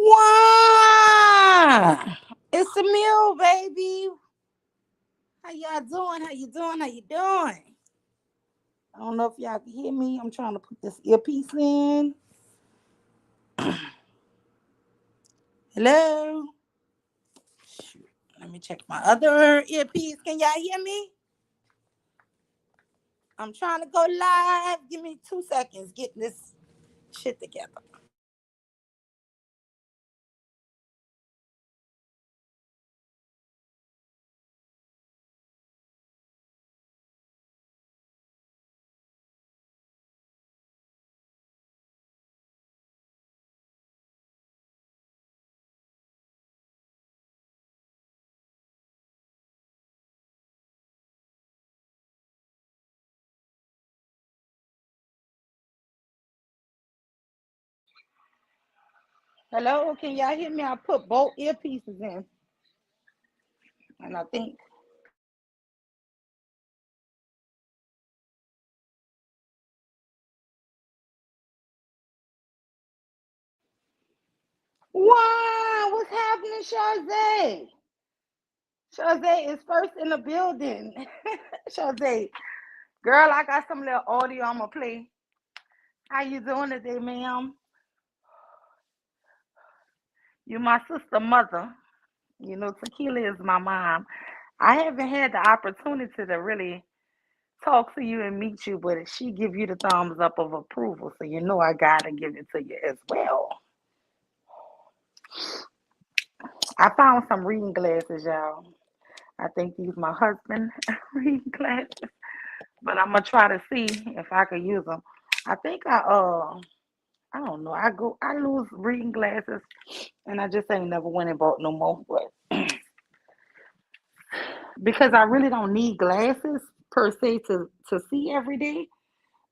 Wow, it's Emil, baby. How y'all doing? How you doing? How you doing? I don't know if y'all can hear me. I'm trying to put this earpiece in. Hello. Shoot. Let me check my other earpiece. Can y'all hear me? I'm trying to go live. Give me 2 seconds getting this shit together. Hello, can y'all hear me? I put both earpieces in, and I think. Wow, what's happening, Shazay? Shazay is first in the building. Shazay, girl, I got some little audio I'm gonna play. How you doing today, ma'am? You my sister mother. You know, Tequila is my mom. I haven't had the opportunity to really talk to you and meet you, but she give you the thumbs up of approval, so you know I gotta give it to you as well. I found some reading glasses, y'all. I think these my husband reading glasses, but I'm gonna try to see if I can use them. I think I don't know. I lose reading glasses, and I just ain't never went and bought no more. But because I really don't need glasses per se to see every day.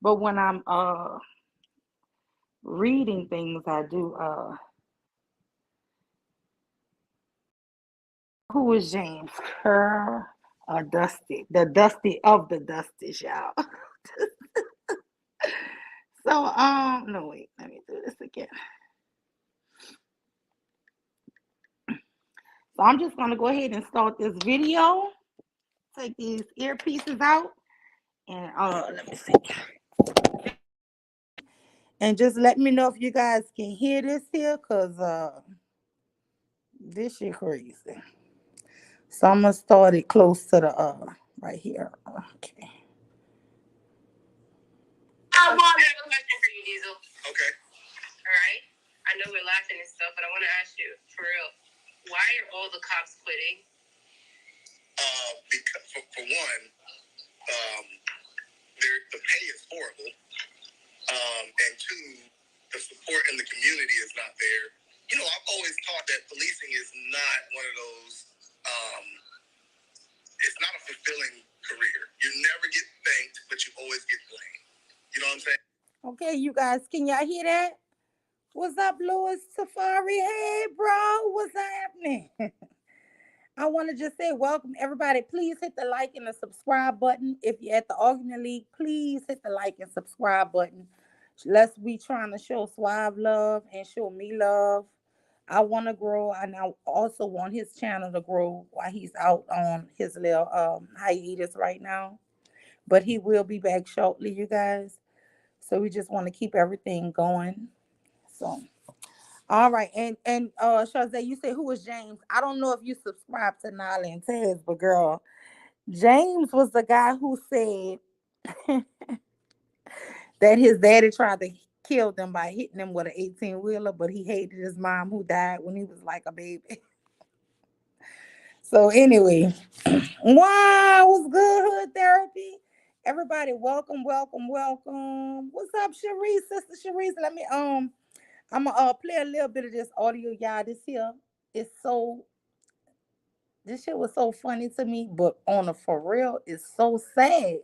But when I'm reading things, I do. Who is James Kerr? Dusty, the Dusty of the Dusties, y'all. So no wait, let me do this again. So I'm just gonna go ahead and start this video. Take these earpieces out, and let me see. And just let me know if you guys can hear this here, cause this shit crazy. So I'm gonna start it close to the right here. Okay. I have a question for you, Diesel. Okay. All right. I know we're laughing and stuff, but I want to ask you for real. Why are all the cops quitting? Because for one, um, the pay is horrible, and two, the support in the community is not there. You know, I've always taught that policing is not one of those. Um, it's not a fulfilling career. You never get thanked, but you always get blamed. You know what I'm saying? Okay, you guys, can y'all hear that? What's up, Louis Safari? Hey, bro, what's happening? I want to just say welcome, everybody. Please hit the like and the subscribe button. If you're at the Argument League, please hit the like and subscribe button. Let's be trying to show Suave love and show me love. I want to grow, and I also want his channel to grow while he's out on his little hiatus right now. But he will be back shortly, you guys. So we just want to keep everything going. So. All right, and Shazay, you say who was James? I don't know if you subscribe to Nala and Taz, but girl, James was the guy who said that his daddy tried to kill them by hitting him with an 18-wheeler, but he hated his mom who died when he was like a baby. So anyway, wow, what's good, Hood Therapy? Everybody, welcome, welcome, welcome. What's up, Sharice, Sister Sharice? Let me I'm gonna play a little bit of this audio, y'all. This here is so. This shit was so funny to me, but on a for real, it's so sad.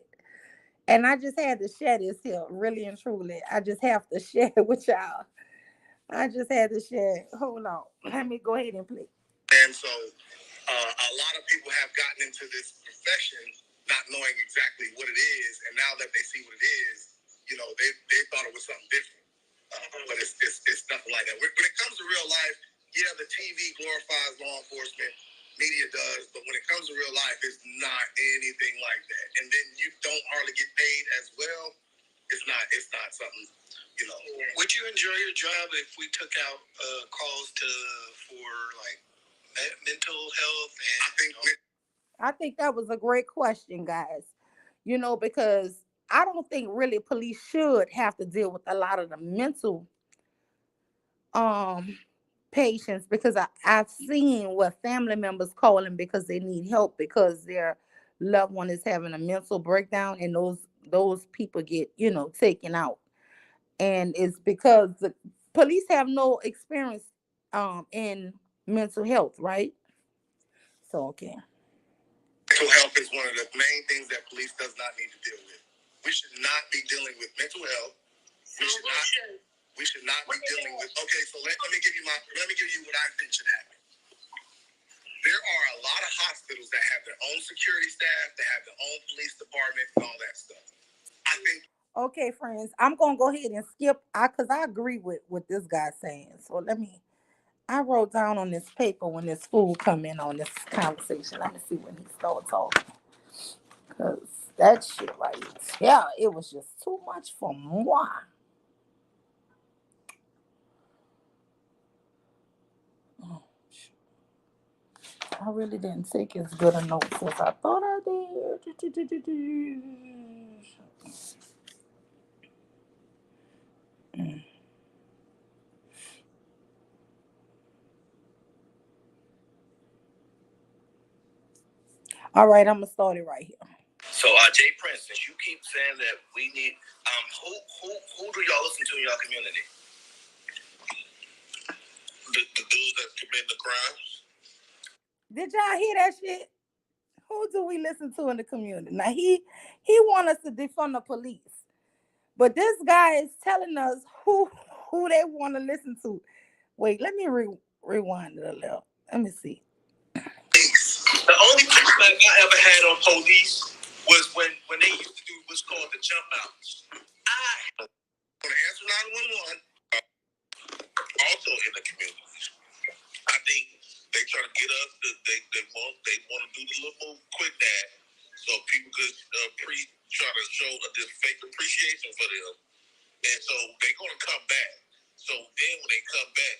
And I just had to share this here, really and truly. I just have to share it with y'all. I just had to share it. Hold on. Let me go ahead and play. And so a lot of people have gotten into this profession not knowing exactly what it is. And now that they see what it is, you know, they thought it was something different. But it's nothing like that. When it comes to real life, yeah, the TV glorifies law enforcement, media does, but when it comes to real life, it's not anything like that. And then you don't hardly get paid as well. It's not something, you know. Would you enjoy your job if we took out calls for like mental health? And I think that was a great question, guys. Because I don't think really police should have to deal with a lot of the mental um patients, because I've seen what family members calling because they need help because their loved one is having a mental breakdown, and those people get taken out, and it's because the police have no experience in mental health, right? So okay. Mental health is one of the main things that police does not need to deal with. We should not be dealing with mental health. We should not be dealing with. Okay, so let me give you what I think should happen. There are a lot of hospitals that have their own security staff, that have their own police department, and all that stuff. I think. Okay, friends, I'm gonna go ahead and skip because I agree with what this guy's saying. So I wrote down on this paper when this fool come in on this conversation. Let me see when he started talking. Because that shit right here, it was just too much for moi. Oh, I really didn't take as good a notes as I thought I did. All right, I'm gonna start it right here. So, Jay Prince, since you keep saying that we need, who do y'all listen to in your community? The dudes that commit the crimes. Did y'all hear that shit? Who do we listen to in the community? Now he want us to defund the police, but this guy is telling us who they want to listen to. Wait, let me rewind it a little. Let me see. The only pushback I ever had on police was when they used to do what's called the jump outs. I want to answer 911. Also in the communities, I think they try to get us. They want to do the little move quick that so people could try to show this fake appreciation for them, and so they're going to come back. So then when they come back,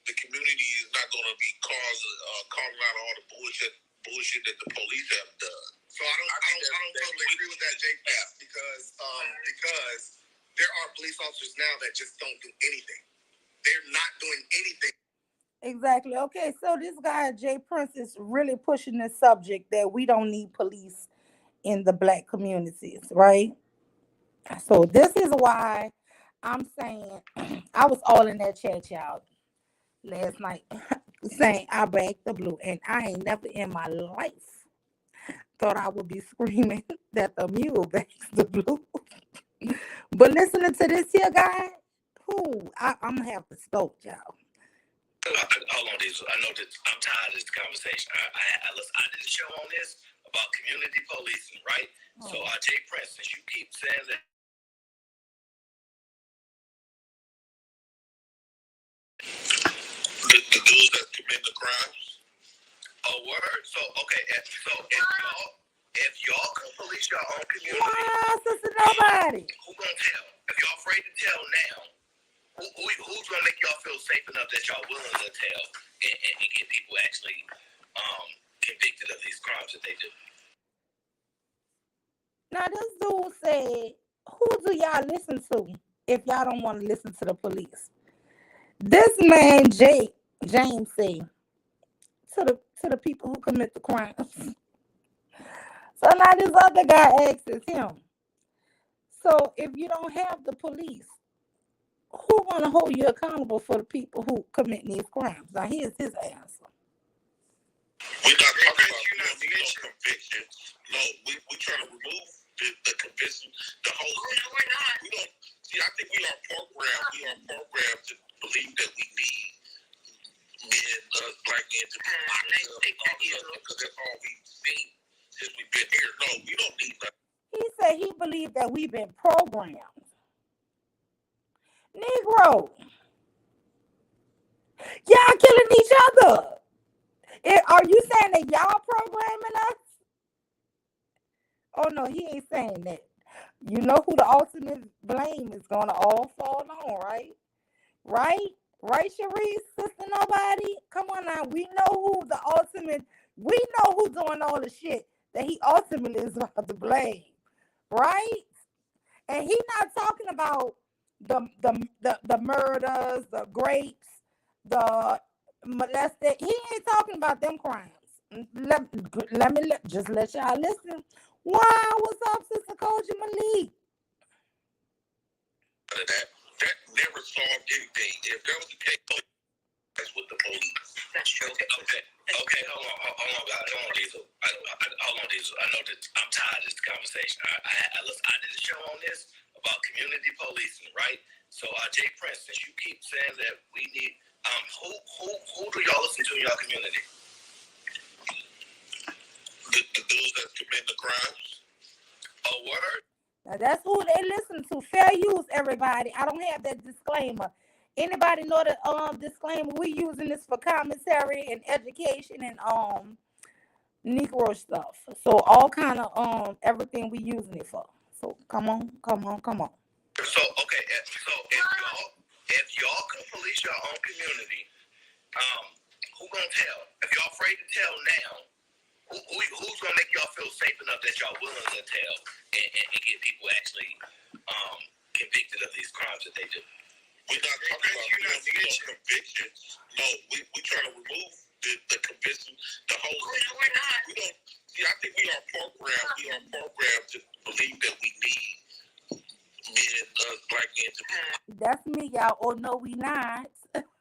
the community is not going to be calling out all the bullshit that the police have done. So I don't totally agree with that, Jake, because there are police officers now that just don't do anything. They're not doing anything. Exactly. Okay, so this guy Jay Prince is really pushing this subject that we don't need police in the black communities, right? So this is why I'm saying I was all in that chat, y'all, last night saying I backed the blue, and I ain't never in my life thought I would be screaming that the mule backs the blue. But listening to this here guy, I'm gonna have to stop, y'all. Hold on, Diesel. I know that I'm tired of this conversation. I did a show on this about community policing, right? Oh. So, Jay Prince, since you keep saying that the dudes that commit the crimes. Oh, word. So, okay. So, if y'all can police your own community, why, sister, nobody? Who gonna tell? If y'all afraid to tell now, who's gonna make y'all feel safe enough that y'all willing to tell and get people actually convicted of these crimes that they do? Now this dude said, who do y'all listen to if y'all don't want to listen to the police? This man James said to the people who commit the crimes. So now this other guy asks him, so if you don't have the police, who gonna hold you accountable for the people who commit these crimes? Now here's his answer. We're not talking about conviction. No, we trying to remove the conviction. The whole. No, we're not. We don't see. I think we are programmed to believe that we need men, black men, to be because that's all we've seen since we've been here. No, we don't need that. He said he believed that we've been programmed. Negro, Y'all killing each other. Are you saying that y'all programming us? Oh no, he ain't saying that. You know who the ultimate blame is gonna all fall on, right? Right? Right, Sharice, sister nobody? Come on now. We know who the ultimate, we know who's doing all the shit that he ultimately is about to blame. Right? And he's not talking about the murders, the grapes, the molested. He ain't talking about them crimes. Just let y'all listen. Wow, what's up, Sister Koji Malik? That never solved anything. If there was a case with the police. Okay, hold on, guys. Hold on, Diesel. Hold on, Diesel. I know that I'm tired of this conversation. I did a show on this about community policing, right? So, Jay Prince, since you keep saying that we need, who do y'all listen to in your community? The dudes that commit the crimes. Oh, word. Now that's who they listen to. Fair use, everybody. I don't have that disclaimer. Anybody know the disclaimer? We using this for commentary and education and Negro stuff. So all kind of everything we using it for. So come on. So okay, so if y'all can police your own community, who gonna tell? If y'all afraid to tell now, who's gonna make y'all feel safe enough that y'all willing to tell and get people actually convicted of these crimes that they do? We're not talking about convictions. No, we trying to remove the conviction, the whole thing. We're not. We don't see. I think we are programmed. We are programmed to believe that we need men, black men to. That's me, y'all. Oh no, we not. Because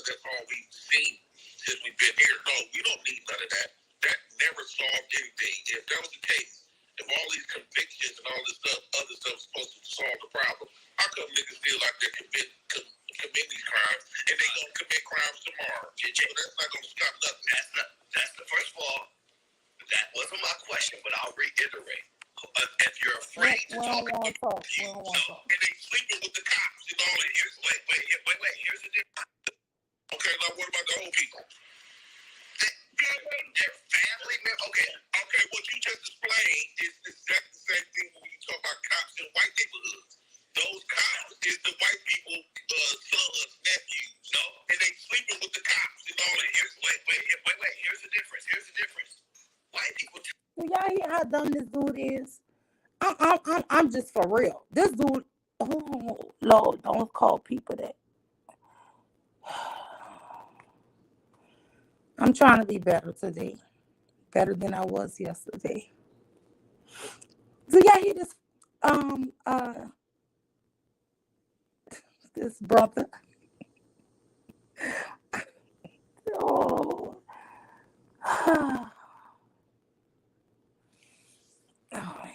that's all we've seen since we've been here. No, we don't need none of that. That never solved anything. If that was the case, if all these convictions and all this stuff, other stuff is supposed to solve the problem, how come niggas feel like they commit these crimes and they gonna commit crimes tomorrow? So that's not gonna stop nothing. That's the first of all, that wasn't my question, but I'll reiterate. If you're afraid to talk about you, and they sleeping with the cops and all that, here's the difference. Okay, now what about the old people? Their family members. Okay, what you just explained is exactly the same thing when you talk about cops in white neighborhoods. Those cops is the white people, sons, nephews, no? And they sleeping with the cops and all that. Here's the difference. White people. Do y'all hear how dumb this dude is? I'm just for real. This dude, oh Lord, don't call people that. I'm trying to be better today. Better than I was yesterday. Do y'all hear this? This brother. Oh.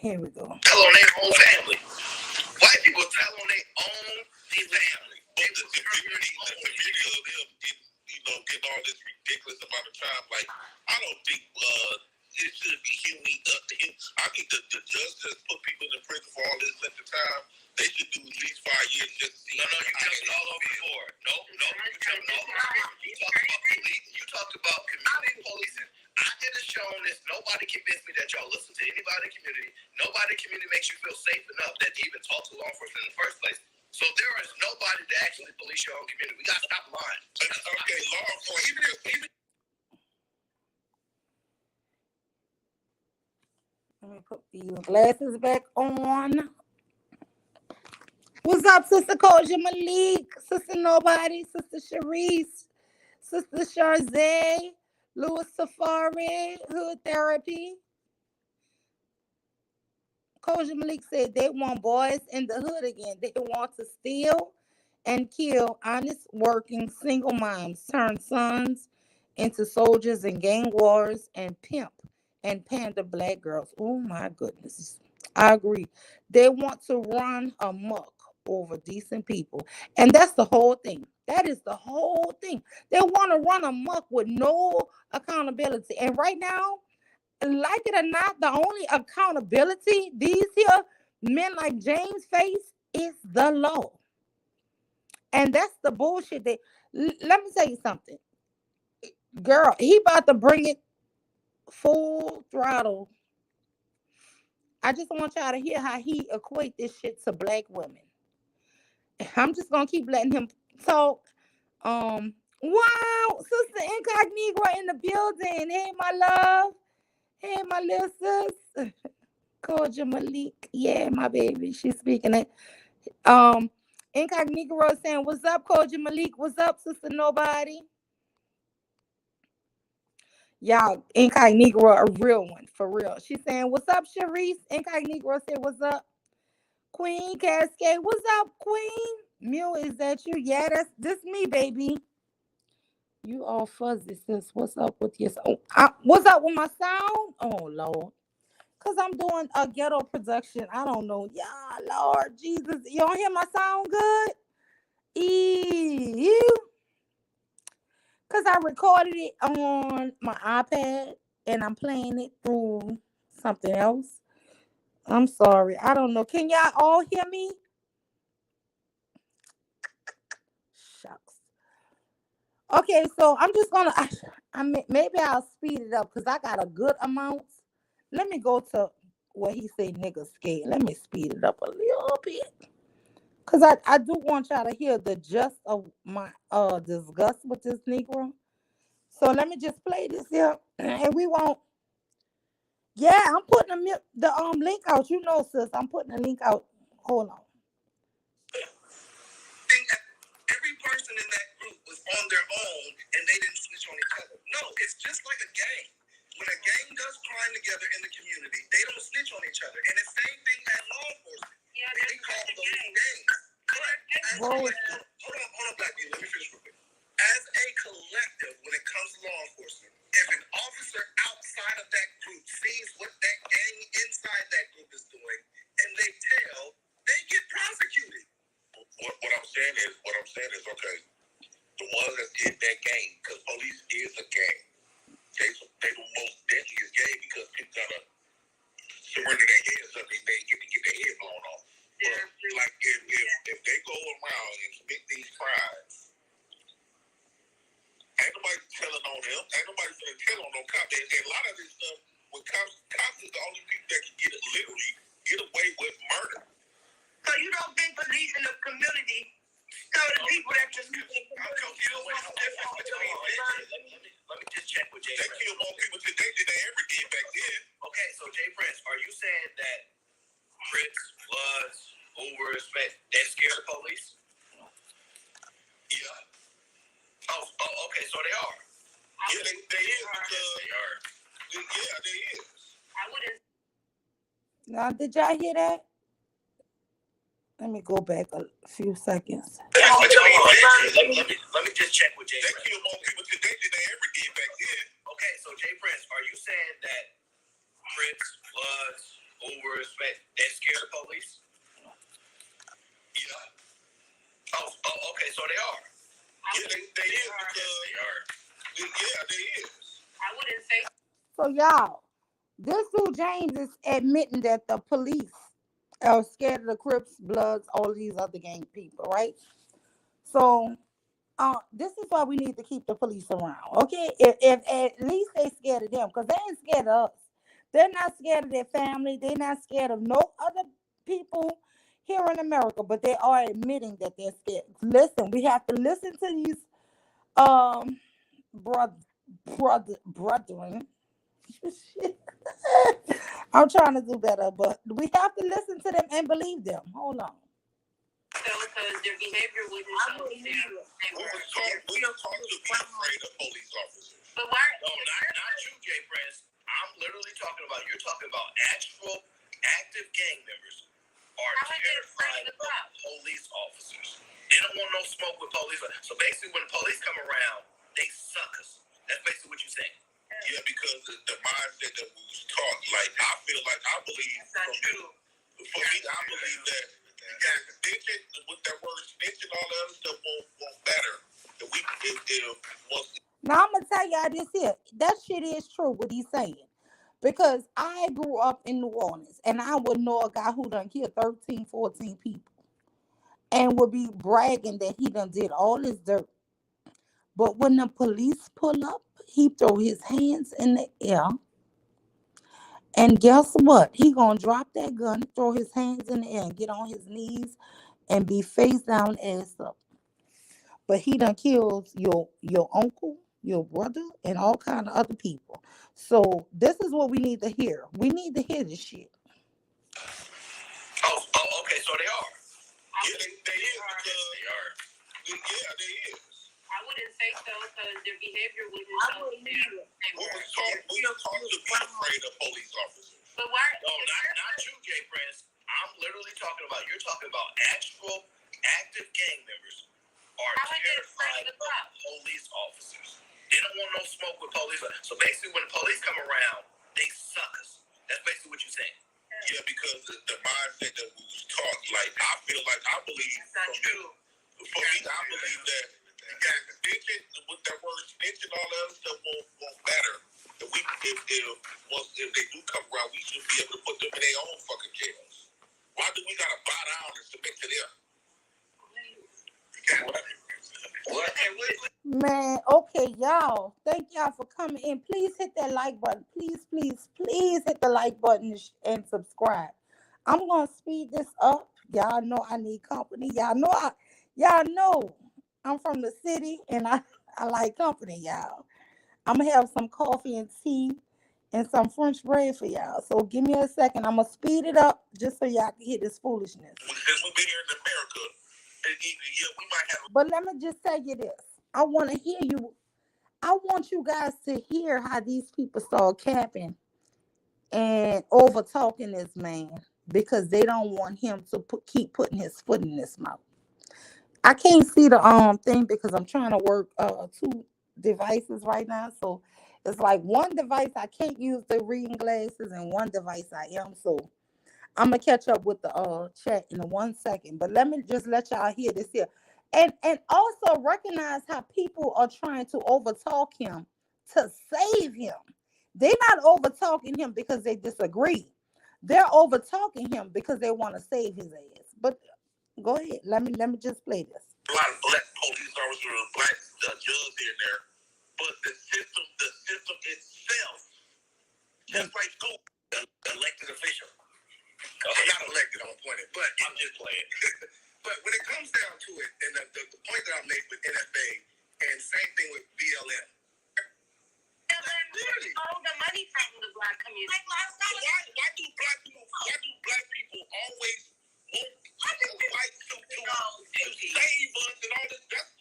Here we go. Tell on their whole family. White people tell on their own family. But the security of them getting all this ridiculous amount of time. Like, I don't think it should be human up to him. I think the judge just put people in prison for all this length of time. They should do at least 5 years just to see. No, you jumped all over the board. No, you jumped all over the board. You talked about police. You talked about community policing. I did a show on this. Nobody convinced me that y'all listen to anybody in the community. Nobody in the community makes you feel safe enough that to even talk to law enforcement in the first place. So there is nobody to actually police your own community. We got to stop lying. Okay, law enforcement. Let me put these glasses back on. What's up, Sister Koja Malik, Sister Nobody, Sister Sharice, Sister Charzay, Louis Safari, Hood Therapy. Koja Malik said they want boys in the hood again. They want to steal and kill honest working single moms, turn sons into soldiers in gang wars and pimp and pander black girls. Oh my goodness. I agree. They want to run amok over decent people. And that's the whole thing. That is the whole thing. They want to run amok with no accountability. And right now, like it or not, the only accountability these here men like James face is the law. And that's the bullshit that let me tell you something. Girl, he about to bring it full throttle. I just want y'all to hear how he equate this shit to black women. I'm just gonna keep letting him talk. Wow, Sister Incognito in the building. Hey, my love. Hey, my little sis. Koja Malik. Yeah, my baby. She's speaking it. Incognito saying, "What's up, Koja Malik? What's up, Sister Nobody?" Y'all, Incognito, a real one, for real. She's saying, "What's up, Sharice?" Incognito said, "What's up?" Queen Cascade, "What's up, Queen?" Mew, is that you? Yeah, this me, baby. You all fuzzy, sis. What's up with your what's up with my sound? Oh Lord. Cause I'm doing a ghetto production. I don't know. Yeah, Lord Jesus. You don't hear my sound good? Ew. Cause I recorded it on my iPad and I'm playing it through something else. I'm sorry. I don't know. Can y'all all hear me? Shucks. Okay, so I'm just gonna. Maybe I'll speed it up because I got a good amount. Let me go to what he say, nigga scared. Let me speed it up a little bit because I do want y'all to hear the gist of my disgust with this Negro. So let me just play this here, and we won't. Yeah, I'm putting the link out. You know, sis, I'm putting the link out. Hold on. Think that every person in that group was on their own and they didn't snitch on each other. No, it's just like a gang. When a gang does crime together in the community, they don't snitch on each other. And the same thing at law enforcement. Yeah, they call those gangs. Correct. Hold on, Black people. Let me finish real quick. As a collective, when it comes to law enforcement, if an officer outside of that group sees what that gang inside that group is doing, and they tell, they get prosecuted. What I'm saying is, okay, the ones that's in that gang, because police is a gang. They the most deadliest gang because people gotta surrender their heads so they get to get their head blown off. Yeah. But like if they go around and commit these crimes, ain't nobody telling on them. Ain't nobody gonna tell on no cop. And a lot of this stuff, with cops is the only people that can get away with murder. So you don't think police in the community, so the people that just let me just check with Jay. They kill more people today than they ever did back then. Okay, so Jay Prince, are you saying that Crips, Bloods, Hoovers, they're scared of police? Yeah. Oh, okay, so they are. Yeah, they is because they are. Yeah, they is. I wouldn't. Now, did y'all hear that? Let me go back a few seconds. Let me just check with Jay. They kill more people today than they ever did back then. Okay, so Jay Prince, are you saying that Crips, Bloods, Hoovers, they're scared of police? Yeah. Oh, okay, so they are. Yeah, they is because they are. Yeah, they is. I wouldn't say. So y'all, this dude James is admitting that the police are scared of the Crips, Bloods, all these other gang people, right? So, this is why we need to keep the police around, okay? If at least they scared of them, because they ain't scared of us. They're not scared of their family. They're not scared of no other people here in America, but they are admitting that they're scared. Listen, we have to listen to these brethren. I'm trying to do better, but we have to listen to them and believe them. Hold on. Because their behavior wouldn't show me we don't talk to be afraid of police officers. But why? No, not you, Jay Prince. I'm literally talking about, you're talking about actual active gang members are terrified of police officers. They don't want no smoke with police. So basically when police come around, they suck us. That's basically what you're saying. Yeah, because the mindset that we was taught, like I believe that's not true. For me, I believe that snitching, with that word snitching, all that other stuff won't matter. Now I'm gonna tell y'all this here. That shit is true what he's saying. Because I grew up in New Orleans and I would know a guy who done killed 13, 14 people. and will be bragging that he done did all this dirt. But when the police pull up, he throw his hands in the air. And guess what? He gonna drop that gun, throw his hands in the air, and get on his knees and be face down, ass up. But he done killed your uncle, your brother, and all kind of other people. So this is what we need to hear. We need to hear this shit. Okay, so they are. Yeah, they is because they are. Yeah, they is. I wouldn't say so because their behavior wouldn't show that they were. We don't talk to be afraid of police officers. But why? No, not you, Jay Prince. I'm literally talking about, you're talking about actual active gang members are terrified of police officers. They don't want no smoke with police. So basically, when the police come around, they suck us. That's basically what you're saying. Yeah, because the mindset that we was taught, like, I feel like, I believe, That's not true. For me, I believe that you got snitching, with that word snitch and all that other stuff won't matter. If they do come around, we should be able to put them in their own fucking jails. Why do we gotta bow down and submit to them? Man, okay, y'all. Thank y'all for coming in. Please hit that like button. Please, please, please hit the like button and subscribe. I'm gonna speed this up. Y'all know I need company. Y'all know I'm from the city and I like company, y'all. I'm gonna have some coffee and tea and some French bread for y'all. So give me a second. I'm gonna speed it up just so y'all can hear this foolishness. Since we've been here in America, yeah, we might have. But let me just tell you this. I want to hear you. I want you guys to hear how these people start capping and over talking this man because they don't want him to keep putting his foot in his mouth. I can't see the thing because I'm trying to work two devices right now. So it's like one device I can't use the reading glasses and one device I am. So I'm gonna catch up with the chat in 1 second. But let me just let y'all hear this here. And also recognize how people are trying to overtalk him to save him. They're not overtalking him because they disagree. They're overtalking him because they want to save his ass. But go ahead. Let me just play this. A lot of black police officers, black judges here and there, but the system itself, just like school, the elected official. I'm not elected, I'm appointed, but I'm just playing. But when it comes down to it, and the point that I made with NFA, and same thing with BLM. All the money from the black community. Like last night. Why do black people always want white to save us and all this? That's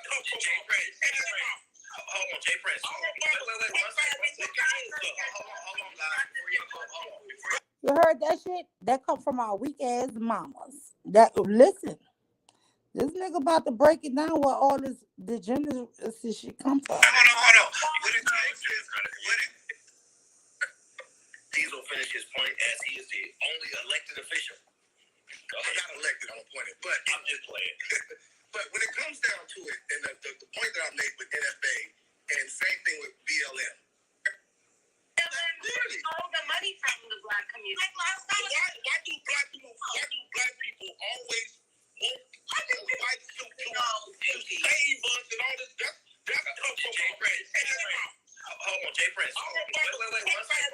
come from Jay Prince. Hold on, Jay Prince. You heard that shit? That come from our weak ass mamas. That listen, this nigga about to break it down where all this degeneracy shit come from. Hold on. Diesel finished his point as he is the only elected official. I'm not elected, I'm appointed, but I'm just playing. But when it comes down to it, and the point that I made with NFA, and same thing with BLM. All the money from the black community. Like last night. Why do black people always want white to save us and all this? That's come from Jay Prince. Hold on, Jay Prince. Wait, 1 second.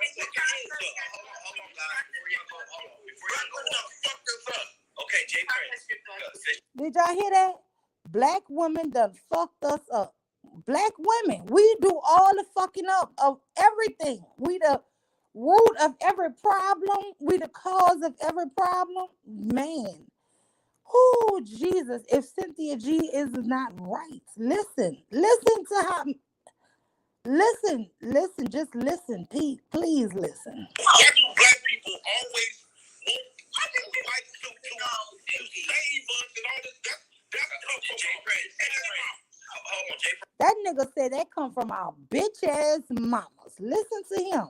Hold on, guys. Before y'all go fuck this up. Okay, Jay Prince. Did y'all hear that? Black women done fucked us up. Black women, we do all the fucking up of everything. We the root of every problem. We the cause of every problem. Man. Oh, Jesus. If Cynthia G is not right, listen to how. Listen, just listen, Pete. Please listen. Why do black people always want white to save us and all this? That's come from Jay Prince. Hold on, Jay Prince. That nigga said that come from our bitch ass mamas. Listen to him.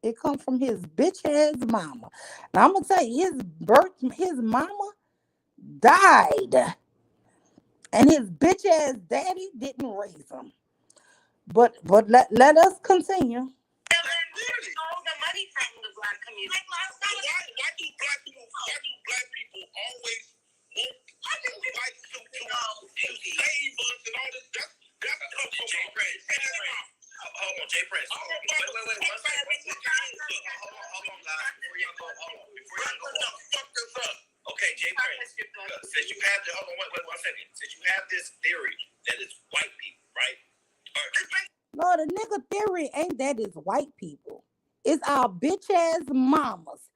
It come from his bitch ass mama. Now I'm gonna tell you, his mama died. And his bitch ass daddy didn't raise him. But let us continue. All the money from the black community. Like last night. Why do black people do black people always want white to save us and all this? That's Jay Prince. Hold on, Jay Prince. Wait. One second. Hold on, guys. Before y'all go, fuck this up. Okay, Jay Prince. Since you have hold on, wait 1 second. Since you have this theory that it's white people, right? No, the nigga theory ain't that it's white people. It's our bitch ass mamas.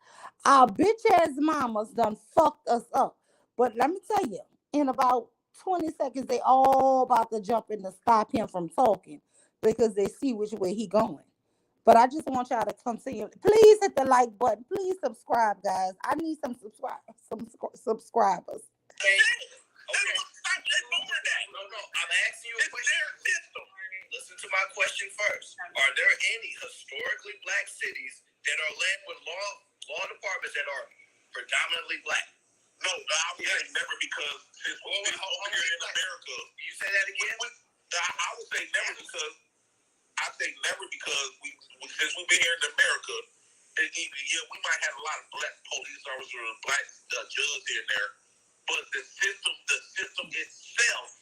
Our bitch ass mamas done fucked us up. But let me tell you, in about 20 seconds, they all about to jump in to stop him from talking because they see which way he going. But I just want y'all to continue. Please hit the like button. Please subscribe, guys. I need some subscribers. Okay. Stop ignoring that. No. I'm asking you a question. Listen to my question first. Are there any historically black cities that are led with law departments that are predominantly black? No, I would say never because since we're here in America. You say that again? I would say never because since we've been here in America, and we might have a lot of black police officers or black judges here and there, but the system itself,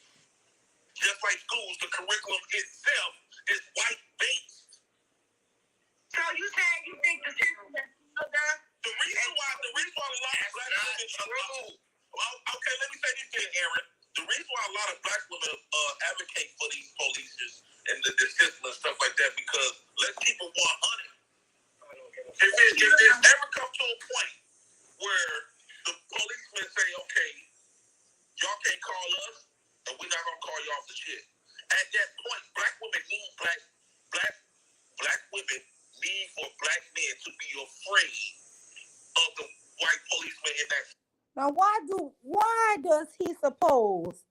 just like schools, the curriculum itself is white based. So you saying you think the system is so done? The reason why a lot of black women okay, let me say this here, Aaron. The reason why a lot of black women advocate for these police and the system and stuff like that, because let's keep it 100. If it ever come to a point where the policemen say, okay, y'all can't call us, and we're not gonna call you off the shit. At that point, black women need black women need for black men to be afraid of the white policemen in that. Now, why does he suppose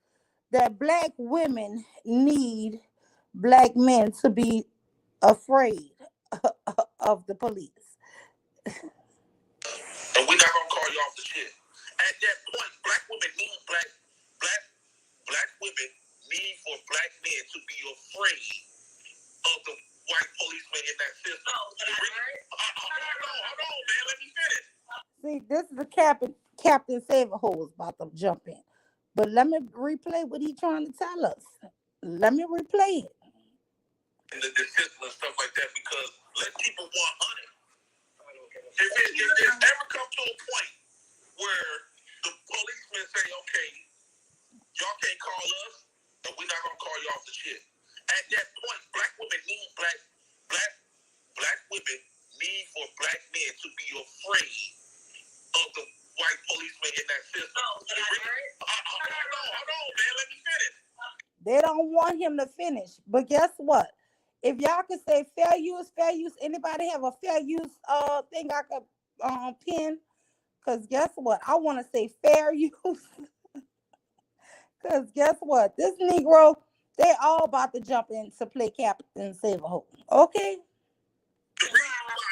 that black women need black men to be afraid of the police? And we're not gonna call you off the shit. At that point, black women need black women need for black men to be afraid of the white policemen in that system. Hold on, man. Let me finish. See, this is the Captain Saverhose about to jump in. But let me replay what he's trying to tell us. Let me replay it. And the system and stuff like that, because let's keep it 100. If it ever come to a point where the policemen say, okay, y'all can't call us, and we're not gonna call you off the shit. At that point, black women need black women need for black men to be afraid of the white policemen in that system. Hold on, man. Let me finish. They don't want him to finish. But guess what? If y'all could say fair use, anybody have a fair use thing I could pin? Because guess what? I want to say fair use. Because guess what? This Negro, they all about to jump in to play Captain Saverhose. Okay? The reason why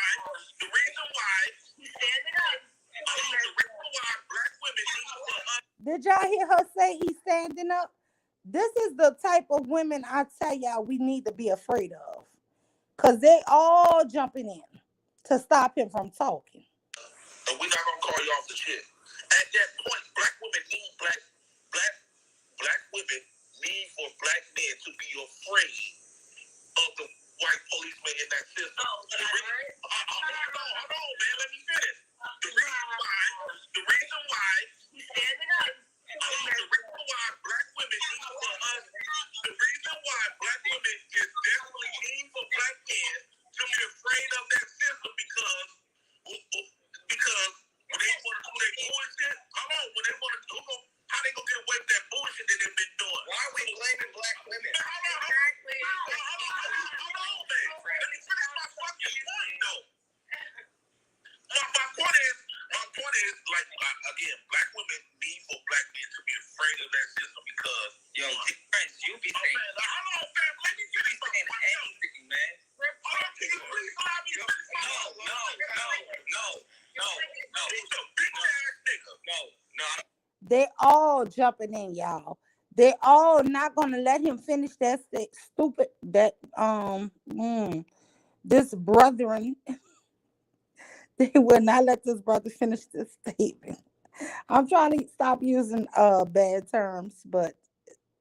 black women need Did y'all hear her say he's standing up? This is the type of women I tell y'all we need to be afraid of. Because they all jumping in to stop him from talking. And we're not going to call you off the shit. At that point, black women need black women need for black men to be afraid of the white policemen in that system. Hold on, man. Let me finish. The reason why black women need for us, the reason why black women is definitely need for black men to be afraid of that system because when they want to do their bullshit, when they want to do, how they gonna get away with that bullshit that they've been doing? Why are we blaming black women? Hold on, man. Let me finish my fucking point, though. My point is, like, again, black women need for black men to be afraid of that system because, friends, you be saying, hold on, fam, let me finish my point, anything, man. Can you please allow me to finish my point? No. He's a bitch ass nigga. No. They all jumping in, y'all. They all not gonna let him finish that stupid this brethren. They will not let this brother finish this statement. I'm trying to stop using bad terms, but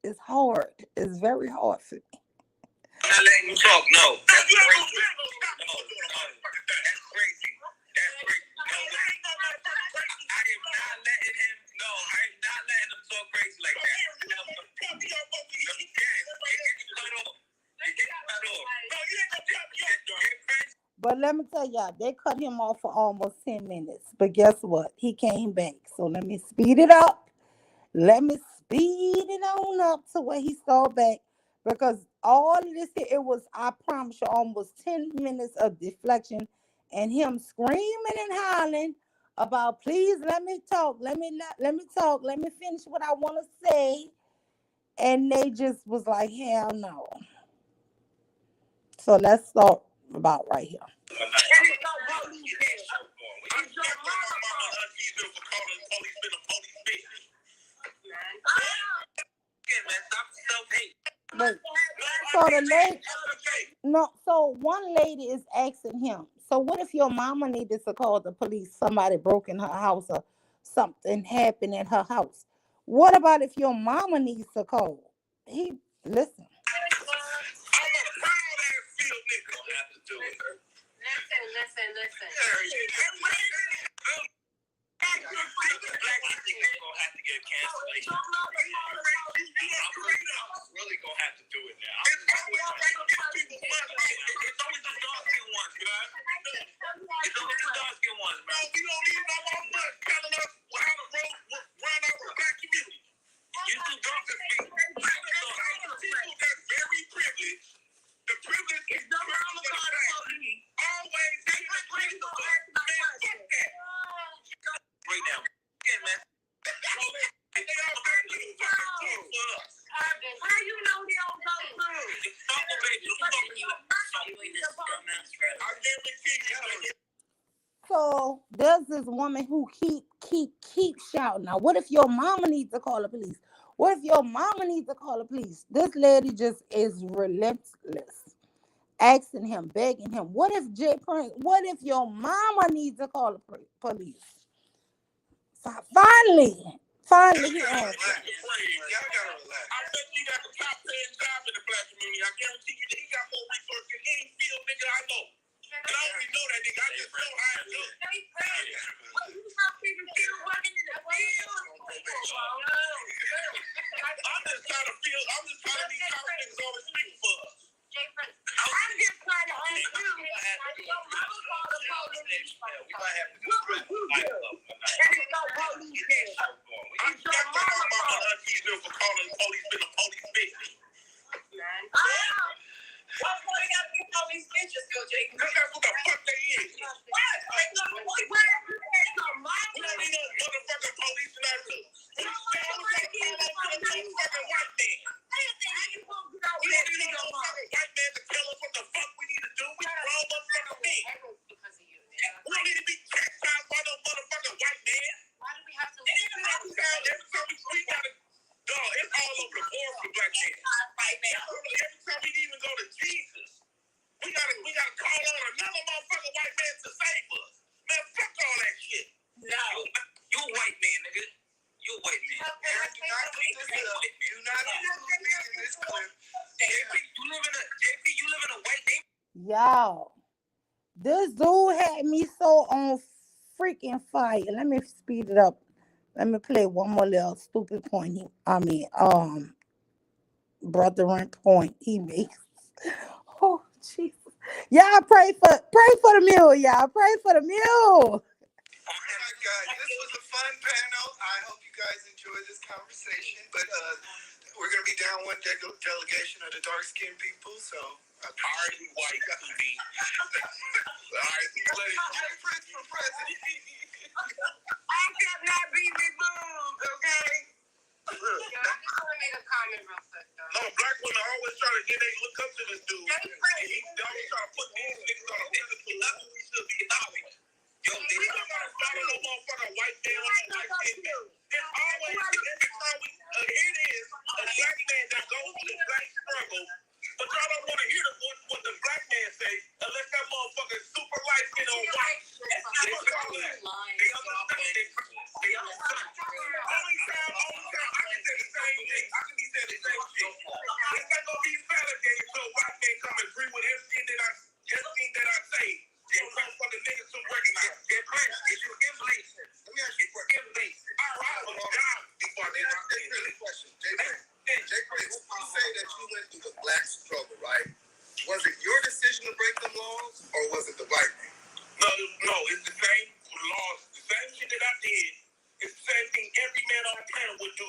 it's hard. It's very hard for me. I'm not letting you talk. No, that's crazy. No, that's crazy. That's crazy. No, I am not letting him. No, I am not letting him talk crazy like that. No, But let me tell y'all, they cut him off for almost 10 minutes. But guess what? He came back. So let me speed it up. Let me speed it on up to where he started back. Because all of this here, it was, I promise you, almost 10 minutes of deflection and him screaming and hollering about, please let me talk, let me talk, let me finish what I want to say. And they just was like, hell no. So let's start about right here. Wait, so the lady, no, so one lady is asking him, so what if your mama needed to call the police? Somebody broke in her house or something happened in her house. What about if your mama needs to call? He, listen. Listen. Black people gonna have to get cancellation. I'm really gonna have to do it now. It's always the dark-skinned ones, guys. It's always the dark-skinned ones, man. We don't need no more money telling us how to run our black community. You too dark to speak. People that's very privileged. The privilege is no longer always they privilege the man. Fuck that. Right now, again, man. How you know they don't go through? So there's this woman who keep shouting. Now, what if your mama needs to call the police? What if your mama needs to call the police? This lady just is relentless, asking him, begging him. What if what if your mama needs to call the police? So finally, he answered. Y'all gotta relax. I bet you got the top paying job in the black community. I guarantee you that he got more resources than any field nigga I know. And I already know that nigga. I just know how it goes. I'm just trying to be top niggas always speak for us. I'm just trying to understand. We might have to do I'm stuck on my mama aunties for calling the police in the police business. Why you gotta get all these bitches, go, Jake? Because that's what the fuck they is. What? We don't need no motherfucking police in our hood. We don't need no motherfucking white man. We don't need no motherfucking white man to tell us what the fuck we need to do. We grown motherfucking men. We don't need to be chastised by no motherfucking white man. Why do we have to Every time we gotta, dog, it's all over the board for black men. Every time we even go to Jesus, we gotta call on another motherfucking white man to save us. Man, fuck all that shit. No. You a white man, nigga. You a white man. Do not in this clip. JP, you live in a white neighborhood. Y'all, this dude had me so on freaking fire. Let me speed it up. Let me play one more little stupid point. Brethren point he makes. Oh Jesus! Y'all pray for the mule. Y'all pray for the mule. Oh my God, this was a fun panel. I hope you guys enjoyed this conversation. But we're gonna be down one delegation of the dark-skinned people. So already white to me. All right, see you later. Prince for president. I cannot be removed, okay? I just want to make a comment real quick, though. No, black women always try to get they look up to this dude. And he always try to put these niggas on a physical level we should be hollering. Yo, they don't gotta follow no motherfucking white man or no white skin man. It's always, every time we, here it is, a black man that goes through the black struggle, but y'all don't want to hear what the black man say unless that motherfucker super light skin or white.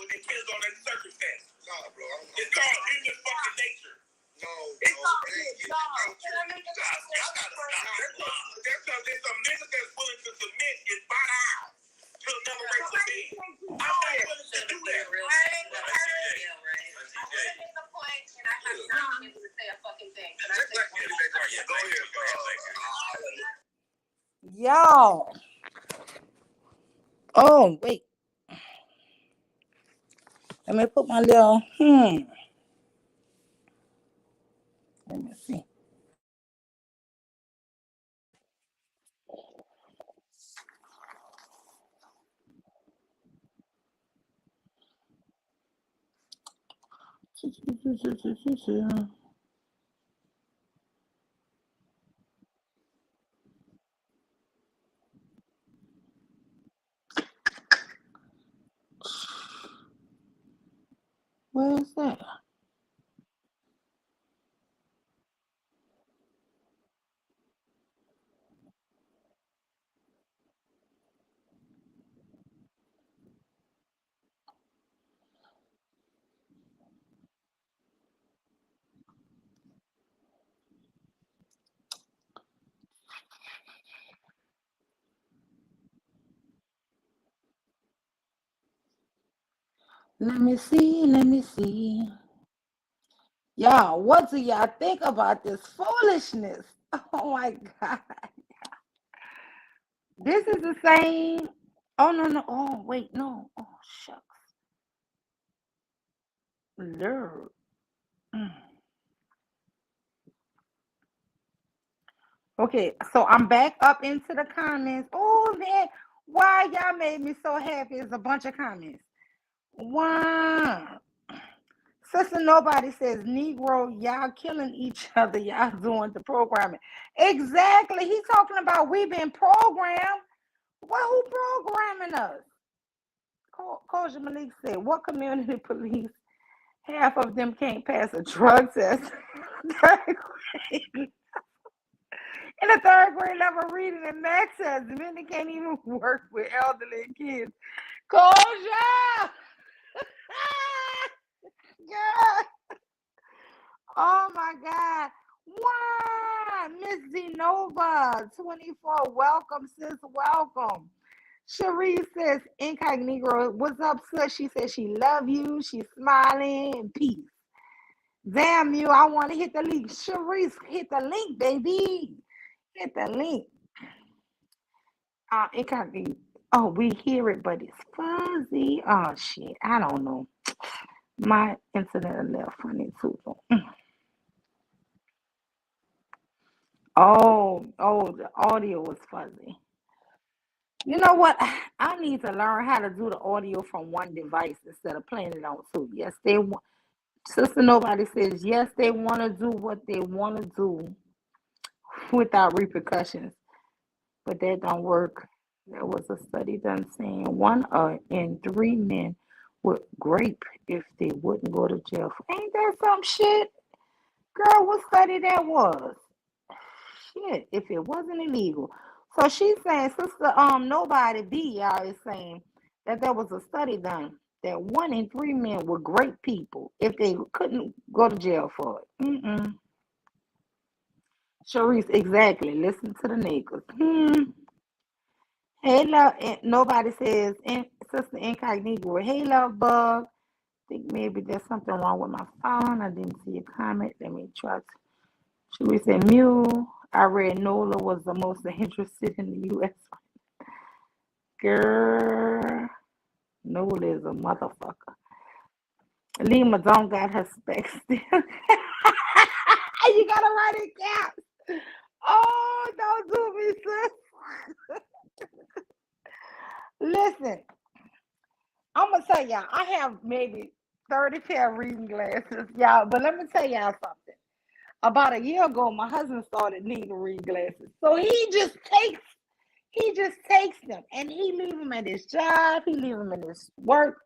it depends on the circumstance. Nah, bro. It's called human fucking nature. No, it's called human nature. Y'all gotta stop. There's some niggas that's willing to submit and buy out to another race of being. I'm not willing to do that. Y'all. Oh, wait. Let me put my little, Let me see. Where is that? Let me see. Y'all, what do y'all think about this foolishness? Oh my God. This is the same. Oh, no. Oh, wait, no. Oh, shucks. Lord. Okay, so I'm back up into the comments. Oh, man. Why y'all made me so happy? It's a bunch of comments. Wow. Sister Nobody says, Negro, y'all killing each other. Y'all doing the programming. Exactly. He's talking about we been programmed. Well, who programming us? Koja Malik said, what community police? Half of them can't pass a drug test. In the third grade level reading and math test. Many can't even work with elderly and kids. Koja! Yeah. Oh my God. Wow. Miss Zenova, 24. Welcome, sis. Welcome. Cherie says, Incognito, what's up, sis? She says she love you. She's smiling. Peace. Damn you. I want to hit the link. Cherie, hit the link, baby. Hit the link. Incognito. Oh, we hear it, but it's fuzzy. Oh, shit. I don't know. My internet a little funny, too. Oh, the audio was fuzzy. You know what? I need to learn how to do the audio from one device instead of playing it on two. Yes, they want. Sister Nobody says yes, they want to do what they want to do without repercussions, but that don't work. There was a study done saying 1 in 3 men would grape if they wouldn't go to jail. Ain't that some shit, girl? What study that was? Shit, if it wasn't illegal. So she's saying, Sister Nobody B, y'all, is saying that there was a study done that 1 in 3 men were great people if they couldn't go to jail for it. Sharice, exactly. Listen to the niggas. Hey, love. Nobody says, Sister Incognito. Hey, love bug. Think maybe there's something wrong with my phone. I didn't see a comment. Let me try to. Sharice said, Mule. I read NOLA was the most interested in the U.S. Girl, NOLA is a motherfucker. Lima don't got her specs still. You gotta write it down. Oh, don't do me, sis. Listen, I'm gonna tell y'all, I have maybe 30 pair of reading glasses, y'all. But let me tell y'all something. About a year ago, my husband started needing reading glasses. So he just takes them and he leave them at his job, he leave them in his work,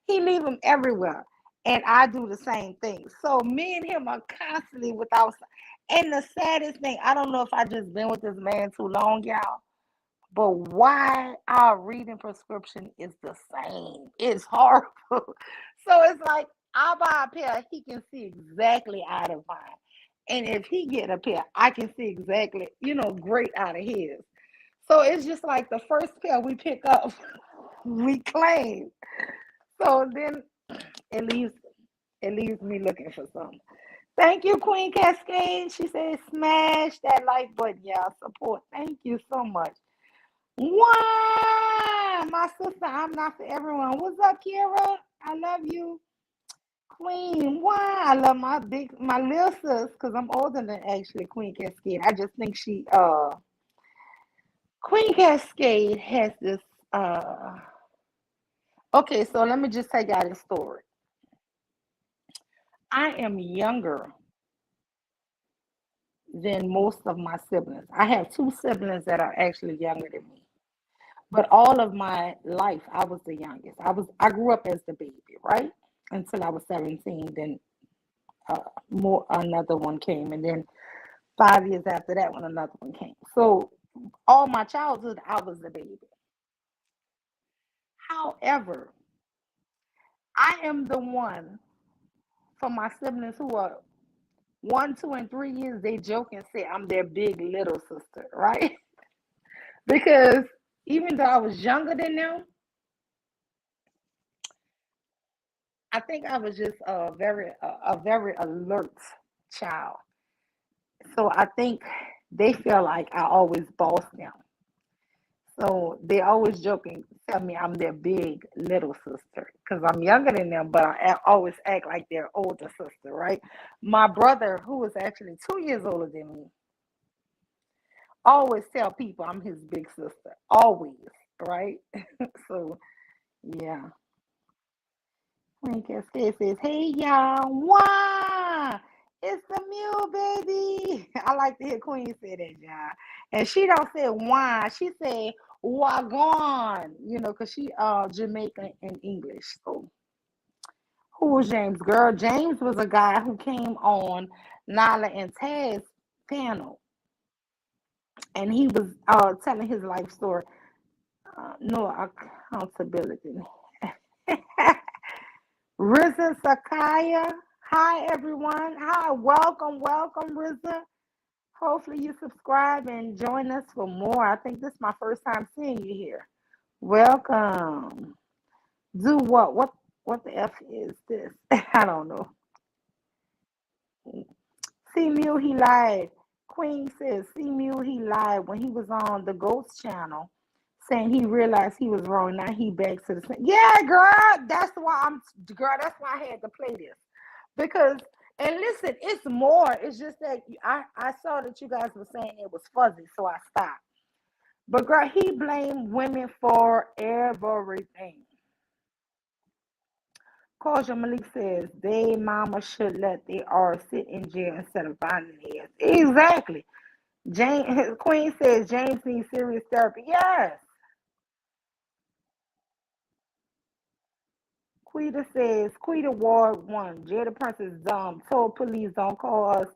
he leave them everywhere. And I do the same thing. So me and him are constantly without. And the saddest thing, I don't know if I just been with this man too long, y'all, but why our reading prescription is the same? It's horrible. So it's like I buy a pair, he can see exactly out of mine. And if he get a pair, I can see exactly, great out of his. So it's just like the first pair we pick up, we claim. So then it leaves me looking for something. Thank you, Queen Cascade. She said, smash that like button, y'all. Support. Thank you so much. Why? My sister, I'm not for everyone. What's up, Kira? I love you. Queen, why? I love my little sis, because I'm older than actually Queen Cascade. I just think Queen Cascade has this, okay, so let me just tell y'all the story. I am younger than most of my siblings. I have 2 siblings that are actually younger than me. But all of my life, I was the youngest. I grew up as the baby, right? Until I was 17. Then another one came, and then 5 years after that one, another one came. So all my childhood, I was the baby. However, I am the one for my siblings who are 1, 2, and 3 years. They joke and say I'm their big little sister, right? Because even though I was younger than them, I think I was just a very alert child. So I think they feel like I always boss them. So they always joking, tell me I'm their big little sister because I'm younger than them, but I always act like their older sister, right? My brother, who is actually 2 years older than me, always tell people I'm his big sister. Always, right? So yeah. Queen Cascade says, hey y'all, why? It's the mule, baby. I like to hear Queen say that, y'all. And she don't say why, she say wagon, because she Jamaican and English. So who was James? Girl, James was a guy who came on Nyla and Taz's panel. And he was telling his life story. No accountability. Riza Sakaya. Hi, everyone. Hi, welcome, Riza. Hopefully you subscribe and join us for more. I think this is my first time seeing you here. Welcome. Do what? What the F is this? I don't know. C-Mule, he lied. Queen says C-Mule, he lied when he was on the Ghost channel saying he realized he was wrong. Now he begs to the same. Yeah, girl, that's why I had to play this. Because, and listen, it's more. It's just that I saw that you guys were saying it was fuzzy, so I stopped. But girl, he blamed women for everything. Koja Malik says they mama should let they R sit in jail instead of finding theirs. Exactly. Queen says James needs serious therapy. Yes. Quita says Quita Ward 1. Jada Prince is dumb. Told police don't call us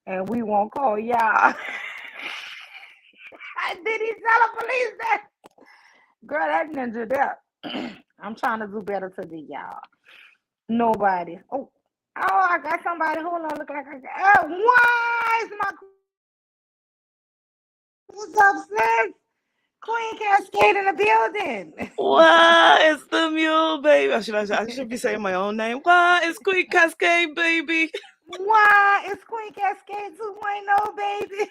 and we won't call y'all. Did he tell the police that? Girl, that ninja there. I'm trying to do better today, y'all. Nobody. Oh, I got somebody. Hold on, look like I got. Why is my what's up, sis? Queen Cascade in the building. What? It's the mule, baby. I should be saying my own name. What? It's Queen Cascade, baby. Why? It's Queen Cascade 2.0, baby.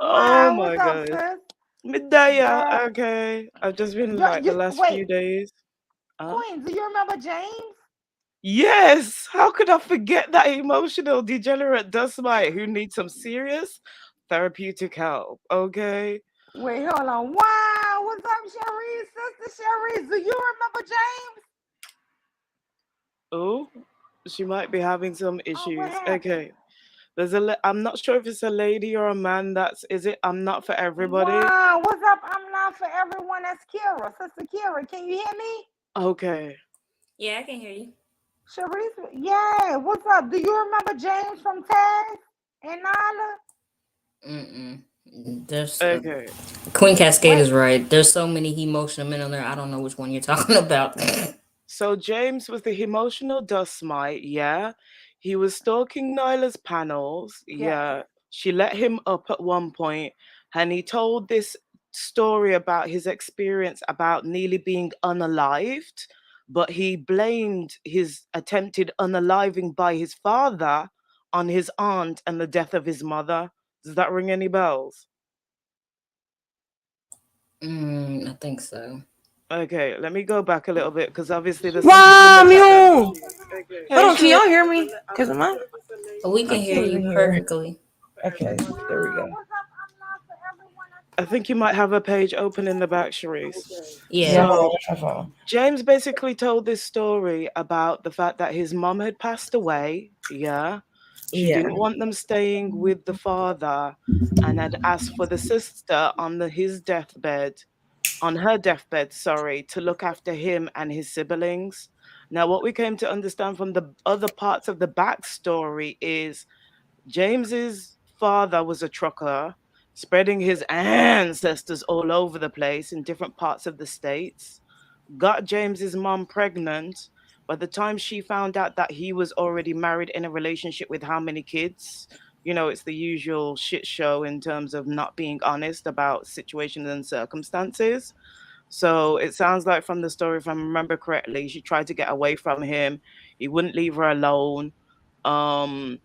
Oh my What's up, God. sis? Midaya. Okay. I've just been like the last few days. Queen, do you remember James? Yes. How could I forget that emotional degenerate dust mite who needs some serious therapeutic help? Okay. Wait, hold on. Wow, what's up, Cherise? Sister Cherise, do you remember James? Oh, she might be having some issues. What happened? Okay. I'm not sure if it's a lady or a man. Is it? I'm not for everybody. Wow, what's up? I'm not for everyone. That's Kira. Sister Kira, can you hear me? Okay. Yeah, I can hear you. Cherise, yeah, what's up? Do you remember James from Taz and Nyla? There's Okay. Queen Cascade Wait. is right. There's so many emotional men on there. I don't know which one you're talking about. So James was the emotional dust mite, yeah. He was stalking Nyla's panels, Yes. yeah. She let him up at one point, and he told this story about his experience about nearly being unalived, but he blamed his attempted unaliving by his father on his aunt and the death of his mother. Does that ring any bells? I think so. Okay, let me go back a little bit because obviously there's some people in the chat that Wow, don't. Okay. hold Hey, on, can Sheree. y'all hear me? Cause am I? We I can hear can't even you hear. perfectly. Okay, there we go. I think you might have a page open in the back, Sharice. Yeah. So that's my phone. James basically told this story about the fact that his mom had passed away. Yeah. She Yeah. didn't want them staying with the father and had asked for the sister on her deathbed, sorry, to look after him and his siblings. Now, what we came to understand from the other parts of the backstory is James's father was a trucker, spreading his ancestors all over the place in different parts of the states. Got James's mom pregnant. By the time she found out that he was already married in a relationship with how many kids, it's the usual shit show in terms of not being honest about situations and circumstances. So it sounds like from the story, if I remember correctly, she tried to get away from him. He wouldn't leave her alone. Um,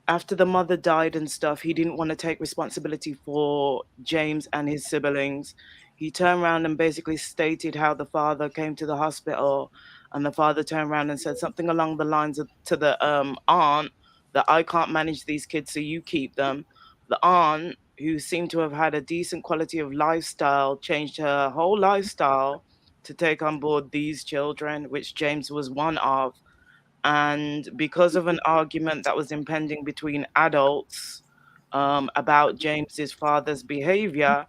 After the mother died and stuff, he didn't want to take responsibility for James and his siblings. He turned around and basically stated how the father came to the hospital, and the father turned around and said something along the lines of to the aunt that I can't manage these kids, so you keep them. The aunt, who seemed to have had a decent quality of lifestyle, changed her whole lifestyle to take on board these children, which James was one of. And because of an argument that was impending between adults about James's father's behavior,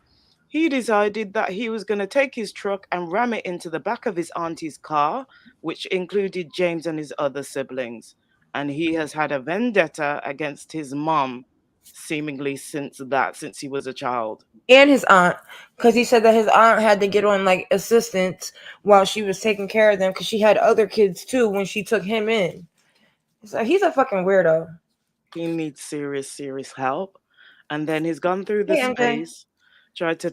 he decided that he was going to take his truck and ram it into the back of his auntie's car, which included James and his other siblings. And he has had a vendetta against his mom, seemingly since he was a child. And his aunt, because he said that his aunt had to get on like assistance while she was taking care of them, because she had other kids too when she took him in. So he's a fucking weirdo. He needs serious, serious help. And then he's gone through the Hey, MJ. space, tried to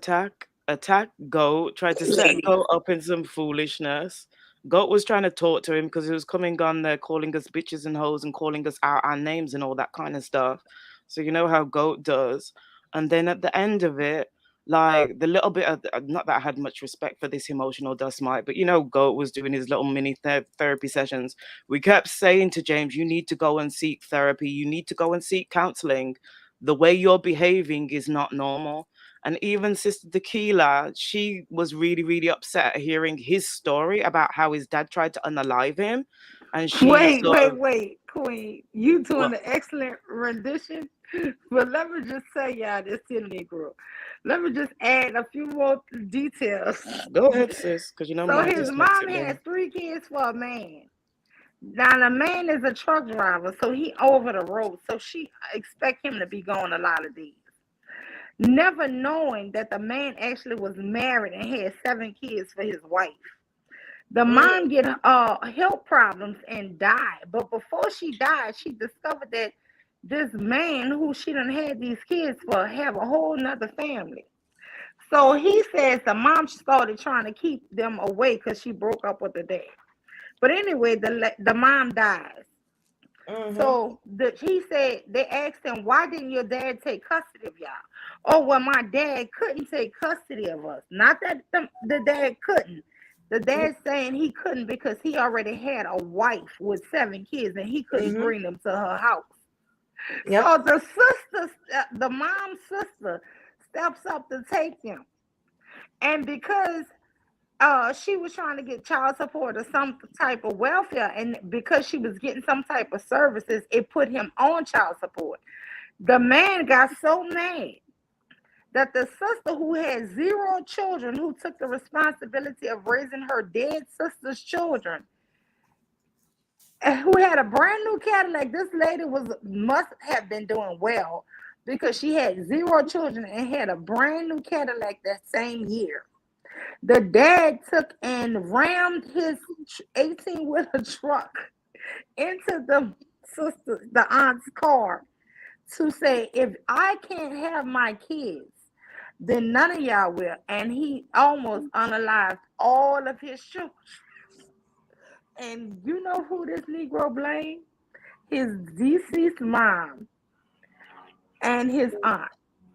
attack Goat, tried to set Goat up in some foolishness. Goat was trying to talk to him because he was coming on there calling us bitches and hoes and calling us out our names and all that kind of stuff. So you know how Goat does. And then at the end of it, like the little bit of, not that I had much respect for this emotional dust mite, but Goat was doing his little mini therapy sessions. We kept saying to James, you need to go and seek therapy. You need to go and seek counseling. The way you're behaving is not normal. And even Sister Tequila, she was really, really upset at hearing his story about how his dad tried to unalive him. And she sort of, Wait, Queen. You doing what? an excellent rendition. But let me just say y'all this to Negro. Let me just add a few more details. Go ahead, sis, because So mom his just makes mom it has better. 3 kids for a man. Now the man is a truck driver, so he over the road. So she expect him to be going a lot of these. Never knowing that the man actually was married and had 7 kids for his wife. The mom get health problems and died. But before she died, she discovered that this man who she done had these kids for have a whole nother family. So he says the mom started trying to keep them away because she broke up with the dad. But anyway, the mom dies. So he said they asked him, why didn't your dad take custody of y'all? Oh, well, my dad couldn't take custody of us. Not that the dad couldn't. The dad saying he couldn't because he already had a wife with 7 kids and he couldn't bring them to her house. Yep. So the sister, the mom's sister, steps up to take him. And because she was trying to get child support or some type of welfare, and because she was getting some type of services, it put him on child support. The man got so mad that the sister who had 0 children, who took the responsibility of raising her dead sister's children, who had a brand new Cadillac, this lady must have been doing well. because she had 0 children and had a brand new Cadillac that same year. The dad took and rammed his 18-wheeler truck into the aunt's car to say, if I can't have my kids, then none of y'all will. And he almost unalived all of his children. And you know who this Negro blamed? His deceased mom and his aunt,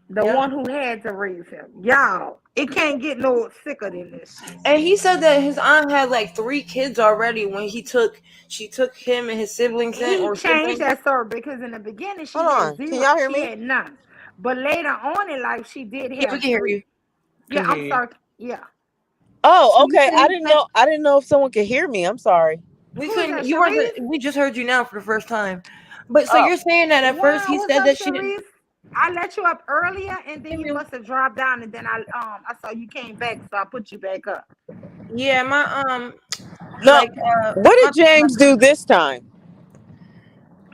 the Yep. one who had to raise him. Y'all, it can't get no sicker than this shit. And he said that his aunt had like 3 kids already when she took him and his siblings in. He Or changed siblings. that story because in the beginning she Hold had on. 0. Can y'all hear she me? had none. But later on in life, she did Yeah, we have can hear 3. you. Yeah, Can I'm hear you. sorry. Yeah. Oh, So you okay. I saying didn't that know. I didn't know if someone could hear me. I'm sorry. we Who is couldn't? that, You wasn't. Sharice? We just heard you now for the first time. But so Oh, you're saying that at first Wow, he what's said up, that she didn't. Sharice? I let you up earlier, and then Hear you me? must have dropped down, and then I saw you came back, so I put you back up. Yeah, my no. like What my did James do this time?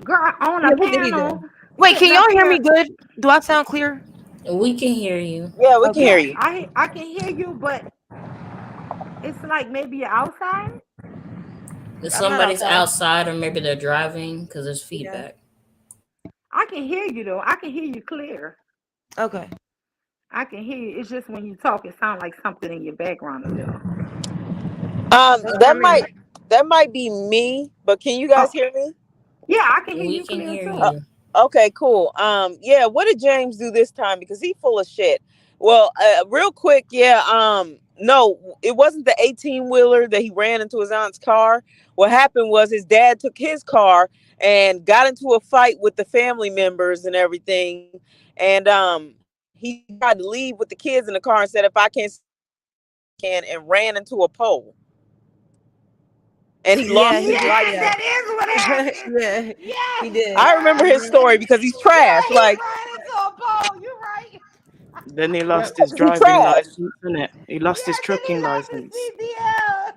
Girl, on yeah. a What did he panel, do? Wait, can sitting y'all up hear me here. good? Do I sound clear? We can hear you. Yeah, we can hear Yeah, you. I can hear you, but it's like maybe you're outside. If I'm not somebody's outside. outside or maybe they're driving because there's Yeah. feedback. I can hear you though. I can hear you clear. Okay. I can hear you. It's just when you talk, it sounds like something in your background is there. That's what I That might be me. But can you guys hear me? Yeah, I can hear We you can clear hear too. you. Okay, cool. Yeah. What did James do this time? Because he full of shit. Well, real quick. Yeah. No, it wasn't the 18-wheeler that he ran into his aunt's car. What happened was his dad took his car and got into a fight with the family members and everything. And he tried to leave with the kids in the car and said, if I can't, and ran into a pole. And he lost his Yes, license. that is what happened. Yeah, Yes, he did. I remember his story because he's trash. Yeah, Like, he ran into a pole. You're right. Then he Yep. lost his he driving trash. license, innit? He lost his Yes, and he trucking lost his license. CDL,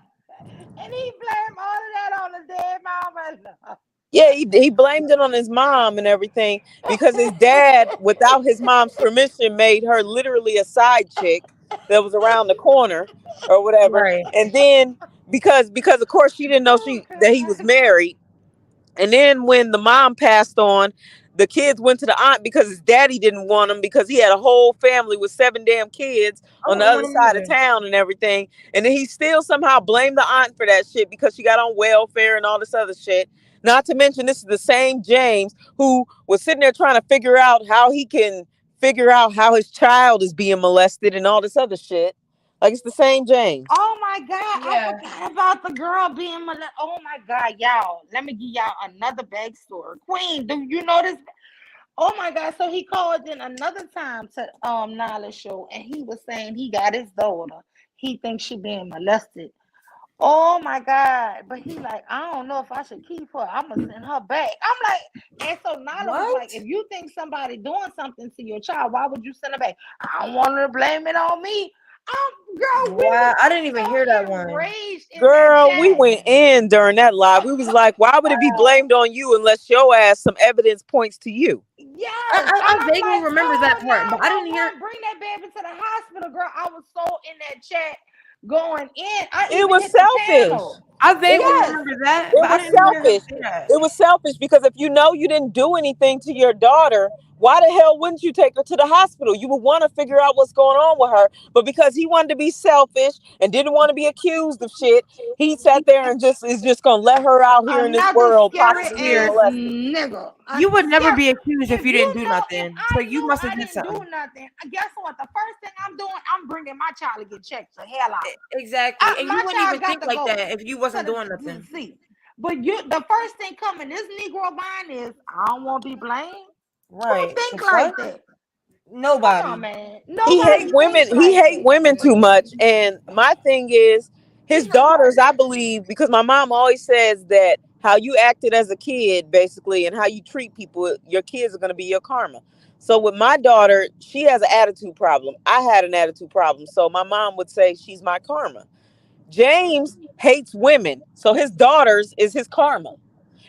and he blamed all of that on the dead mama. Yeah, he blamed it on his mom and everything because his dad, without his mom's permission, made her literally a side chick that was around the corner or whatever. Right. And then because of course she didn't know that he was married. And then when the mom passed on, the kids went to the aunt because his daddy didn't want him because he had a whole family with 7 damn kids on the other side of town and everything. And then he still somehow blamed the aunt for that shit because she got on welfare and all this other shit. Not to mention, this is the same James who was sitting there trying to figure out how he can figure out how his child is being molested and all this other shit. Like, it's the same James. Oh my God, Yeah. I forgot about the girl being molested. Oh my God, y'all. Let me give y'all another backstory. Queen, do you know this? Oh my God, so he called in another time to Nala's show, and he was saying he got his daughter. He thinks she being molested. Oh my God. But he like, I don't know if I should keep her. I'm gonna send her back. I'm like, and so Nala was like, if you think somebody doing something to your child, why would you send her back? I don't want her to blame it on me. Girl, we Wow, was I didn't even so hear that one. enraged in Girl, that we chat. went in during that live. We was like, why would it be blamed on you unless your ass some evidence points to you? Yes, I and I'm vaguely like, remember that call part, but I didn't hear. 911, bring that baby to the hospital, girl. I was so in that chat going in. I It even was hit the selfish. panel. I vaguely Yes. remember that, It but I was didn't hear him selfish. say that. It was selfish because if you know you didn't do anything to your daughter, why the hell wouldn't you take her to the hospital? You would want to figure out what's going on with her. But because he wanted to be selfish and didn't want to be accused of shit, he sat there and is just gonna let her out here in this Another world scary possibly being ass molested. nigga. You would never Scary. be accused if you didn't do If nothing. So I you knew must I have did didn't do something. nothing, guess what? The first thing I'm doing, I'm bringing my child to get checked the hell out. Exactly, and you My wouldn't child even got think to like go that if you wasn't to doing the nothing. seat. But the first thing coming, this Negro mind is, I don't want to be blamed. Right? Who think The like fuck? that? Nobody. Come on, man. He Nobody hate women. thinks He like hate that. women too much. And my thing is, his daughters, I believe, because my mom always says that how you acted as a kid, basically, and how you treat people, your kids are going to be your karma. So with my daughter, she has an attitude problem. I had an attitude problem. So my mom would say she's my karma. James hates women. So his daughters is his karma.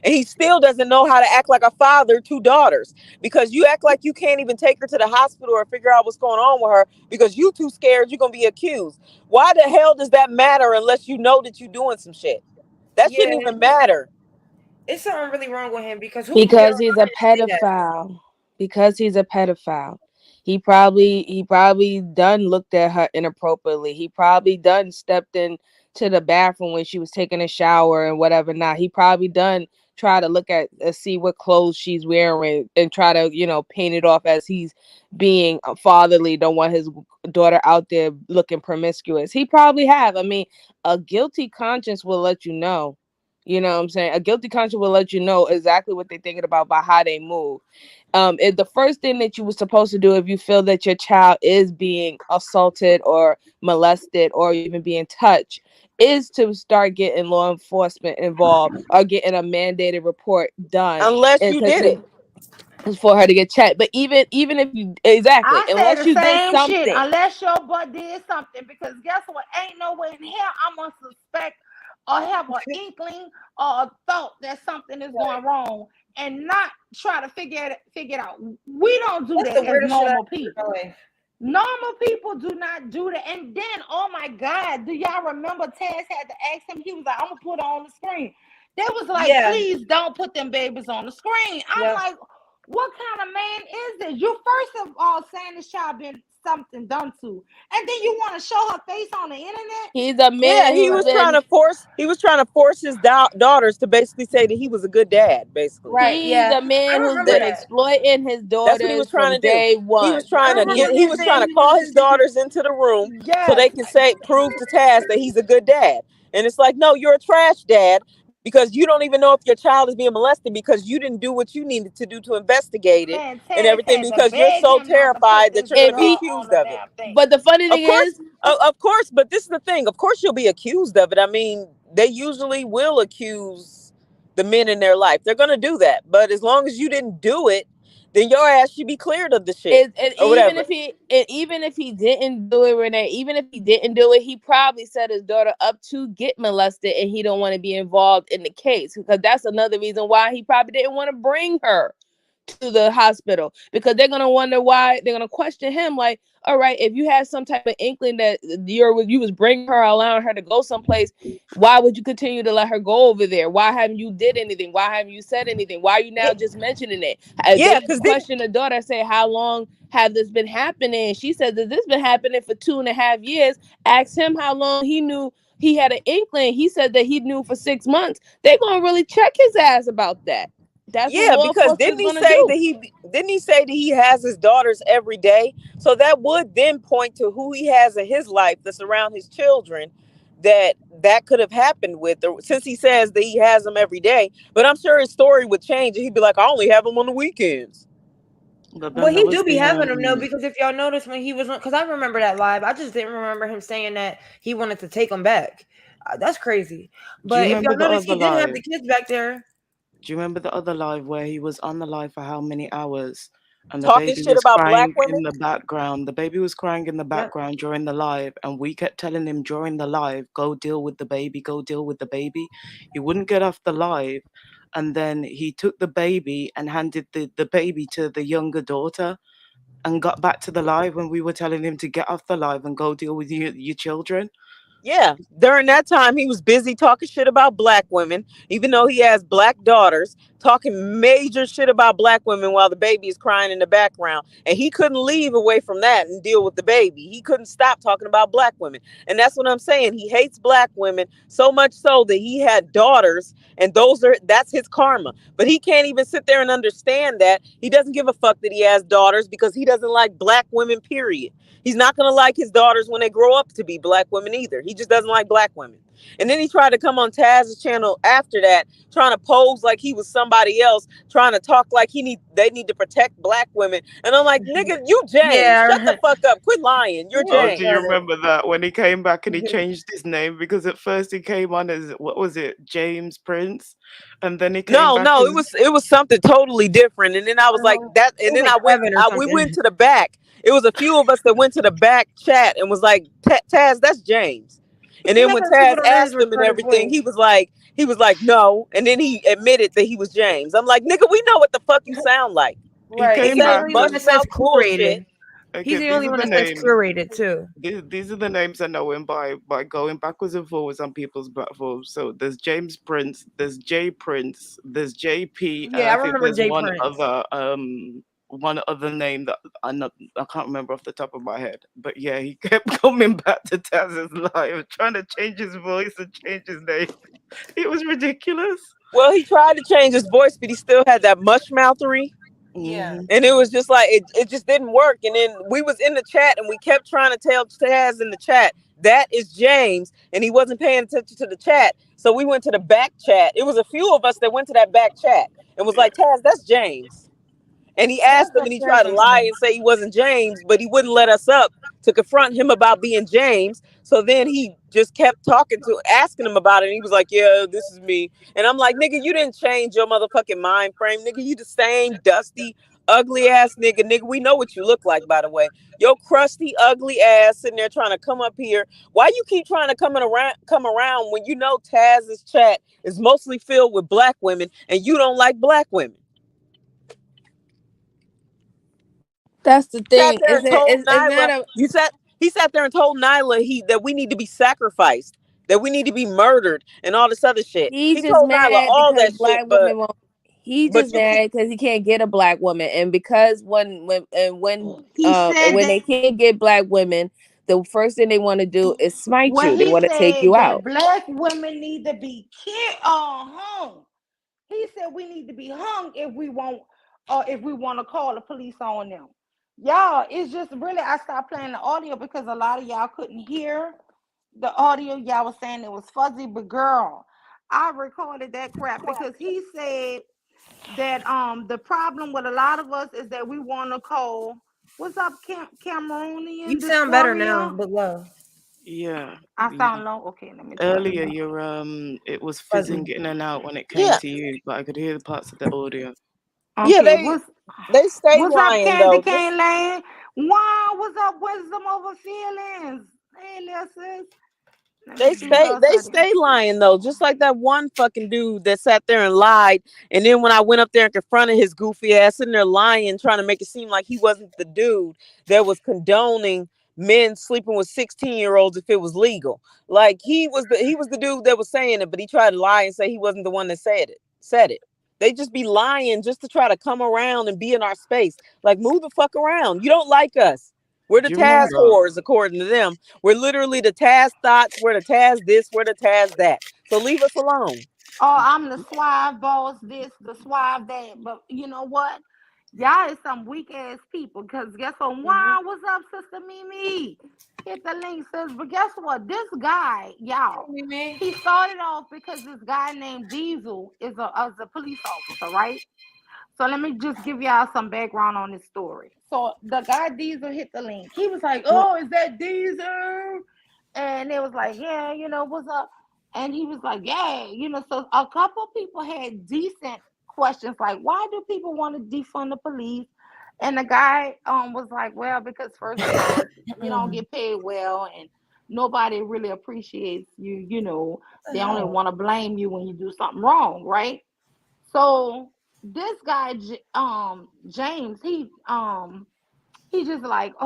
And he still doesn't know how to act like a father to daughters, because you act like you can't even take her to the hospital or figure out what's going on with her because you too scared you're going to be accused. Why the hell does that matter unless you know that you're doing some shit? That shouldn't even matter. It's something really wrong with him because Because he's a pedophile. Because he's a pedophile. He probably done looked at her inappropriately. He probably done stepped in to the bathroom when she was taking a shower and whatever. Now he probably done try to look at see what clothes she's wearing and try to, you know, paint it off as he's being fatherly, don't want his daughter out there looking promiscuous. He probably have. I mean, a guilty conscience will let you know. You know what I'm saying? A guilty conscience will let you know exactly what they're thinking about by how they move. If the first thing that you were supposed to do if you feel that your child is being assaulted or molested or even being touched is to start getting law enforcement involved or getting a mandated report done. Unless you did it. For her to get checked. But even if you unless you did something. Shit, unless your butt did something, because guess what? Ain't no way in hell I'm gonna suspect or have an inkling or a thought that something is going wrong and not try to figure it out. We don't do that as normal people. Normal people do not do that. And then, oh my God, do y'all remember Taz had to ask him? He was like, I'm gonna put it on the screen. They was like, please don't put them babies on the screen. I'm like, what kind of man is this? You first of all saying this child been something done to, and then you want to show her face on the internet. He's a man. Yeah, he was trying to force his daughters to basically say that he was a good dad, basically. Right. He's a man who's been exploiting his daughters. That's what he was trying to do. Day one. He was trying to call his daughters into the room so they can prove to Taz that he's a good dad. And it's like, no, you're a trash dad, because you don't even know if your child is being molested because you didn't do what you needed to do to investigate it and everything, because you're so terrified that you're going to be accused of it. But the funny thing is, of course, but this is the thing. Of course, you'll be accused of it. I mean, they usually will accuse the men in their life. They're going to do that. But as long as you didn't do it, then your ass should be cleared of the shit. Even if he didn't do it, Renee, even if he didn't do it, he probably set his daughter up to get molested, and he don't want to be involved in the case, because that's another reason why he probably didn't want to bring her to the hospital, because they're gonna wonder why. They're gonna question him, like, all right, if you had some type of inkling that you was bringing her, allowing her to go someplace, why would you continue to let her go over there? Why haven't you did anything? Why haven't you said anything? Why are you now just mentioning it? Because question the daughter, say, how long have this been happening? She said that this been happening for 2.5 years. Ask him how long he knew. He had an inkling. He said that he knew for 6 months. They're gonna really check his ass about that. That's because didn't he say that he has his daughters every day? So that would then point to who he has in his life that's around his children that could have happened with, since he says that he has them every day. But I'm sure his story would change and he'd be like, I only have them on the weekends. Well, he do be having them though, because if y'all notice when he was on, because I remember that live, I just didn't remember him saying that he wanted to take them back. That's crazy. But if y'all notice, he did have the kids back there. Do you remember the other live where he was on the live for how many hours? And the talking baby shit was about crying black women in the background. The baby was crying in the background during the live, and we kept telling him during the live, go deal with the baby, go deal with the baby. He wouldn't get off the live, and then he took the baby and handed the baby to the younger daughter and got back to the live when we were telling him to get off the live and go deal with your children. Yeah, during that time, he was busy talking shit about black women, even though he has black daughters, talking major shit about black women while the baby is crying in the background. And he couldn't leave away from that and deal with the baby. He couldn't stop talking about black women. And that's what I'm saying. He hates black women so much so that he had daughters, and that's his karma. But he can't even sit there and understand that. He doesn't give a fuck that he has daughters because he doesn't like black women, period. He's not going to like his daughters when they grow up to be black women either. He just doesn't like black women. And then he tried to come on Taz's channel after that, trying to pose like he was somebody else, trying to talk like they need to protect black women. And I'm like, nigga, you James. Shut the fuck up. Quit lying. You're James. Do you remember that when he came back and he changed his name? Because at first he came on as, what was it, James Prince? And then he came back. No, it was something totally different. And then I was like that. And then we went to the back. It was a few of us that went to the back chat and was like, Taz, that's James. And then when Taz asked him and everything, he was like, He was like, no. And then he admitted that he was James. I'm like, nigga, we know what the fuck you sound like. Right. came He's the back only one Mush that says mouth bullshit. curated. Okay, He's the these only are one the that says names. curated too. These are the names I know him by going backwards and forwards on people's platforms. So there's James Prince, there's J Prince, there's JP, and Yeah, I I think remember there's Jay one Prince. other name that I can't remember off the top of my head. But yeah, he kept coming back to Taz's live, trying to change his voice and change his name. It was ridiculous. Well, he tried to change his voice, but he still had that mush mouthery. Yeah. And it was just like it just didn't work. And then we was in the chat and we kept trying to tell Taz in the chat that is James, and he wasn't paying attention to the chat. So we went to the back chat. It was a few of us that went to that back chat and was like, Taz, that's James. And he asked him and he tried to lie and say he wasn't James, but he wouldn't let us up to confront him about being James. So then he just kept asking him about it. And he was like, yeah, this is me. And I'm like, nigga, you didn't change your motherfucking mind frame. Nigga, you the same dusty, ugly ass nigga. Nigga, we know what you look like, by the way. Your crusty, ugly ass sitting there trying to come up here. Why you keep trying to come around when you know Taz's chat is mostly filled with black women and you don't like black women? That's the thing. He sat there and told Nyla that we need to be sacrificed, that we need to be murdered, and all this other shit. He just told mad Nyla all because that black shit, women won't. He just mad because he can't get a black woman, and because when they can't get black women, the first thing they want to do is smite you. They want to take you out. Black women need to be hung. He said we need to be hung if we want to call the police on them. Y'all, it's just really, I stopped playing the audio because a lot of y'all couldn't hear the audio. Y'all was saying it was fuzzy, but girl, I recorded that crap because he said that the problem with a lot of us is that we want to call. What's up, Cameroonian? You sound better now, but low. Yeah. I sound low. Okay, let me try. Earlier, it was fizzing in and out when it came to you, but I could hear the parts of the audio. Okay, yeah, they stay what's lying, up, Candy though. Cane Lane? Wow, what's up, wisdom over feelings? Hey, listen. They stay lying though, just like that one fucking dude that sat there and lied. And then when I went up there and confronted his goofy ass sitting there lying, trying to make it seem like he wasn't the dude that was condoning men sleeping with 16-year-olds if it was legal. Like he was the dude that was saying it, but he tried to lie and say he wasn't the one that said it. They just be lying just to try to come around and be in our space. Like, move the fuck around. You don't like us. We're the Taz whores, according to them. We're literally the Taz thoughts. We're the Taz this. We're the Taz that. So leave us alone. Oh, I'm the suave boss this, the suave that. But you know what? Y'all is some weak ass people. Because guess what? Wow, what's up, Sister Mimi? Hit the link, sis. But guess what? This guy, y'all, he started off because this guy named Diesel is a police officer, right? So let me just give y'all some background on this story. So the guy Diesel hit the link. He was like, oh, is that Diesel? And it was like, yeah, what's up? And he was like, yeah, so a couple people had decent questions like, why do people want to defund the police? And the guy was like, well, because first of all, you don't get paid well and nobody really appreciates you, they only want to blame you when you do something wrong, right? So this guy, James, he just like, I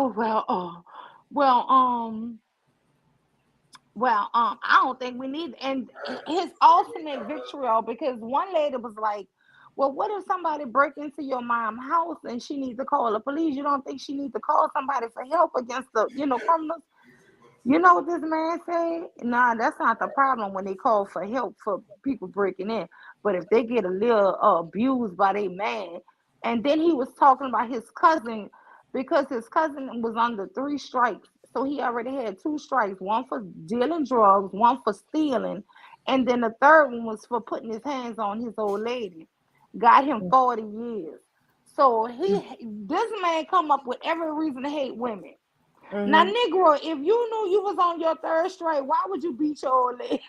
don't think we need, and his ultimate vitriol, because one lady was like, well, what if somebody break into your mom's house and she needs to call the police? You don't think she needs to call somebody for help against the, criminals? You know what this man said? Nah, that's not the problem when they call for help for people breaking in. But if they get a little abused by their man, and then he was talking about his cousin, because his cousin was under 3 strikes. So he already had 2 strikes, one for dealing drugs, one for stealing, and then the third one was for putting his hands on his old lady. Got him 40 years. So this man come up with every reason to hate women. Mm-hmm. Now, Negro, if you knew you was on your 3rd strike, why would you beat your old lady?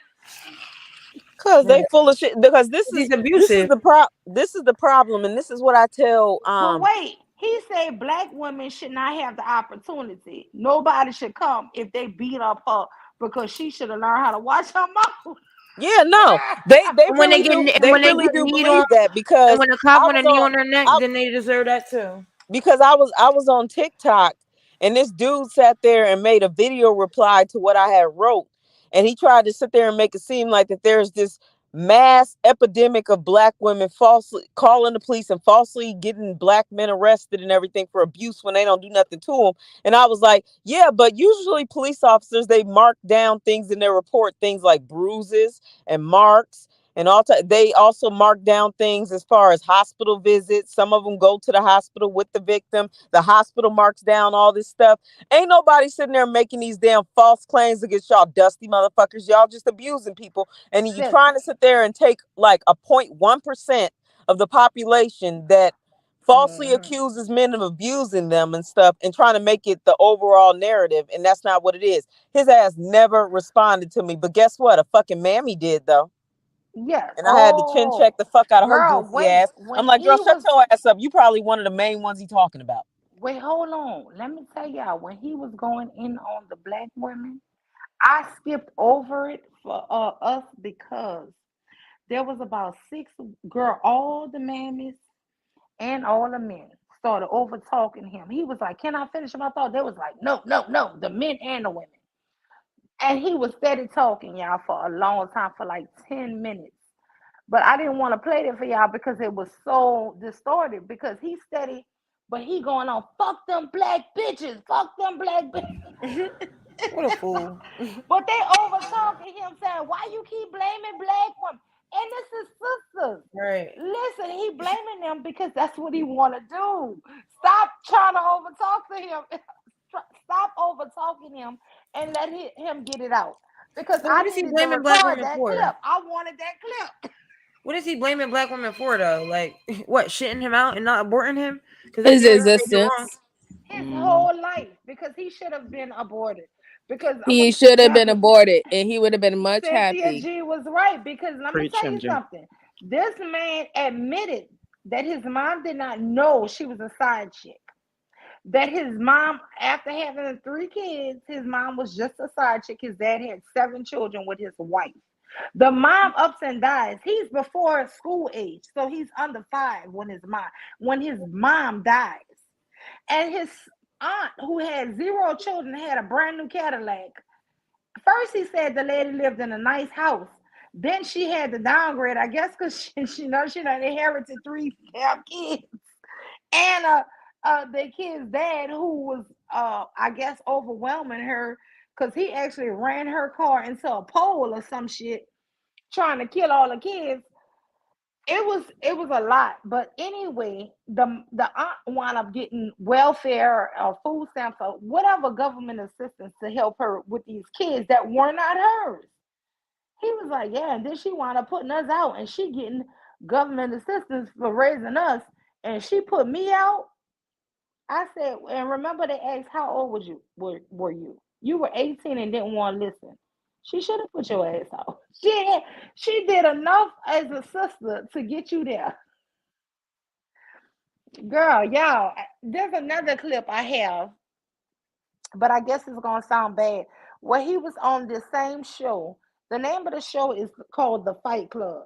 Because they full of shit. Because this is the problem, and this is what I tell. But wait, he said black women should not have the opportunity. Nobody should come if they beat up her because she should have learned how to watch her mouth. Yeah, no, they And when they really get do. and They when they really get do kneed believe on, that and because when a cop I want a was knee on. on their neck, I, then they deserve that too. because I was on TikTok and this dude sat there and made a video reply to what I had wrote, and he tried to sit there and make it seem like that there's this mass epidemic of black women falsely calling the police and falsely getting black men arrested and everything for abuse when they don't do nothing to them. And I was like, yeah, but usually police officers, they mark down things in their report, things like bruises and marks and they also mark down things as far as hospital visits. Some of them go to the hospital with the victim. The hospital marks down all this stuff. Ain't nobody sitting there making these damn false claims against y'all dusty motherfuckers. Y'all just abusing people. And you trying to sit there and take like a 0.1% of the population that falsely accuses men of abusing them and stuff and trying to make it the overall narrative. And that's not what it is. His ass never responded to me. But guess what? A fucking mammy did though. Yes. And I had to chin check the fuck out of her Girl, goofy wait. ass. When I'm like, girl, he shut was your ass up. You probably one of the main ones he talking about. Wait, hold on. Let me tell y'all, when he was going in on the black women, I skipped over it for us because there was about 6 girl, all the mammies and all the men started over talking him. He was like, "Can I finish him?" I thought they was like, "No, no, no," the men and the women. And he was steady talking, y'all, for a long time, for like 10 minutes. But I didn't want to play that for y'all because it was so distorted. Because he steady, but he going on, fuck them black bitches, fuck them black bitches. What a fool. But they over talking him, saying, "Why you keep blaming black women?" And this is sisters. Right. Listen, he blaming them because that's what he want to do. Stop trying to over talk to him. Stop over talking him and let him get it out. Because But I what is he needed to blaming black record women that for? clip. I wanted that clip. What is he blaming black women for though? Like what, shitting him out and not aborting him? Because His that's what they do wrong. existence. His whole life, because he should have been aborted. Because I'm He gonna should have been aborted, and he would have been much Cynthia happy. G was right, because let me Preach tell him, you Jim. something. This man admitted that his mom did not know she was a side chick. That his mom, after having 3 kids, his mom was just a side chick. His dad had 7 children with his wife. The mom ups and dies. He's before school age, so he's under 5 when his mom dies. And his aunt, who had 0 children, had a brand new Cadillac. First, he said the lady lived in a nice house. Then she had to downgrade, I guess, because she done inherited 3 damn kids. And the kid's dad, who was I guess overwhelming her, because he actually ran her car into a pole or some shit, trying to kill all the kids. It was a lot. But anyway, the aunt wound up getting welfare or food stamps or whatever government assistance to help her with these kids that were not hers. He was like, yeah, and then she wound up putting us out, and she getting government assistance for raising us, and she put me out. I said, and remember they asked, how old was you? Were you? You were 18 and didn't want to listen. She should have put your ass out. She did enough as a sister to get you there. Girl, y'all, there's another clip I have, but I guess it's gonna sound bad. Where he was on this same show. The name of the show is called The Fight Club.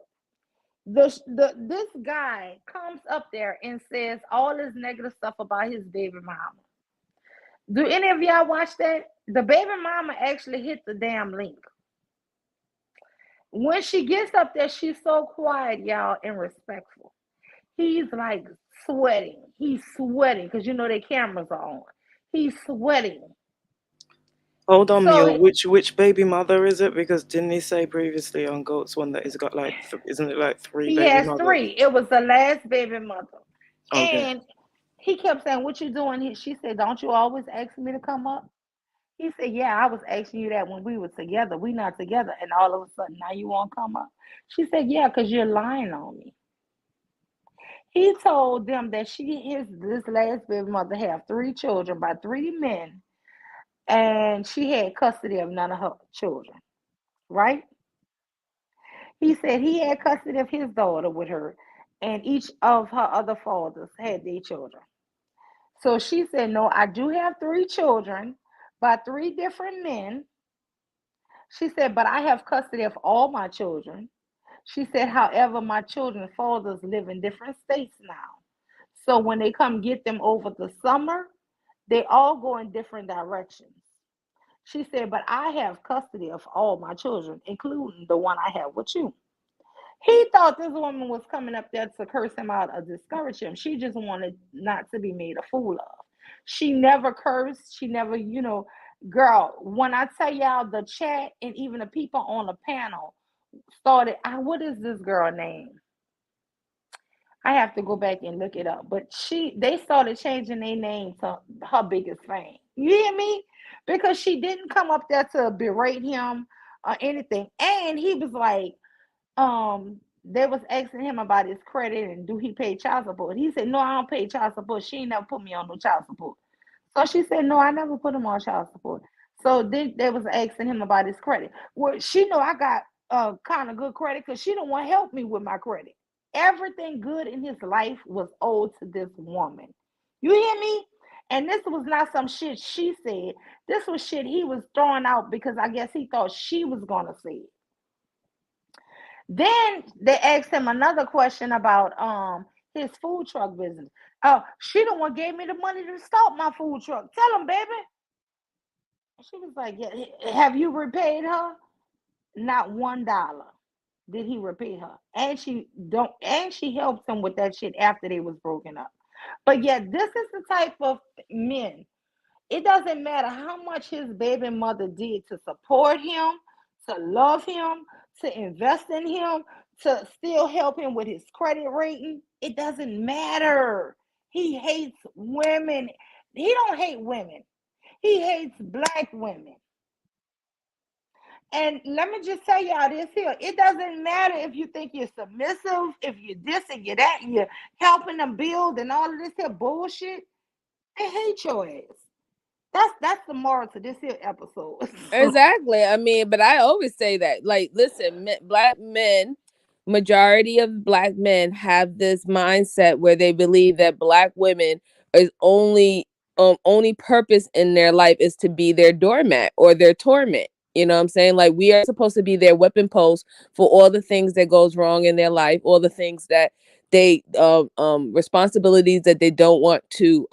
This guy comes up there and says all this negative stuff about his baby mama. Do any of y'all watch that? The baby mama actually hit the damn link. When she gets up there, she's so quiet, y'all, and respectful. He's like sweating. He's sweating because you know their cameras are on. He's sweating. Hold on, So Mule. Which baby mother is it? Because didn't he say previously on Goat's one that he's got like, isn't it like 3 he baby has mothers? 3. It was the last baby mother. Okay. And he kept saying, "What you doing?" She said, "Don't you always ask me to come up?" He said, "Yeah, I was asking you that when we were together. We not together, and all of a sudden now you won't come up." She said, "Yeah, because you're lying on me." He told them that this last baby mother had 3 children by 3 men, and she had custody of none of her children. Right? He said he had custody of his daughter with her, and each of her other fathers had their children. So she said, "No, I do have 3 children by 3 different men." She said, but I have custody of all my children. She said, however, my children's fathers live in different states now. So when they come get them over the summer, they all go in different directions. She said, but I have custody of all my children, including the one I have with you. He thought this woman was coming up there to curse him out or discourage him. She just wanted not to be made a fool of. She never cursed. She never, girl, when I tell y'all the chat and even the people on the panel started, what is this girl name? I have to go back and look it up. But they started changing their name to her biggest fan. You hear me? Because she didn't come up there to berate him or anything. And he was like, they was asking him about his credit and do he pay child support. He said, no, I don't pay child support. She ain't never put me on no child support. So she said, no, I never put him on child support. So then they was asking him about his credit. Well, she know I got kind of good credit because she don't want to help me with my credit. Everything good in his life was owed to this woman. You hear me? And this was not some shit she said. This was shit he was throwing out because I guess he thought she was going to say it. Then they asked him another question about his food truck business. Oh, she the one gave me the money to start my food truck. Tell him, baby. She was like, yeah, have you repaid her? Not $1 did he repay her. And she helped him with that shit after they was broken up. But yet, this is the type of men. It doesn't matter how much his baby mother did to support him, to love him, to invest in him, to still help him with his credit rating. It doesn't matter. He hates women. He don't hate women. He hates black women. And let me just tell y'all this here. It doesn't matter if you think you're submissive, if you're this and you're that, and you're helping them build and all of this here bullshit. They hate your ass. That's the moral to this here episode. Exactly. I mean, but I always say that. Like, listen, black men, majority of black men have this mindset where they believe that black women is only purpose in their life is to be their doormat or their torment. You know what I'm saying? Like, we are supposed to be their weapon post for all the things that goes wrong in their life, all the things that they responsibilities that they don't want to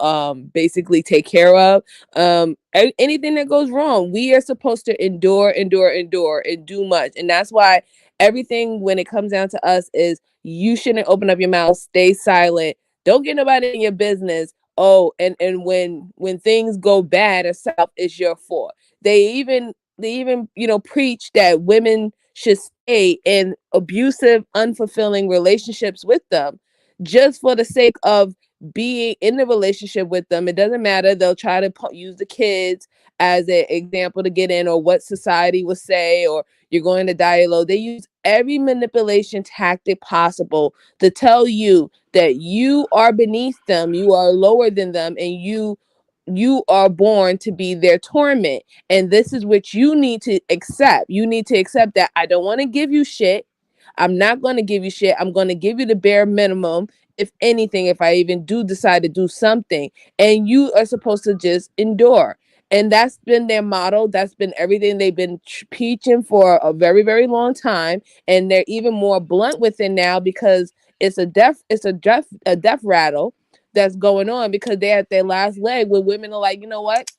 basically take care of. Anything that goes wrong, we are supposed to endure and do much. And that's why everything when it comes down to us is you shouldn't open up your mouth, stay silent, don't get nobody in your business. Oh, and when things go bad or south, it's your fault. They even preach that women should stay in abusive, unfulfilling relationships with them just for the sake of being in the relationship with them. It doesn't matter. They'll try to use the kids as an example to get in, or what society will say, or you're going to die alone. They use every manipulation tactic possible to tell you that you are beneath them, you are lower than them, and you are born to be their torment. And this is what you need to accept. You need to accept that I don't want to give you shit. I'm not going to give you shit. I'm going to give you the bare minimum. If anything, if I even do decide to do something, and you are supposed to just endure. And that's been their motto. That's been everything they've been preaching for a very, very long time. And they're even more blunt with it now because it's a death rattle that's going on, because they're at their last leg where women are like, you know what?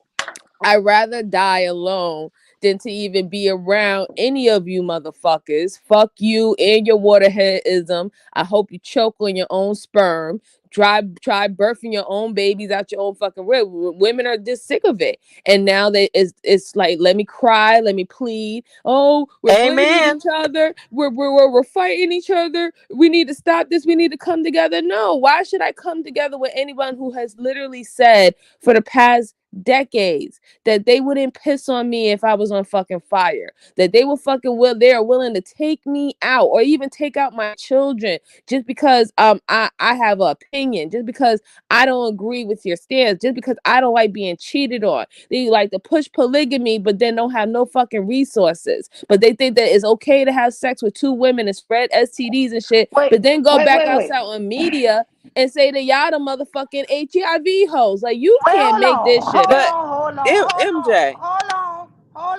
I'd rather die alone than to even be around any of you motherfuckers. Fuck you and your waterheadism. I hope you choke on your own sperm. Try birthing your own babies out your own fucking rib. Women are just sick of it. And now it's like, let me cry, let me plead. Oh, we're fighting each other. We're fighting each other. We need to stop this. We need to come together. No, why should I come together with anyone who has literally said for the past decades that they wouldn't piss on me if I was on fucking fire, that they they're willing to take me out or even take out my children just because I have an opinion, just because I don't agree with your stance, just because I don't like being cheated on. They like to push polygamy but then don't have no fucking resources, but they think that it's okay to have sex with 2 women and spread STDs and shit, but then go back outside on media and say that y'all the motherfucking HIV hoes. Like, you can't make this shit up. Hold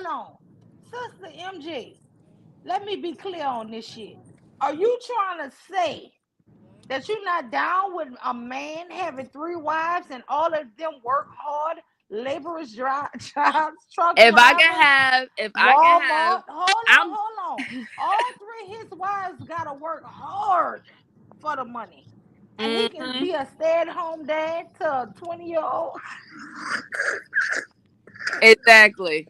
on. Sister Sister MJ, let me be clear on this shit. Are you trying to say that you're not down with a man having 3 wives and all of them work hard, laborers, jobs, truck If I drivers, can have, Walmart? Hold on. All 3 of his wives gotta work hard for the money. And he can be a stay-at-home dad to a 20-year-old. Exactly.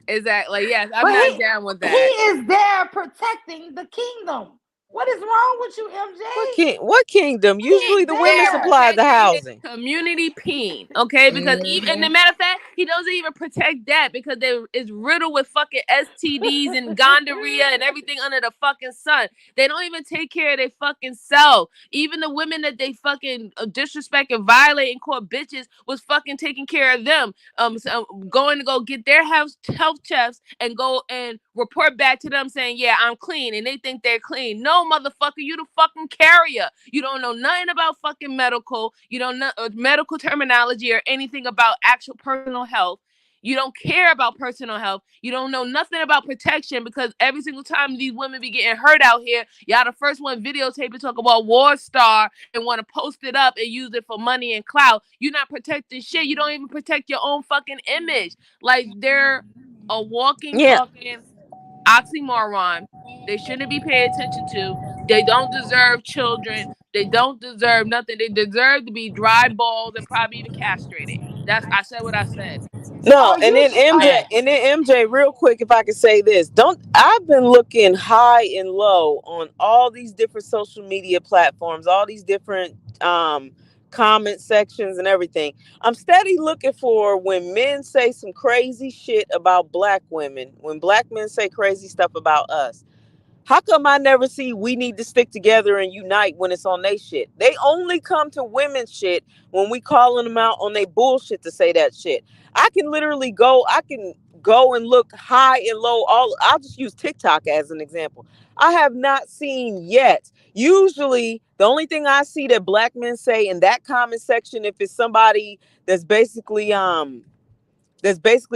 Yes, I'm not down with that. He is there protecting the kingdom. What is wrong with you, MJ? What kingdom? Usually the women supply the housing. Community peen, okay? Because even, and the matter of fact, he doesn't even protect that because it's riddled with fucking STDs and gonorrhea and everything under the fucking sun. They don't even take care of their fucking self. Even the women that they fucking disrespect and violate and call bitches was fucking taking care of them. Going to go get their health checks and go and report back to them saying, yeah, I'm clean, and they think they're clean. No, motherfucker, you the fucking carrier. You don't know nothing about fucking medical. You don't know medical terminology or anything about actual personal health. You don't care about personal health. You don't know nothing about protection because every single time these women be getting hurt out here, y'all the first one videotape and talk about War Star and want to post it up and use it for money and clout. You're not protecting shit. You don't even protect your own fucking image. Like they're a walking fucking oxymoron. They shouldn't be paid attention to. They don't deserve children. They don't deserve nothing. They deserve to be dry balled and probably even castrated. I said what I said. No, and then MJ, real quick, if I could say this, I've been looking high and low on all these different social media platforms, all these different comment sections and everything. I'm steady looking for when men say some crazy shit about black women, when black men say crazy stuff about us. How come I never see we need to stick together and unite when it's on they shit? They only come to women's shit when we calling them out on their bullshit to say that shit. I can go and look high and low. I'll just use TikTok as an example. I have not seen yet. Usually the only thing I see that black men say in that comment section, if it's somebody that's basically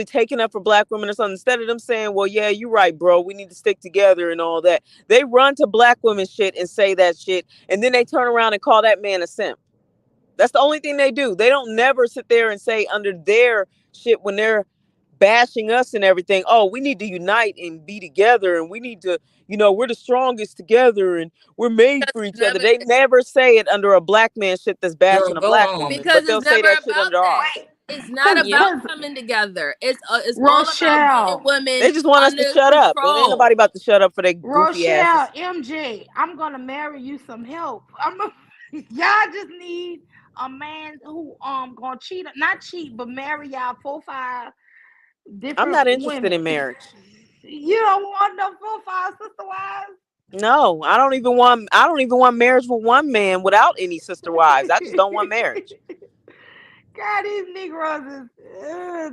taking up for black women or something, instead of them saying, well, yeah, you're right, bro, we need to stick together and all that, they run to black women's shit and say that shit, and then they turn around and call that man a simp. That's the only thing they do. They don't never sit there and say under their shit when they're bashing us and everything, oh, we need to unite and be together, and we need to, we're the strongest together and we're made for each other. They never say it under a black man shit that's bashing a black woman, but they'll say that shit under ours. It's not about coming together. It's Rochelle. all about women. They just want us to shut up. But ain't nobody about to shut up for their goofy asses. MJ, I'm gonna marry you some help. Y'all just need a man who gonna not cheat, but marry y'all 4-5 different. I'm not interested women. In marriage. You don't want no 4-5 sister wives? No, I don't even want marriage with one man without any sister wives. I just don't want marriage. God, these Negroes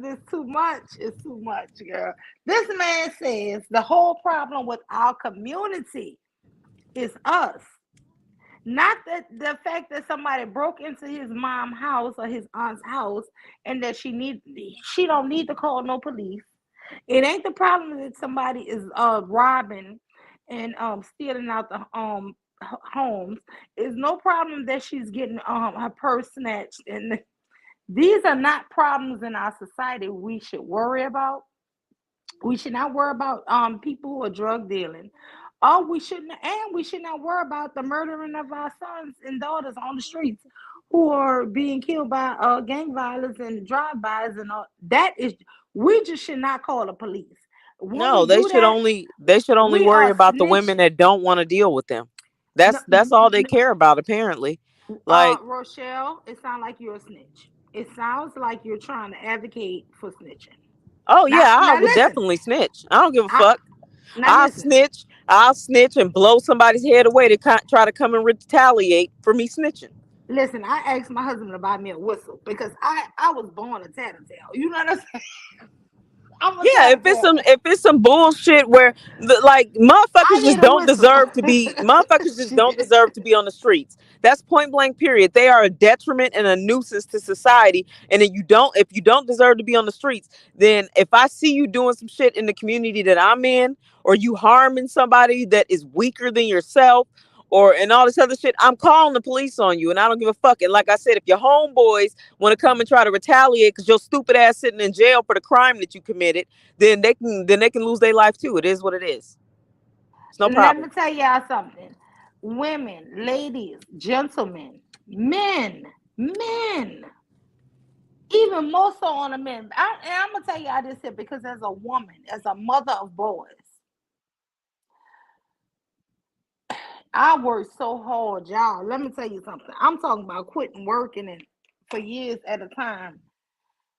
is too much. It's too much, girl. This man says the whole problem with our community is us. Not that the fact that somebody broke into his mom's house or his aunt's house and that she don't need to call no police. It ain't the problem that somebody is robbing and stealing out the homes. It's no problem that she's getting her purse snatched. And these are not problems in our society we should worry about. We should not worry about people who are drug dealing. We should not worry about the murdering of our sons and daughters on the streets who are being killed by gang violence and drive-bys and all. We just should not call the police. No, they should only worry about the women that don't want to deal with them. That's all they care about, apparently. Like Rochelle, it sounds like you're a snitch. It sounds like you're trying to advocate for snitching. Oh yeah, I would definitely snitch. I don't give a fuck. I'll snitch and blow somebody's head away to try to come and retaliate for me snitching. Listen, I asked my husband to buy me a whistle because I was born a tattletale. You know what I'm saying? Yeah, if it's some bullshit where like motherfuckers just don't deserve to be on the streets. That's point blank period. They are a detriment and a nuisance to society. And if you don't deserve to be on the streets, then if I see you doing some shit in the community that I'm in, or you harming somebody that is weaker than yourself, and all this other shit, I'm calling the police on you, and I don't give a fuck. And like I said, if your homeboys want to come and try to retaliate because your stupid ass sitting in jail for the crime that you committed, then they can lose their life too. It is what it is. It's no problem. Let me tell y'all something. Women, ladies, gentlemen, men, even more so on the men. I'm gonna tell y'all this here because as a woman, as a mother of boys, I work so hard, y'all. Let me tell you something. I'm talking about quitting working and for years at a time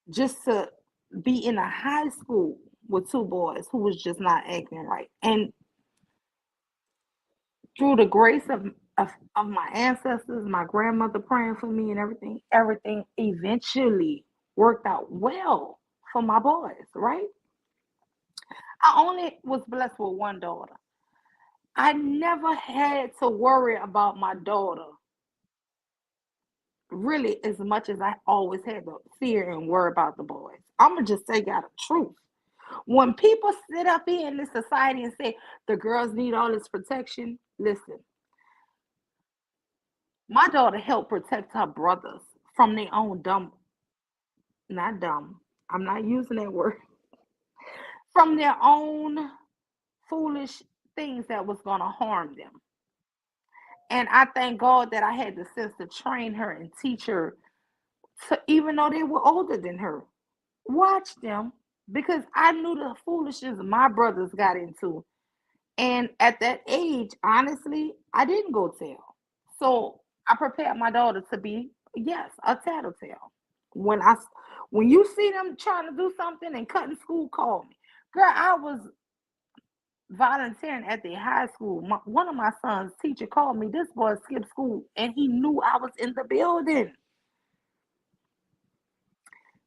just to be in a high school with two boys who was just not acting right. And through the grace of my ancestors, my grandmother praying for me and everything eventually worked out well for my boys, right? I only was blessed with one daughter. I never had to worry about my daughter really as much as I always had to fear and worry about the boys. I'm going to just tell y'all the truth. When people sit up here in this society and say the girls need all this protection, listen. My daughter helped protect her brothers from their own not dumb, I'm not using that word, from their own foolish things that was going to harm them. And I thank God that I had the sense to train her and teach her, even though they were older than her, watch them, because I knew the foolishness my brothers got into. And at that age, honestly, I didn't go tell. So I prepared my daughter to be, yes, a tattletale. When you see them trying to do something and cutting school, call me. Girl, I was volunteering at the high school. One of my son's teacher called me. This boy skipped school and he knew I was in the building.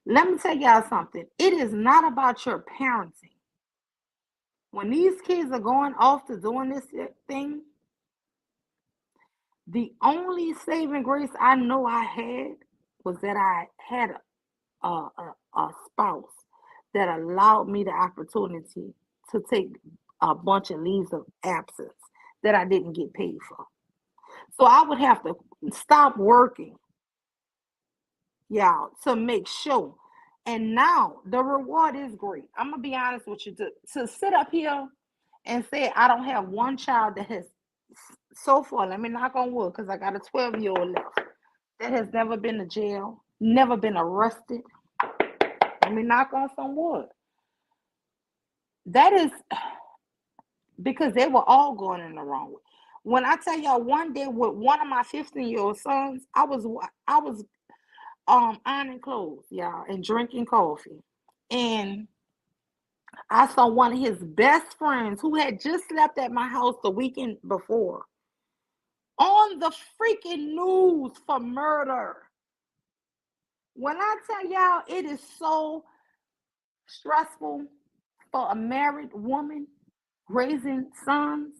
Let me tell y'all something. It is not about your parenting. When these kids are going off to doing this thing, the only saving grace I know I had was that I had a spouse that allowed me the opportunity to take a bunch of leaves of absence that I didn't get paid for. So I would have to stop working, y'all, to make sure. And now the reward is great. I'm going to be honest with you. To sit up here and say I don't have one child that has, so far, let me knock on wood because I got a 12-year-old left, that has never been to jail, never been arrested. Let me knock on some wood. That is because they were all going in the wrong way. When I tell y'all, one day with one of my 15-year-old sons, I was ironing clothes, y'all, and drinking coffee. And I saw one of his best friends who had just slept at my house the weekend before on the freaking news for murder. When I tell y'all, it is so stressful for a married woman raising sons.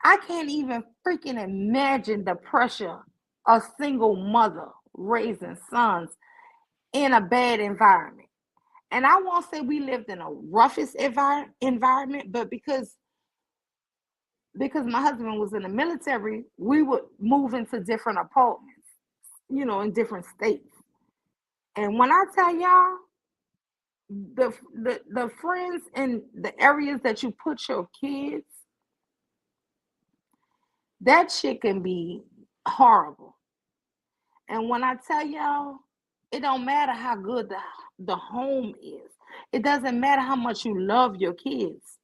I can't even freaking imagine the pressure of a single mother raising sons in a bad environment. And I won't say we lived in a roughest environment, but because my husband was in the military, we would move into different apartments, in different states. And when I tell y'all, the friends in the areas that you put your kids, that shit can be horrible. And when I tell y'all, it don't matter how good the home is. It doesn't matter how much you love your kids.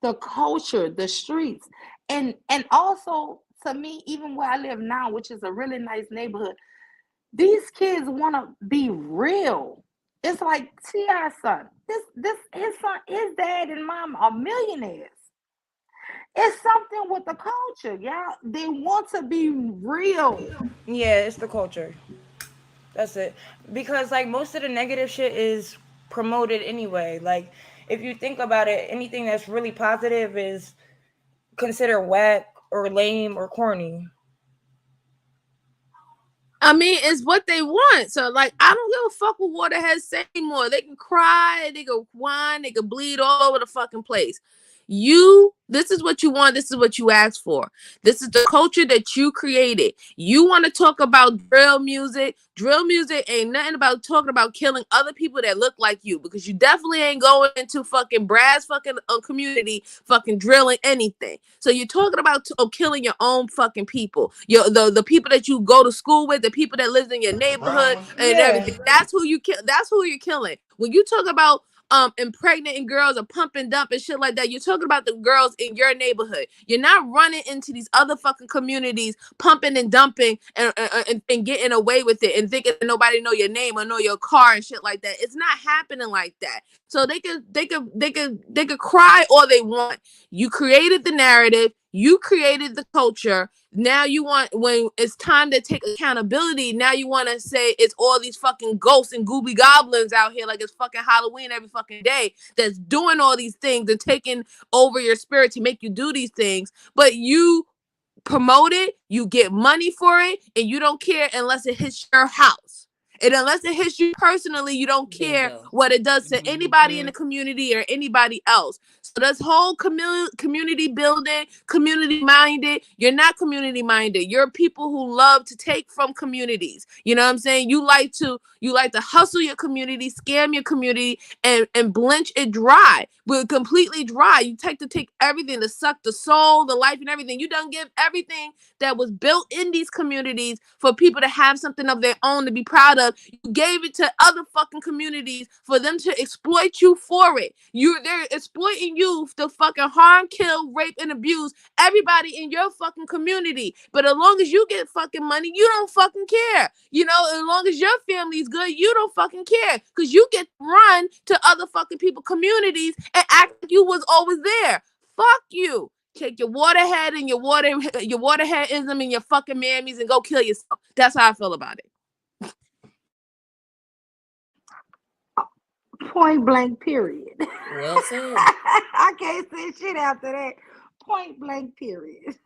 The culture, the streets, and also to me, even where I live now, which is a really nice neighborhood, these kids want to be real. It's like T.I.'s son. His dad and mom are millionaires. It's something with the culture, y'all. They want to be real. Yeah, it's the culture. That's it. Because like most of the negative shit is promoted anyway. Like, if you think about it, anything that's really positive is considered whack or lame or corny. I mean, it's what they want. So, like, I don't give a fuck what Waterheads say anymore. They can cry, they can whine, they can bleed all over the fucking place. This is what you want. This is what you asked for. This is the culture that you created. You want to talk about drill music. Drill music ain't nothing about talking about killing other people that look like you, because you definitely ain't going into fucking Brad's fucking community fucking drilling anything. So you're talking about killing your own fucking people. The people that you go to school with, the people that lives in your neighborhood and everything. That's who you kill. That's who you're killing. When you talk about impregnating girls or pump and dump and shit like that, you're talking about the girls in your neighborhood. You're not running into these other fucking communities pumping and dumping and getting away with it and thinking nobody know your name or know your car and shit like that. It's not happening like that. So they could cry all they want. You created the narrative, you created the culture. Now you want, when it's time to take accountability, now you want to say it's all these fucking ghosts and gooby goblins out here like it's fucking Halloween every fucking day that's doing all these things and taking over your spirit to make you do these things. But you promote it, you get money for it, and you don't care unless it hits your house. And unless it hits you personally, you don't care what it does to anybody in the community or anybody else. So this whole community building, community minded, you're not community minded. You're people who love to take from communities. You know what I'm saying? You like to hustle your community, scam your community, and blench it dry. But completely dry. You take everything to suck the soul, the life, and everything. You don't give everything that was built in these communities for people to have something of their own to be proud of. You gave it to other fucking communities for them to exploit you for it. They're exploiting you to fucking harm, kill, rape, and abuse everybody in your fucking community. But as long as you get fucking money, you don't fucking care. You know, as long as your family's good, you don't fucking care. Because you get run to other fucking people communities and act like you was always there. Fuck you. Take your waterhead and your waterheadism and your fucking mammies and go kill yourself. That's how I feel about it. Point blank, period. Well said. I can't say shit after that. Point blank, period.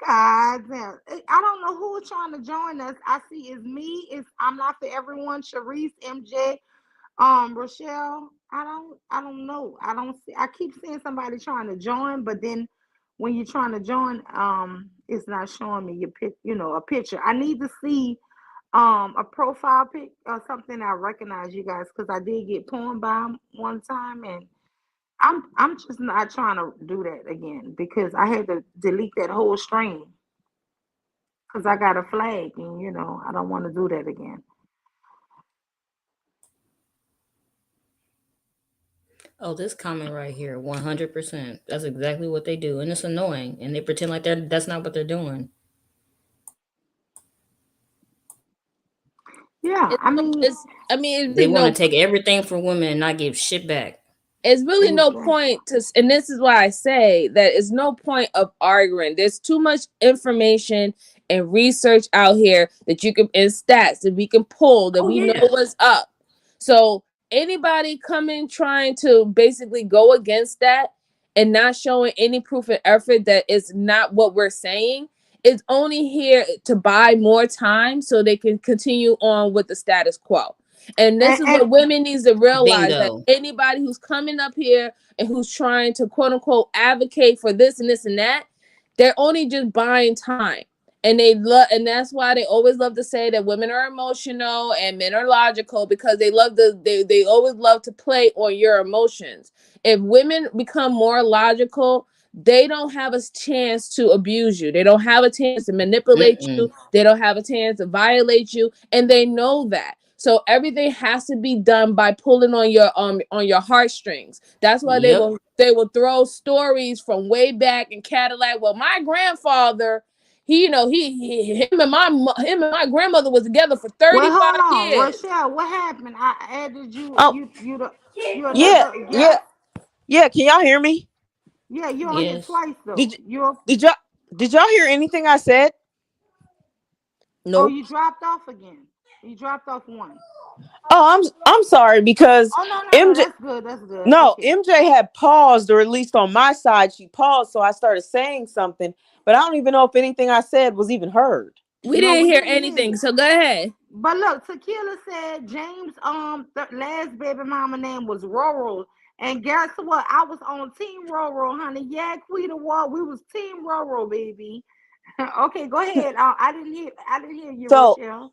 God damn. I don't know who's trying to join us. I see it's me. I'm Not For Everyone. Sharice, MJ, Rochelle. I don't know. I don't see. I keep seeing somebody trying to join, but then when you're trying to join, it's not showing me a picture. I need to see a profile pic or something I recognize you guys, because I did get pwned by them one time, and I'm just not trying to do that again, because I had to delete that whole stream because I got a flag, and I don't want to do that again. Oh, this comment right here, 100%. That's exactly what they do, and it's annoying. And they pretend like that's not what they're doing. Yeah, They want to take everything from women and not give shit back. It's really no point to, and this is why I say that it's no point of arguing. There's too much information and research out here that you can, and stats that we can pull, that we know what's up. So anybody coming trying to basically go against that and not showing any proof and effort that it's not what we're saying is only here to buy more time so they can continue on with the status quo. And this is what women needs to realize, that anybody who's coming up here and who's trying to quote unquote advocate for this and this and that, they're only just buying time. And that's why they always love to say that women are emotional and men are logical, because they always love to play on your emotions. If women become more logical, they don't have a chance to abuse you. They don't have a chance to manipulate you. They don't have a chance to violate you, and they know that. So everything has to be done by pulling on your heartstrings. That's why they will throw stories from way back in Cadillac. Well, my grandfather, him and my grandmother was together for 35 years. Rochelle, what happened? I added you. Yeah. Can y'all hear me? Yeah, you on here twice though. Did y'all hear anything I said? No. Oh, you dropped off again. You dropped off one. Oh, I'm sorry because Oh no, MJ. that's good. That's good. No, Okay. MJ had paused, or at least on my side, she paused. So I started saying something, but I don't even know if anything I said was even heard. We didn't hear anything. So go ahead. But look, Tequila said James last baby mama name was Roro. And guess what? I was on Team Roro, honey. Yeah, Queen of War. We was Team Roro, baby. Okay, go ahead. I didn't hear you, Rochelle.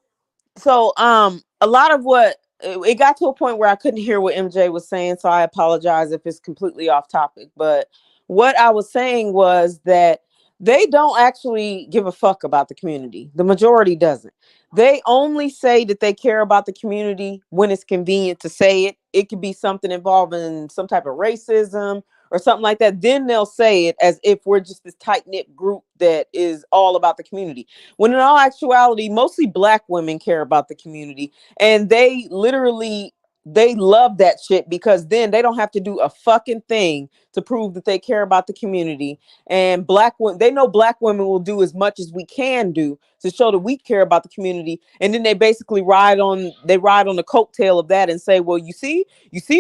So a lot of what it got to a point where I couldn't hear what MJ was saying, so I apologize if it's completely off topic. But what I was saying was that they don't actually give a fuck about the community. The majority doesn't. They only say that they care about the community when it's convenient to say it. It could be something involving some type of racism or something like that. Then they'll say it as if we're just this tight-knit group that is all about the community. When in all actuality, mostly Black women care about the community, and they love that shit because then they don't have to do a fucking thing to prove that they care about the community. And they know Black women will do as much as we can do to show that we care about the community. And then they basically ride on the coattail of that and say, well, you see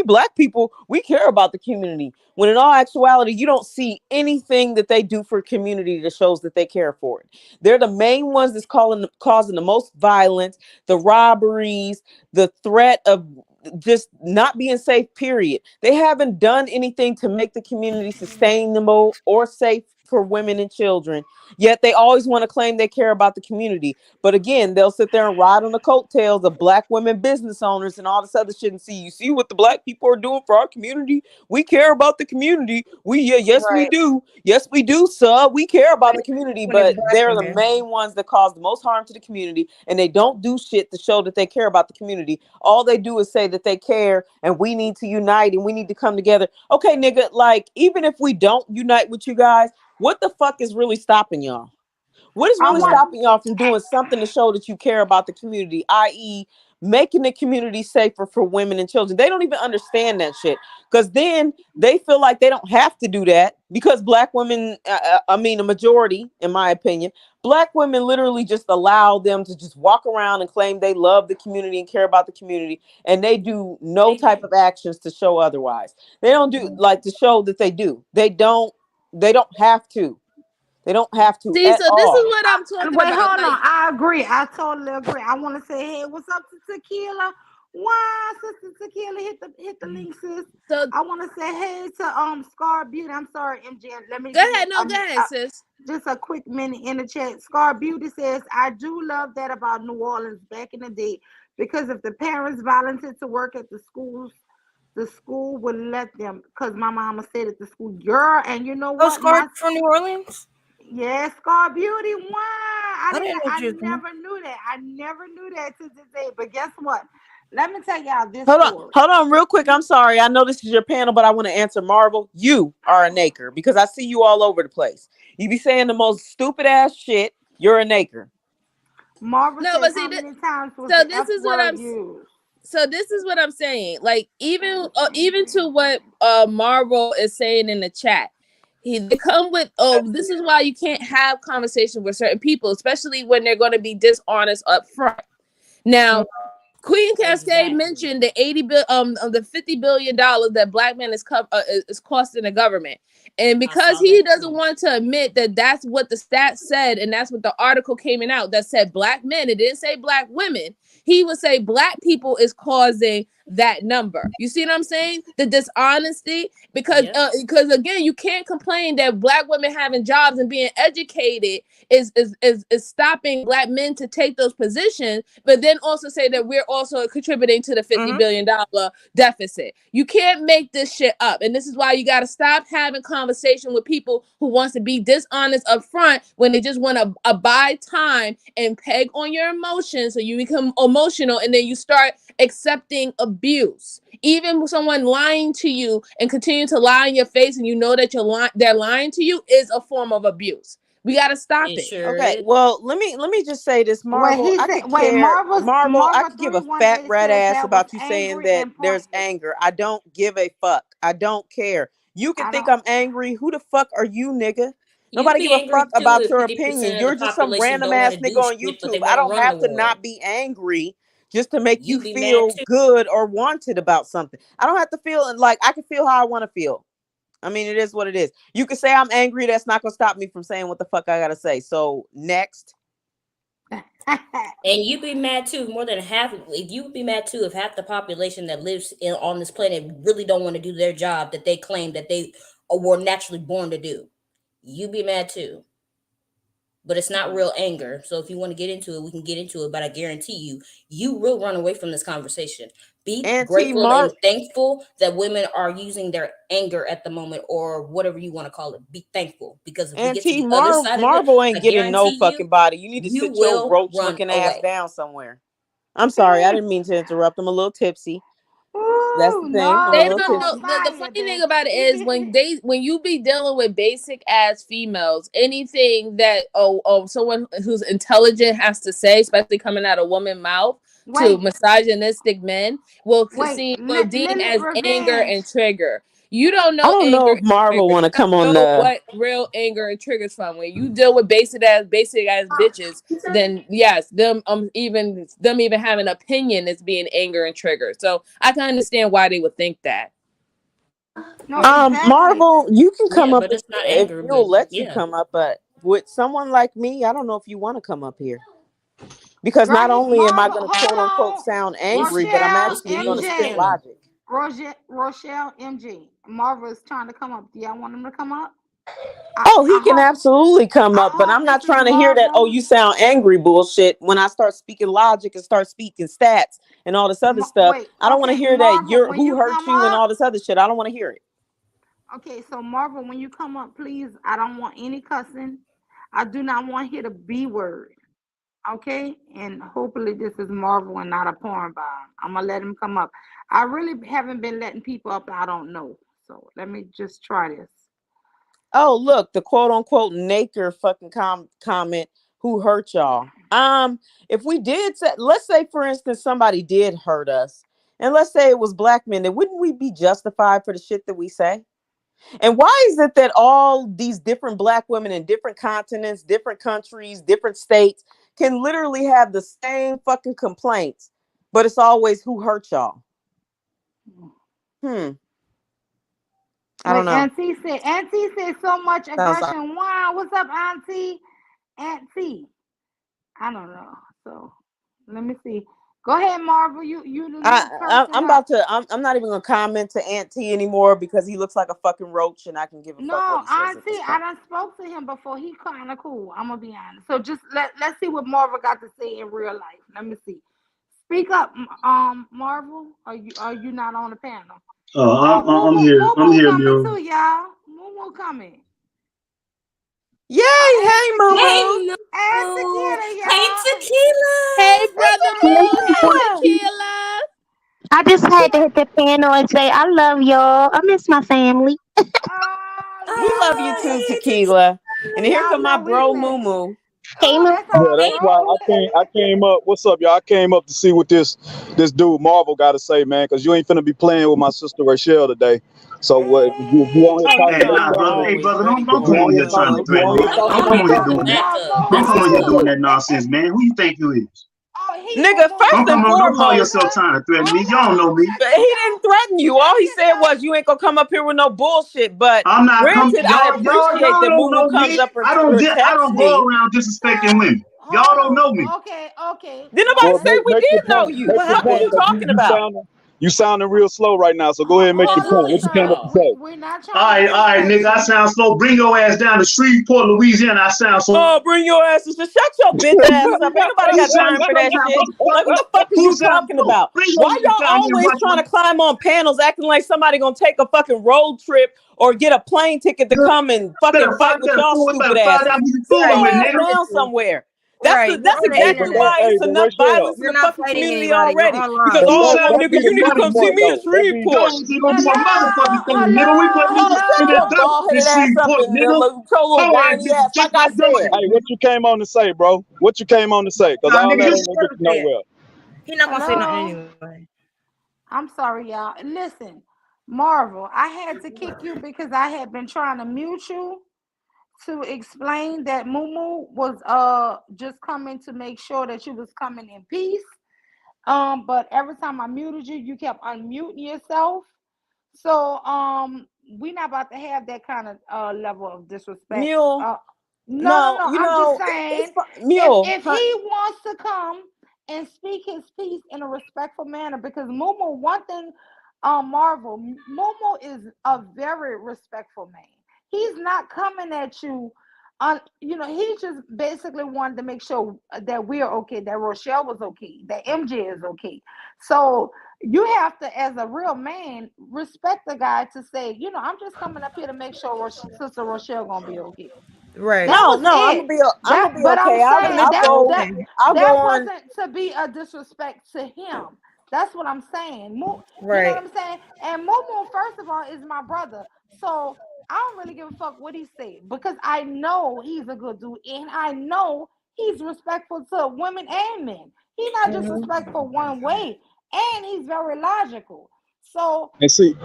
Black people, we care about the community. When in all actuality, you don't see anything that they do for community that shows that they care for it. They're the main ones that's causing the most violence, the robberies, the threat of just not being safe, period. They haven't done anything to make the community sustainable or safe for women and children, yet they always want to claim they care about the community. But again, they'll sit there and ride on the coattails of Black women business owners and all this other shit and you see what the Black people are doing for our community. We care about the community. Yes, we do. Yes, we do, sir. We care about the community, but they're the main ones that cause the most harm to the community, and they don't do shit to show that they care about the community. All they do is say that they care and we need to unite and we need to come together. Okay, nigga, like, even if we don't unite with you guys, what the fuck is really stopping y'all? What is really stopping y'all from doing something to show that you care about the community, i.e., making the community safer for women and children? They don't even understand that shit, because then they feel like they don't have to do that because Black women, a majority, in my opinion, Black women literally just allow them to just walk around and claim they love the community and care about the community, and they do no type of actions to show otherwise. They don't do like to show that they do. They don't have to. They don't have to. See, so this is what I'm talking about. Wait, hold on. I agree. I totally agree. I want to say, hey, what's up to Tequila? Why, Sister Tequila, hit the link, sis. So I want to say, hey to Scar Beauty. I'm sorry, MJ. Let me go ahead, sis. Just a quick minute in the chat. Scar Beauty says, I do love that about New Orleans back in the day, because if the parents volunteered to work at the schools, the school would let them, because my mama said at the school, girl, and you know what? Scar from New Orleans? Yes, Scar Beauty. Why? I never knew that. I never knew that to this day. But guess what? Let me tell y'all this story. Hold on real quick. I'm sorry. I know this is your panel, but I want to answer Marvel. You are a naker because I see you all over the place. You be saying the most stupid ass shit. You're a naker. Marvel no, but see, this is what I'm saying. Like, even to what Marvel is saying in the chat. They come with, this is why you can't have conversation with certain people, especially when they're going to be dishonest up front. Now, Queen Cascade mentioned the the $50 billion that Black men is costing the government, and because he doesn't want to admit that that's what the stats said, and that's what the article came out that said Black men, it didn't say Black women. He would say Black people is causing that number. You see what I'm saying? The dishonesty, because again, you can't complain that Black women having jobs and being educated is stopping Black men to take those positions, but then also say that we're also contributing to the $50 billion deficit. You can't make this shit up, and this is why you got to stop having conversation with people who wants to be dishonest up front when they just want to buy time and peg on your emotions, so you become emotional, and then you start accepting abuse. Even someone lying to you and continue to lie in your face, and you know that they're lying to you, is a form of abuse. We gotta stop it. Sure okay, well, let me just say this, Marvel. Marvel, I could give a fat rat ass about you saying that there's anger. I don't give a fuck. I don't care. You can think I'm angry. Who the fuck are you, nigga? Nobody give a fuck about your opinion. You're just some random ass nigga on YouTube. I don't have to not be angry just to make you be feel mad too. good or wanted about something. I don't have to feel like I can feel how I want to feel. I mean, it is what it is. You can say I'm angry. That's not going to stop me from saying what the fuck I got to say. So next. And you be mad too. More than half, if you be mad too, if half the population that lives on this planet really don't want to do their job that they claim that they were naturally born to do, you be mad too. But it's not real anger. So if you want to get into it, we can get into it. But I guarantee you, you will run away from this conversation. Be grateful and thankful that women are using their anger at the moment, or whatever you want to call it. Be thankful, because if we get to the other side Marvel of it, ain't getting no fucking body. You need to sit your roach looking ass down somewhere. I'm sorry, I didn't mean to interrupt. I'm a little tipsy. That's the thing. The funny thing about it is when you be dealing with basic ass females, anything that someone who's intelligent has to say, especially coming out of woman's mouth to misogynistic men, will deem as anger and trigger. You don't know. I don't know if Marvel want to come on what real anger and triggers from. When you deal with basic ass bitches, then yes, them even having an opinion is being anger and trigger. So I can understand why they would think that. No, exactly. Marvel, you can come up but it's not if anger, you'll let you come up, but with someone like me, I don't know if you want to come up here. Because not only am I going to quote unquote sound angry, but I'm actually going to spit logic. Rochelle, MG, Marvel is trying to come up. Do y'all want him to come up? He can absolutely come up, but I'm not trying to hear that, oh, you sound angry bullshit when I start speaking logic and start speaking stats and all this other stuff. I don't want to hear that who hurt you and all this other shit. I don't want to hear it. Okay, so Marvel, when you come up, please, I don't want any cussing. I do not want to hear the B word. Okay, and hopefully this is Marvel and not a porn bomb. I'm gonna let him come up. I really haven't been letting people up I don't know. So let me just try this. Oh, look, the quote unquote Naker fucking comment, who hurt y'all? If we did say, let's say for instance somebody did hurt us, and let's say it was black men, then wouldn't we be justified for the shit that we say? And why is it that all these different black women in different continents, different countries, different states can literally have the same fucking complaints, but it's always who hurt y'all? I don't know. Auntie said so much aggression. Wow, what's up, Auntie? Auntie. I don't know. So let me see. Go ahead, Marvel. I'm not even gonna comment to Auntie anymore because he looks like a fucking roach, and I can give a fuck. No, Auntie, I done spoke to him before. He kind of cool. I'm gonna be honest. So just let's see what Marvel got to say in real life. Let me see. Speak up, Marvel. Are you not on the panel? I'm here. I'm here, Moo. Too, y'all. Moo coming. Yay! Hey, Moo. Hey, Tequila. Hey, brother Moo. Hey, Tequila. I just had to hit the panel and say I love y'all. I miss my family. We love you too, Tequila. And here come my bro Moo. Hey, that's why I came up. What's up, y'all? I came up to see what this dude Marvel got to say, man, because you ain't finna be playing with my sister Rachelle today. So what? You on here talking brother. Hey, brother, don't come on here trying to threaten me. Don't come on here doing that. Don't come on here doing that nonsense, man. Who you think you is? Nigga, first and foremost, don't call yourself trying to threaten me. Y'all don't know me. He didn't threaten you. All he said was you ain't gonna come up here with no bullshit. But I'm not granted, I appreciate that Moo comes up and I don't go around disrespecting women. Y'all don't know me. Okay. Did nobody say we did know you? What are you talking about? You sounding real slow right now, so go ahead and make your point. What you came up to say? We're not all right, nigga. I sound slow. Bring your ass down to Shreveport, Louisiana. I sound slow. Oh, bring your asses to shut your bitch ass up. Ain't nobody got time for that shit. Like, what the fuck are you talking about? Why y'all always trying to climb on panels acting like somebody gonna take a fucking road trip or get a plane ticket to come and fucking fight with y'all stupid asses? Sit your ass down somewhere. That's exactly why it's enough violence in the fucking community already. Because nigga, you need to come see me in Shreveport. Hey, what you came on to say, bro? What you came on to say? Because all that ain't gonna get you nowhere. He's not gonna say nothing anyway. I'm sorry, y'all. Listen, Marvel, I had to kick you because I had been trying to mute you to explain that Moo was just coming to make sure that you was coming in peace. But every time I muted you, you kept unmuting yourself. So we not about to have that kind of level of disrespect. Mule. No. You I'm just know, saying, Mule. if he wants to come and speak his piece in a respectful manner, because Mumu, one thing, Marvel, Mumu is a very respectful man. He's not coming at you. He just basically wanted to make sure that we're okay, that Rochelle was okay, that MJ is okay. So you have to, as a real man, respect the guy to say, I'm just coming up here to make sure Sister Rochelle gonna be okay. Right. That was I'm it. gonna be But okay. I'm saying I'll that go on. wasn't to be a disrespect to him. That's what I'm saying. You know Right. what I'm saying? And Momo, first of all, is my brother. So I don't really give a fuck what he said, because I know he's a good dude, and I know he's respectful to women and men. He's not just respectful one way, and he's very logical. So And see,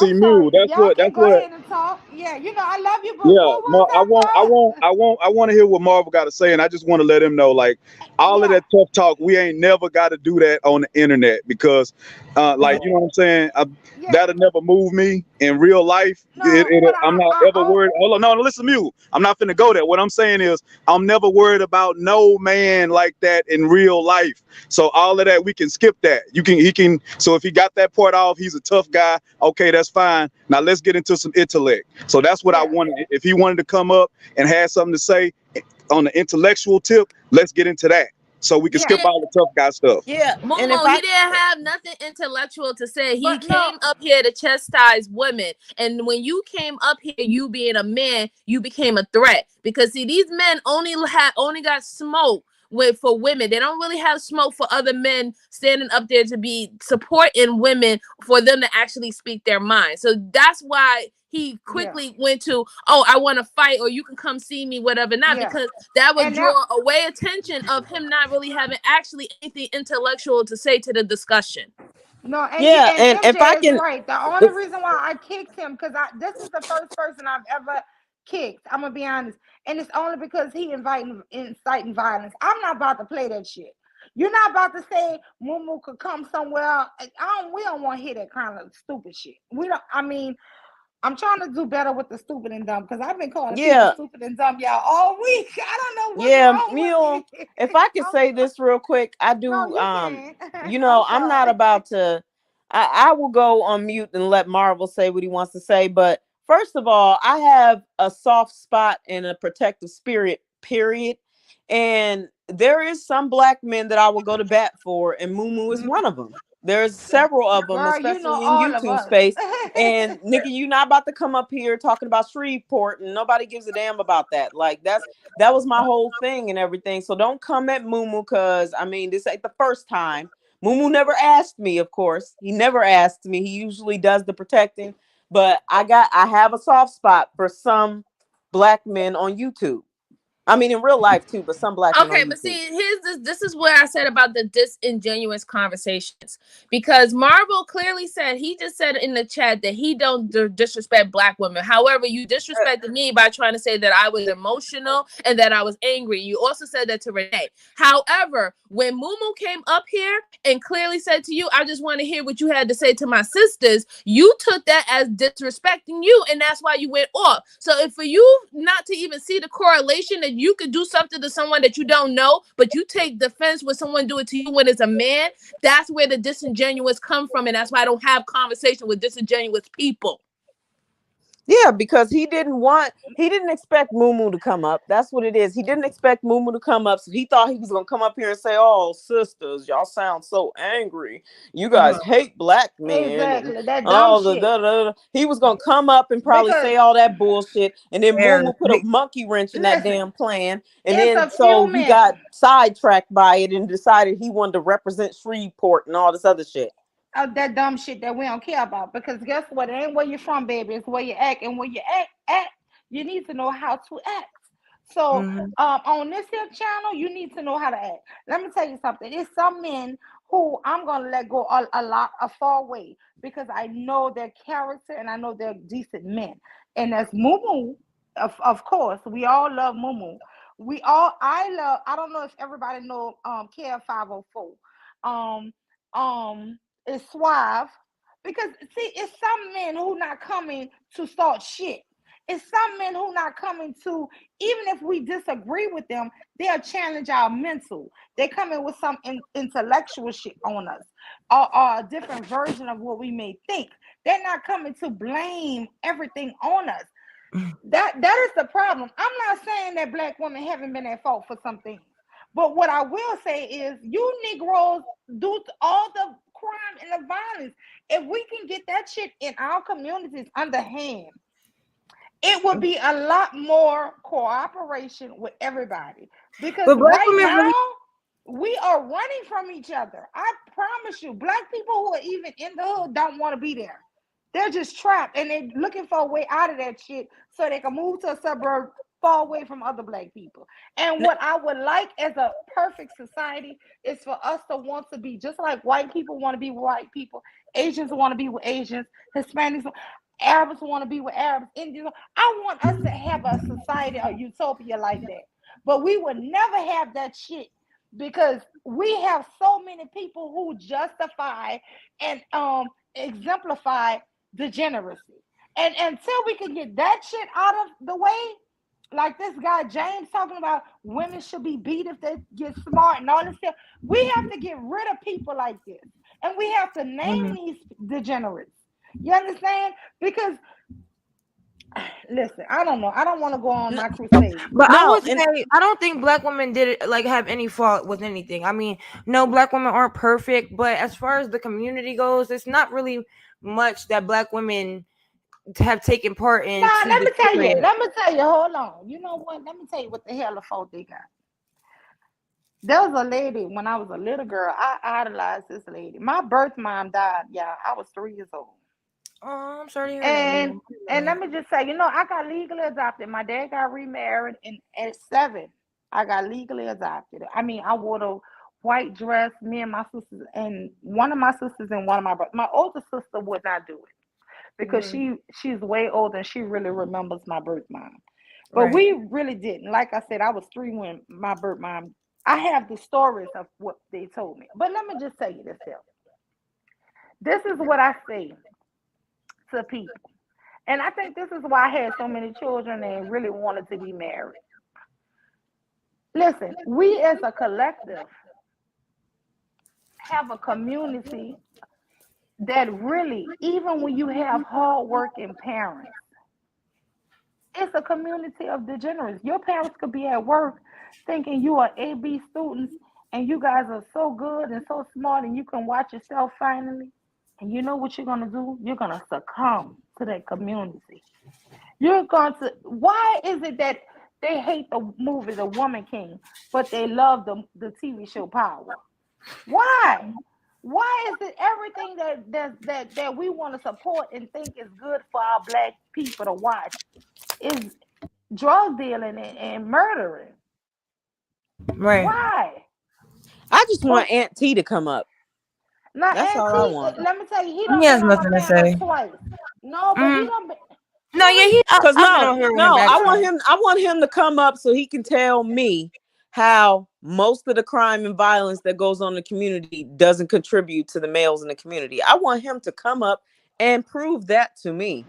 I'm Mule, sorry. Y'all can that's go what. ahead and talk. Yeah, I love you, but Yeah, what was that? I want to hear what Marvel got to say, and I just want to let him know, like, all of that tough talk, we ain't never got to do that on the internet, because, like, you know what I'm saying? That'll never move me in real life. I'm not ever worried. Hold on, no, listen, Mule. I'm not finna go there. What I'm saying is, I'm never worried about no man like that in real life. So all of that, we can skip that. He can. So if he got that part off, he's a tough guy. Okay, that's fine. Now let's get into some intellect. So that's what I wanted. If he wanted to come up and had something to say on the intellectual tip, let's get into that, so we can skip all the tough guy stuff. Yeah, Momo, he didn't have nothing intellectual to say. He came up here to chastise women, and when you came up here, you being a man, you became a threat, because see, these men only got smoke for women. They don't really have smoke for other men standing up there to be supporting women, for them to actually speak their mind. So that's why he quickly went to, I want to fight, or you can come see me, whatever, not because that would draw away attention of him not really having actually anything intellectual to say to the discussion. No, and MJ if I can, right. The only reason why I kicked him, because this is the first person I've ever kicked. I'm gonna be honest, and it's only because he inciting violence. I'm not about to play that shit. You're not about to say Mumu could come somewhere. We don't want to hear that kind of stupid shit. We don't. I mean, I'm trying to do better with the stupid and dumb, because I've been calling people stupid and dumb, y'all, all week. I don't know what's wrong Mule, with me. if I could say this real quick, I do. I'm not about to. I will go on mute and let Marvel say what he wants to say. But first of all, I have a soft spot and a protective spirit, period. And there is some black men that I will go to bat for, and Mumu is one of them. There's several of them, especially in YouTube space. And nigga, you not about to come up here talking about Shreveport, and nobody gives a damn about that. Like that was my whole thing and everything. So don't come at Mumu, because I mean, this ain't the first time. Mumu never asked me, of course. He never asked me. He usually does the protecting. But I have a soft spot for some black men on YouTube. I mean, in real life too, but some black men. Okay, but see, this is where I said about the disingenuous conversations, because Marvel clearly said, he just said in the chat that he don't disrespect black women. However, you disrespected me by trying to say that I was emotional and that I was angry. You also said that to Renee. However, when Mumu came up here and clearly said to you, I just want to hear what you had to say to my sisters, you took that as disrespecting you, and that's why you went off. So if for you not to even see the correlation that you could do something to someone that you don't know, but you take defense when someone do it to you when it's a man, that's where the disingenuous come from, and that's why I don't have conversation with disingenuous people. Yeah, because he didn't expect Mumu to come up. That's what it is. He didn't expect Mumu to come up, so he thought he was gonna come up here and say, "Oh, sisters, y'all sound so angry. You guys hate black men." Exactly. That dumb shit. He was gonna come up and probably say all that bullshit, and then Mumu put a monkey wrench in that damn plan, and then so he got sidetracked by it and decided he wanted to represent Shreveport and all this other shit. That dumb shit that we don't care about, because guess what? It ain't where you're from, baby. It's where you act, and when you act, you need to know how to act. So on this here channel, you need to know how to act. Let me tell you something. There's some men who I'm gonna let go a far away, because I know their character and I know they're decent men. And as Mumu, of course, we all love Mumu. I don't know if everybody know KF504. is suave. Because see, it's some men who not coming to start shit. It's some men who not coming to, even if we disagree with them, they'll challenge our mental. They come in with some intellectual shit on us, or a different version of what we may think. They're not coming to blame everything on us. That is the problem. I'm not saying that Black women haven't been at fault for some things, but what I will say is, you Negroes do all the crime and the violence. If we can get that shit in our communities under hand, it would be a lot more cooperation with everybody. Because right now, we are running from each other. I promise you, Black people who are even in the hood don't want to be there. They're just trapped, and they're looking for a way out of that shit so they can move to a suburb far away from other Black people. And what I would like as a perfect society is for us to want to be just like white people want to be with white people, Asians want to be with Asians, Hispanics, Arabs want to be with Arabs, Indians. I want us to have a society, a utopia like that. But we would never have that shit because we have so many people who justify and exemplify degeneracy. And until we can get that shit out of the way, like this guy James talking about women should be beat if they get smart and all this stuff, we have to get rid of people like this. And we have to name these degenerates. You understand? Because listen, I don't know. I don't want to go on my crusade. But I would say I don't think Black women did it like have any fault with anything. I mean, no, Black women aren't perfect, but as far as the community goes, it's not really much that Black women have taken part in. Nah, let me tell you, hold on. You know what? Let me tell you what the hell the fault they got. There was a lady when I was a little girl. I idolized this lady. My birth mom died, y'all. I was 3 years old. Oh, I'm sorry to hear that. And let me just say, I got legally adopted. My dad got remarried, and at 7, I got legally adopted. I mean, I wore the white dress, me and my sisters, and one of my sisters and one of my brothers. My older sister would not do it because she's way older and she really remembers my birth mom. But we really didn't. Like I said, I was 3 when my birth mom. I have the stories of what they told me. But let me just tell you this here. This is what I say to people. And I think this is why I had so many children and really wanted to be married. Listen, we as a collective have a community that really, even when you have hardworking parents, it's a community of degenerates. Your parents could be at work thinking you are AB students and you guys are so good and so smart and you can watch yourself finally. And you know what you're going to do? You're going to succumb to that community. Why is it that they hate the movie The Woman King, but they love the TV show Power? Why? Why is it everything that we want to support and think is good for our Black people to watch is drug dealing and murdering? Right. Why? I just want Aunt T to come up. Now, that's all I want. Let me tell you, he has nothing to say. Twice. No, but he don't. No, yeah, I want him to come up so he can tell me how most of the crime and violence that goes on in the community doesn't contribute to the males in the community. I want him to come up and prove that to me.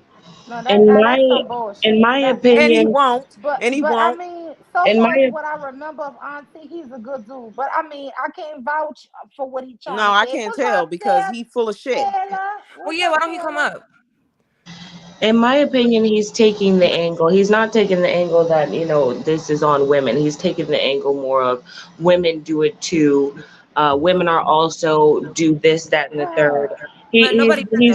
No, in my opinion, and he won't. But I mean, so far as what I remember of Auntie, he's a good dude. But I mean, I can't vouch for what he trying to say. No, I can't tell because he's full of shit. Well, yeah, why don't he come up? In my opinion, he's taking the angle. He's not taking the angle that, this is on women. He's taking the angle more of women do it too. Women are also do this, that, and the third. He's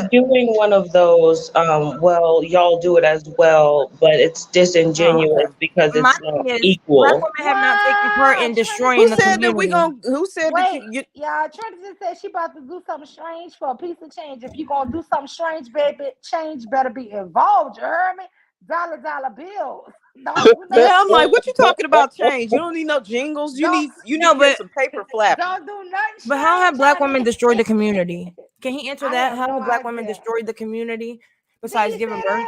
doing one of those, well, y'all do it as well, but it's disingenuous because it's not equal. Black women have not taken part in destroying the community. Who said Wait, that y'all, Trinity just said she about to do something strange for a piece of change. If you gonna do something strange, baby, change better be involved. You heard me? $dollar bills. I'm like, what you talking about change? You don't need no jingles. You need some paper flapping. Don't do nothing. But how have Black women destroyed the community? Can he answer that? How have Black women destroyed the community besides giving birth?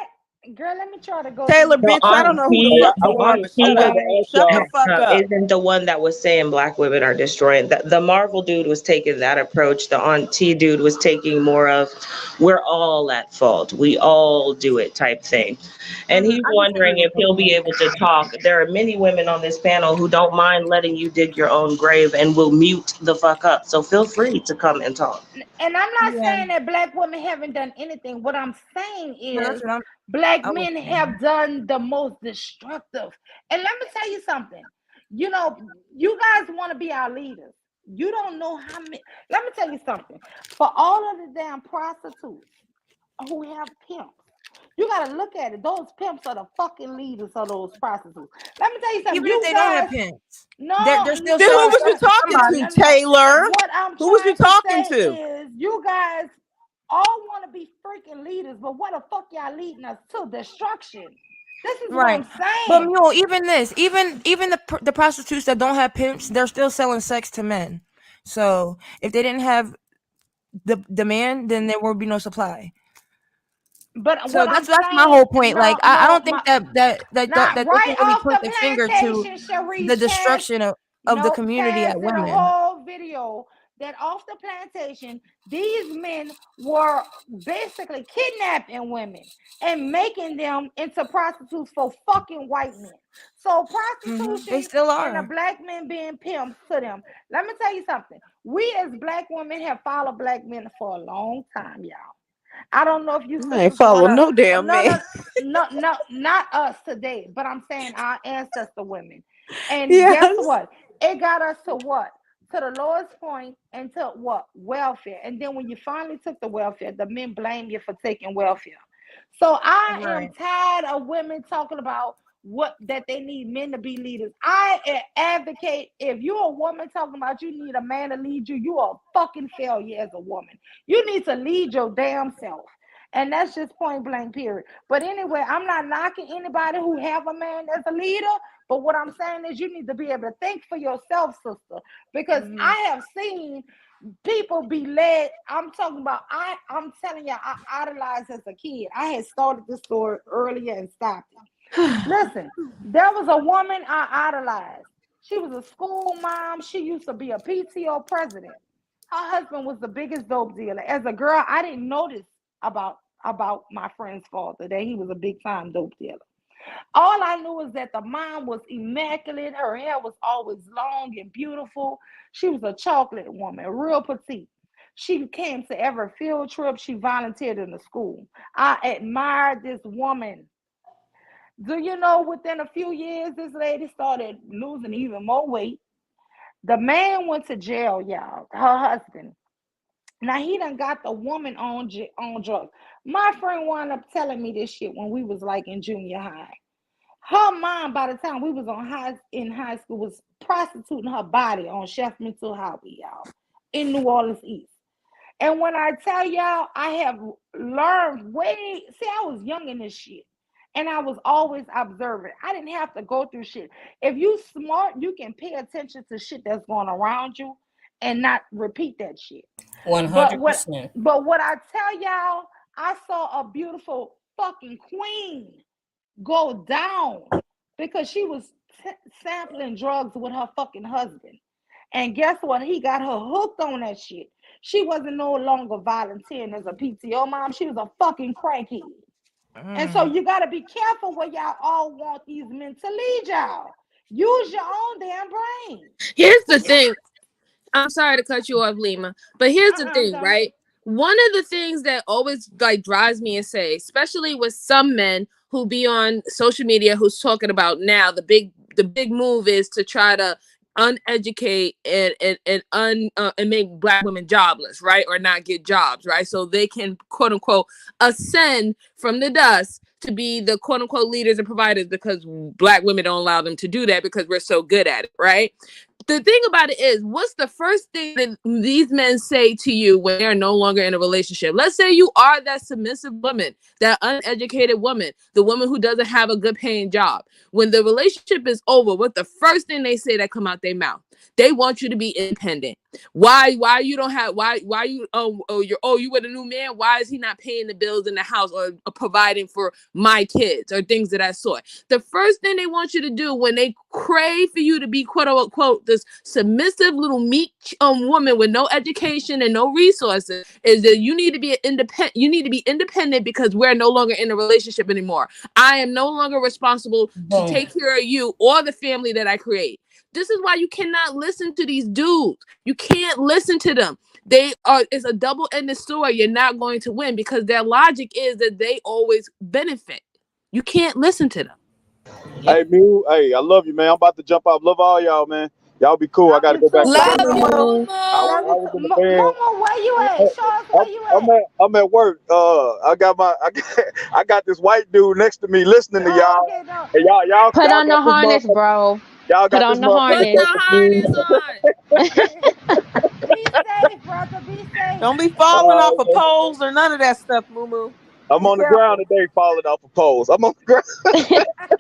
Girl, let me try to go. Taylor, through bitch, I don't know who the fuck you are, but shut up. Shut the fuck up. Isn't the one that was saying black women are destroying. The Marvel dude was taking that approach. The auntie dude was taking more of, we're all at fault. We all do it type thing. And he's wondering if he'll be able to talk. There are many women on this panel who don't mind letting you dig your own grave and will mute the fuck up. So feel free to come and talk. And I'm not saying that black women haven't done anything. What I'm saying is black men have done the most destructive. And let me tell you something. You know, you guys want to be our leaders. You don't know how many. Let me tell you something. For all of the damn prostitutes who have pimps, you got to look at it. Those pimps are the fucking leaders of those prostitutes. Let me tell you something. Even if they don't have pimps. No. They're still Then who was you talking to, Taylor? Who was you talking to? Is you guys all want to be freaking leaders, but what the fuck y'all leading us to? Destruction. This is what I'm saying. But Mule, even the prostitutes that don't have pimps, they're still selling sex to men. So if they didn't have the demand, then there would be no supply. But so that's my whole point. Like I don't think that they can really put the finger to the destruction of the community at women. The whole video that off the plantation, these men were basically kidnapping women and making them into prostitutes for fucking white men. So prostitution, they still are, and the black men being pimps to them. Let me tell you something. We as black women have followed black men for a long time, y'all. I don't know if you ain't follow no damn man. No, not us today, but I'm saying our ancestor women. And guess what? It got us to what? To the lowest point and to what? Welfare. And then when you finally took the welfare, the men blame you for taking welfare. So I am tired of women talking about that they need men to be leaders. I advocate, if you're a woman talking about you need a man to lead you, you are a fucking failure as a woman. You need to lead your damn self. And that's just point blank, period. But anyway, I'm not knocking anybody who have a man as a leader. But what I'm saying is you need to be able to think for yourself, sister. Because I have seen people be led. I'm talking about, I'm telling you, I idolized as a kid. I had started this story earlier and stopped it. Listen, there was a woman I idolized. She was a school mom. She used to be a PTO president. Her husband was the biggest dope dealer. As a girl, I didn't notice about my friend's father that he was a big time dope dealer. All I knew is that the mom was immaculate. Her hair was always long and beautiful. She was a chocolate woman, real petite. She came to every field trip. She volunteered in the school. I admired this woman. Do you know within a few years, this lady started losing even more weight? The man went to jail, y'all, her husband. Now, he done got the woman on drugs. My friend wound up telling me this shit when we was like in junior high. Her mom, by the time we was in high school, was prostituting her body on Chef Mental Highway, y'all, in New Orleans East. And when I tell y'all, I have learned I was young in this shit. And I was always observant. I didn't have to go through shit. If you smart, you can pay attention to shit that's going around you and not repeat that shit. 100%. But what I tell y'all, I saw a beautiful fucking queen go down because she was sampling drugs with her fucking husband. And guess what? He got her hooked on that shit. She wasn't no longer volunteering as a PTO mom. She was a fucking crackhead. And so you got to be careful where y'all all want these men to lead y'all. Use your own damn brain. Here's the thing. I'm sorry to cut you off, Lima, but here's the thing, right? One of the things that always like drives me insane, especially with some men who be on social media who's talking about now the big move is to try to uneducate and make black women jobless, right? Or not get jobs, right? So they can quote unquote ascend from the dust to be the quote unquote leaders and providers because black women don't allow them to do that because we're so good at it, right? the thing about it is, what's the first thing that these men say to you when they're no longer in a relationship? Let's say you are that submissive woman, that uneducated woman, the woman who doesn't have a good paying job. When the relationship is over, what's the first thing they say that come out their mouth? They want you to be independent. Why you don't have, why you, you with a new man? Why is he not paying the bills in the house or providing for my kids or things of that sort? The first thing they want you to do when they crave for you to be quote unquote this submissive little meek woman with no education and no resources is that you need to be independent. You need to be independent because we're no longer in a relationship anymore. I am no longer responsible to take care of you or the family that I create. This is why you cannot listen to these dudes. You can't listen to them. It's a double-ended story. You're not going to win because their logic is that they always benefit. You can't listen to them. Hey, Mew. Hey, I love you, man. I'm about to jump off. Love all y'all, man. Y'all be cool. I gotta go back. Love you, Momo. Momo, where you at? Charles, where you at? I'm at work. I got this white dude next to me listening to y'all. Okay, no. And y'all Put y'all on the got this harness, motherfucker- bro. Y'all Put got on this the motherfucker. harness. Be safe, brother. Be safe. Don't be falling off of poles or none of that stuff, Moo. I'm on the ground today, falling off of poles. I'm on the ground.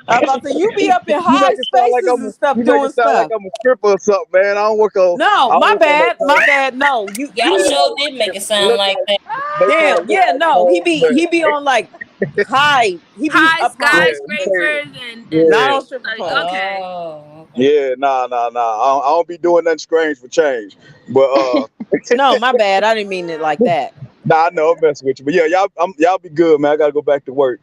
I'm about to say, you be up in high spaces and stuff You make doing it sound stuff. like I'm a stripper or something, man. I don't work on. No, my bad. No, Y'all sure did make it sound like that. Damn, yeah, no. He be on like high. He be High up high. skyscrapers and Not on stripper like, poles. okay. Yeah, nah. I don't be doing nothing strange for change. But no, my bad. I didn't mean it like that. Nah, I know I'm messing with you. But yeah, y'all be good, man. I gotta go back to work.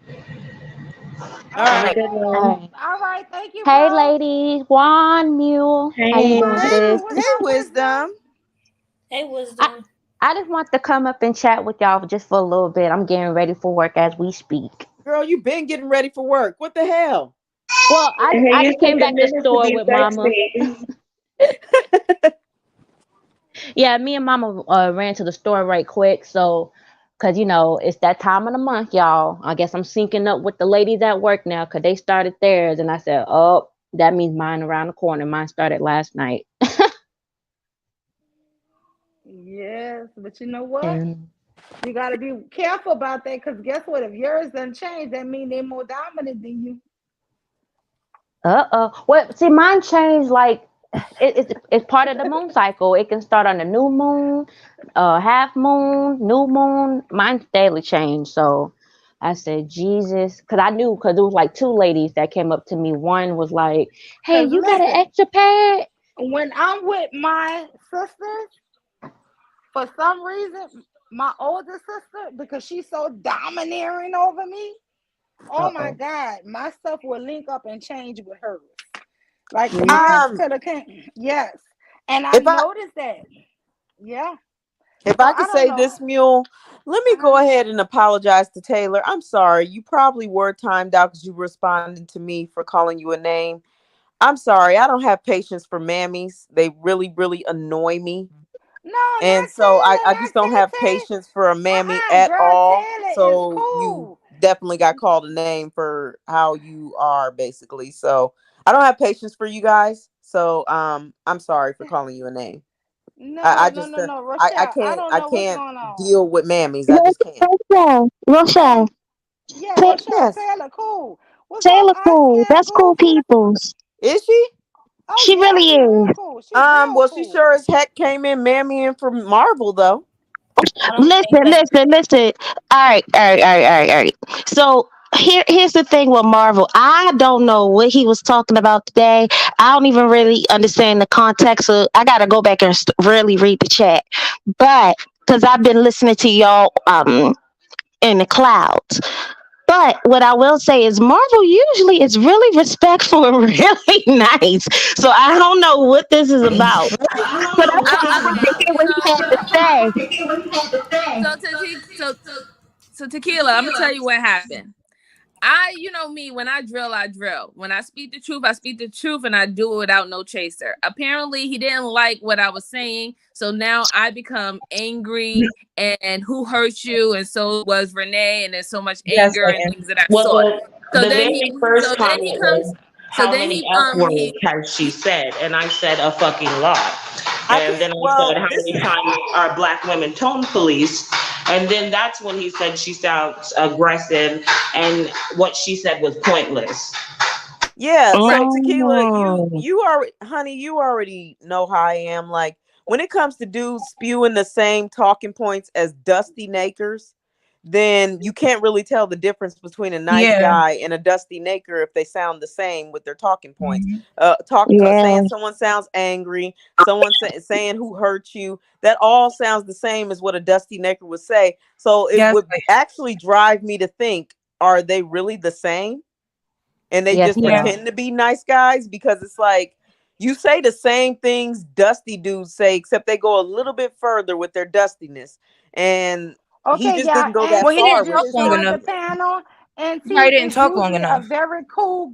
All right. All right, thank you, Hey, bro. ladies. Juan, Mule. How you doing, sis? Hey, Wisdom. Hey, Wisdom. I just want to come up and chat with y'all just for a little bit. I'm getting ready for work as we speak. Girl, you been getting ready for work. What the hell? Well, I just came back to the store with Mama. Yeah, me and Mama ran to the store right quick. So, because, it's that time of the month, y'all. I guess I'm syncing up with the ladies at work now because they started theirs. And I said, oh, that means mine around the corner. Mine started last night. Yes, but you know what? You got to be careful about that because guess what? If yours doesn't change, that means they're more dominant than you. Well, see, mine changed like it's part of the moon cycle. It can start on the new moon, half moon, new moon. Mine's daily change. So I said, Jesus, because I knew because it was like two ladies that came up to me. One was like, hey, you got an extra pad? When I'm with my sisters, for some reason, my older sister, because she's so domineering over me, oh my God, my stuff will link up and change with hers. Like yes. And I noticed that. Yeah. If I could say this, Mule, let me go ahead and apologize to Taylor. I'm sorry. You probably were timed out because you responded to me for calling you a name. I'm sorry. I don't have patience for mammies. They really, really annoy me. No, and so I just don't have patience for a mammy at all. So you definitely got called a name for how you are, basically. So I don't have patience for you guys. So I'm sorry for calling you a name. No, I can't deal with mammies. I just can't. Rochelle. Yeah, Rochelle, Taylor, cool. Taylor, cool. That's cool peoples. Is she? Oh, she really is. Cool. Well, she sure as heck came in mammying for Marvel, though. Listen. All right. So here's the thing with Marvel. I don't know what he was talking about today. I don't even really understand the context of. I gotta go back and really read the chat, but because I've been listening to y'all in the clouds. But what I will say is Marvel usually is really respectful and really nice. So I don't know what this is about. But I want to hear what he had to say. So Tequila, I'm gonna tell you what happened. You know me, when I drill. When I speak the truth, and I do it without no chaser. Apparently, he didn't like what I was saying, so now I become angry. And who hurt you? And so was Renee, and there's so much anger and things of that sort. So then he comes. So how then many he F words has she said? And I said a fucking lot. And then I said, how many times are black women tone police? And then that's when he said she sounds aggressive, and what she said was pointless. Yeah, so Right. Tequila, you already, honey, you already know how I am. Like when it comes to dudes spewing the same talking points as Dusty Nakers, then you can't really tell the difference between a nice guy and a Dusty Naker if they sound the same with their talking points. Saying someone sounds angry, someone saying who hurt you, that all sounds the same as what a Dusty Naker would say. So it would actually drive me to think, are they really the same? And they just pretend to be nice guys, because it's like you say the same things Dusty dudes say, except they go a little bit further with their dustiness. And he just didn't go that far. He didn't talk long enough. The panel, and he didn't talk long enough. A very cool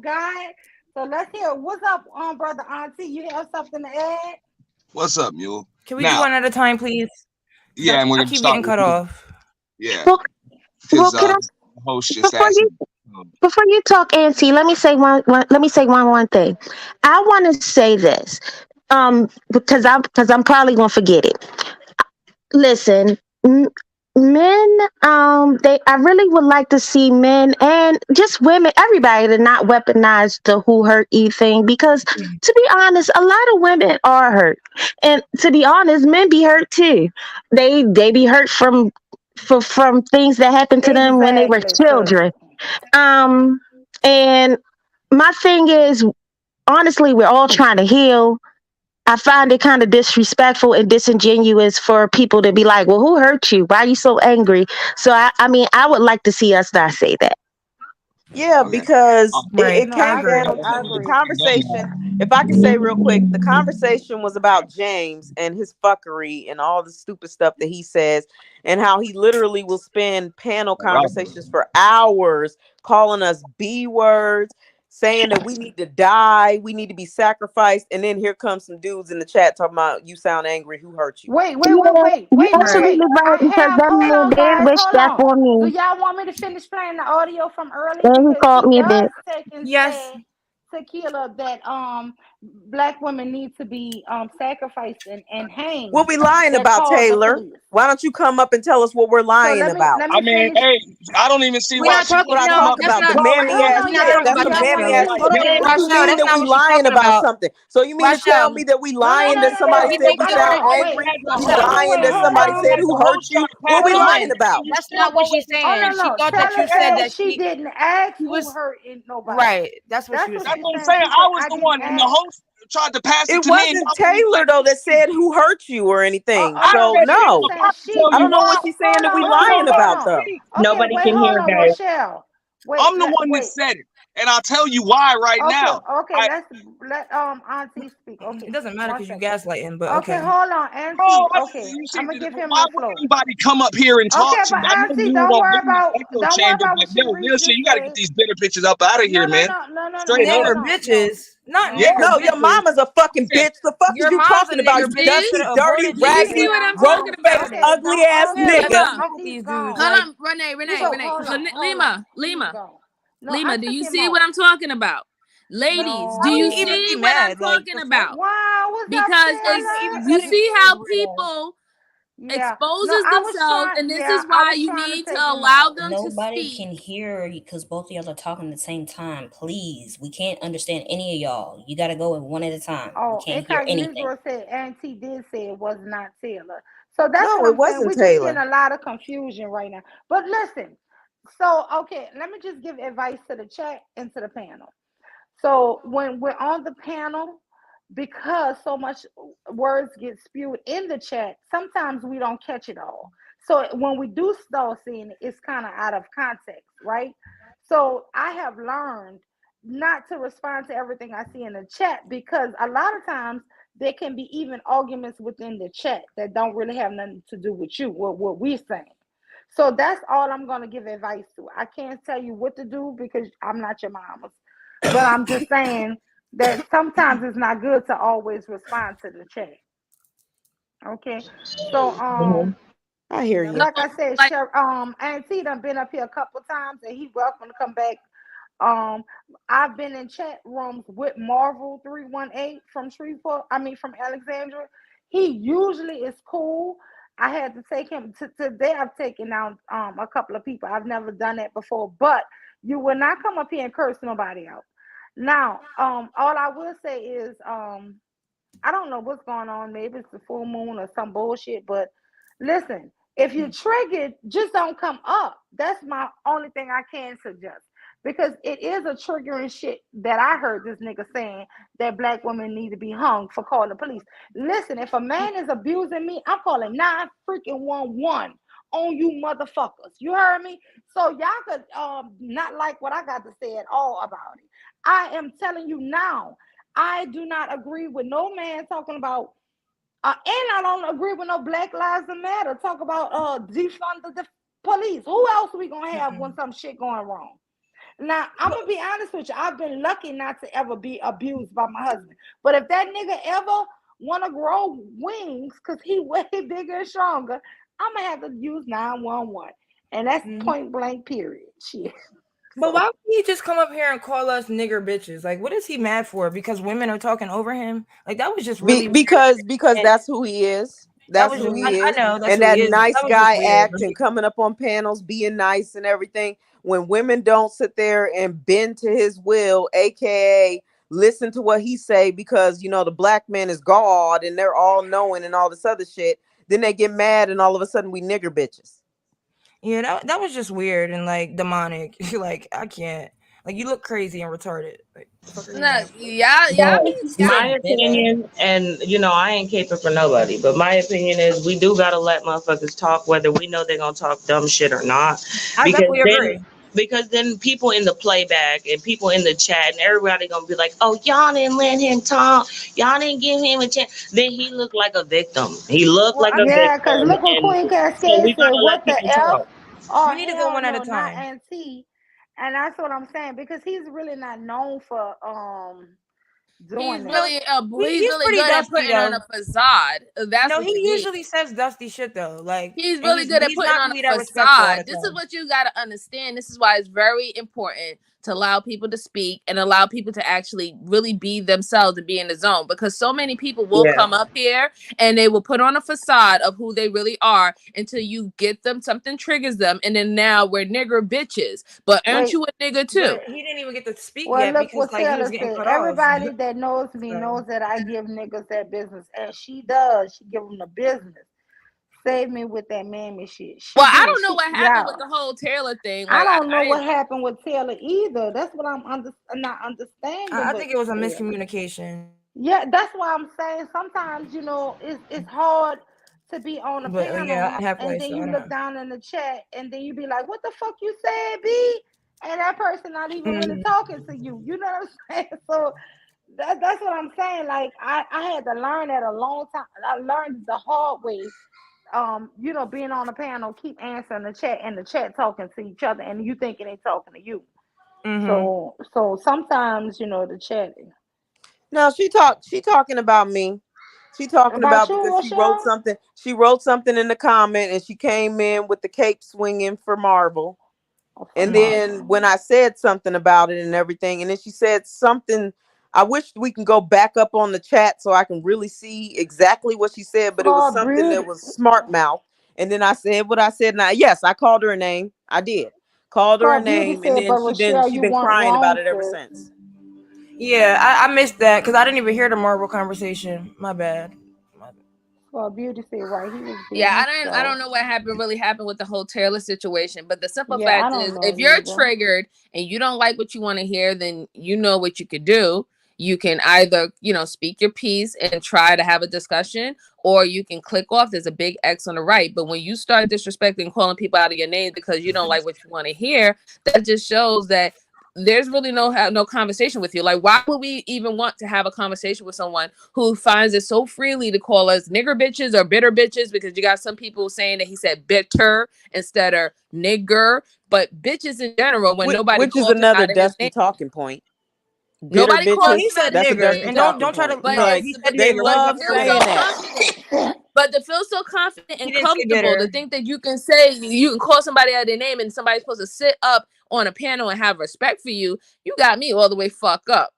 guy. So let's hear what's up, brother Auntie. You have something to add? What's up, Mule? Can we do one at a time, please? Yeah, and we're gonna keep start getting cut off. Yeah. Well, can I, host just asked me. Before you talk, Auntie, let me say one thing. I want to say this, because I'm probably gonna forget it. Listen, men, I really would like to see men and just women, everybody, to not weaponize the who hurt you thing, because to be honest, a lot of women are hurt, and to be honest, men be hurt too. They be hurt from things that happened to them when they were children. And my thing is, honestly, we're all trying to heal. I find it kind of disrespectful and disingenuous for people to be like, well, who hurt you? Why are you so angry? So I mean, I would like to see us not say that. Yeah, because it came down to the conversation. If I can say real quick, the conversation was about James and his fuckery and all the stupid stuff that he says, and how he literally will spend panel conversations for hours calling us B words, saying that we need to die, we need to be sacrificed, and then here comes some dudes in the chat talking about you sound angry, who hurt you? Wait. Absolutely right, because that man did wish that for me. Do y'all want me to finish playing the audio from earlier? Then he called me a bitch. Yes. Tequila, that black women need to be sacrificed and hanged. What we lying about, Taylor? Why don't you come up and tell us what we're lying about? I mean, hey, I don't even see why she what I talk about. The mammy ass shit. That's some mammy ass shit. What you mean that we lying about something? So you mean to tell me that we lying that somebody said we sound angry? We lying that somebody said who hurt you? What we lying about? That's not what she's saying. She thought that you said that she didn't ask who hurt nobody. Right. That's what she was saying. That's what I'm saying. I was the one, and the host tried to pass it to me. It wasn't Taylor though that said who hurt you or anything. So no, I don't know what she's saying that we lying about though. Nobody can hear, guys. I'm the one that said it, and I'll tell you why right now. Okay, let Auntie speak. Okay, it doesn't matter because you gaslighting, but okay, hold on, Auntie. Okay, I'm gonna give him the floor. Anybody come up here and talk to me? Auntie, don't worry about you got to get these bitter bitches up out of here, man. Straight up, bitches. Not no, your mama's a fucking bitch. The fuck is you talking about? You dusty, dirty, raggedy, road-faced, ugly ass nigga. Hold on, Renee. Lima, do you see what I'm talking about? Ladies, do you see what I'm talking about? Wow, because you see how people exposes themselves, and this is why you need to allow them to speak. Nobody can hear you because both of y'all are talking at the same time. Please, we can't understand any of y'all. You got to go one at a time. Oh, we can't hear anything. Auntie did say it was not Taylor. So that's no, what it wasn't We're Taylor. Getting a lot of confusion right now. But listen, so okay, let me just give advice to the chat and to the panel. So when we're on the panel, because so much words get spewed in the chat, sometimes we don't catch it all. So when we do start seeing it, it's kind of out of context, right? So I have learned not to respond to everything I see in the chat, because a lot of times there can be even arguments within the chat that don't really have nothing to do with you, what we're saying. So that's all I'm going to give advice to. I can't tell you what to do because I'm not your mama. But I'm just saying that sometimes it's not good to always respond to the chat. Okay. So I hear you. Like I said, Auntie done been up here a couple times, and he's welcome to come back I've been in chat rooms with Marvel 318 from from Alexandria. He usually is cool. I had to take him today. I've taken out a couple of people. I've never done that before, but you will not come up here and curse nobody out. Now, all I will say is I don't know what's going on. Maybe it's the full moon or some bullshit, but listen, if you're triggered, just don't come up. That's my only thing I can suggest. Because it is a triggering shit that I heard this nigga saying that black women need to be hung for calling the police. Listen, if a man is abusing me, I'm calling 911 on you motherfuckers. You heard me? So y'all could not like what I got to say at all about it. I am telling you now, I do not agree with no man talking about, and I don't agree with no Black Lives Matter. Talk about defund the police. Who else we gonna have when some shit going wrong? Now, I'm going to be honest with you. I've been lucky not to ever be abused by my husband. But if that nigga ever want to grow wings because he way bigger and stronger, I'm going to have to use 911. And that's point blank, period. Shit. But why would he just come up here and call us nigger bitches? Like, what is he mad for? Because women are talking over him? Like, that was just really because that's who he is. That's who he is. I know. And that nice guy act and coming up on panels, being nice and everything. When women don't sit there and bend to his will, aka listen to what he say, because the black man is God and they're all knowing and all this other shit, then they get mad and all of a sudden we nigger bitches. Yeah, that was just weird and like demonic. Like, I can't. Like, you look crazy and retarded. Like, my opinion, and I ain't caping for nobody, but my opinion is we do gotta let motherfuckers talk, whether we know they're gonna talk dumb shit or not. Because then people in the playback and people in the chat and everybody gonna be like, oh, y'all didn't let him talk, y'all didn't give him a chance. Then he looked like a victim. He looked like a victim. Yeah, because look what Queen Cascade said. What the F? We need to go one at a time. Auntie. And that's what I'm saying, because he's really not known for doing he's that. really he's really good at putting on a facade. He usually says dusty shit though. Like, he's really good at putting on a facade. This is what you got to understand. This is why it's very important to allow people to speak and allow people to actually really be themselves and be in the zone, because so many people will come up here and they will put on a facade of who they really are until you get them, something triggers them, and then now we're nigger bitches. But aren't you a nigger too? He didn't even get to speak well, yet look because what Taylor said. Everybody that knows me knows that I give niggas that business, and she does. She give them the business. Save me with that mammy shit. I don't know what happened with the whole Taylor thing. Like, I don't know what happened with Taylor either. That's what I'm not understanding. I think it was a miscommunication. Yeah, that's why I'm saying sometimes it's hard to be on the panel, and then you look down in the chat, and then you be like, "What the fuck you said, B?" And that person not even really talking to you. You know what I'm saying? So that's what I'm saying. Like I had to learn that a long time. I learned the hard way. Being on the panel, keep answering the chat, and the chat talking to each other, and you thinking they talking to you. So sometimes the chat. No, she talking about me. She talking about because she wrote something. She wrote something in the comment, and she came in with the cape swinging for Marvel. And then when I said something about it and everything, and then she said something. I wish we can go back up on the chat so I can really see exactly what she said, but it was something that was smart mouth. And then I said what I said. Now, yes, I called her a name. I did. Called her a name, and then she been crying about it ever since. Yeah, I missed that because I didn't even hear the Marvel conversation. My bad. Well, Beauty said right. I don't know what really happened with the whole Taylor situation, but the simple fact is, if you're triggered and you don't like what you want to hear, then you know what you could do. You can either, speak your piece and try to have a discussion, or you can click off. There's a big X on the right. But when you start disrespecting, calling people out of your name because you don't like what you want to hear, that just shows that there's really no conversation with you. Like, why would we even want to have a conversation with someone who finds it so freely to call us nigger bitches or bitter bitches? Because you got some people saying that he said bitter instead of nigger, but bitches in general, when nobody which is another dusty talking point. Nobody calls he said nigger, and don't try to. But they love saying that. But to feel so confident and comfortable to think that you can call somebody out of their name and somebody's supposed to sit up on a panel and have respect for you, you got me all the way fuck up.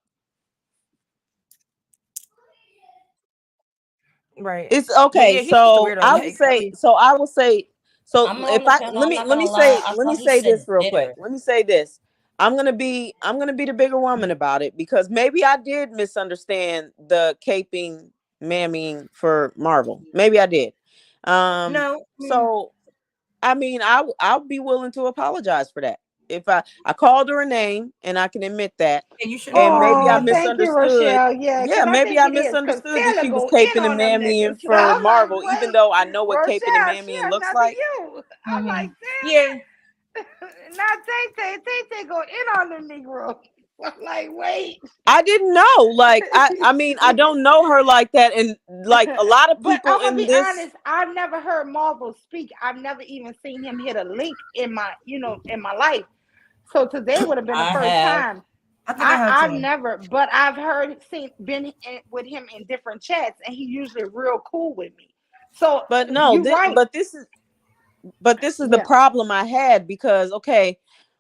Right. It's okay. Yeah, he's just a So weirdo. I Like, will say. So I will say. So I'm if on the I panel. I'm not let me gonna lie. I let me thought he say said this real quick. bitter. Let me say this. I'm gonna be the bigger woman about it because maybe I did misunderstand the caping mamming for Marvel. Maybe I did. No. So I mean, I'll be willing to apologize for that. If I called her a name and I can admit that, Yeah, you should and never maybe I Oh, admit thank you, misunderstood. Rochelle. Yeah, Yeah, because I maybe think I it is. Because misunderstood that Taylor she was go in caping and on them mammying niggas. for I'm like, Marvel, even wait, though I know what caping and Rochelle, she mammying has looks nothing like. you. I'm like, Yeah. now Tay go in on them Negroes. I'm like, wait. I didn't know. Like, I mean, I don't know her like that. And like a lot of But people I'm gonna in be this. honest, I've never heard Marvel speak. I've never even seen him hit a link in my, in my life. So today would have been the first time. I think I have I've too. never, but I've been with him in different chats, and he's usually real cool with me. So, But no, you're right. But this is the problem I had because okay,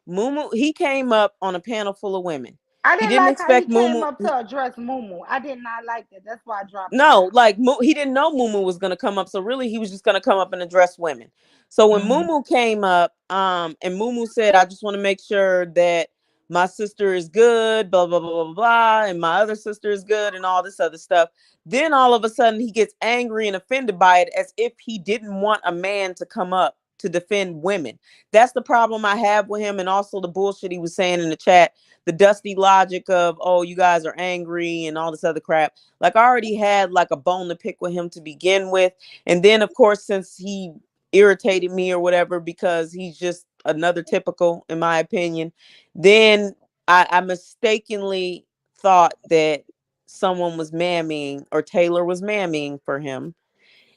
Mumu, he came up on a panel full of women. I didn't didn't like how he expect came Mumu. up to address Mumu. I did not like that. That's why I dropped him No, down. like he didn't know Mumu was gonna come up, so really he was just gonna come up and address women. So when Mumu came up, and Mumu said, "I just want to make sure that my sister is good, blah blah blah blah blah, and my other sister is good, and all this other stuff." Then all of a sudden he gets angry and offended by it, as if he didn't want a man to come up to defend women. That's the problem I have with him, and also the bullshit he was saying in the chat, the dusty logic of, "Oh, you guys are angry," and all this other crap. Like I already had like a bone to pick with him to begin with. And then of course, since he irritated me or whatever, because he's just another typical, in my opinion, then I mistakenly thought that someone was mammying or Taylor was mammying for him.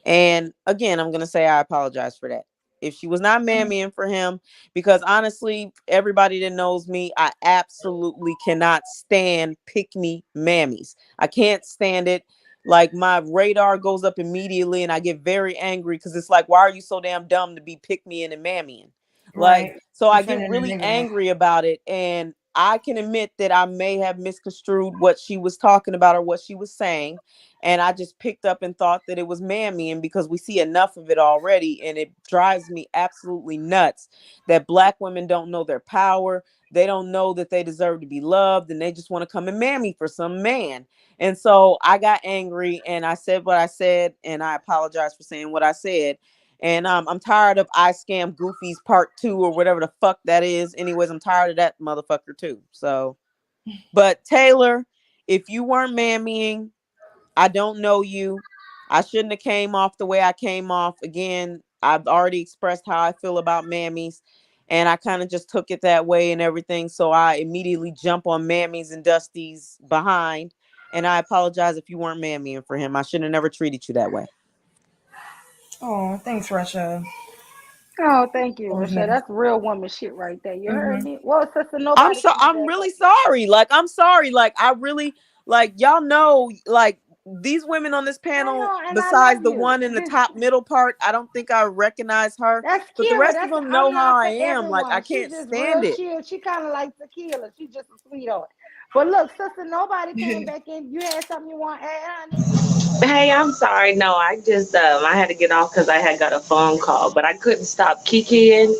And again, I'm going to say I apologize for that. If she was not mammying for him, because honestly, everybody that knows me, I absolutely cannot stand pick me mammies. I can't stand it. Like my radar goes up immediately and I get very angry because it's like, why are you so damn dumb to be pick me and mammying? Like, so I get really angry about it. And I can admit that I may have misconstrued what she was talking about or what she was saying. And I just picked up and thought that it was mammying because we see enough of it already. And it drives me absolutely nuts that Black women don't know their power. They don't know that they deserve to be loved. And they just want to come and mammy for some man. And so I got angry and I said what I said. And I apologize for saying what I said. And I'm tired of I Scam Goofies Part 2 or whatever the fuck that is. Anyways, I'm tired of that motherfucker too. So, but Taylor, if you weren't mammying, I don't know you. I shouldn't have came off the way I came off. Again, I've already expressed how I feel about mammies, and I kind of just took it that way and everything. So I immediately jump on mammies and Dusty's behind. And I apologize if you weren't mammying for him. I should have never treated you that way. Oh, thanks, Russia. Oh, thank you, Rochelle. That's real woman shit right there. You heard me? Well, sister, I'm nobody. I'm really sorry. Like, I'm sorry. Like, I really, like, y'all know, like, these women on this panel, besides the one in the top middle part, I don't think I recognize her. That's but the Kira. rest of them know how I am. Everyone. Like, I She's can't just stand real it. chill. She kind of like tequila. She's just a sweetheart. But look, sister, nobody came back in. You had something you want to add, honey? Hey, I'm sorry. No, I just I had to get off because I had got a phone call, but I couldn't stop kicking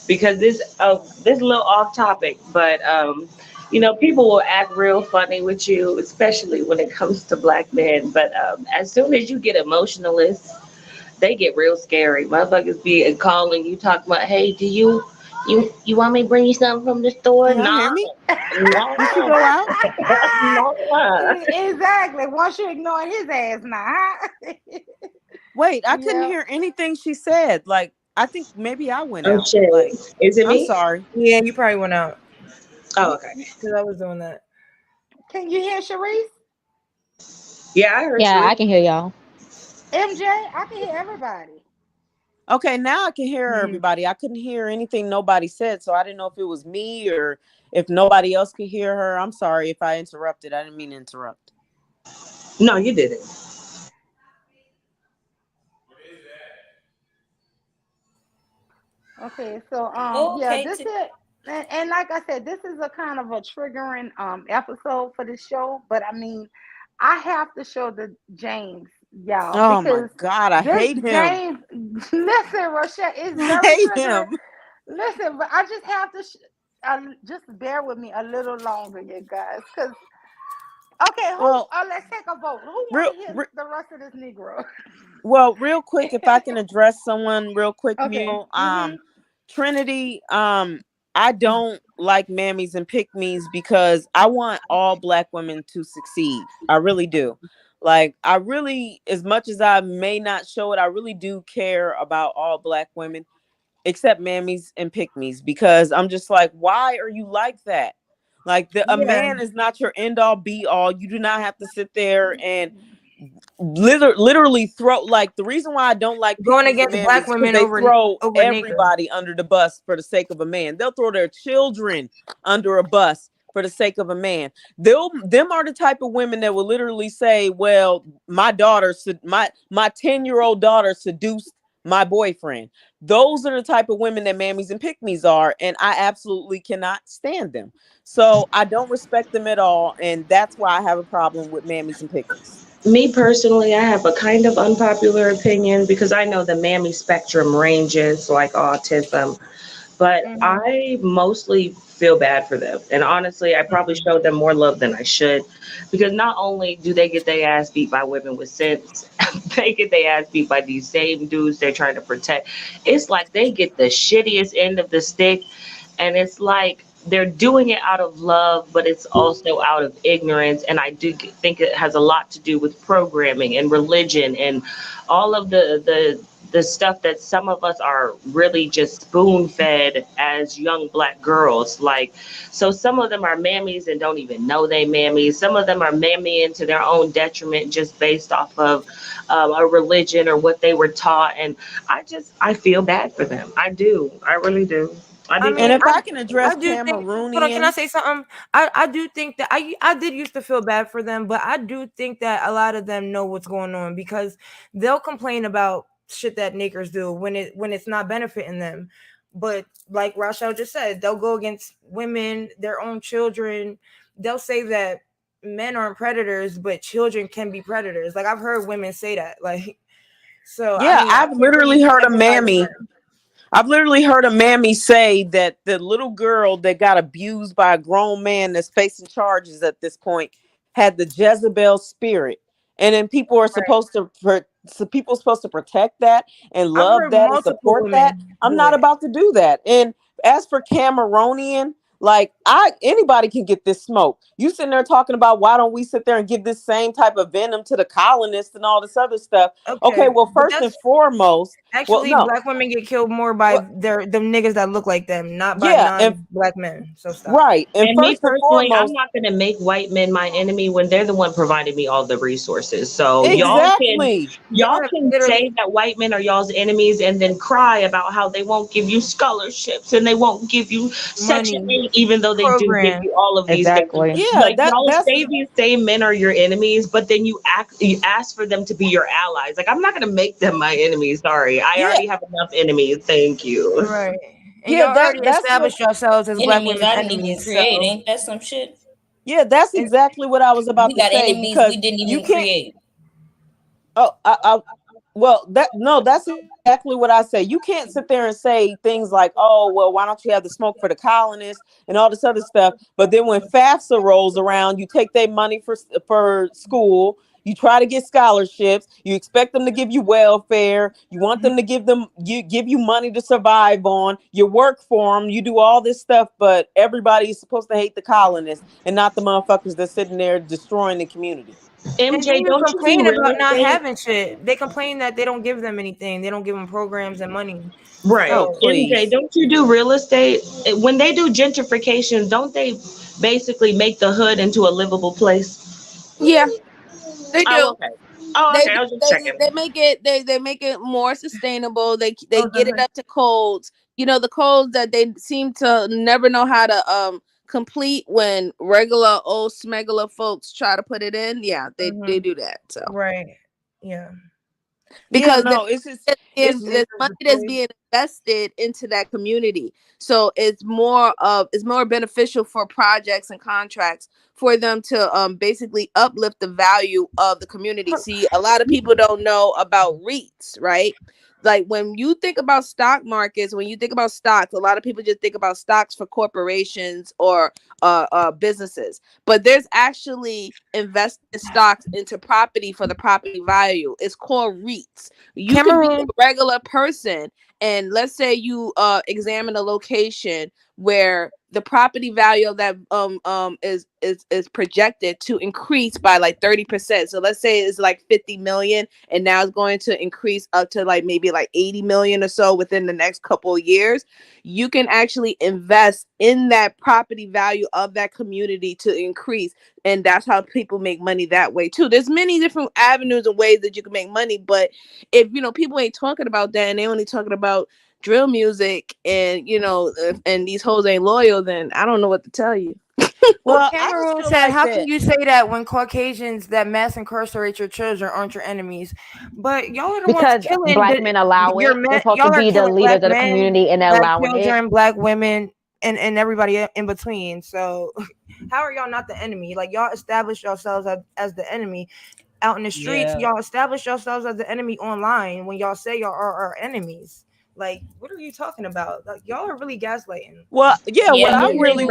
because this a little off topic, but people will act real funny with you, especially when it comes to Black men. But as soon as you get emotionalist, they get real scary. Motherfuckers be calling you, talking about, hey, do you want me to bring you something from the store? Can y'all hear me? No. Did she go out? No. Exactly. Once you ignore his ass now, huh? Wait, I couldn't hear anything she said. Like, I think maybe I went out. Shit. Like, is it I'm me? sorry. Yeah, you probably went out. Oh, okay. Because I was doing that. Can you hear Sharice? Yeah, I heard Yeah, you. I can hear y'all. MJ, I can hear everybody. Okay, now I can hear everybody. I couldn't hear anything nobody said, so I didn't know if it was me or if nobody else could hear her. I'm sorry if I interrupted. I didn't mean to interrupt. No, you didn't. Okay, so Okay, this it. And like I said, this is a kind of a triggering episode for the show, but I mean, I have to show the James, y'all, Oh my because God, I this hate him. James, listen, Rochelle, it's I very hate triggering. him. Listen, but I just have to just bear with me a little longer, you guys, because okay, let's take a vote. Who want to hear the rest of this Negro? Well, real quick, if I can address someone real quick, Okay. Mule. Trinity, I don't like mammies and pick-me's because I want all Black women to succeed. I really do. Like, I really, as much as I may not show it, I really do care about all Black women, except mammies and pick-me's, because I'm just like, why are you like that? Like, a man is not your end all be all. You do not have to sit there and literally throw, like, the reason why I don't like going against Black women they over throw over everybody under the bus for the sake of a man. They'll throw their children under a bus for the sake of a man. Them are the type of women that will literally say, well, my 10-year-old daughter seduced my boyfriend. Those are the type of women that mammies and pick-me's are, and I absolutely cannot stand them. So I don't respect them at all, and that's why I have a problem with mammies and pick-me's. Me personally, I have a kind of unpopular opinion because I know the mammy spectrum ranges like autism, but I mostly feel bad for them. And honestly, I probably showed them more love than I should, because not only do they get their ass beat by women with sense, they get their ass beat by these same dudes they're trying to protect. It's like they get the shittiest end of the stick, and it's like they're doing it out of love, but it's also out of ignorance. And I do think it has a lot to do with programming and religion and all of the stuff that some of us are really just spoon fed as young Black girls. Like, so some of them are mammies and don't even know they mammies. Some of them are mammying to their own detriment just based off of a religion or what they were taught. And I feel bad for them. I do. I really do. I mean, and if I can address Cameroonian, hold on, can I say something? I do think that I did used to feel bad for them, but I do think that a lot of them know what's going on, because they'll complain about shit that niggers do when it's not benefiting them. But like Rochelle just said, they'll go against women, their own children. They'll say that men aren't predators, but children can be predators. Like, I've heard women say that. Like, so yeah, I mean, I've literally heard a mammy. I've literally heard a mammy say that the little girl that got abused by a grown man that's facing charges at this point had the Jezebel spirit. And then people are supposed to protect that and love that and support that. I'm not about to do that. And as for Cameroonian, like, anybody can get this smoke. You sitting there talking about why don't we sit there and give this same type of venom to the colonists and all this other stuff. Okay, well, first and foremost, actually, Black women get killed more by them niggas that look like them, not by non-Black men. So stop. Right. And me personally, I'm not going to make white men my enemy when they're the one providing me all the resources. So y'all can say that white men are y'all's enemies and then cry about how they won't give you scholarships and they won't give you Section 8, even though they do give you all of these things. Yeah, like, y'all say these same men are your enemies, but then you ask for them to be your allies. Like, I'm not going to make them my enemies. Sorry, I already have enough enemies. Thank you. Right. And y'all already established yourselves as Black women enemies. Create, ain't that some shit? Yeah, that's exactly what I was about to say. We didn't even create. Well, that's exactly what I say. You can't sit there and say things like, oh, well, why don't you have the smoke for the colonists and all this other stuff? But then when FAFSA rolls around, you take their money for school. You try to get scholarships. You expect them to give you welfare. You want them to give you money to survive on. You work for them. You do all this stuff, but everybody is supposed to hate the colonists and not the motherfuckers that's sitting there destroying the community. MJ, don't you complain about not having shit? They complain that they don't give them anything. They don't give them programs and money. Right. MJ, don't you do real estate? When they do gentrification, don't they basically make the hood into a livable place? Yeah, they do. Oh, okay. I was just checking. They make it more sustainable. They get it up to codes. You know, the codes that they seem to never know how to complete when regular old smuggler folks try to put it in. Yeah, they do that. So right. Yeah. because no, it's just there's money that's being invested into that community. So it's more beneficial for projects and contracts for them to basically uplift the value of the community. See, a lot of people don't know about REITs, right? Like when you think about stock markets, when you think about stocks, a lot of people just think about stocks for corporations or businesses. But there's actually invested stocks into property for the property value. It's called REITs. You can be a regular person, and let's say you examine a location where the property value of that is projected to increase by like 30%. So let's say it's like 50 million, and now it's going to increase up to like maybe like 80 million or so within the next couple of years. You can actually invest in that property value of that community to increase, and that's how people make money that way too. There's many different avenues and ways that you can make money, but if people ain't talking about that and they only talking about drill music and and these hoes ain't loyal, then I don't know what to tell you. Well, Cameroon said, how can you say that when Caucasians that mass incarcerate your children aren't your enemies? But y'all are the ones killing black men allow it. They're supposed to be the leaders of the community and they're allowing children, it. Black women, and everybody in between. So how are y'all not the enemy? Like, y'all establish yourselves as the enemy out in the streets. Y'all establish yourselves as the enemy online when y'all say y'all are our enemies. Like, what are you talking about? Like, y'all are really gaslighting. Well, what I really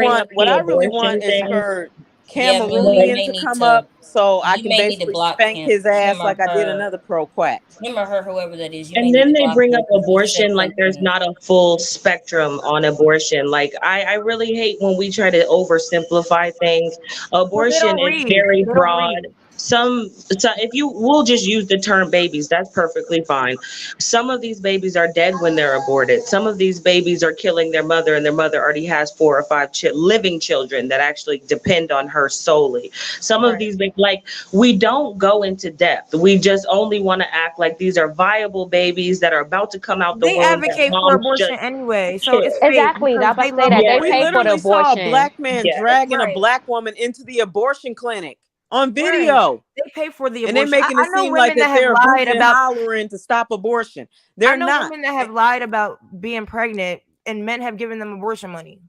want is for Cameroonian to come up so I can basically spank his ass like I did another pro quack. Him or her, whoever that is. And then they bring up abortion like there's not a full spectrum on abortion. Like I really hate when we try to oversimplify things. Abortion is very broad. If we'll just use the term babies, that's perfectly fine. Some of these babies are dead when they're aborted. Some of these babies are killing their mother, and their mother already has 4 or 5 living children that actually depend on her solely. Some of these, like, we don't go into depth. We just only want to act like these are viable babies that are about to come out the womb. They advocate for abortion anyway, so it's exactly. I was about to say that they pay for the abortion. Saw a black man dragging a black woman into the abortion clinic. On video, they pay for the abortion, abortion. and they're making it seem like that they're lied about hollering to stop abortion. They're not. Women that have lied about being pregnant, and men have given them abortion money.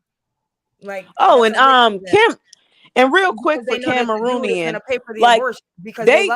Like, Kim. And real quick for Cameroonian, like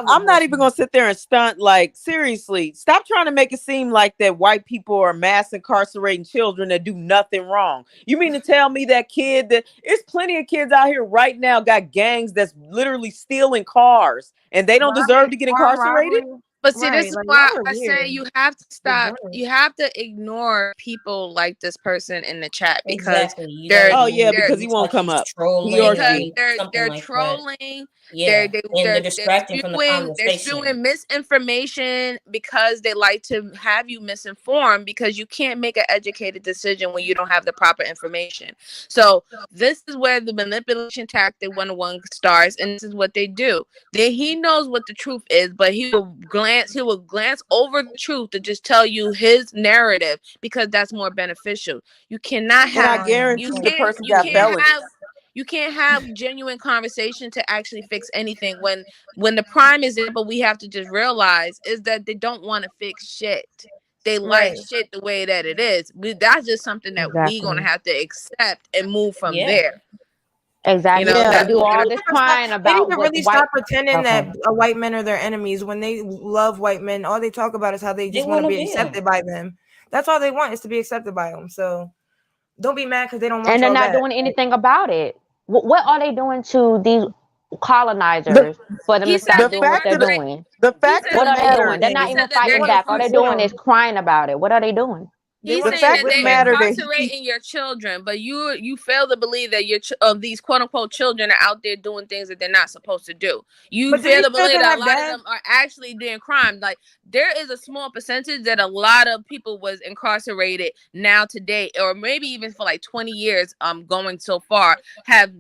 I'm not even gonna sit there and stunt. Like, seriously, stop trying to make it seem like that white people are mass incarcerating children that do nothing wrong. You mean to tell me that there's plenty of kids out here right now got gangs that's literally stealing cars and they don't deserve to get incarcerated? But see, this is why I say you have to stop. You have to ignore people like this person in the chat because because he won't come up. They're trolling. They're distracting from the conversation. They're spewing misinformation because they like to have you misinformed, because you can't make an educated decision when you don't have the proper information. So this is where the manipulation tactic 101 starts, and this is what they do. He knows what the truth is, but he will glance over the truth to just tell you his narrative because that's more beneficial. You cannot have. I guarantee the person got felonies. You can't have genuine conversation to actually fix anything when the prime is in, but we have to just realize is that they don't want to fix shit. They like shit the way that it is. That's just something that we're going to have to accept and move from there. Exactly. They do all this crying about. They need to really stop pretending that white men are their enemies. When they love white men, all they talk about is how they just want to be accepted by them. That's all they want, is to be accepted by them. So don't be mad because they don't want. And they're not doing anything about it. What are they doing to these colonizers for them to stop doing what they're doing? What are they doing? They're not even fighting back. All they're doing is crying about it. What are they doing? He's saying that they're incarcerating your children, but you fail to believe that these quote unquote children are out there doing things that they're not supposed to do. You fail to believe that a lot of them are actually doing crime. Like, there is a small percentage that a lot of people was incarcerated now today, or maybe even for like 20 years, going so far, have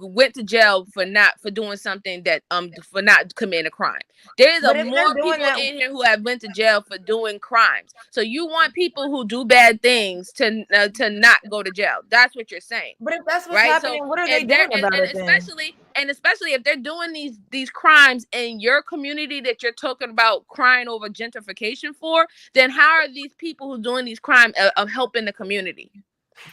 went to jail for doing something that for not committing a crime. There is more people in here who have went to jail for doing crimes. So you want people who do bad things to not go to jail. That's what you're saying. But if that's what's happening, what are they doing about it? Especially And especially if they're doing these crimes in your community that you're talking about crying over gentrification for, then how are these people who doing these crimes of helping the community?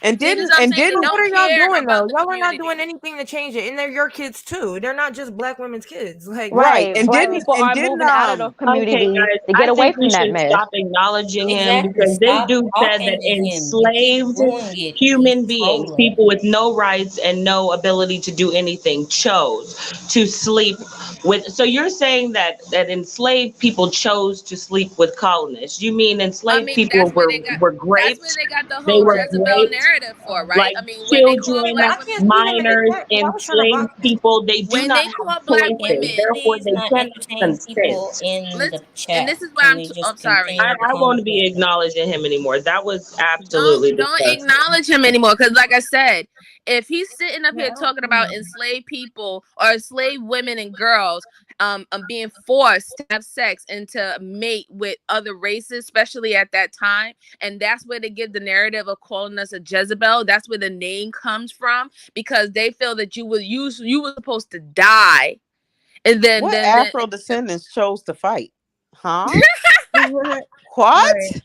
And what are y'all doing though? Y'all are not doing anything to change it, and they're your kids too. They're not just black women's kids. Like Right. Black people are moving out of those communities Okay, guys, to get I away think from we that should mess. stop acknowledging him Exactly. because this Stop dude said talking that to him. enslaved You're doing it. human He's beings, trolling. people with no rights and no ability to do anything, chose to sleep with. So you're saying that enslaved people chose to sleep with colonists? You mean enslaved people that's where were that's where raped? they got the They whole were Jezebel raped narrative for, right? like I mean, when they call children, black women, minors, enslaved people. They do when not they have call black choices. women, Therefore, Please they not cannot entertain people consent. in the chat. and this is why Can I'm we just I'm sorry. continue the I won't be conversation? acknowledging him anymore. That was absolutely Don't disgusting. acknowledge him anymore, because like I said, if he's sitting up here talking about enslaved people or enslaved women and girls being forced to have sex and to mate with other races, especially at that time, and that's where they give the narrative of calling us a Jezebel. That's where the name comes from, because they feel that you were supposed to die, and then what Afro descendants chose to fight, huh? What? Right.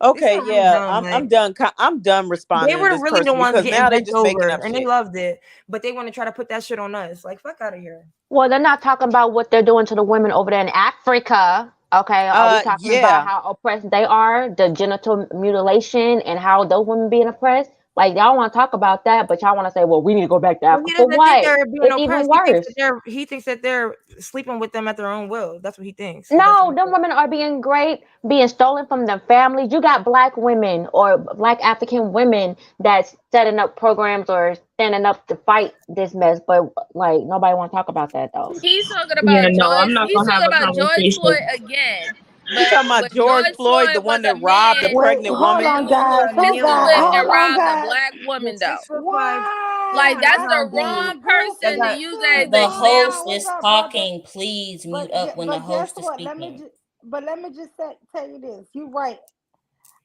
Okay, It's really yeah, dumb, I'm done. I'm done They responding to were this really the person ones because getting now they bent just making over, up and they shit. loved it, but they want to try to put that shit on us. Like, fuck out of here. Well, they're not talking about what they're doing to the women over there in Africa. Okay, are we talking Yeah. about how oppressed they are, the genital mutilation, and how those women being oppressed? Like, y'all want to talk about that, but y'all want to say, well, we need to go back to Well, Africa. he For doesn't think what? they're being It's even oppressed. worse. He thinks that they're sleeping with them at their own will. That's what he thinks. No, them women are being raped, being stolen from their families. You got black women or black African women that's setting up programs or standing up to fight this mess, but like nobody want to talk about that though. He's talking about I'm not He's gonna have talking a about George conversation. Floyd again. You talking about George Floyd, the one that robbed the pregnant woman? Hold on, guys. Pistol whipped and robbed a black woman, though. Wow. Like, that's the wrong person to use that as an The host example. is talking. Please mute up when the host is speaking. Let me just tell you this. You're right.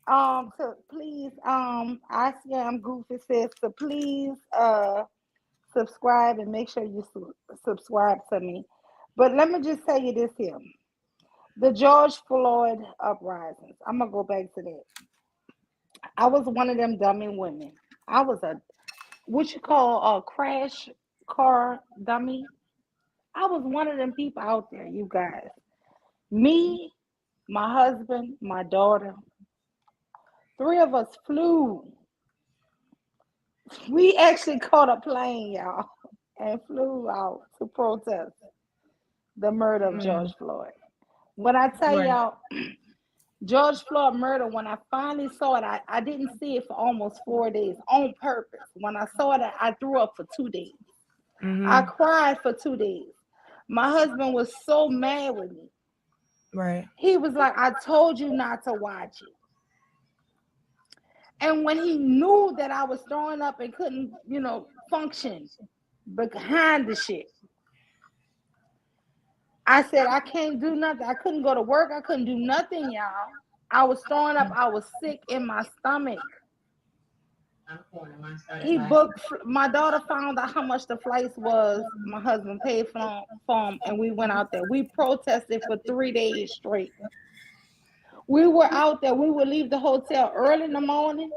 So please, I am Goofy says to please subscribe and make sure you subscribe to me. But let me just tell you this here. The George Floyd uprisings. I'm gonna go back to that. I was one of them dummy women. I was what you call a crash car dummy. I was one of them people out there, you guys. Me, my husband, my daughter, 3 of us flew. We actually caught a plane, y'all, and flew out to protest the murder of George Floyd. When I tell y'all, George Floyd murder, when I finally saw it, I didn't see it for almost 4 days on purpose. When I saw it, I threw up for 2 days. I cried for 2 days. My husband was so mad with me. Right. He was like, I told you not to watch it. And when he knew that I was throwing up and couldn't, function behind the shit, I said, I can't do nothing. I couldn't go to work. I couldn't do nothing, y'all. I was throwing up. I was sick in my stomach. He booked, my daughter found out how much the flights was. My husband paid for them, and we went out there. We protested for 3 days straight. We were out there. We would leave the hotel early in the morning,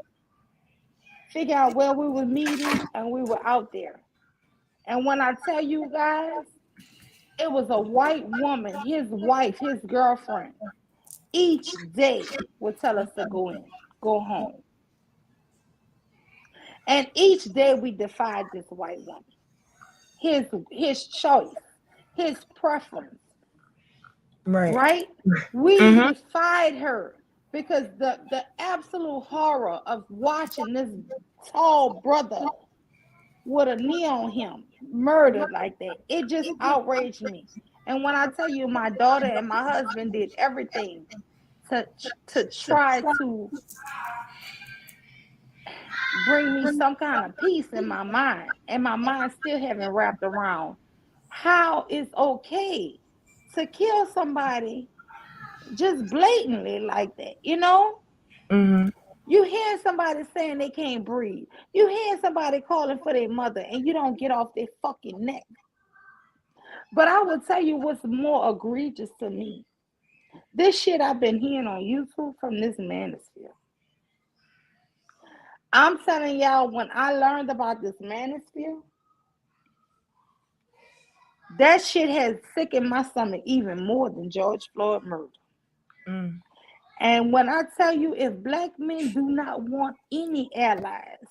figure out where we were meeting, and we were out there. And when I tell you guys, it was a white woman, his wife, his girlfriend, each day would tell us to go home. And each day we defied this white woman. His choice, his preference. Right? We defied her because the absolute horror of watching this tall brother with a knee on him murdered like that, it just outraged me. And when I tell you, my daughter and my husband did everything to try to bring me some kind of peace in my mind, and my mind still haven't wrapped around how it's okay to kill somebody just blatantly like that, You hear somebody saying they can't breathe. You hear somebody calling for their mother, and you don't get off their fucking neck. But I will tell you what's more egregious to me. This shit I've been hearing on YouTube from this manosphere. I'm telling y'all, when I learned about this manosphere, that shit has sickened my stomach even more than George Floyd murder. And when I tell you, if black men do not want any allies,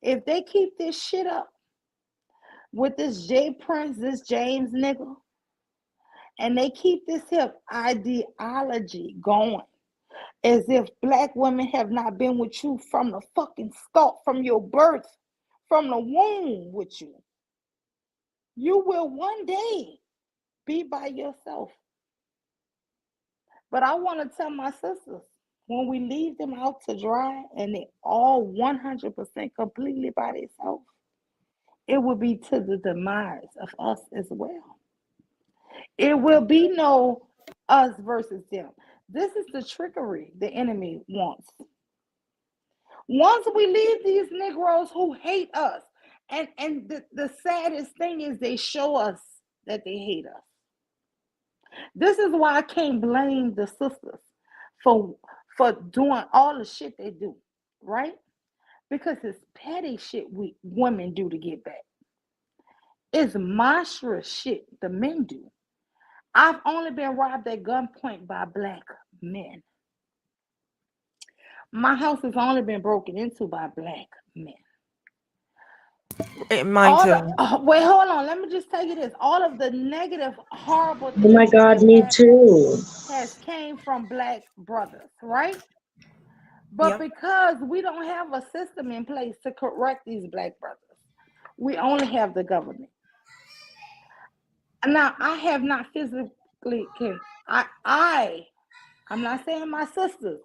if they keep this shit up with this J Prince, this James nigga, and they keep this hip ideology going, as if black women have not been with you from the fucking start, from your birth, from the womb with you, you will one day be by yourself. But I want to tell my sisters, when we leave them out to dry and they all 100% completely by themselves, it will be to the demise of us as well. It will be no us versus them. This is the trickery the enemy wants. Once we leave these Negroes who hate us, and the saddest thing is they show us that they hate us. This is why I can't blame the sisters for doing all the shit they do, right? Because it's petty shit women do to get back. It's monstrous shit the men do. I've only been robbed at gunpoint by black men. My house has only been broken into by black men. Mine too. Wait, hold on. Let me just tell you this. All of the negative, horrible things. Oh my God, me too. Has came from black brothers, right? But because we don't have a system in place to correct these black brothers, we only have the government. Now, I have not physically, I'm not saying my sisters,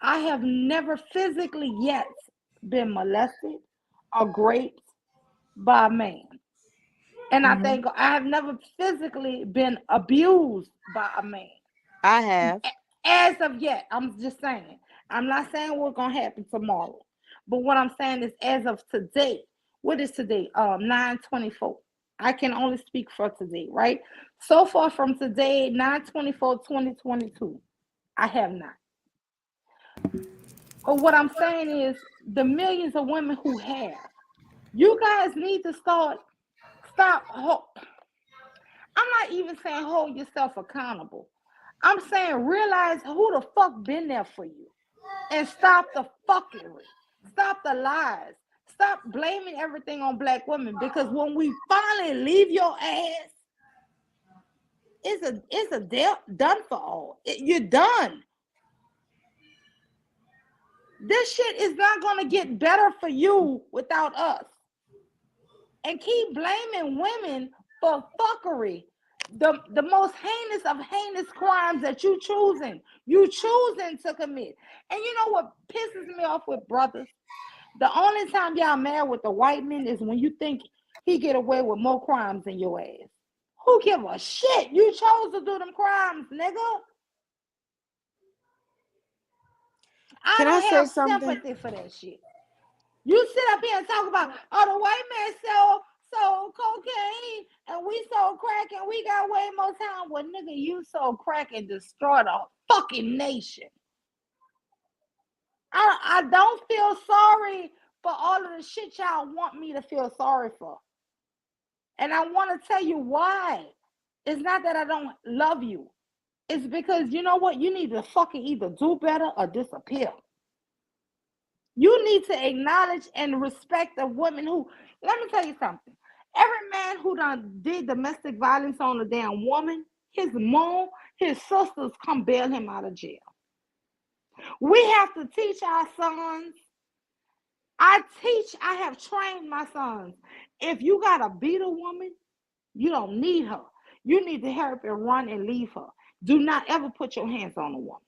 I have never physically yet been molested or raped by a man. And I think I have never physically been abused by a man. I have. As of yet, I'm just saying. I'm not saying what's going to happen tomorrow. But what I'm saying is as of today, what is today? 9/24. I can only speak for today, right? So far from today, 9/24/2022, I have not. But what I'm saying is the millions of women who have, you guys need to stop. I'm not even saying hold yourself accountable. I'm saying realize who the fuck been there for you and stop the fuckery. Stop the lies. Stop blaming everything on black women, because when we finally leave your ass, it's a done for all. You're done. This shit is not going to get better for you without us. And keep blaming women for fuckery. The most heinous of heinous crimes that you choosing to commit. And you know what pisses me off with brothers? The only time y'all mad with the white men is when you think he get away with more crimes than your ass. Who give a shit? You chose to do them crimes, nigga. I don't have sympathy for that shit. You sit up here and talk about, oh, the white man sold cocaine and we sold crack and we got way more time. Well, nigga, you sold crack and destroyed a fucking nation. I don't feel sorry for all of the shit y'all want me to feel sorry for. And I want to tell you why. It's not that I don't love you. It's because, you know what? You need to fucking either do better or disappear. You need to acknowledge and respect the women who, let me tell you something. Every man who done did domestic violence on a damn woman, his mom, his sisters come bail him out of jail. We have to teach our sons. I have trained my sons. If you got to beat a woman, you don't need her. You need to hurry up and run and leave her. Do not ever put your hands on a woman.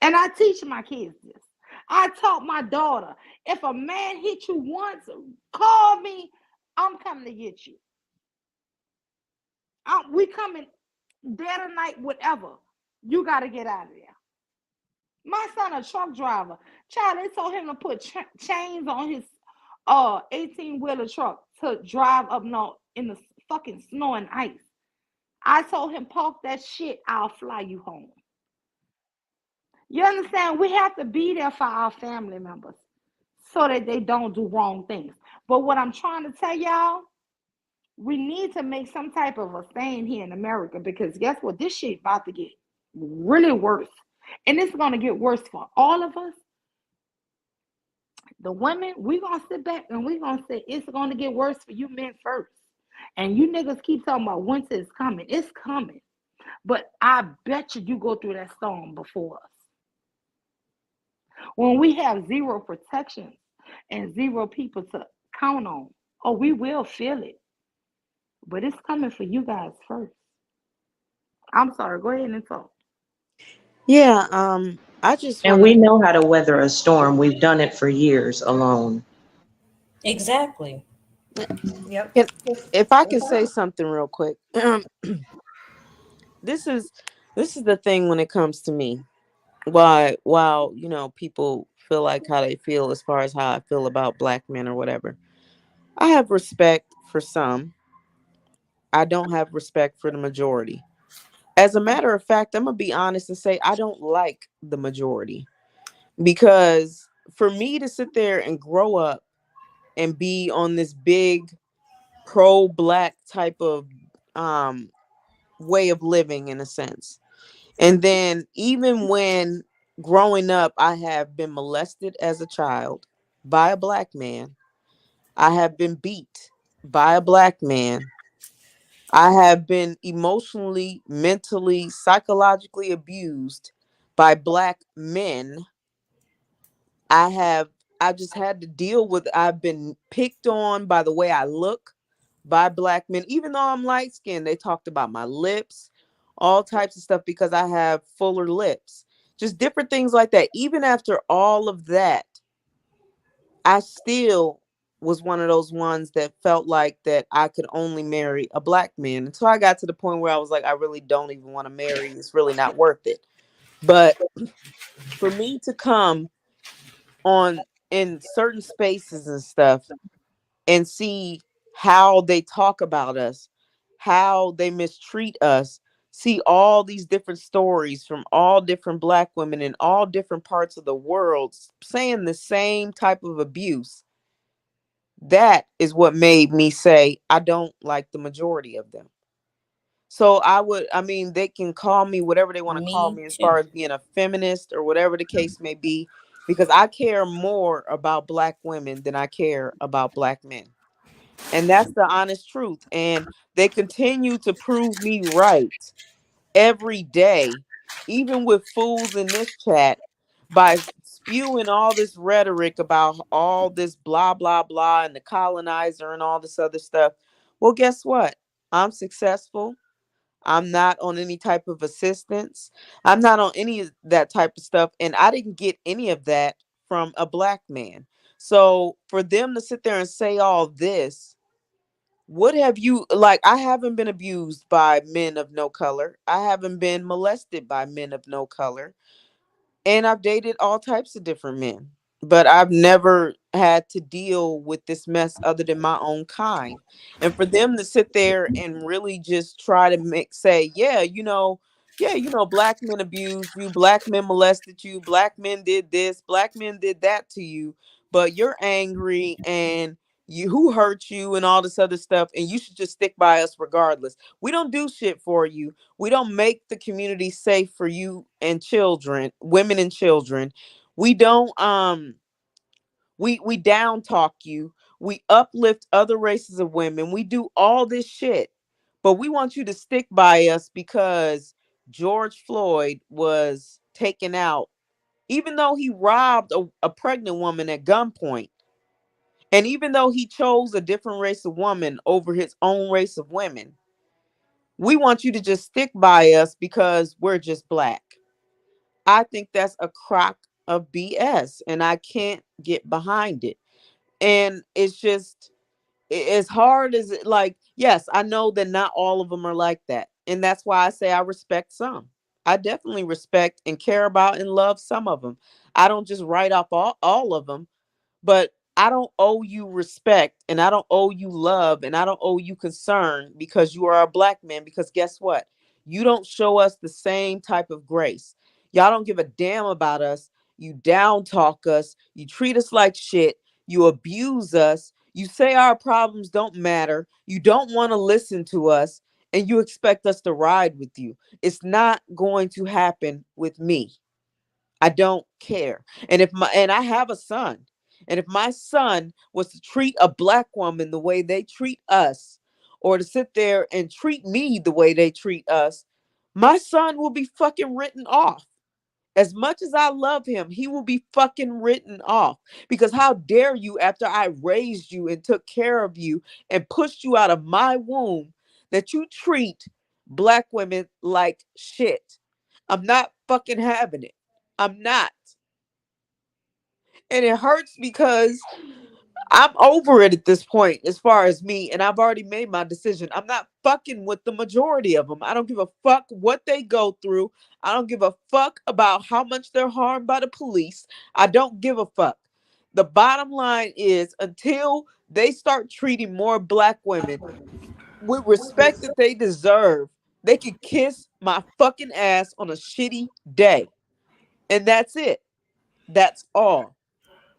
And I teach my kids this. I taught my daughter, if a man hit you once, call me. I'm coming to get you. We coming day or night, whatever. You got to get out of there. My son, a truck driver. Child, they told him to put chains on his 18-wheeler truck to drive up north in the fucking snow and ice. I told him, park that shit, I'll fly you home. You understand? We have to be there for our family members so that they don't do wrong things. But what I'm trying to tell y'all, we need to make some type of a stand here in America, because guess what? This shit about to get really worse. And it's going to get worse for all of us. The women, we're going to sit back and we're going to say it's going to get worse for you men first. And you niggas keep talking about winter is coming. It's coming. But I bet you go through that storm before us. When we have zero protection and zero people to count on, oh, we will feel it. But it's coming for you guys first. I'm sorry. Go ahead and talk. Yeah, I just And we know how to weather a storm. We've done it for years alone. Exactly. Yep. If I can say something real quick, this is the thing when it comes to me. While you know, people feel like how they feel as far as how I feel about black men or whatever, I have respect for some. I don't have respect for the majority. As a matter of fact, I'm gonna be honest and say I don't like the majority, because for me to sit there and grow up and be on this big pro-black type of way of living, in a sense, and then even when growing up, I have been molested as a child by a black man. I have been beat by a black man. I have been emotionally, mentally, psychologically abused by black men. I just had to deal with, I've been picked on by the way I look by black men. Even though I'm light skinned, they talked about my lips, all types of stuff, because I have fuller lips. Just different things like that. Even after all of that, I still was one of those ones that felt like that I could only marry a black man. Until I got to the point where I was like, I really don't even want to marry. It's really not worth it. But for me to come on in certain spaces and stuff and see how they talk about us, how they mistreat us, see all these different stories from all different black women in all different parts of the world saying the same type of abuse, that is what made me say I don't like the majority of them. So I mean, they can call me whatever they want to call me as far as being a feminist or whatever the case may be, because I care more about black women than I care about black men. And that's the honest truth. And they continue to prove me right every day, even with fools in this chat, by spewing all this rhetoric about all this blah, blah, blah, and the colonizer and all this other stuff. Well, guess what? I'm successful. I'm not on any type of assistance. I'm not on any of that type of stuff. And I didn't get any of that from a black man. So for them to sit there and say all this, what have you, like, I haven't been abused by men of no color. I haven't been molested by men of no color. And I've dated all types of different men, but I've never had to deal with this mess other than my own kind. And for them to sit there and really just try to say, yeah, black men abused you, black men molested you, black men did this, black men did that to you, but you're angry and who hurt you and all this other stuff, and you should just stick by us regardless. We don't do shit for you. We don't make the community safe for you and children, women and children. We don't we down talk you. We uplift other races of women. We do all this shit. But we want you to stick by us because George Floyd was taken out, even though he robbed a pregnant woman at gunpoint. And even though he chose a different race of woman over his own race of women, we want you to just stick by us because we're just black. I think that's a crock of BS, and I can't get behind it. And it's just, as hard as it, like, yes, I know that not all of them are like that. And that's why I say I respect some. I definitely respect and care about and love some of them. I don't just write off all of them, but I don't owe you respect, and I don't owe you love, and I don't owe you concern because you are a black man. Because guess what? You don't show us the same type of grace. Y'all don't give a damn about us. You down talk us. You treat us like shit. You abuse us. You say our problems don't matter. You don't want to listen to us, and you expect us to ride with you. It's not going to happen with me. I don't care. And I have a son. And if my son was to treat a black woman the way they treat us, or to sit there and treat me the way they treat us, my son will be fucking written off. As much as I love him, he will be fucking written off. Because how dare you, after I raised you and took care of you and pushed you out of my womb, that you treat black women like shit. I'm not fucking having it. I'm not. And it hurts because I'm over it at this point as far as me, and I've already made my decision. I'm not fucking with the majority of them. I don't give a fuck what they go through. I don't give a fuck about how much they're harmed by the police. I don't give a fuck. The bottom line is, until they start treating more black women with respect that they deserve, they can kiss my fucking ass on a shitty day. And that's it. That's all.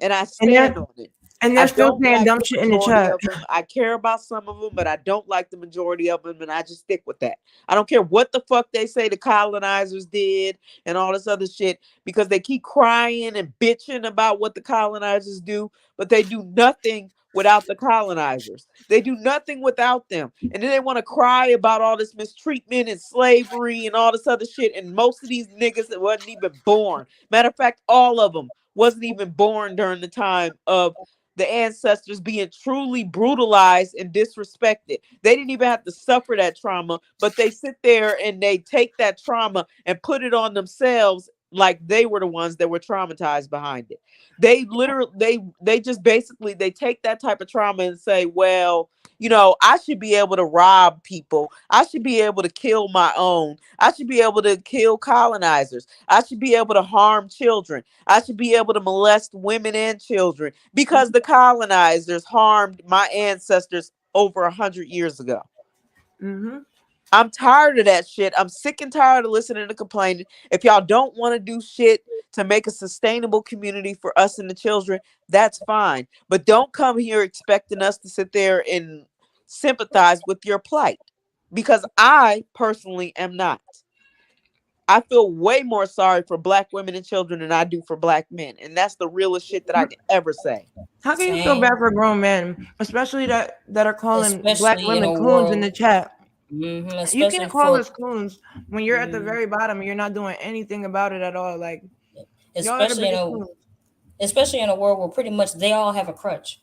And I stand on it. And they're still saying dumb shit in the chat. I care about some of them, but I don't like the majority of them, and I just stick with that. I don't care what the fuck they say the colonizers did and all this other shit, because they keep crying and bitching about what the colonizers do, but they do nothing without the colonizers. They do nothing without them. And then they want to cry about all this mistreatment and slavery and all this other shit, and most of these niggas that wasn't even born. Matter of fact, all of them wasn't even born during the time of the ancestors being truly brutalized and disrespected. They didn't even have to suffer that trauma, but they sit there and they take that trauma and put it on themselves like they were the ones that were traumatized behind it. They literally, they just basically, they take that type of trauma and say, well, you know, I should be able to rob people. I should be able to kill my own. I should be able to kill colonizers. I should be able to harm children. I should be able to molest women and children because the colonizers harmed my ancestors over 100 years ago. Mm-hmm. I'm tired of that shit. I'm sick and tired of listening to complaining. If y'all don't want to do shit to make a sustainable community for us and the children, that's fine. But don't come here expecting us to sit there and sympathize with your plight, because I personally am not. I feel way more sorry for black women and children than I do for black men. And that's the realest shit that I can ever say. How can you feel bad for grown men, especially that are calling black women coons in the chat? Mm-hmm, you can't call us coons when you're at the very bottom and you're not doing anything about it at all. Like, especially in a world where pretty much they all have a crutch.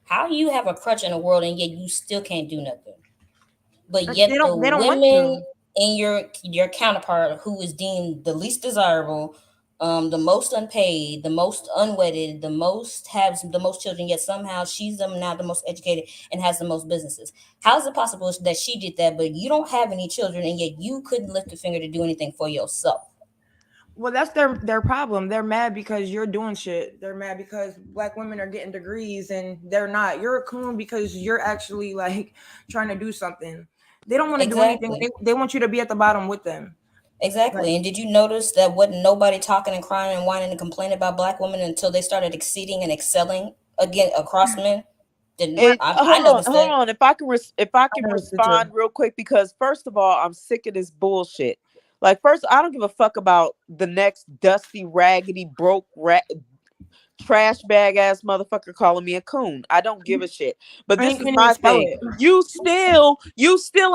How you have a crutch in a world and yet you still can't do nothing? But yet the women in your counterpart who is deemed the least desirable, the most unpaid, the most unwedded, the most children, yet somehow she's now the most educated and has the most businesses. How is it possible that she did that, but you don't have any children and yet you couldn't lift a finger to do anything for yourself? Well, that's their problem. They're mad because you're doing shit. They're mad because black women are getting degrees and they're not. You're a coon because you're actually like trying to do something. They don't want to do anything. They want you to be at the bottom with them. Exactly. Right. And did you notice that wasn't nobody talking and crying and whining and complaining about black women until they started exceeding and excelling again across men? Hold on. If I can respond real quick, because first of all, I'm sick of this bullshit. Like, first, I don't give a fuck about the next dusty, raggedy, broke, trash bag ass motherfucker calling me a coon. I don't give a shit. But this is my thing. You still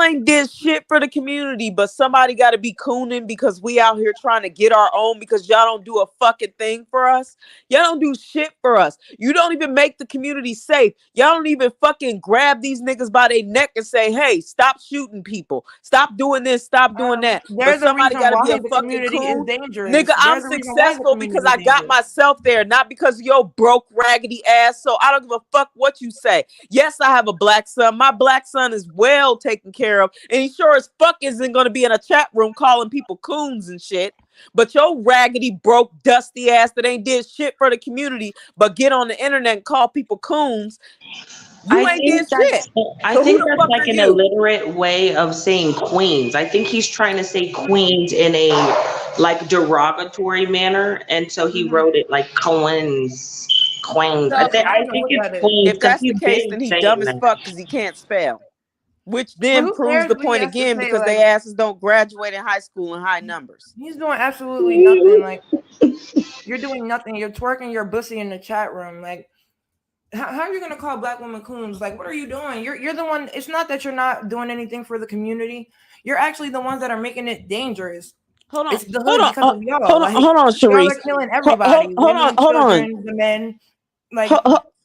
ain't did shit for the community, but somebody got to be cooning because we out here trying to get our own, because y'all don't do a fucking thing for us. Y'all don't do shit for us. You don't even make the community safe. Y'all don't even fucking grab these niggas by their neck and say, hey, stop shooting people. Stop doing this. Stop doing that. But somebody got to be a fucking coon. Nigga, I'm successful because I got myself there, not because your broke raggedy ass. So I don't give a fuck what you say. Yes, I have a black son. My black son is well taken care of, and he sure as fuck isn't going to be in a chat room calling people coons and shit. But your raggedy, broke, dusty ass that ain't did shit for the community, but get on the internet and call people coons. You ain't did shit. I think that's like an illiterate way of saying queens. I think he's trying to say queens in a like derogatory manner, and so he wrote it like queens. I think it's queens. If that's the case, then he dumb as fuck because he can't spell. Which then proves the point again because they asses don't graduate in high school in high numbers. He's doing absolutely nothing. Like you're doing nothing. You're twerking your pussy in the chat room. Like how are you gonna call black women coons? Like what are you doing? You're the one. It's not that you're not doing anything for the community. You're actually the ones that are making it dangerous. Hold on. It's the hood because of y'all. Hold on, Sharice. Y'all are killing everybody. Hold on. The men. Like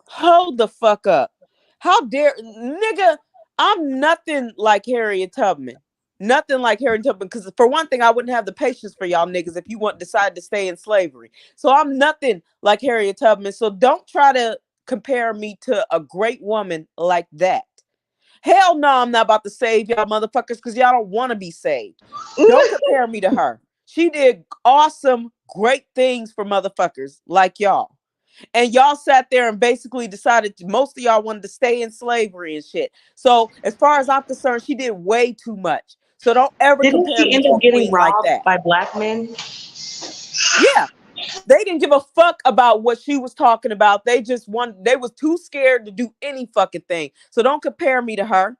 hold the fuck up. How dare nigga? I'm nothing like Harriet Tubman. Nothing like Harriet Tubman. Because for one thing, I wouldn't have the patience for y'all niggas if you decide to stay in slavery. So I'm nothing like Harriet Tubman. So don't try to compare me to a great woman like that. Hell no, I'm not about to save y'all motherfuckers because y'all don't want to be saved. Don't compare me to her. She did awesome, great things for motherfuckers like y'all. And y'all sat there and basically decided most of y'all wanted to stay in slavery and shit. So as far as I'm concerned, she did way too much. So don't ever compare me to a queen like that. By black men? Yeah. They didn't give a fuck about what she was talking about. They was too scared to do any fucking thing. So don't compare me to her.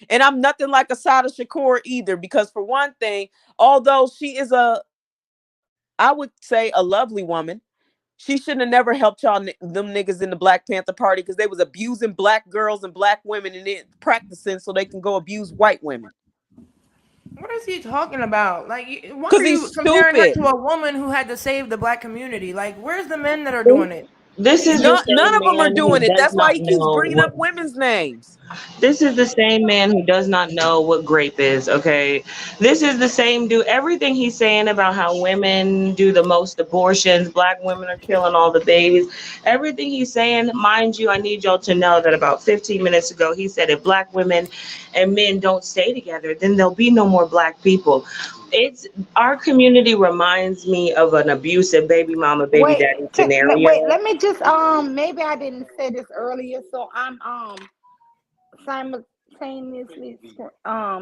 And I'm nothing like Assata Shakur either, because for one thing, although she is I would say a lovely woman, she shouldn't have never helped y'all them niggas in the Black Panther Party because they was abusing black girls and black women and then practicing so they can go abuse white women. What is he talking about? Like, why are you comparing her to a woman who had to save the black community? Like, where's the men that are doing it? This is none of them are doing it. That's why he keeps bringing up women's names. This is the same man who does not know what grape is, okay? This is the same dude. Everything he's saying about how women do the most abortions, black women are killing all the babies. Everything he's saying, mind you, I need y'all to know that about 15 minutes ago, he said if black women and men don't stay together, then there'll be no more black people. Our community reminds me of an abusive baby mama, baby daddy scenario. Wait, let me just maybe I didn't say this earlier, so I'm simultaneously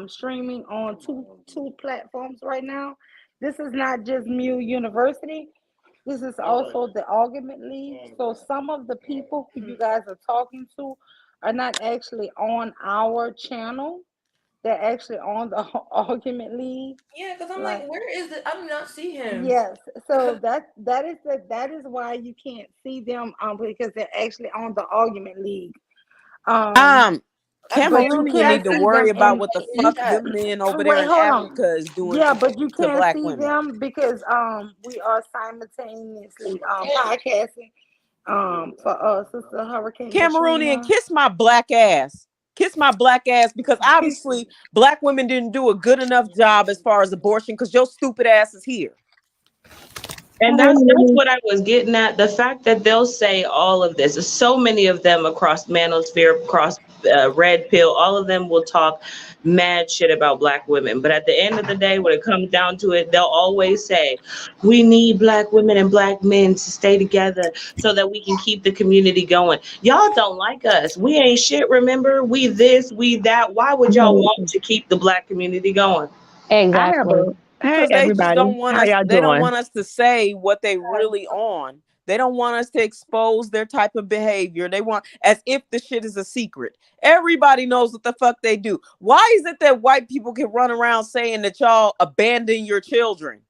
streaming on two platforms right now. This is not just Mu University. This is also the Argument League. So some of the people who you guys are talking to are not actually on our channel. They're actually on the Argument League. Yeah, because I'm like, where is it? I do not see him. Yes, so that is why you can't see them because they're actually on the Argument League. Cameroon, you need to worry about what the fuck them men over there in Africa is doing. Yeah, but you can't black see women. them because we are simultaneously podcasting for Sister Hurricane Cameroonian, kiss my black ass. Kiss my black ass because obviously black women didn't do a good enough job as far as abortion because your stupid ass is here. And that's what I was getting at. The fact that they'll say all of this, so many of them across Manosphere, across Red Pill, all of them will talk mad shit about black women. But at the end of the day, when it comes down to it, they'll always say, we need black women and black men to stay together so that we can keep the community going. Y'all don't like us. We ain't shit, remember? We this, we that. Why would y'all want to keep the black community going? Exactly. Hey, they just don't want us. They don't want us to say what they really on. They don't want us to expose their type of behavior. They want as if the shit is a secret. Everybody knows what the fuck they do. Why is it that white people can run around saying that y'all abandon your children?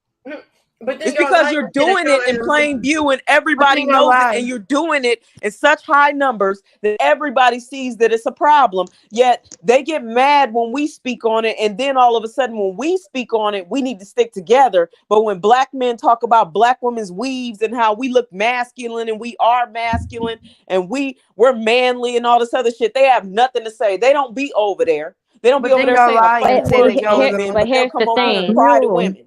But it's because you're doing it in plain view and everybody knows it, and you're doing it in such high numbers that everybody sees that it's a problem. Yet they get mad when we speak on it, and then all of a sudden when we speak on it, we need to stick together. But when black men talk about black women's weaves and how we look masculine and we are masculine and we're manly and all this other shit, they have nothing to say. They don't be over there. They don't be over there saying but here's the thing. Pride of women.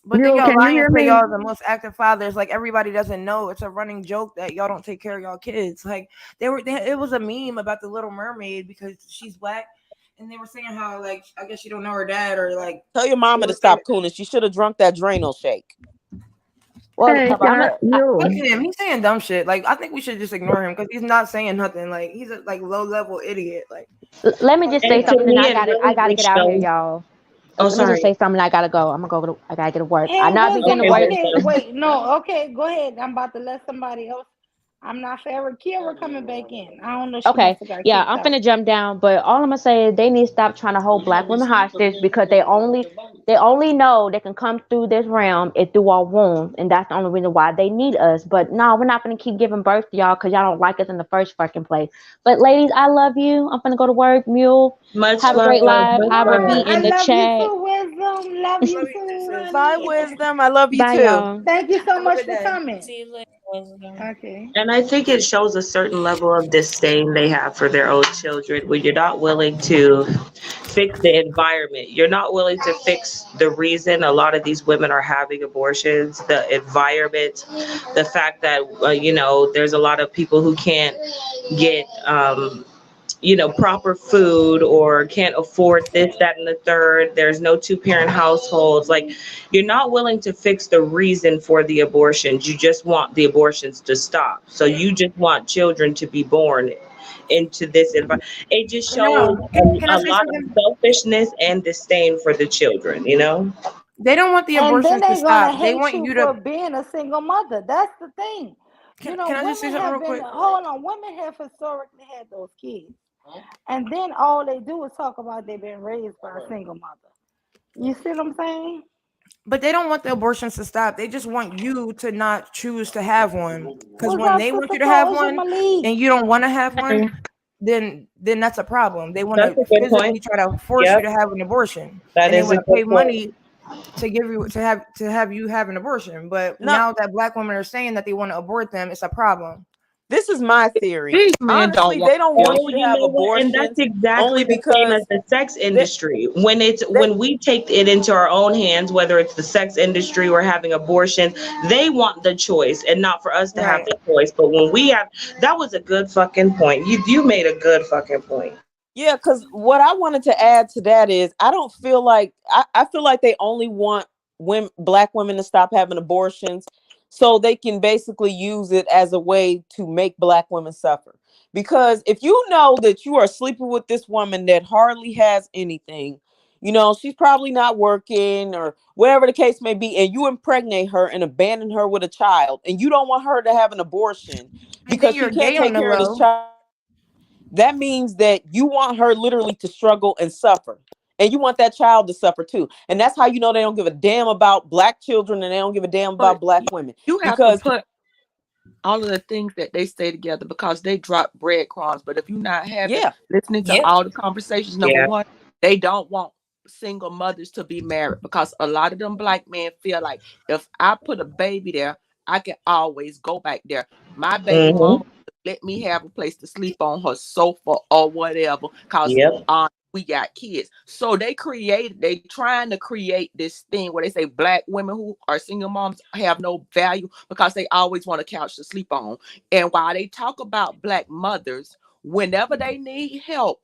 But then y'all lying and say y'all are the most active fathers. Like everybody doesn't know. It's a running joke that y'all don't take care of y'all kids. Like it was a meme about the Little Mermaid because she's black, and they were saying how like I guess she don't know her dad or like. Tell your mama to stop cooning. She should have drunk that Drano shake. Well, Hey, but I'm fuck him. He's saying dumb shit. Like, I think we should just ignore him because he's not saying nothing. Like, he's a low level idiot. Like, let me just say And to something. me, I it gotta really get out here, shows. y'all. Oh, Let me just sorry. say something. I gotta go. I gotta get to work. I Hey, know I be getting to wisdom. work. Okay, wait, no, okay, go ahead. I'm about to let somebody else. I'm not fair. Kira coming back in. I don't know. She Okay, must have got yeah, kicked I'm out. finna jump down, but all I'm gonna say is they need to stop trying to hold black women hostage because they only know they can come through this realm and through our wombs, and that's the only reason why they need us. But no, we're not gonna keep giving birth to y'all because y'all don't like us in the first fucking place. But ladies, I love you. I'm finna go to work. Mule, Much have a love. great live. Much I will be love. I in the love you chat. too, wisdom. Love you too, Bye, honey. Wisdom. I love you Bye, too. y'all. Thank you so have a much good for day. coming. See you later, Wisdom. Okay. And I think it shows a certain level of disdain they have for their own children when you're not willing to fix the environment. You're not willing to fix the reason a lot of these women are having abortions, the environment, the fact that, there's a lot of people who can't get, proper food or can't afford this, that, and the third. There's no two-parent households. Like, you're not willing to fix the reason for the abortions. You just want the abortions to stop. So you just want children to be born into this environment. It just shows No, can I a say lot of something? selfishness and disdain for the children, They don't want the And then abortions to they're gonna stop. They hate want you you for to. being a single mother. That's the thing. Can I just say Women something have real been quick? hold on. Women have historically had those kids, and then all they do is talk about they've been raised by a single mother. You see what I'm saying? But they don't want the abortions to stop. They just want you to not choose to have one. Because What's when up, they want Sister you to have Doja one Malik? and you don't want to have one, then that's a problem. They want That's to a good physically point. try to force you Yep, to have an abortion, that and they is a want to pay good point. money to give you to have you have an abortion. But No, now that black women are saying that they want to abort them, it's a problem. this is my theory. These men don't Honestly, want they don't to. want Oh, you to you have know what? And that's abortions exactly only the same as because the sex they, industry. When we take it into our own hands, whether it's the sex industry or having abortion, they want the choice and not for us to have Right. the choice. But when we have, that was a good fucking point. You made a good fucking point. yeah, because what I wanted to add to that is I don't feel like I feel like they only want black women to stop having abortions so they can basically use it as a way to make black women suffer. Because if you know that you are sleeping with this woman that hardly has anything, she's probably not working or whatever the case may be, and you impregnate her and abandon her with a child, and you don't want her to have an abortion And then because you're she can't gay on take the care of this low. child, that means that you want her literally to struggle and suffer. And you want that child to suffer too. And that's how you know they don't give a damn about black children and they don't give a damn But about black women. you have to Because put all of the things that they say together because they drop breadcrumbs. But if you're not listening to all the conversations, number Yeah. one, they don't want single mothers to be married because a lot of them black men feel like if I put a baby there, I can always go back there. My baby mama let me have a place to sleep on her sofa or whatever because Yep. we got kids. So they trying to create this thing where they say black women who are single moms have no value because they always want a couch to sleep on. And while they talk about black mothers, whenever they need help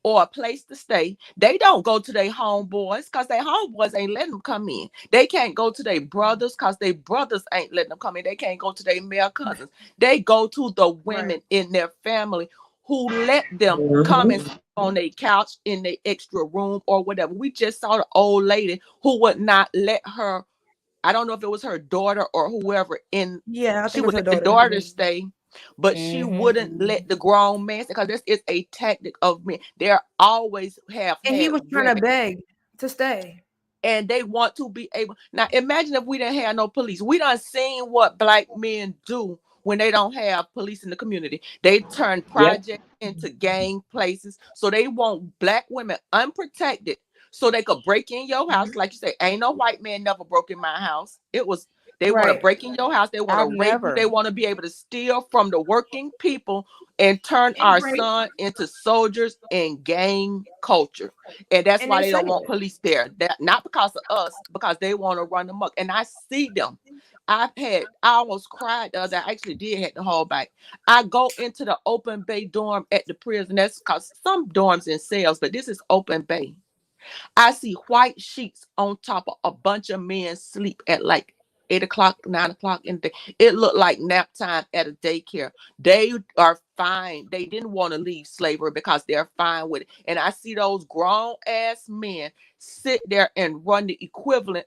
or a place to stay, they don't go to their homeboys because their homeboys ain't letting them come in. They can't go to their brothers because their brothers ain't letting them come in. They can't go to their male cousins. They go to the women in their family who let them come and sleep on their couch in their extra room or whatever. We just saw the old lady who would not let her, I don't know if it was her daughter or whoever, she would let the daughter stay, but she wouldn't let the grown man stay because this is a tactic of men. They're always have And he was trying to beg to stay. And they want to be able. Now imagine if we didn't have no police. We done seen what black men do when they don't have police in the community. They turn projects into gang places. So they want black women unprotected so they could break in your house. Like you say, ain't no white man never broke in my house. They want to break in your house. They want to rape you. They want to be able to steal from the working people and turn our son into soldiers in gang culture. And that's why they don't want police there. Not because of us, because they want to run amok. And I see them. I almost cried the other day. I actually did have to hold back. I go into the open bay dorm at the prison. That's because some dorms in cells, but this is open bay. I see white sheets on top of a bunch of men sleep at like 8 o'clock, 9 o'clock in the day. It looked like nap time at a daycare. They are fine. They didn't want to leave slavery because they're fine with it. And I see those grown ass men sit there and run the equivalent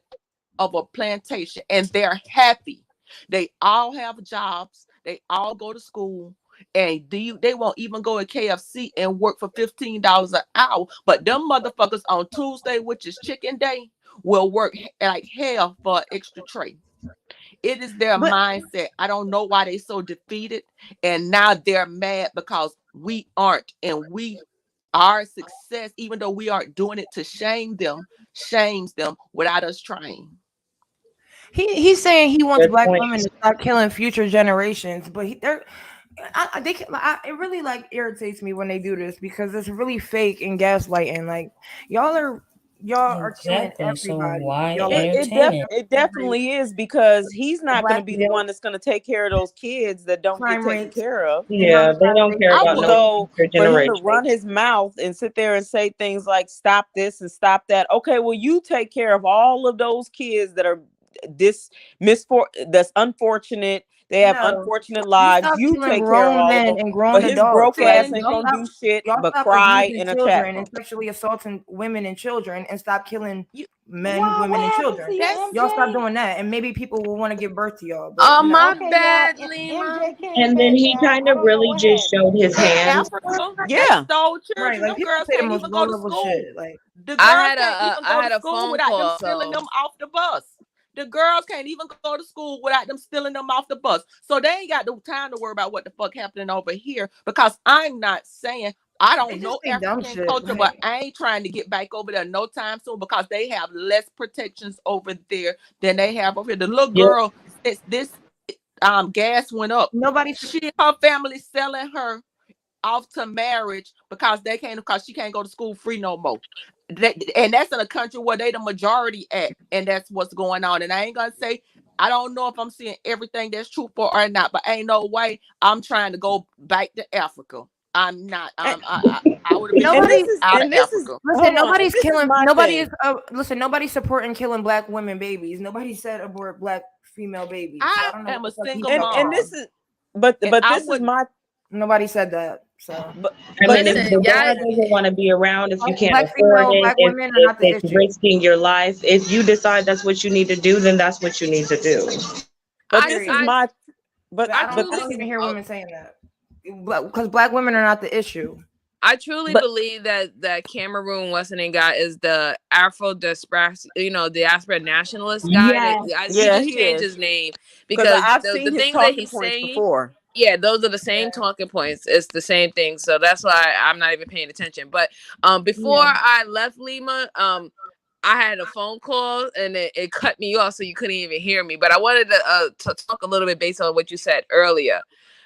of a plantation, and they're happy. They all have jobs. They all go to school. And they won't even go to KFC and work for $15 an hour. But them motherfuckers on Tuesday, which is chicken day, will work like hell for an extra tray. It is their mindset. I don't know why they so defeated. And now they're mad because we aren't. And our success, even though we aren't doing it to shame them, shames them without us trying. He's saying he wants black women to stop killing future generations, but it really like irritates me when they do this because it's really fake and gaslighting. Like y'all are killing everybody. So why it definitely is, because he's not going to be the one that's going to take care of those kids that don't get taken care of. Yeah, they don't care about So future for him to generations. run his mouth and sit there and say things like "stop this" and "stop that," okay, well, you take care of all of those kids that are that's unfortunate. They have unfortunate lives. You take care of all of them. and grown But his adults. broke Like, ass ain't y'all gonna do shit y'all but stop cry abusing in a children chat and room. sexually assaulting women and children, and stop killing men, Wow, women, what and happened children. to you, Y'all stop MJ? doing that, and maybe people will want to give birth to y'all. But, Oh, you know. my Okay, bad, y'all. Lima. MJ came And back, then he y'all. kind I of don't know really what just happened. showed his hand. Africa, they Yeah. stole Right, children. like Them people girls say the can't most even low go to level school. shit. Like The I girls had can't even I go had to a school phone without them call, stealing so them off the bus. The girls can't even go to school without them stealing them off the bus. So they ain't got the time to worry about what the fuck happening over here. Because I'm not saying I they don't just know say dumb African shit. culture, Like, but I ain't trying to get back over there no time soon because they have less protections over there than they have over here. The little girl, this gas went up. nobody. Her family selling her off to marriage because she can't go to school free no more. And that's in a country where they the majority at, and that's what's going on. And I ain't gonna say I don't know if I'm seeing everything that's truthful or not, but ain't no way I'm trying to go back to Africa. I'm not. I would have been Nobody out of Africa. Listen, nobody's killing. Nobody thing. is. Listen, nobody's supporting killing black women babies. Nobody said abort black female babies. So I don't know am what a the fuck single he's mom. talking And about. this is but this is my Nobody said that. So I mean, if listen, the y'all. dad doesn't want to be around, if you can't black afford female, it, black if, women are if not the it's issue. risking your life, if you decide that's what you need to do, then that's what you need to do. but this is my but I but don't this is even hear women saying that because black women are not the issue. I truly believe that Cameroon Western guy is the Afro diaspora nationalist guy. He just changed his name because I've the seen his things that talking he's points saying, before. yeah, those are the same talking points. It's the same thing. So that's why I'm not even paying attention. But before I left Lima, I had a phone call and it cut me off, so you couldn't even hear me. But I wanted to talk a little bit based on what you said earlier.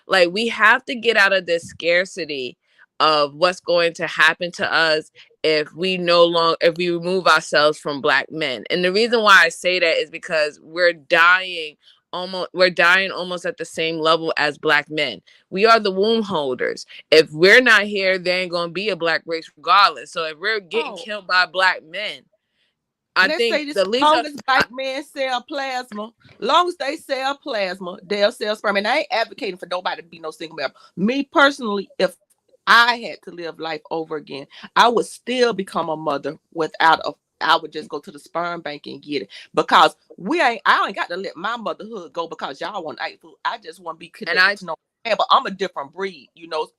Like, we have to get out of this scarcity of what's going to happen to us if we remove ourselves from black men. And the reason why I say that is because we're dying almost at the same level as black men. We are the womb holders. If we're not here, there ain't gonna be a black race regardless. So if we're getting killed by black men, I Let's think say this, the least long as black men sell plasma, long as they sell plasma, they'll sell sperm. And I ain't advocating for nobody to be no single male. Me personally, if I had to live life over again, I would still become a mother I would just go to the sperm bank and get it, because I ain't got to let my motherhood go because y'all want to eat food. I just want to be connected to no man, but I'm a different breed,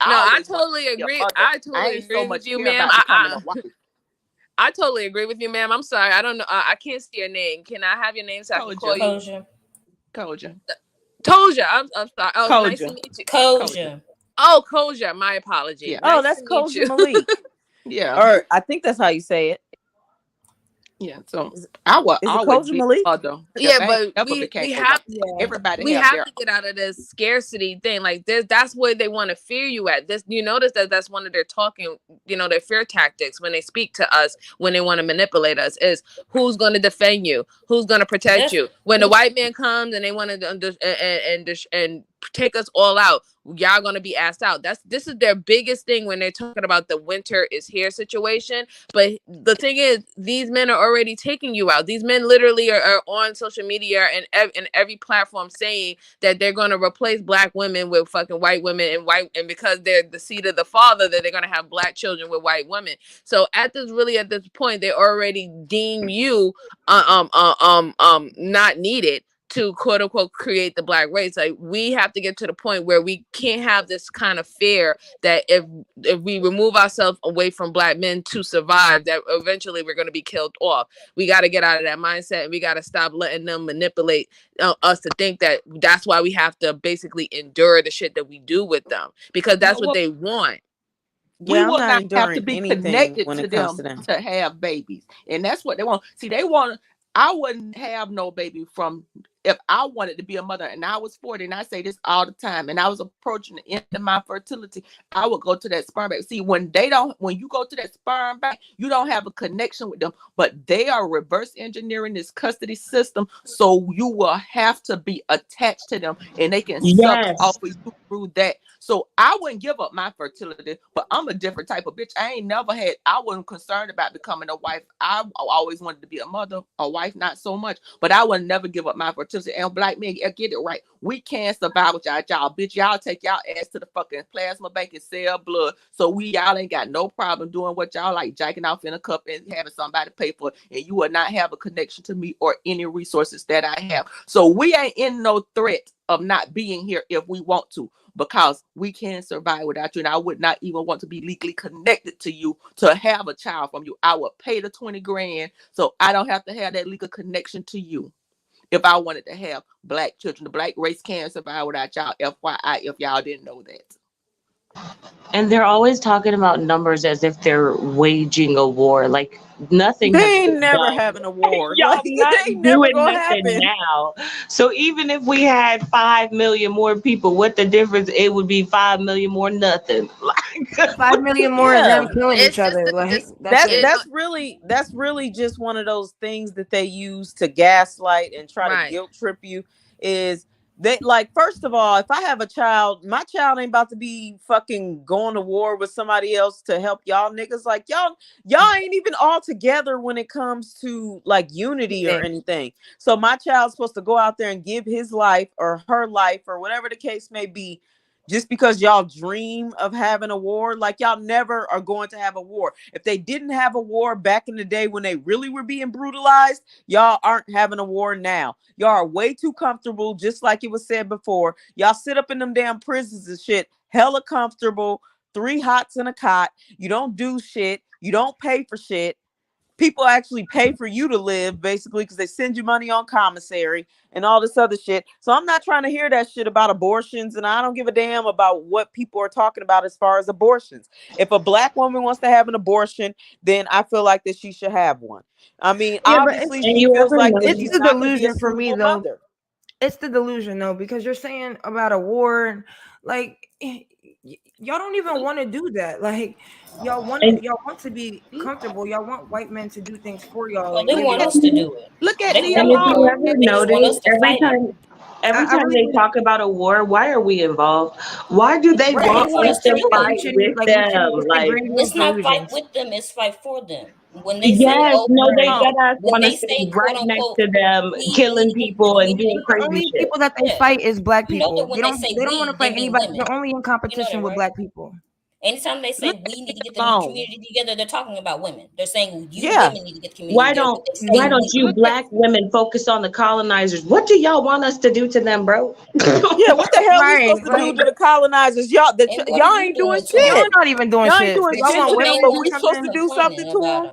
I totally agree. I totally agree with you, ma'am. I totally agree with you, ma'am. I'm sorry. I don't know. I can't see your name. Can I have your name so I can call you? Koja. I'm sorry. Oh, Koja. nice to meet you. Koja. Oh, Koja. My apologies. Yeah. Nice that's to meet Koja you. Malik. Yeah. Or I think that's how you say it. Yeah, so I would always be Malik? mother. Yeah, but we have everybody we have have their to get out of this scarcity thing. Like that's where they want to fear you at. You notice that's one of their their fear tactics when they speak to us, when they want to manipulate us, is who's going to defend you, who's going to protect you. When the white man comes and they want to and take us all out, y'all gonna be asked out. This is their biggest thing when they're talking about the winter is here situation. But the thing is, these men are already taking you out. These men literally are on social media and every platform saying that they're gonna replace black women with fucking white women, and because they're the seed of the father, that they're gonna have black children with white women. So at this point, they already deem you not needed to quote unquote create the black race. Like, we have to get to the point where we can't have this kind of fear that if we remove ourselves away from black men to survive, that eventually we're going to be killed off. We got to get out of that mindset, and we got to stop letting them manipulate us to think that that's why we have to basically endure the shit that we do with them, because that's what they want. We will not have to be connected to them to have babies, and that's what they want. See, they want. I wouldn't have no baby from if I wanted to be a mother and I was 40, and I say this all the time, and I was approaching the end of my fertility, I would go to that sperm bank. See, when you go to that sperm bank, you don't have a connection with them, but they are reverse engineering this custody system, so you will have to be attached to them, and they can suck off of you through that. So I wouldn't give up my fertility, but I'm a different type of bitch. I wasn't concerned about becoming a wife. I always wanted to be a mother, a wife, not so much, but I would never give up my fertility. And black men, get it right. We can't survive without y'all, bitch. Y'all take y'all ass to the fucking plasma bank and sell blood. So y'all ain't got no problem doing what y'all like, jacking off in a cup and having somebody pay for it. And you will not have a connection to me or any resources that I have. So we ain't in no threat of not being here if we want to, because we can survive without you. And I would not even want to be legally connected to you to have a child from you. I would pay the 20 grand so I don't have to have that legal connection to you. If I wanted to have black children, the black race can survive without y'all. FYI, if y'all didn't know that. And they're always talking about numbers as if they're waging a war. Like, nothing. They ain't never having a war. Y'all Like, not they ain't never doing gonna nothing happen now. So even if we had 5 million more people, what the difference? It would be 5 million more nothing. Like 5 million more of them killing each other. Like that's really just one of those things that they use to gaslight and try to guilt trip you. Is they, like, first of all, if I have a child, my child ain't about to be fucking going to war with somebody else to help y'all niggas. Like, y'all ain't even all together when it comes to like unity or anything. So my child's supposed to go out there and give his life or her life or whatever the case may be, just because y'all dream of having a war. Like, y'all never are going to have a war. If they didn't have a war back in the day when they really were being brutalized, y'all aren't having a war now. Y'all are way too comfortable, just like it was said before. Y'all sit up in them damn prisons and shit, hella comfortable, 3 hots in a cot. You don't do shit. You don't pay for shit. People actually pay for you to live, basically, because they send you money on commissary and all this other shit. So I'm not trying to hear that shit about abortions, and I don't give a damn about what people are talking about as far as abortions. If a black woman wants to have an abortion, then I feel like that she should have one. I mean, obviously, she feels like that she's the not going to be a delusion for me, suitable though. mother. It's the delusion, though, because you're saying about a war, like, y'all don't even want to do that. Like, y'all want to be comfortable. Y'all want white men to do things for y'all. Well, they want us to do it. Look at and if you ever notice, every time they talk about a war, why are we involved? Why do they want us to fight with them? Like, it's not fight with them, it's fight for them. When they say, they got us when want to they stay say, right quote next unquote, to them, killing people and doing The crazy only shit. people that they fight is black You know people. that when They they say don't want to fight they mean anybody. women. They're only in competition with black people. Anytime they say we need to get the phone. community together, they're talking about women. They're saying you Yeah. women need to get the community Why together. don't but they say why don't we. you black women focus on the colonizers? What do y'all want us to do to them, bro? Yeah, what the hell we supposed to do to the colonizers? Y'all ain't doing shit. Y'all not even doing Y'all shit. ain't doing Y'all shit want to women them, to but do we supposed to something? do something to them.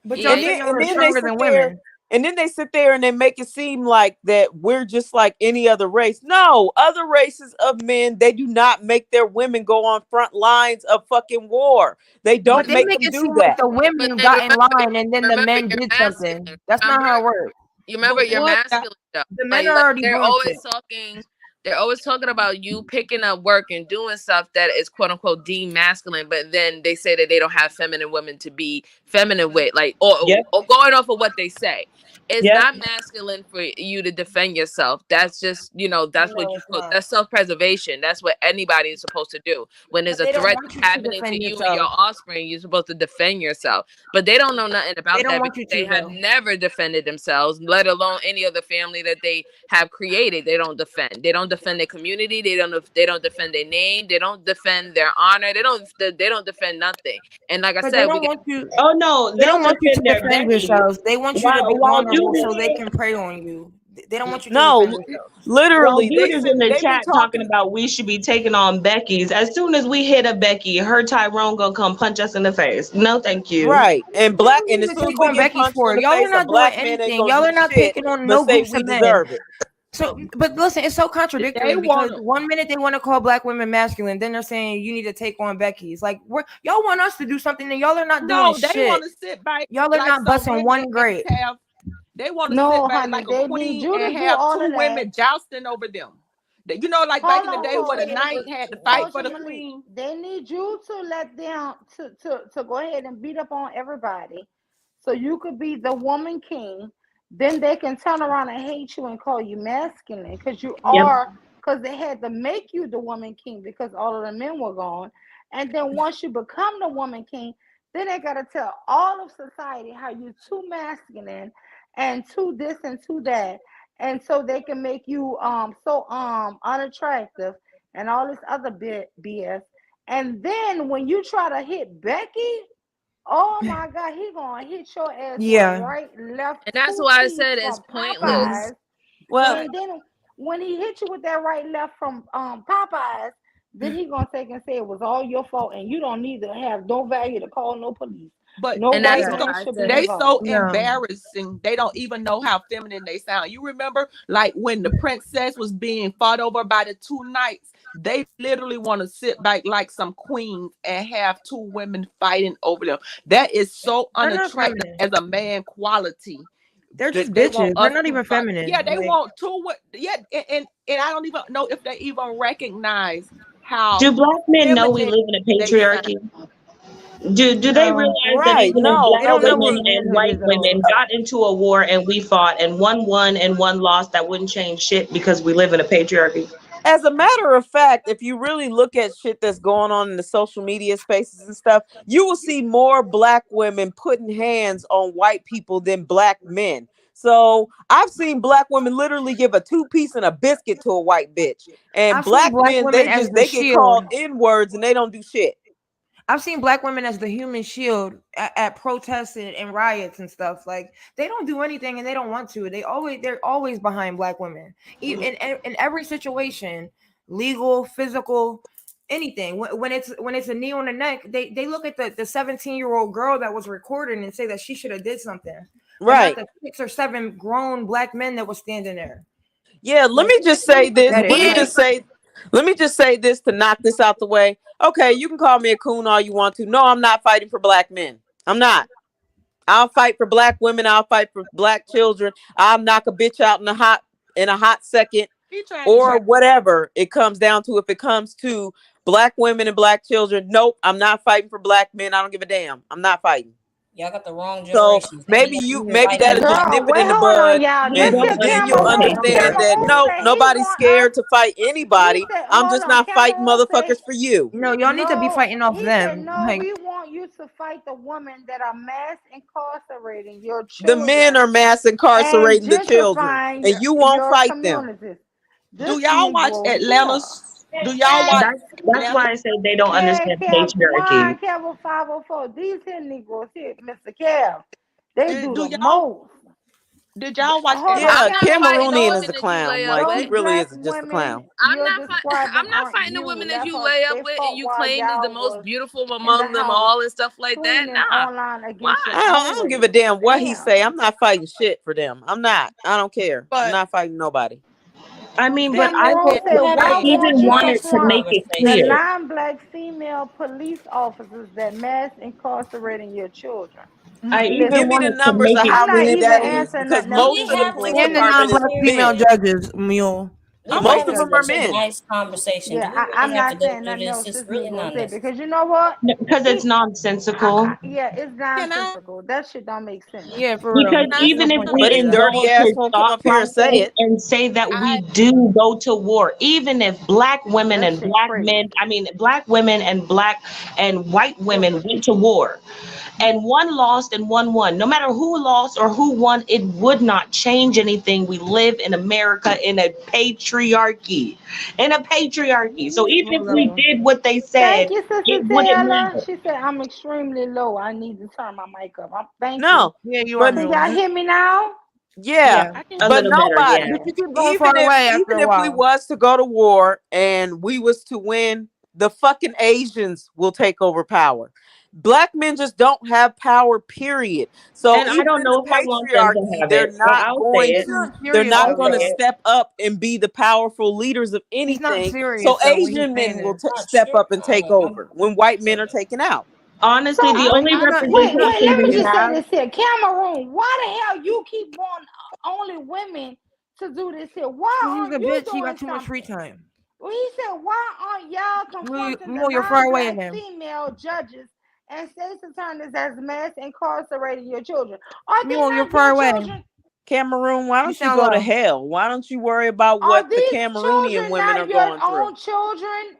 But y'all say y'all are stronger than women. And then they sit there and they make it seem like that we're just like any other race. No, other races of men, they do not make their women go on front lines of fucking war. They don't But they make make them it do seem that. like the women got in line and then the men did something. That's not how it works. You remember you're masculine though. The men are already they're doing always shit. talking. They're always talking about you picking up work and doing stuff that is quote unquote deemed masculine, but then they say that they don't have feminine women to be feminine with, like, or going off of what they say. It's not masculine for you to defend yourself. That's just, that's what that's self-preservation. That's what anybody is supposed to do. When there's a threat happening to you and your offspring, you're supposed to defend yourself. But they don't know nothing about that because they have never defended themselves, let alone any other family that they have created. They don't defend. They don't defend their community. They don't defend their name. They don't defend their honor. They don't defend nothing. And like I said, they don't want you. Oh no, they don't want you to defend yourselves. They want you to be vulnerable so they can prey on you. They don't want you to defend yourself. Literally, dude is in the chat talking about we should be taking on Becky's. As soon as we hit a Becky, her Tyrone gonna come punch us in the face. No, thank you. Right, and as soon as we get punched in the y'all face, are not doing anything. Y'all are not taking on no groups of men. So, but listen, it's so contradictory because one minute they want to call black women masculine, then they're saying you need to take on Becky's. Like, y'all want us to do something and y'all are not doing shit. They want to sit back. Y'all are not busting one grade. They want to sit back like a queen and have two women jousting over them. Like back in the day when a knight had to fight for the queen. They need you to let them to go ahead and beat up on everybody, so you could be the woman king. Then they can turn around and hate you and call you masculine because you are, because they had to make you the woman king because all of the men were gone. And then once you become the woman king, then they got to tell all of society how you're too masculine and too this and too that. And so they can make you so unattractive and all this other BS. And then when you try to hit Becky, oh my God, he gonna hit your ass right, left. And that's why I said it's pointless. Well, and then when he hit you with that right, left from Popeyes, then he gonna take and say it was all your fault, and you don't need to have no value to call no police. But they so embarrassing. They don't even know how feminine they sound. You remember, like when the princess was being fought over by the two knights, they literally want to sit back like some queens and have two women fighting over them. That is so unattractive as a man quality. They're just bitches. They're not even feminine. Yeah, they want two. Yeah, and I don't even know if they even recognize how. Do black men know we live in a patriarchy? Do they realize that even black women and white women got into a war and we fought and one won and one lost, that wouldn't change shit because we live in a patriarchy? As a matter of fact, if you really look at shit that's going on in the social media spaces and stuff, you will see more black women putting hands on white people than black men. So I've seen black women literally give a 2-piece and a biscuit to a white bitch, and black men they get called N-words and they don't do shit. I've seen black women as the human shield at protests and riots and stuff. Like, they don't do anything and they don't want to. They're always behind black women. In every situation, legal, physical, anything. When it's a knee on the neck, they look at the 17-year-old girl that was recording and say that she should have did something. Right. Not the 6 or 7 grown black men that was standing there. Yeah, let me just say this. Let me just say this to knock this out the way. Okay, you can call me a coon all you want to. No, I'm not fighting for black men. I'm not. I'll fight for black women. I'll fight for black children. I'll knock a bitch out in a hot second, or whatever it comes down to. If it comes to black women and black children, nope, I'm not fighting for black men. I don't give a damn. I'm not fighting. Y'all got the wrong generation. So maybe that'll just nip it in the bud, and then you'll understand that nobody's scared to fight anybody. I'm just not fighting motherfuckers for you. No, y'all need to be fighting off them. We want you to fight the women that are mass incarcerating your children. The men are mass incarcerating the children, and you won't fight them. Do y'all watch Atlanta's? Do y'all watch? That's why I say they don't understand patriarchy. Kev 504. These here Negroes here, Mr. Kev, they do the most. Did y'all watch? Yeah, Cameroonian is a clown. Like, he really is just a clown. I'm not fighting the women that you lay up with and you claim is the most beautiful among them all and stuff like that. Nah. I don't give a damn what he say. I'm not fighting shit for them. I'm not. I don't care. I'm not fighting nobody. I mean, but I even wanted to make it clear. The non-black female police officers that mass incarcerating your children. Give me the numbers of how many that is, because most of the police and the non-black female judges, mule. Most of them are men. Nice conversation. Yeah, Do we really I'm have to not go saying through nothing this? else It's this really nigga not gonna say necessary. because you know what? Because it's nonsensical. Yeah, it's nonsensical. That shit don't make sense. Yeah, for real. Because even if we But his dirty indulge ass his won't come thought up here and say process it. and say that we do go to war, even if black women That and shit black crazy. men, black women and black and white women went to war, and one lost and one won. No matter who lost or who won, it would not change anything. We live in America in a patriarchy. So even if we did what they said, Thank you, Sister it wouldn't Taylor. matter. She said I'm extremely low. I need to turn my mic up. Thank No, you. Yeah, you but Can y'all hear me now? yeah, A but little better, nobody. yeah. But you keep going far away after a Even if we while. was to go to war and we was to win, the fucking Asians will take over power. Black men just don't have power, period. So And I even don't in know the if I want them to patriarchy, have they're it, but not I'll going say it. to Serious, I'll say it. step up and be the powerful leaders of He's not anything. serious So though when he's Asian saying men will this. step up and take over when white men are taken out. Honestly, So the only wait, representation let me we just say have. this here. Cameroon, why the hell you keep wanting only women to do this here? Why He's aren't a you bitch. He doing got too much free something? time. Well, he said, why aren't y'all confronting the You're far away non-black again. female judges and state's attorneys as mass incarcerating your children? Are they You're not far your away. children? Cameroon, why don't you sound go to low. hell? Why don't you worry about Are what the these Cameroonian children women not are your going through? own children?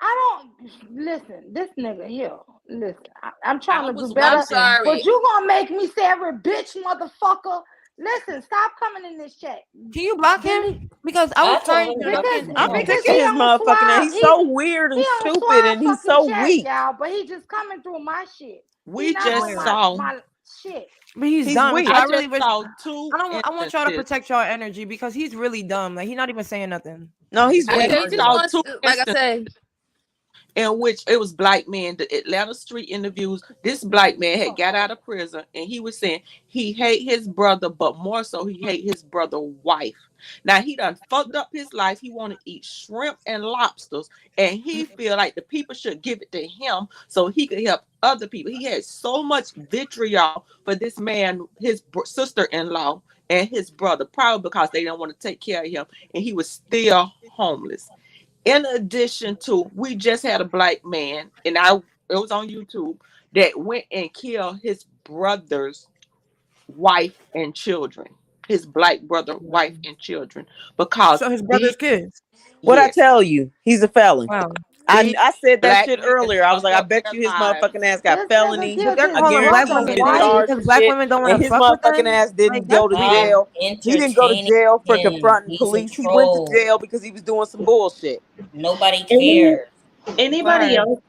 I don't listen. This nigga here. Listen, I'm trying to do better. I'm sorry. But you gonna make me say every bitch motherfucker. Listen, stop coming in this chat. Can you block him? Because I was trying to I'm because kicking he his on motherfucking ass. Suave. He's so weird and he on stupid, Suave and he's fucking so chat, weak. y'all. But he just coming through my shit. We He not just on saw. my shit. But he's He's dumb. weak. So I I really just wish. saw two I want y'all to instances. protect y'all energy because he's really dumb. Like he's not even saying nothing. No, he's I weak. just saw two like I instances said. in which it was black men. The Atlanta street interviews. This black man had got out of prison, and he was saying he hate his brother, but more so he hate his brother wife. Now he done fucked up his life. He want to eat shrimp and lobsters, and he feel like the people should give it to him so he could help other people. He had so much vitriol for this man, his sister-in-law, and his brother, probably because they didn't want to take care of him, and he was still homeless. In addition to, we just had a black man, and it was on YouTube, that went and killed his brother's wife and children. His black brother, wife, and children. Because So his brother's kids. What'd I Yes. tell you? He's a felon. Wow. I said that Black shit men earlier. I was like, I fucked up bet their you his lives. motherfucking ass got This nigga felony. killed They're his I calling black guarantee brother he women been wife. charged because and black shit. women don't And want to his fuck with motherfucking them. ass didn't Like go that's to weird. jail. He didn't go to jail for Entertaining confronting him. He's a police. He went to troll. jail because he was doing some bullshit. Nobody Any- cares. Anybody Right. else?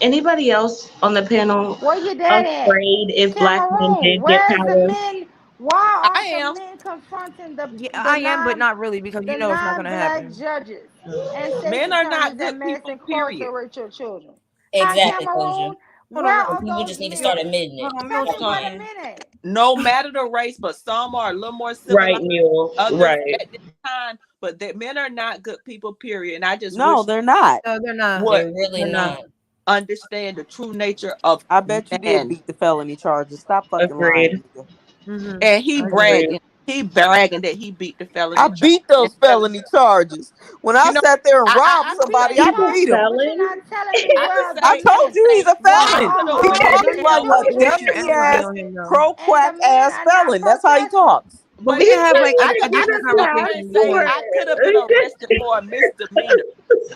Anybody else on the panel Where your dad at? afraid if black men Cameroon. did get Where's the power? men? Why I aren't the am. men confronting the Yeah, I am, but not really because you know it's not gonna non-black happen. judges and state's Men are not attorneys good that mass people, period. incarcerate your children? Exactly, Cameroon. Kojo. Where on, are People those just need to men? start admitting it. Tell me where the Fine. men at. No matter the race, but some are a little more Right, civilized Mule. than others Right. at this time. But that men are not good people, period. And I just No, wish they're not. No, they're not. would They're really They're not. not. understand the true nature of I bet you did man. beat the felony charges. Stop fucking Agreed. lying, nigga. Mm-hmm. And he I agree. bragging. He bragging that he beat the felony I charge. beat those felony charges. When I You know, sat there and I robbed could somebody, say I He's a beat him. But you're felon. not telling me I where could I say told you he's a why felon. I could are He have all went talks to these like him. a We children get your dusty energy ass, on him though. pro and quack the men ass are not felon. That's how he protesting? talks. But But we he can have said, like I a could different sit up there conversation. and say Yeah. I could have been arrested for a misdemeanor.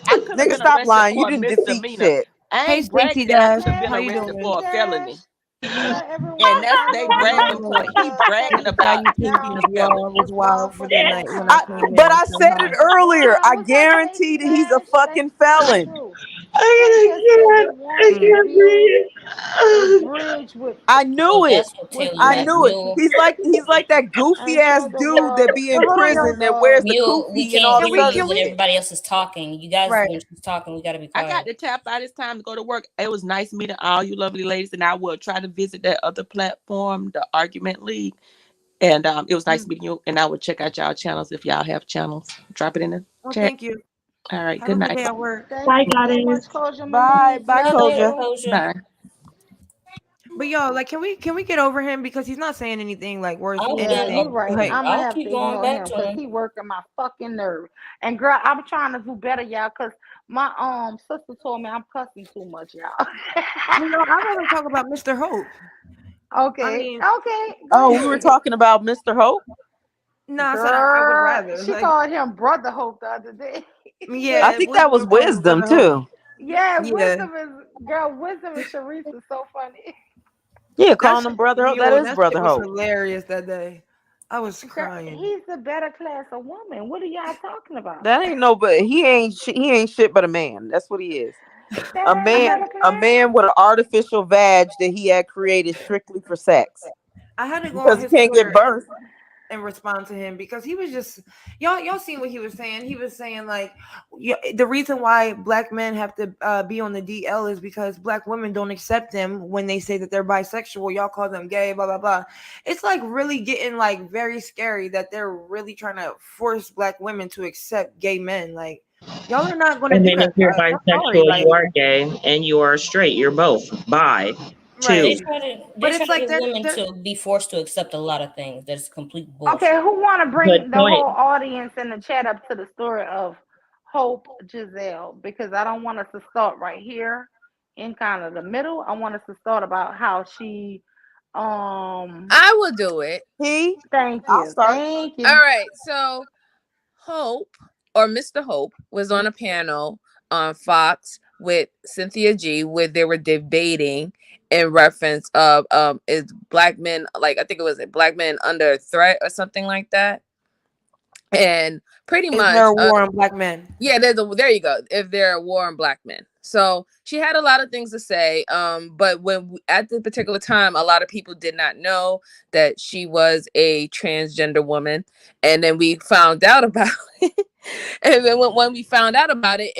I could have Nigga, been stop arrested lying. for You a didn't defeat misdemeanor. shit. I Hey, ain't Stacey bragging that I Dash, could have been how you arrested doing? for a felony. Everyone, And that's I they don't bragging know point. He bragging because about Salutations, the felony. y'all. Was wild for the night when I I, came but in. I So said hi. it earlier. I what's up, guarantee Stacey that he's a Dash? fucking Thanks for coming felon. through. I Just said they want to can't build a breathe. bridge with I knew Oh, it. that's what with Taylor I meant. knew it. Texas Mule. He's like that goofy and ass show the dude that world be in Hold on, prison y'all. that wears the Mule, we kufi and can't all hear this other you when shit. everybody else is talking. You guys, Right. when she's talking, we gotta be I got quiet. to tap out. It's time to go to work. It was nice meeting all you lovely ladies, and I will try to visit that other platform, the Argument League. And it was nice meeting you. And I will check out y'all channels if y'all have channels. Drop it in the Well, chat. thank you. All right. Have Good a good night. day at work. Thank Bye, you so much, goddess. Koja Bye. Monique. Bye, Love See you later, Koja. you. Kojo. Bye. But y'all, like, can we get over him because he's not saying anything like worth Yeah, you're right. Like, I'm gonna I'll have to keep going ignore back him to because him. he working my fucking nerve. And girl, I'm trying to do better, y'all, because my sister told me I'm cussing too much, y'all. I'd rather talk about Mr. Hope. Okay. I mean, okay. Oh, we were talking about Mr. Hope. No, I said I would rather. She called him Brother Hope the other day. Yeah, I think that was wisdom too. Yeah, Yeah. Wisdom and Sharice is so funny. Yeah, calling him Brother Hope. That is Brother was Hope. hilarious that day. I was crying. He's a better class of woman. What are y'all talking about? That ain't no, but he ain't shit but a man. That's what he is. A man with an artificial vag that he had created strictly for sex. I had to go because on he his can't Twitter get birth. and respond to him because he was just y'all seen what he was saying. He was saying like the reason why black men have to be on the DL is because black women don't accept them when they say that they're bisexual. Y'all call them gay, blah blah blah. It's like really getting like very scary that they're really trying to force black women to accept gay men. Like y'all are not going to And do then that. if you're I'm bisexual, sorry, like, you are gay, and you are straight. You're both bi. They Too. try to But it's like get women to be forced to accept a lot of things. That's complete bullshit. Okay, who want to bring Good the point. whole audience in the chat up to the story of Hope Giselle? Because I don't want us to start right here in kind of the middle. I want us to start about how she I will do it. Thank I'll you. start. Thank you. All right. So Hope or Mr. Hope was on a panel on Fox with Cynthia G where they were debating in reference of is black men, like I think it was black men under threat or something like that. And pretty much there a war on black men? Yeah, there you go. If there are war on black men. So she had a lot of things to say. But at the particular time, a lot of people did not know that she was a transgender woman. And then we found out about it. And then when we found out about it,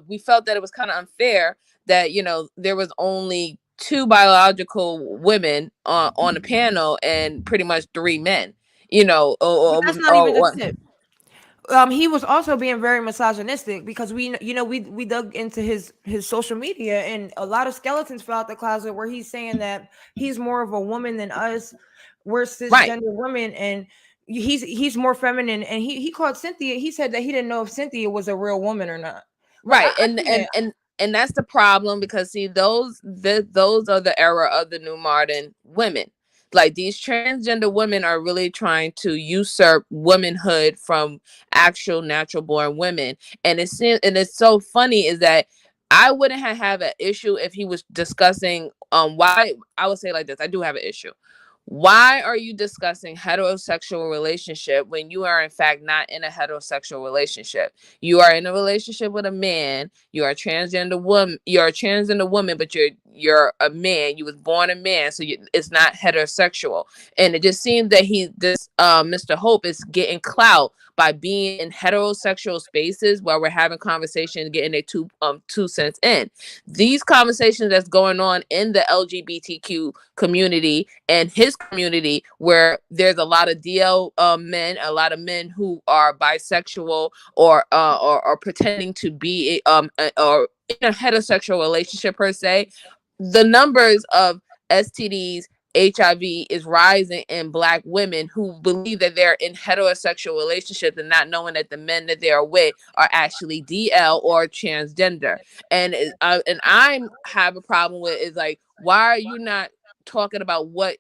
we felt that it was kind of unfair that, there was only 2 biological women on the panel and pretty much 3 men, But that's not even the tip. He was also being very misogynistic because we dug into his social media and a lot of skeletons fell out the closet where he's saying that he's more of a woman than us. We're cisgender women and he's more feminine. And he called Cynthia. He said that he didn't know if Cynthia was a real woman or not. Right. And that's the problem because see, those are the era of the new modern women. Like these transgender women are really trying to usurp womanhood from actual natural born women. And it's so funny is that I wouldn't have an issue if he was discussing why. I would say like this. I do have an issue. Why are you discussing heterosexual relationship when you are in fact not in a heterosexual relationship? You are in a relationship with a man. You are a transgender woman. You're a transgender woman, but you're a man. You was born a man, so it's not heterosexual. And it just seems that Mr. Hope is getting clout by being in heterosexual spaces while we're having conversations, getting their 2 cents in. These conversations that's going on in the LGBTQ community and his community, where there's a lot of DL men, a lot of men who are bisexual or pretending to be or in a heterosexual relationship per se, the numbers of STDs, HIV is rising in black women who believe that they're in heterosexual relationships and not knowing that the men that they are with are actually DL or transgender. And I have a problem with is like, why are you not talking about what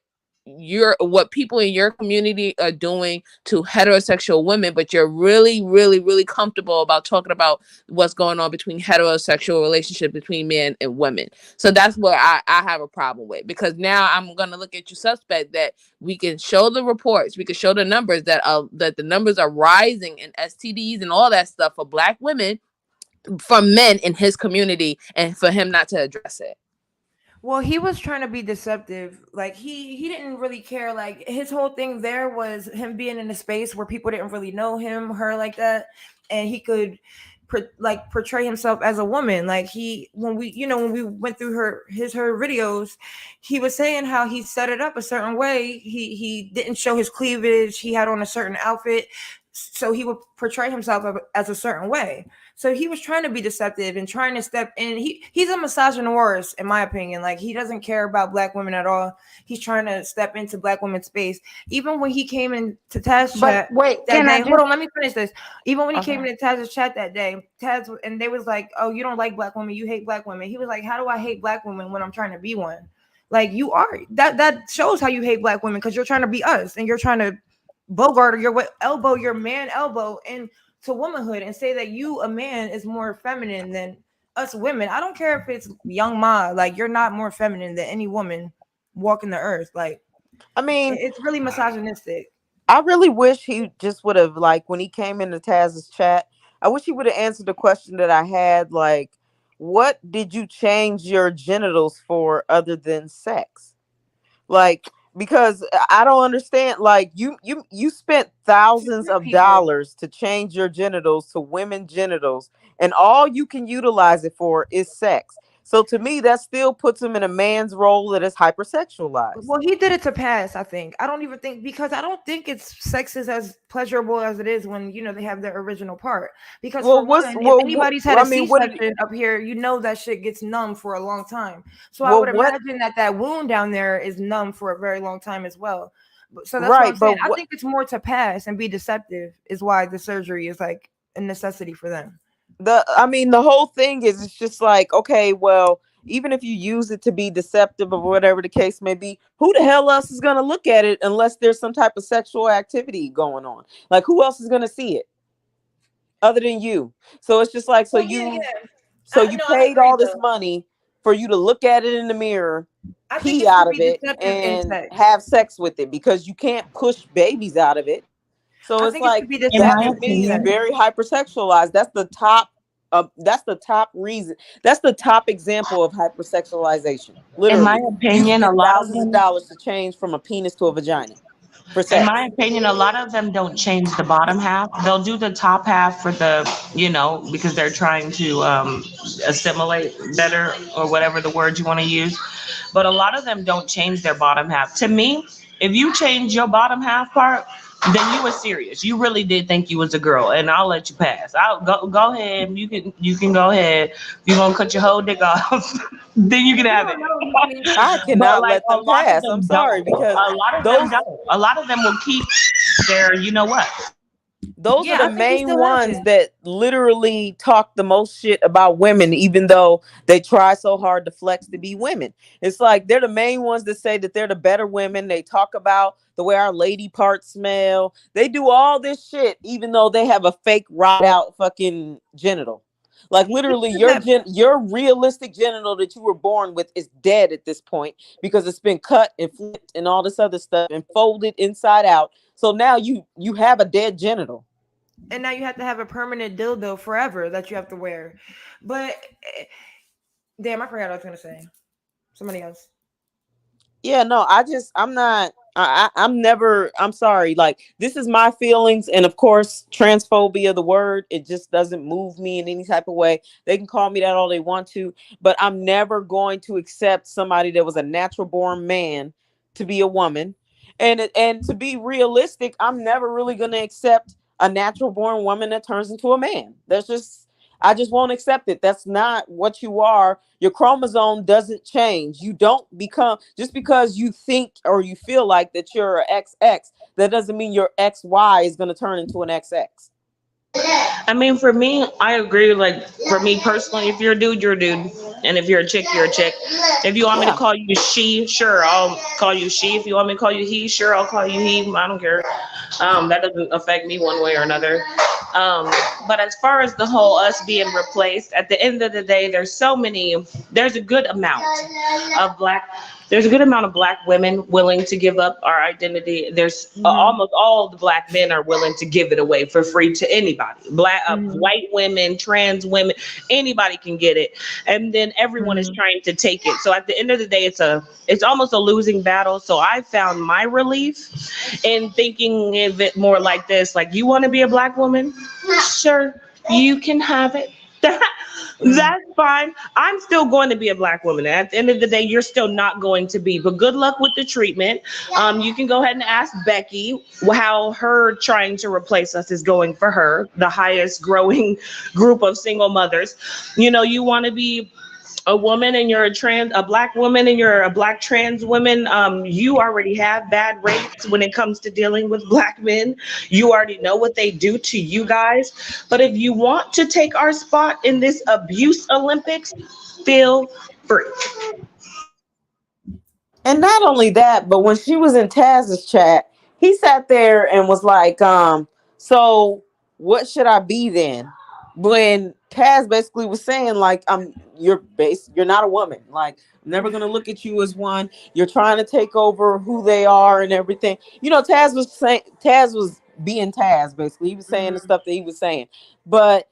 people in your community are doing to heterosexual women, but you're really, really, really comfortable about talking about what's going on between heterosexual relationships between men and women. So that's what I have a problem with, because now I'm going to look at you suspect that we can show the reports, we can show the numbers that the numbers are rising in STDs and all that stuff for black women from men in his community, and for him not to address it. Well, he was trying to be deceptive. Like he didn't really care. Like his whole thing there was him being in a space where people didn't really know him, her like that, and he could portray himself as a woman. Like when we went through her videos, he was saying how he set it up a certain way. He didn't show his cleavage. He had on a certain outfit. so he would portray himself as a certain way. So he was trying to be deceptive and trying to step in. He's a misogynist, in my opinion. Like, he doesn't care about black women at all. He's trying to step into black women's space. Even when he came into Taz's chat wait, that day, hold on, let me finish this. Even when he came into Taz's chat that day, Taz, and they was like, "Oh, you don't like black women, you hate black women." He was like, "How do I hate black women when I'm trying to be one?" Like, you are. That shows how you hate black women, because you're trying to be us and you're trying to bogart or your elbow, your man elbow into womanhood and say that you, a man, is more feminine than us women. I don't care if it's Young Ma. Like, you're not more feminine than any woman walking the earth. Like, I mean, it's really misogynistic. I really wish he just would have, like, when he came into Taz's chat, I wish he would have answered the question that I had, like, what did you change your genitals for other than sex? Like, because I don't understand. Like, you spent thousands of dollars to change your genitals to women's genitals, and all you can utilize it for is sex. So to me, that still puts him in a man's role that is hypersexualized. Well, he did it to pass, I think. I don't even think, because I don't think sex is as pleasurable as it is when, you know, they have their original part. Because if anybody's had a C-section up here, you know that shit gets numb for a long time. So I would imagine that wound down there is numb for a very long time as well. So that's what I'm saying. I think it's more to pass and be deceptive is why the surgery is like a necessity for them. The whole thing is, it's just like, okay, well, even if you use it to be deceptive or whatever the case may be, who the hell else is going to look at it unless there's some type of sexual activity going on? Like, who else is going to see it other than you? So it's just like, you paid all this money for you to look at it in the mirror, pee out of it, and have sex with it, because you can't push babies out of it. So it's like, that to me is very hypersexualized. That's the top. That's the top reason. That's the top example of hypersexualization. Literally, in my opinion, a lot thousands of dollars to change from a penis to a vagina. For sex. In my opinion, a lot of them don't change the bottom half. They'll do the top half for the, because they're trying to assimilate better, or whatever the word you want to use. But a lot of them don't change their bottom half. To me, if you change your bottom half part, then you were serious. You really did think you was a girl, and I'll let you pass. I'll go ahead. You can go ahead. If you're gonna cut your whole dick off, then you can have it. I cannot let them pass. I'm sorry, because a lot of them will keep their, you know what? Those are the main ones that literally talk the most shit about women, even though they try so hard to flex to be women. It's like, they're the main ones that say that they're the better women. They talk about the way our lady parts smell. They do all this shit, even though they have a fake rot out fucking genital. Like, literally, your realistic genital that you were born with is dead at this point, because it's been cut and flipped and all this other stuff and folded inside out. So now you have a dead genital. And now you have to have a permanent dildo forever that you have to wear. But damn, I forgot what I was gonna say. Somebody else. Yeah, no, I'm sorry. Like, this is my feelings. And of course, transphobia, the word, it just doesn't move me in any type of way. They can call me that all they want to, but I'm never going to accept somebody that was a natural born man to be a woman. And to be realistic, I'm never really going to accept a natural born woman that turns into a man. I just won't accept it. That's not what you are. Your chromosome doesn't change. You don't become, just because you think or you feel like that you're an XX, that doesn't mean your XY is going to turn into an XX. I mean, for me, I agree. Like, for me personally, if you're a dude, you're a dude. And if you're a chick, you're a chick. If you want me to call you she, sure, I'll call you she. If you want me to call you he, sure, I'll call you he. I don't care. That doesn't affect me one way or another. But as far as the whole us being replaced, at the end of the day, there's a good amount of black women willing to give up our identity. There's almost all the black men are willing to give it away for free to anybody. White women, trans women, anybody can get it. And then everyone is trying to take it. So at the end of the day, it's almost a losing battle. So I found my relief in thinking of it more like this. Like, you want to be a black woman? Sure, you can have it. That's fine. I'm still going to be a black woman. At the end of the day, you're still not going to be. But good luck with the treatment. You can go ahead and ask Becky how her trying to replace us is going for her, the highest growing group of single mothers. You know, you want to be a woman and you're a black woman and you're a black trans woman, you already have bad rates when it comes to dealing with black men. You already know what they do to you guys. But if you want to take our spot in this abuse Olympics, feel free. And not only that, but when she was in Taz's chat, he sat there and was like, so what should I be then? When Taz basically was saying, like, you're not a woman. Like, I'm never gonna look at you as one. You're trying to take over who they are and everything. You know, Taz was being Taz, basically. He was saying the stuff that he was saying. But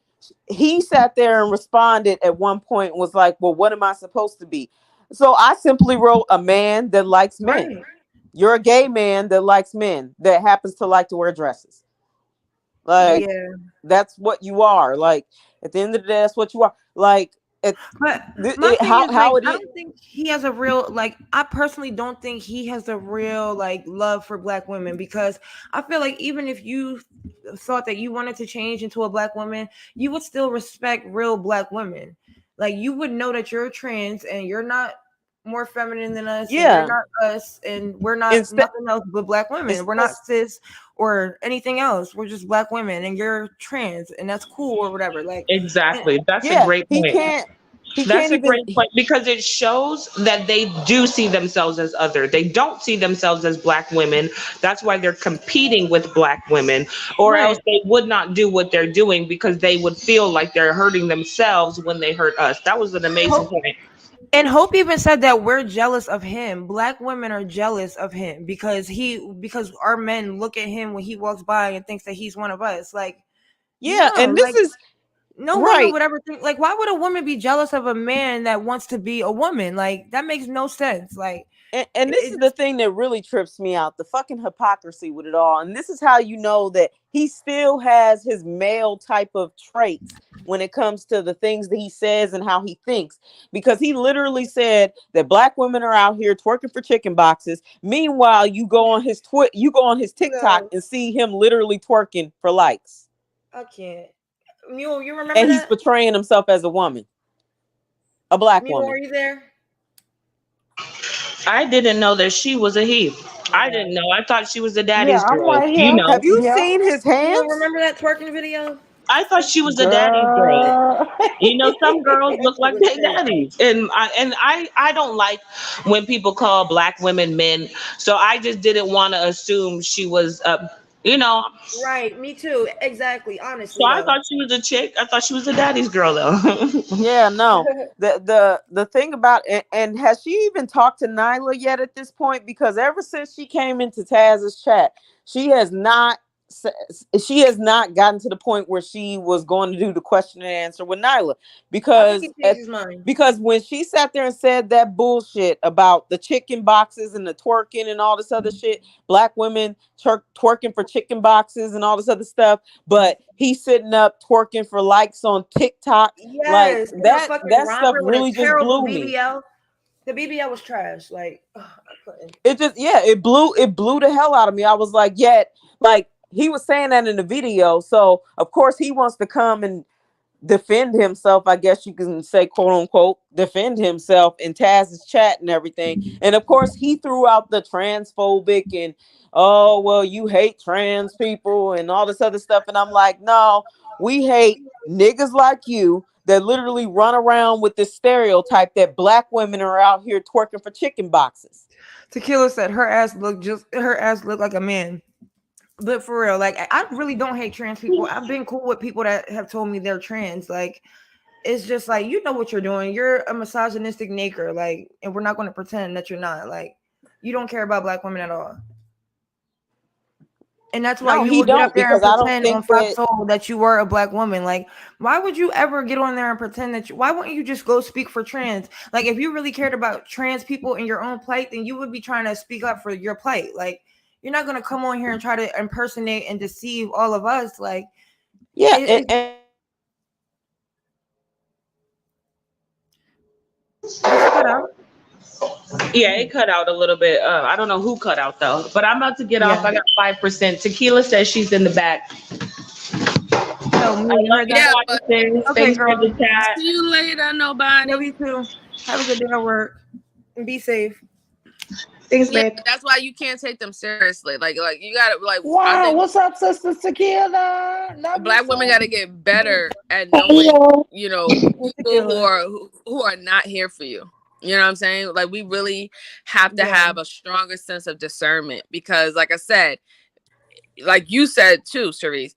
he sat there and responded at one point and was like, well, what am I supposed to be? So I simply wrote a man that likes men. Right. You're a gay man that likes men that happens to like to wear dresses. Like, yeah, that's what you are. Like, at the end of the day, that's what you are. Like, I don't think he has a real, like, I personally don't think he has a real, like, love for black women, because I feel like even if you thought that you wanted to change into a black woman, you would still respect real black women. Like, you would know that you're trans and you're not more feminine than us. Yeah, you're not us, and we're not nothing else but black women. We're not cis or anything else. We're just black women, and you're trans, and that's cool or whatever. Like, exactly. That's a great point. That's a great point, because it shows that they do see themselves as other. They don't see themselves as black women. That's why they're competing with black women, or else they would not do what they're doing, because they would feel like they're hurting themselves when they hurt us. That was an amazing point. And Hope even said that we're jealous of him. Black women are jealous of him because our men look at him when he walks by and thinks that he's one of us. Like, yeah, no, and this is no woman would ever think, like, why would a woman be jealous of a man that wants to be a woman? Like, that makes no sense. Like, and this is the thing that really trips me out, the fucking hypocrisy with it all. And this is how you know that he still has his male type of traits when it comes to the things that he says and how he thinks, because he literally said that black women are out here twerking for chicken boxes. Meanwhile, you go on his TikTok and see him literally twerking for likes. I can't. Mule, you remember and that? He's portraying himself as a woman, a black Mule, woman. Are you there? I didn't know that she was a he. I didn't know. I thought she was the daddy's girl. Right here. You know. Have you seen his hands? You remember that twerking video? I thought she was a daddy's girl. You know, some girls look like their daddies, and I don't like when people call black women men. So I just didn't want to assume she was you know. Right, me too. Exactly. Honestly. So I thought she was a chick. I thought she was a daddy's girl, though. Yeah, no. The thing about it, and has she even talked to Nyla yet at this point? Because ever since she came into Taz's chat, she has not gotten to the point where she was going to do the question and answer with Nyla, because when she sat there and said that bullshit about the chicken boxes and the twerking and all this other shit, black women twerking for chicken boxes and all this other stuff, but he's sitting up twerking for likes on TikTok. Yes, like that stuff really just blew me. The BBL was trash. Like, I couldn't. It blew the hell out of me. I was like, he was saying that in the video, so of course he wants to come and defend himself. I guess you can say, quote unquote, defend himself in Taz's chat and everything. And of course he threw out the transphobic and, oh, well, you hate trans people and all this other stuff. And I'm like, no, we hate niggas like you that literally run around with this stereotype that black women are out here twerking for chicken boxes. Tequila said her ass looked like a man. But for real, like, I really don't hate trans people. I've been cool with people that have told me they're trans. Like, it's just like, you know what you're doing. You're a misogynistic nigger, like, and we're not going to pretend that you're not. Like, you don't care about black women at all. And that's why you would get up there and pretend on Five Soul that you were a black woman. Like, why would you ever get on there and pretend that why wouldn't you just go speak for trans? Like, if you really cared about trans people in your own plight, then you would be trying to speak up for your plight. Like, you're not going to come on here and try to impersonate and deceive all of us. Like, yeah. Yeah, it cut out a little bit. I don't know who cut out though, but I'm about to get off. I got 5%. Tequila says she's in the back. Yeah, but okay, girl. the chat. See you later, nobody. Love you too. Have a good day at work and be safe. Thanks, Yeah, babe. that's why you can't take them seriously. Like you gotta like. Wow, what's up, Sister Tequila? Love Black you, women sis. got to get better at knowing, you know, people who are not here for you. You know what I'm saying? Like we really have to have a stronger sense of discernment because, like I said, like you said too, Cerise,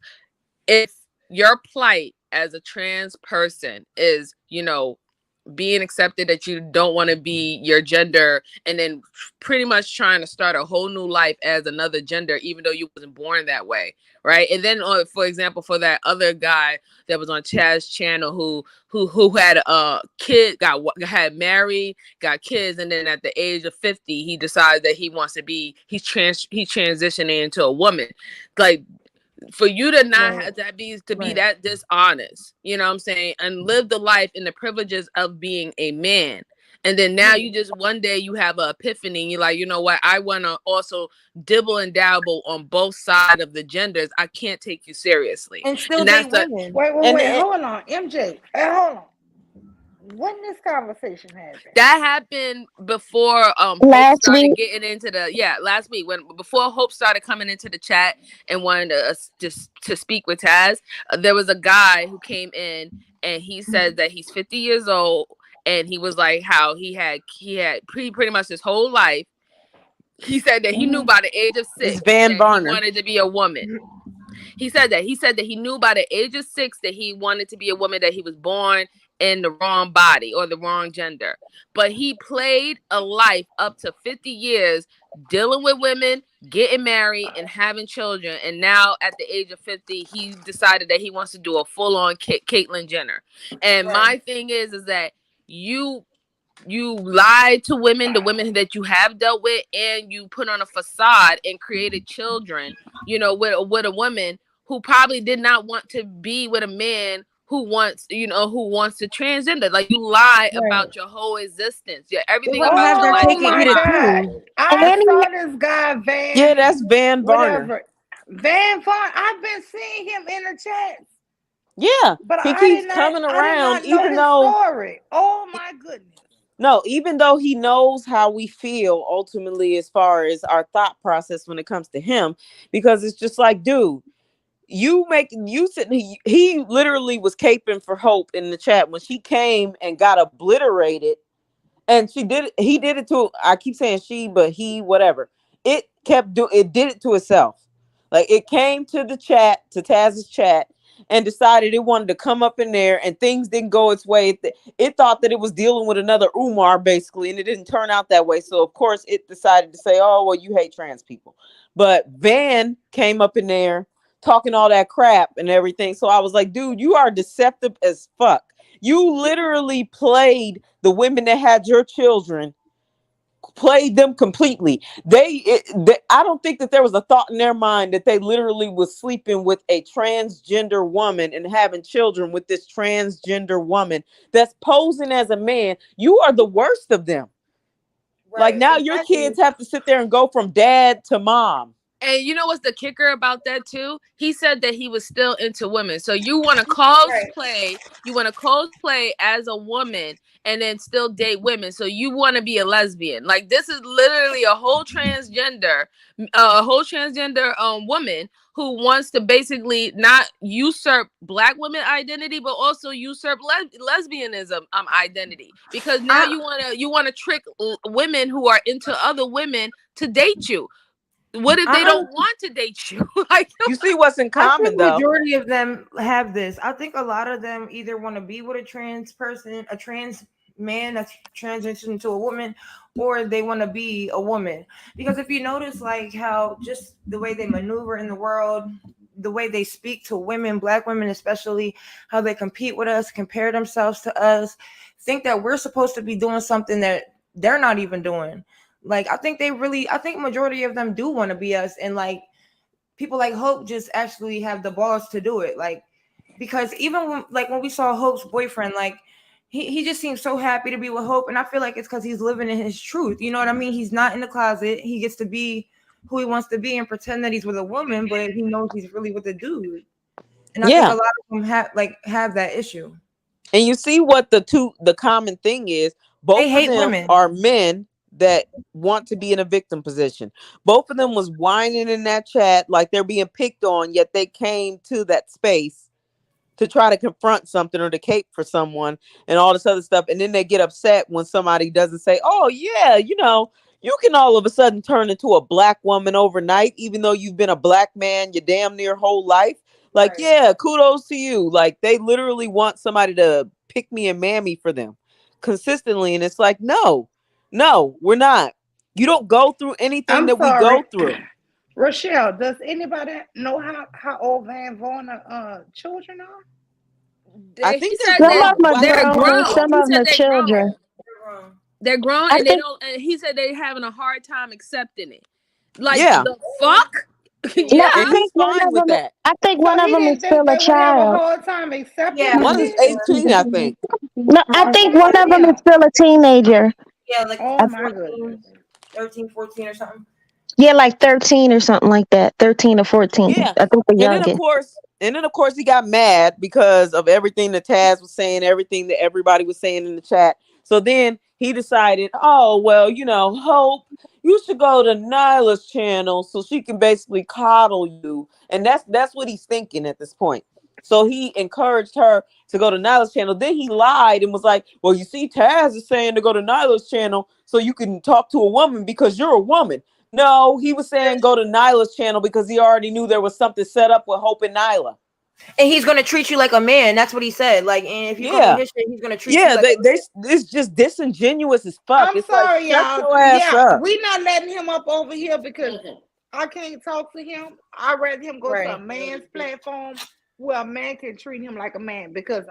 if your plight as a trans person is, you know, being accepted that you don't want to be your gender and then pretty much trying to start a whole new life as another gender even though you wasn't born that way, right? And then for example, for that other guy that was on Chaz's channel who had a kid, had married, got kids, and then at the age of 50 he decided that he wants to be he's transitioning into a woman. Like for you to not have that be that dishonest, you know what I'm saying, and live the life and the privileges of being a man. And then now you just one day you have an epiphany and you're like, you know what, I want to also dibble and dabble on both sides of the genders. I can't take you seriously. And still that's women. Wait, hold on, MJ. Hold on. When this conversation happened? That happened before Hope Last started week. getting into the last week before Hope started coming into the chat and wanted to just to speak with Taz. There was a guy who came in and he said that he's 50 years old and he was like how he had pretty much his whole life. He said that he knew by the age of 6 It's Van that he Barner. wanted to be a woman. He said that he knew by the age of 6 that he wanted to be a woman, that he was born in the wrong body or the wrong gender. But he played a life up to 50 years dealing with women, getting married and having children. And now at the age of 50, he decided that he wants to do a full-on Caitlyn Jenner. And my thing is that you lied to women, the women that you have dealt with, and you put on a facade and created children, you know, with a woman who probably did not want to be with a man who wants to transgender. Like you lie about your whole existence. Yeah, everything about your life. Oh my God. I saw this guy Van. Yeah, that's Van Barner. Whatever. Van Barner. I've been seeing him in the chat. Yeah, but he keeps coming around, even though. Story. Oh my goodness. No, even though he knows how we feel ultimately as far as our thought process when it comes to him, because it's just like, dude, he literally was caping for Hope in the chat when she came and got obliterated, and he did it to, I keep saying she, but he, whatever. It did it to itself. Like it came to the chat, to Taz's chat, and decided it wanted to come up in there, and things didn't go its way. It thought that it was dealing with another Umar, basically, and it didn't turn out that way. So, of course, it decided to say, oh, well, you hate trans people. But Van came up in there talking all that crap and everything. So I was like, dude, you are deceptive as fuck. You literally played the women that had your children, played them completely. I don't think that there was a thought in their mind that they literally was sleeping with a transgender woman and having children with this transgender woman that's posing as a man. You are the worst of them. Right. Like now your kids have to sit there and go from dad to mom. And you know what's the kicker about that too? He said that he was still into women. So you want to cosplay, as a woman and then still date women. So you want to be a lesbian. Like this is literally a whole transgender woman who wants to basically not usurp Black women identity, but also usurp lesbianism identity. Because now you want to trick women who are into other women to date you. What if they don't want to date you? Like you see what's in common, I think though. Majority of them have this. I think a lot of them either want to be with a trans person, a trans man that's transitioned to a woman, or they want to be a woman. Because if you notice, like how just the way they maneuver in the world, the way they speak to women, Black women especially, how they compete with us, compare themselves to us, think that we're supposed to be doing something that they're not even doing. Like, I think majority of them do want to be us. And like people like Hope just actually have the balls to do it. Like, because even when we saw Hope's boyfriend, like he just seems so happy to be with Hope, and I feel like it's because he's living in his truth. You know what I mean? He's not in the closet. He gets to be who he wants to be and pretend that he's with a woman, but he knows he's really with a dude. And I think a lot of them have that issue. And you see what the common thing is. Both they hate of them women. are men that want to be in a victim position. Both of them was whining in that chat like they're being picked on, yet they came to that space to try to confront something or to cape for someone and all this other stuff. And then they get upset when somebody doesn't say, oh yeah, you know, you can all of a sudden turn into a black woman overnight, even though you've been a black man your damn near whole life. Like, yeah, kudos to you. Like, they literally want somebody to pick me and mammy for them consistently. And it's like, no, we're not. You don't go through anything we go through. Rochelle, does anybody know how old Van Vorner children are? I think they're grown. Some of them are children. They're grown, and they don't. And he said they're having a hard time accepting it. Like the fuck. Yeah, I think fine with that. I think one of them is still a child. One is 18, I think. No, I think one of them is still a teenager. Yeah, like 13, 14 or something. Yeah, like 13 or something like that. 13 or 14. Yeah. I think the youngest. And then of course he got mad because of everything that Taz was saying, everything that everybody was saying in the chat. So then he decided, oh, well, you know, Hope, you should go to Nyla's channel so she can basically coddle you. And that's what he's thinking at this point. So he encouraged her to go to Nyla's channel. Then he lied and was like, well, you see, Taz is saying to go to Nyla's channel so you can talk to a woman because you're a woman. No, he was saying go to Nyla's channel because he already knew there was something set up with Hope and Nyla. And he's gonna treat you like a man. That's what he said. Like, and if you go to his shit, he's gonna treat you like it's just disingenuous as fuck. I'm it's sorry, like, shut y'all. your ass up. We not letting him up over here because I can't talk to him. I'd rather him go to a man's platform where a man can treat him like a man because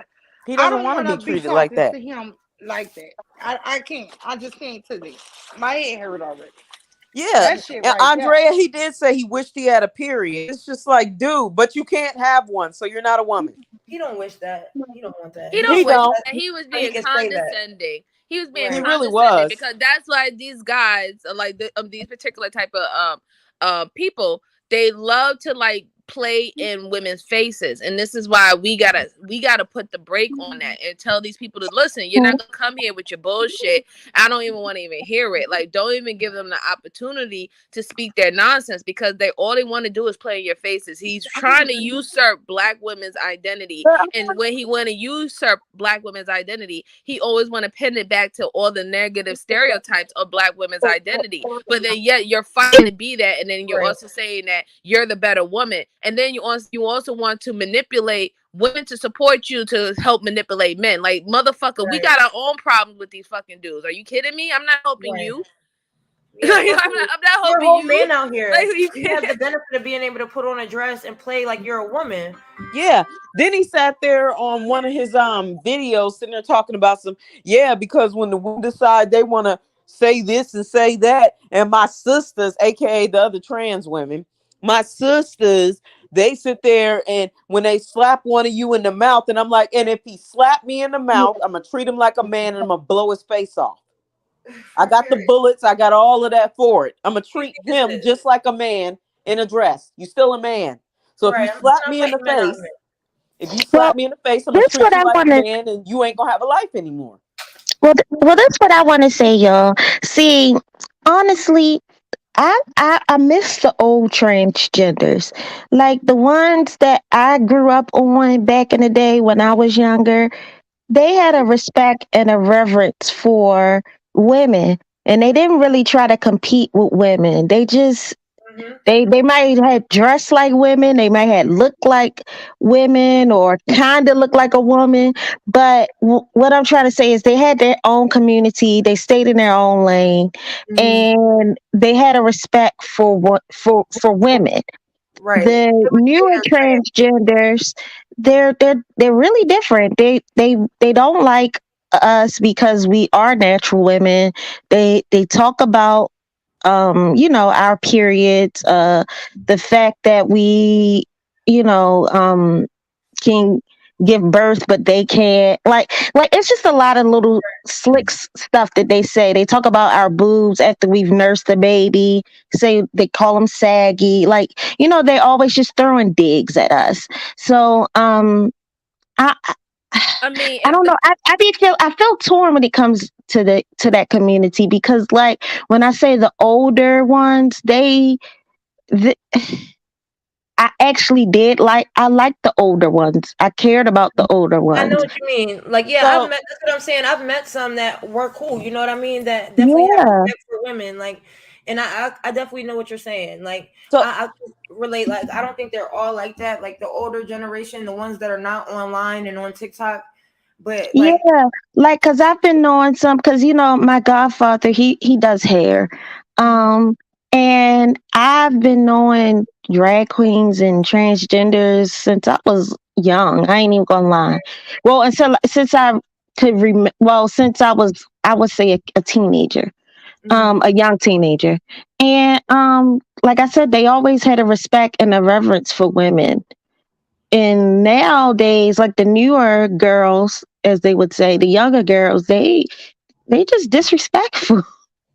he doesn't want to be treated like that. To him like that. I can't. I just can't do this. My head hurt already. Yeah, and Andrea, he did say he wished he had a period. It's just like, dude, but you can't have one, so you're not a woman. He don't wish that. He don't want that. He don't wish that. He was being condescending. He was being condescending really was. because that's why these guys, like these particular type of people, they love to like play in women's faces, and this is why we gotta put the brake on that and tell these people to listen. You're not gonna come here with your bullshit. I don't even want to even hear it. Like, don't even give them the opportunity to speak their nonsense because all they want to do is play in your faces. He's trying to usurp black women's identity, and when he want to usurp black women's identity, he always want to pin it back to all the negative stereotypes of black women's identity. But then yet you're fighting to be that, and then you're also saying that you're the better woman. And then you also want to manipulate women to support you to help manipulate men. Like, motherfucker, we got our own problems with these fucking dudes. Are you kidding me? I'm not helping you. Yeah, I'm not helping you're a whole you. man out here. Like, you have the benefit of being able to put on a dress and play like you're a woman. Yeah. Then he sat there on one of his videos sitting there talking about because when the women decide they want to say this and say that, and my sisters, aka the other trans women, my sisters, they sit there and when they slap one of you in the mouth, and I'm like, and if he slapped me in the mouth, I'm gonna treat him like a man and I'm gonna blow his face off. I got the bullets, I got all of that for it. I'm gonna treat him just like a man in a dress. You still a man. So if you slap me in the face, I'm gonna treat you like a man, and you ain't gonna have a life anymore. Well, that's what I want to say, y'all. See, honestly, I miss the old transgenders, like the ones that I grew up on back in the day when I was younger. They had a respect and a reverence for women, and they didn't really try to compete with women. They just they might have dressed like women, they might have looked like women or kind of look like a woman, but what I'm trying to say is they had their own community, they stayed in their own lane, and they had a respect for women. Right. The newer transgenders, they're really different. They don't like us because we are natural women. They talk about our periods, the fact that we, can give birth, but they can't. Like it's just a lot of little slick stuff that they say. They talk about our boobs after we've nursed the baby. Say they call them saggy. Like, they always just throwing digs at us. So I mean, I don't know. I feel torn when it comes to that community, because like when I say the older ones, I actually did I liked the older ones. I cared about the older ones. I know what you mean. Like, yeah, So, that's what I'm saying. I've met some that were cool. You know what I mean? That definitely have respect for women. Like, and I definitely know what you're saying. Like, so I relate. Like, I don't think they're all like that. Like the older generation, the ones that are not online and on TikTok. But like, like, cause I've been knowing some, cause my godfather, he does hair. And I've been knowing drag queens and transgenders since I was young. I ain't even gonna lie. Well, since I could since I would say a teenager, a young teenager. And like I said, they always had a respect and a reverence for women. And nowadays, like the newer girls, as they would say, the younger girls, they just disrespectful.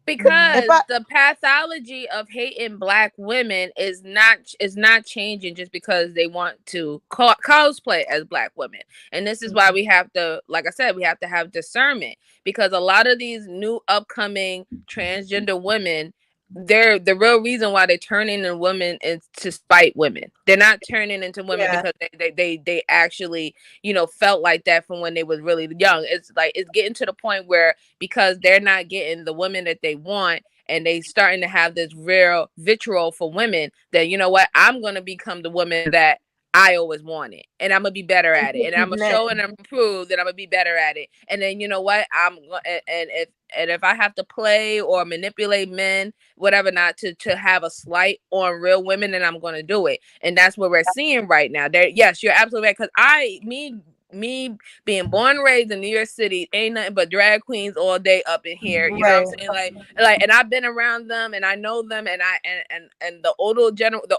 Because the pathology of hating Black women is not changing just because they want to cosplay as Black women. And this is why we have to, like I said, we have to have discernment, because a lot of these new upcoming transgender women, they're the real reason why they're turning into women is to spite women. They're not turning into women because they actually felt like that from when they was really young. It's like it's getting to the point where, because they're not getting the women that they want, and they starting to have this real vitriol for women, that I'm gonna become the woman that I always wanted, and I'm gonna be better at it, and I'm gonna show and I'm gonna prove that I'm gonna be better at it. And then if I have to play or manipulate men, whatever, not to have a slight on real women, then I'm gonna do it. And that's what we're seeing right now. Yes, you're absolutely right. Because me being born and raised in New York City, ain't nothing but drag queens all day up in here. You know what I'm saying? Like, and I've been around them and I know them, and the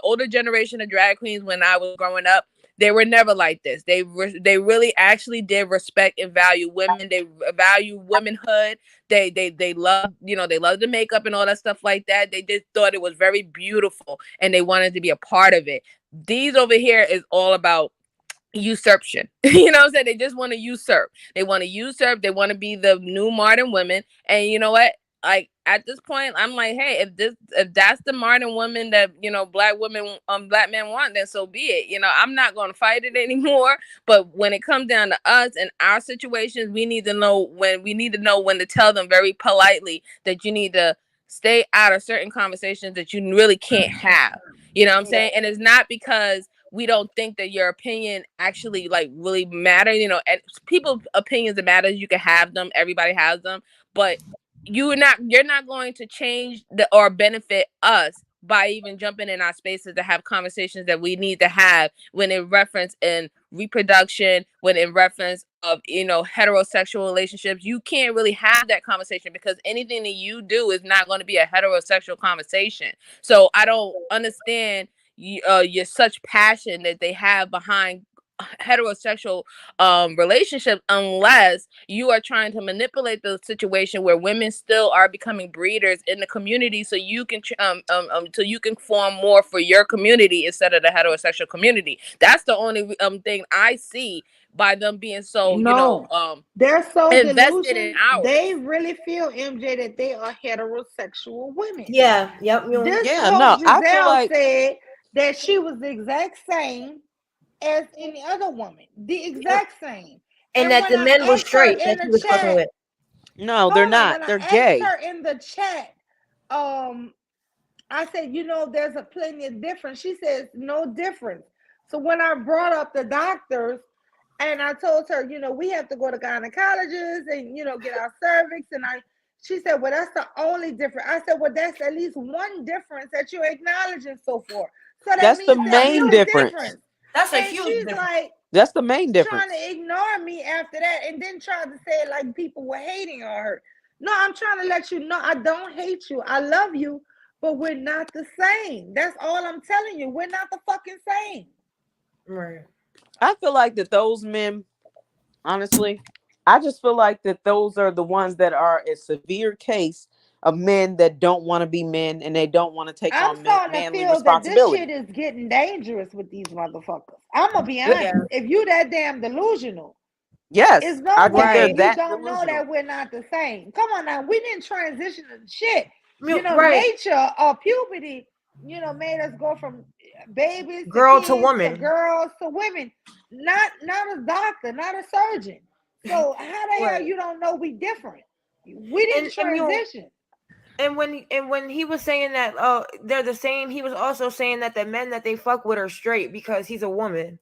older generation of drag queens when I was growing up, they were never like this. They really actually did respect and value women. They value womanhood. They love, they love the makeup and all that stuff like that. They just thought it was very beautiful and they wanted to be a part of it. These over here is all about usurpation. You know what I'm saying? They just want to usurp. They want to usurp. They want to be the new modern women. And you know what? Like at this point, I'm like, hey, if that's the modern woman that Black women, Black men want, then so be it. I'm not going to fight it anymore. But when it comes down to us and our situations, we need to know when to tell them very politely that you need to stay out of certain conversations that you really can't have. You know what I'm saying? And it's not because we don't think that your opinion actually like really matter, and people's opinions that matter. You can have them, everybody has them, but you're not going to change or benefit us by even jumping in our spaces to have conversations that we need to have when in reference in reproduction, when in reference of heterosexual relationships. You can't really have that conversation because anything that you do is not going to be a heterosexual conversation. So I don't understand your such passion that they have behind heterosexual relationships, unless you are trying to manipulate the situation where women still are becoming breeders in the community, so you can form more for your community instead of the heterosexual community. That's the only thing I see by them being so they're so invested in ours. They really feel, MJ, that they are heterosexual women. Yeah. Yep. I feel like said that she was the exact same as any other woman, the exact same, and that the men were straight that she was fucking with. No, they're not. They're gay. Her in the chat, I said, there's a plenty of difference. She says no difference. So when I brought up the doctors, and I told her, we have to go to gynecologists and get our cervix, and she said, well, that's the only difference. I said, well, that's at least one difference that you're acknowledging so far. So that's the main difference. That's a huge difference. Like, that's the main difference. Trying to ignore me after that, and then trying to say it like people were hating on her. No, I'm trying to let you know I don't hate you. I love you, but we're not the same. That's all I'm telling you. We're not the fucking same. Right. I feel like that those men, honestly, I just feel like that those are the ones that are a severe case of men that don't want to be men and they don't want to take I'm on starting to manly feel that this shit responsibility. is getting dangerous with these motherfuckers. I'm gonna be Yeah. honest. If you that damn delusional, Yes, it's I no think they're way you that don't know delusional. that we're not the same. Come on now, we didn't transition to shit. Right. Nature or puberty, made us go from babies Girl to to kids woman. to girls to women. Not a doctor, not a surgeon. So how the hell you don't know we different? We didn't transition. And when he was saying that they're the same, he was also saying that the men that they fuck with are straight because he's a woman.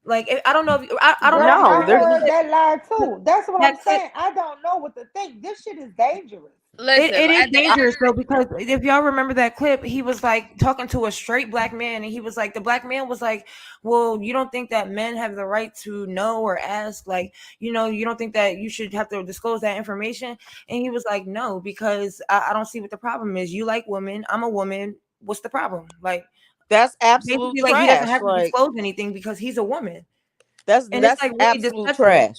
Like I don't know if I don't know. I heard that lie too. That's what I'm saying. I don't know what to think. This shit is dangerous. Listen, it is dangerous though, because if y'all remember that clip, he was like talking to a straight black man, and he was like, the black man was like, well, you don't think that men have the right to know or ask, like, you don't think that you should have to disclose that information? And he was like, no, because I don't see what the problem is. You like women, I'm a woman, what's the problem? Like, that's absolute basically, trash. like, he doesn't have to disclose anything because he's a woman. That's it's like really absolute trash.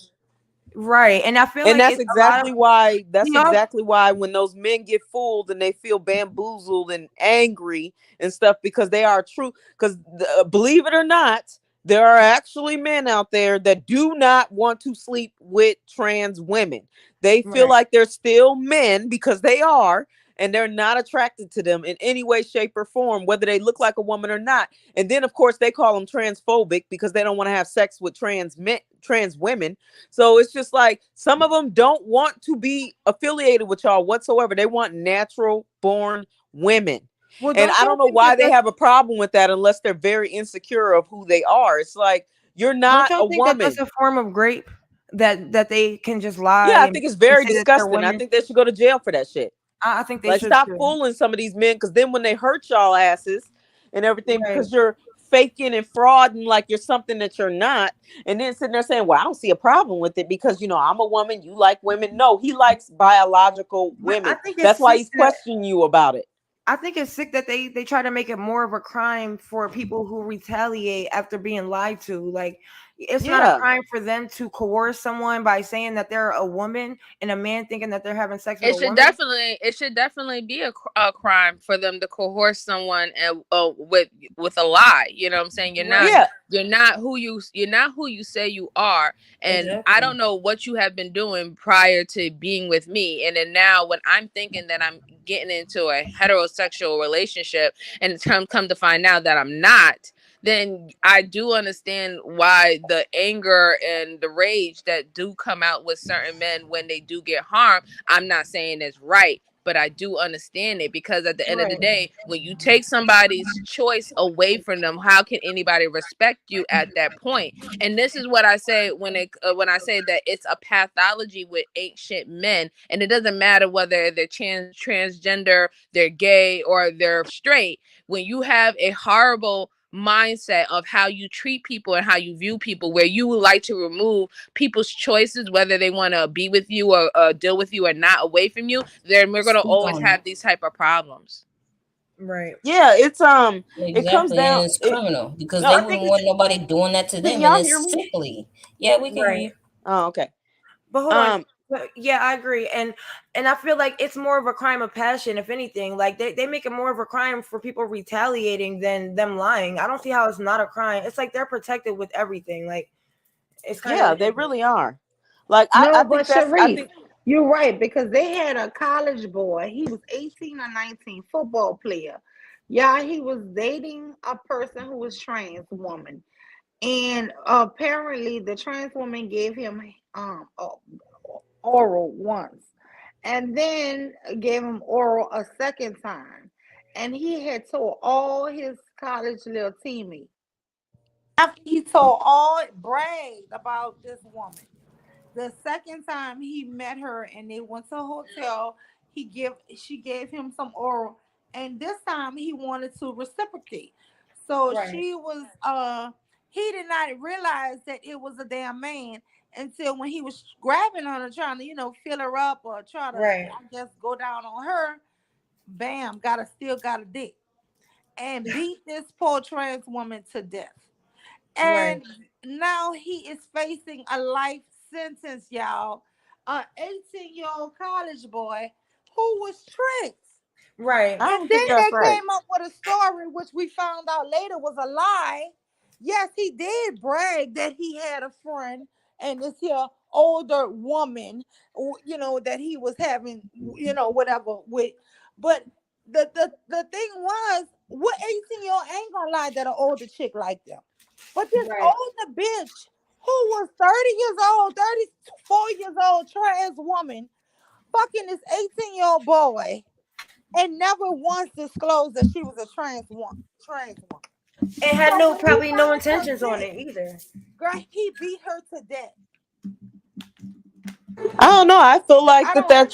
Right. And I feel and like that's exactly why when those men get fooled and they feel bamboozled and angry and stuff, because they are true. Because believe it or not, there are actually men out there that do not want to sleep with trans women. They feel like they're still men because they are, and they're not attracted to them in any way, shape, or form, whether they look like a woman or not. And then, of course, they call them transphobic because they don't want to have sex with trans women. So it's just like some of them don't want to be affiliated with y'all whatsoever. They want natural born women. Well, and I don't know why they have a problem with that unless they're very insecure of who they are. It's like, you're not don't a y'all think woman. that that's a form of rape that they can just lie? Yeah, I think it's very and say that they're disgusting. I women? think they should go to jail for that shit. I think they like should stop too. fooling some of these men, because then when they hurt y'all asses and everything, because you're faking and frauding like you're something that you're not, and then sitting there saying, well, I don't see a problem with it because I'm a woman, you like women. No, he likes biological women. That's why he's questioning you about it. I think it's sick that they try to make it more of a crime for people who retaliate after being lied to. Like, it's not a crime for them to coerce someone by saying that they're a woman and a man thinking that they're having sex with a woman. It should definitely be a crime for them to coerce someone and with a lie. You know what I'm saying? You're not who you say you are. And I don't know what you have been doing prior to being with me. And then now when I'm thinking that I'm getting into a heterosexual relationship and it's come to find out that I'm not, then I do understand why the anger and the rage that do come out with certain men when they do get harmed. I'm not saying it's right, but I do understand it, because at the end of the day, when you take somebody's choice away from them, how can anybody respect you at that point? And this is what I say when I say that it's a pathology with ancient men, and it doesn't matter whether they're transgender, they're gay, or they're straight. When you have a horrible mindset of how you treat people and how you view people, where you would like to remove people's choices, whether they want to be with you or deal with you or not, away from you, then we're going to always have these type of problems. Right. Yeah, it's it comes down, and it's criminal because they wouldn't want nobody doing that to them, and it's sickly. Yeah, we can hear you. Oh, okay. But hold on. Yeah, I agree. And I feel like it's more of a crime of passion, if anything. Like they make it more of a crime for people retaliating than them lying. I don't see how it's not a crime. It's like they're protected with everything. Like, it's kind of they really are. Like, I think Sharif, you're right, because they had a college boy. He was 18 or 19, football player. Yeah, he was dating a person who was trans woman, and apparently the trans woman gave him oral once, and then gave him oral a second time, and he had told all his college little teammates. After he bragged about this woman. The second time he met her and they went to a hotel, she gave him some oral, and this time he wanted to reciprocate. So she was he did not realize that it was a damn man until when he was grabbing on her, trying to, fill her up or try to, I guess, go down on her. Bam, still got a dick. And beat this poor trans woman to death. And now he is facing a life sentence, y'all. An 18-year-old college boy who was tricked. Right. And then they came up with a story, which we found out later was a lie. Yes, he did brag that he had a friend and this here older woman, that he was having, whatever with. But the thing was, what 18-year-old ain't gonna lie that an older chick like them. But this older bitch who was 30 years old, 34 years old, trans woman, fucking this 18-year-old boy, and never once disclosed that she was a trans woman. And had probably no intentions on it either. Girl, he beat her to death. I don't know. I feel like that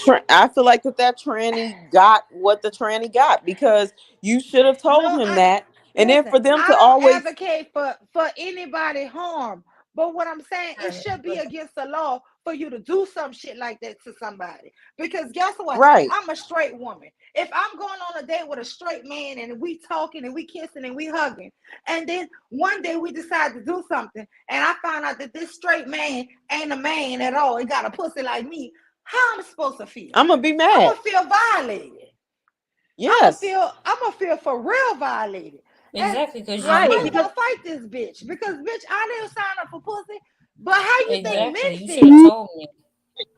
tranny got what the tranny got, because you should have told him that. And then for them to always advocate for anybody harm. But what I'm saying, it should be against the law for you to do some shit like that to somebody. Because guess what? Right. I'm a straight woman. If I'm going on a date with a straight man and we talking and we kissing and we hugging, and then one day we decide to do something, and I find out that this straight man ain't a man at all, he got a pussy like me, how am I supposed to feel? I'm gonna be mad. I'm gonna feel violated. Yes. I'm gonna feel for real violated. Exactly, because I'm gonna fight this bitch because I didn't sign up for pussy. But how you think men feel? You told me.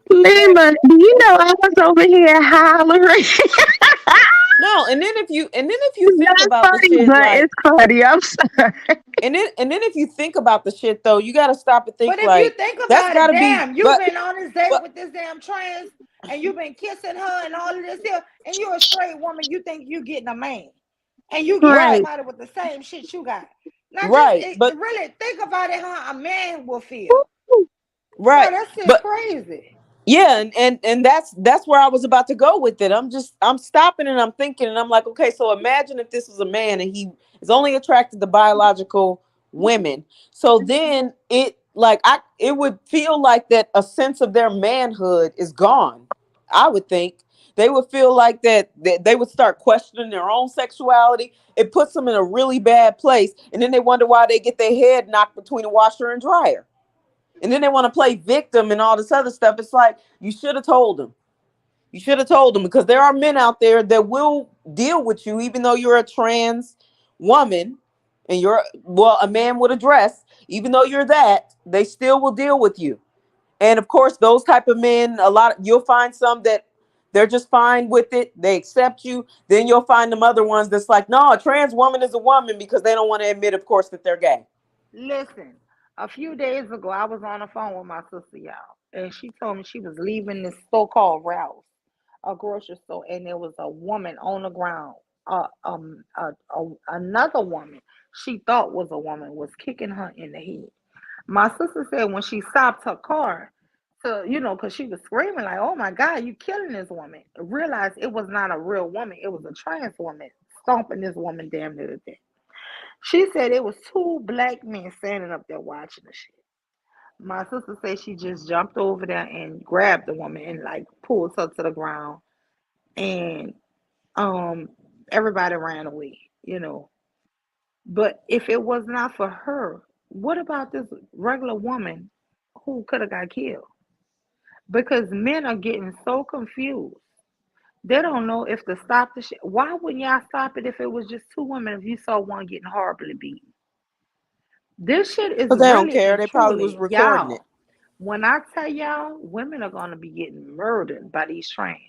Lima, do you know I was over here hollering? No, and then if you think about the shit, it's funny. I'm sorry. And then if you think about the shit though, you gotta stop and think. But if you think about it, damn, you've been on this date with this damn trans, and you've been kissing her and all of this here, and you're a straight woman. You think you getting a man, and you get somebody with the same shit you got. Now, but really think about it, how a man will feel. Right, oh, that shit's crazy. Yeah, and that's where I was about to go with it. I'm stopping and I'm thinking and I'm like, okay, so imagine if this was a man and he is only attracted to biological women. So then it would feel like that a sense of their manhood is gone. I would think they would feel like that they would start questioning their own sexuality. It puts them in a really bad place, and then they wonder why they get their head knocked between a washer and dryer. And then they want to play victim and all this other stuff. It's like, you should have told them. You should have told them, because there are men out there that will deal with you, even though you're a trans woman and you're, a man with a dress, even though you're that, they still will deal with you. And of course, those type of men, you'll find some that they're just fine with it. They accept you. Then you'll find them other ones that's like, no, a trans woman is a woman, because they don't want to admit, of course, that they're gay. Listen. A few days ago, I was on the phone with my sister, y'all, and she told me she was leaving this so-called Ralph's, a grocery store, and there was a woman on the ground. Another woman she thought was a woman was kicking her in the head. My sister said when she stopped her car, because she was screaming like, "Oh my God, you killing this woman!" Realized it was not a real woman; it was a trans woman stomping this woman damn near to death. She said it was two black men standing up there watching the shit. My sister said she just jumped over there and grabbed the woman and pulled her to the ground, and everybody ran away, But if it was not for her, what about this regular woman who could have got killed? Because men are getting so confused. They don't know if to stop the shit. Why wouldn't y'all stop it if it was just two women, if you saw one getting horribly beaten? This shit is because they don't care. They probably was recording it. When I tell y'all, women are going to be getting murdered by these trans.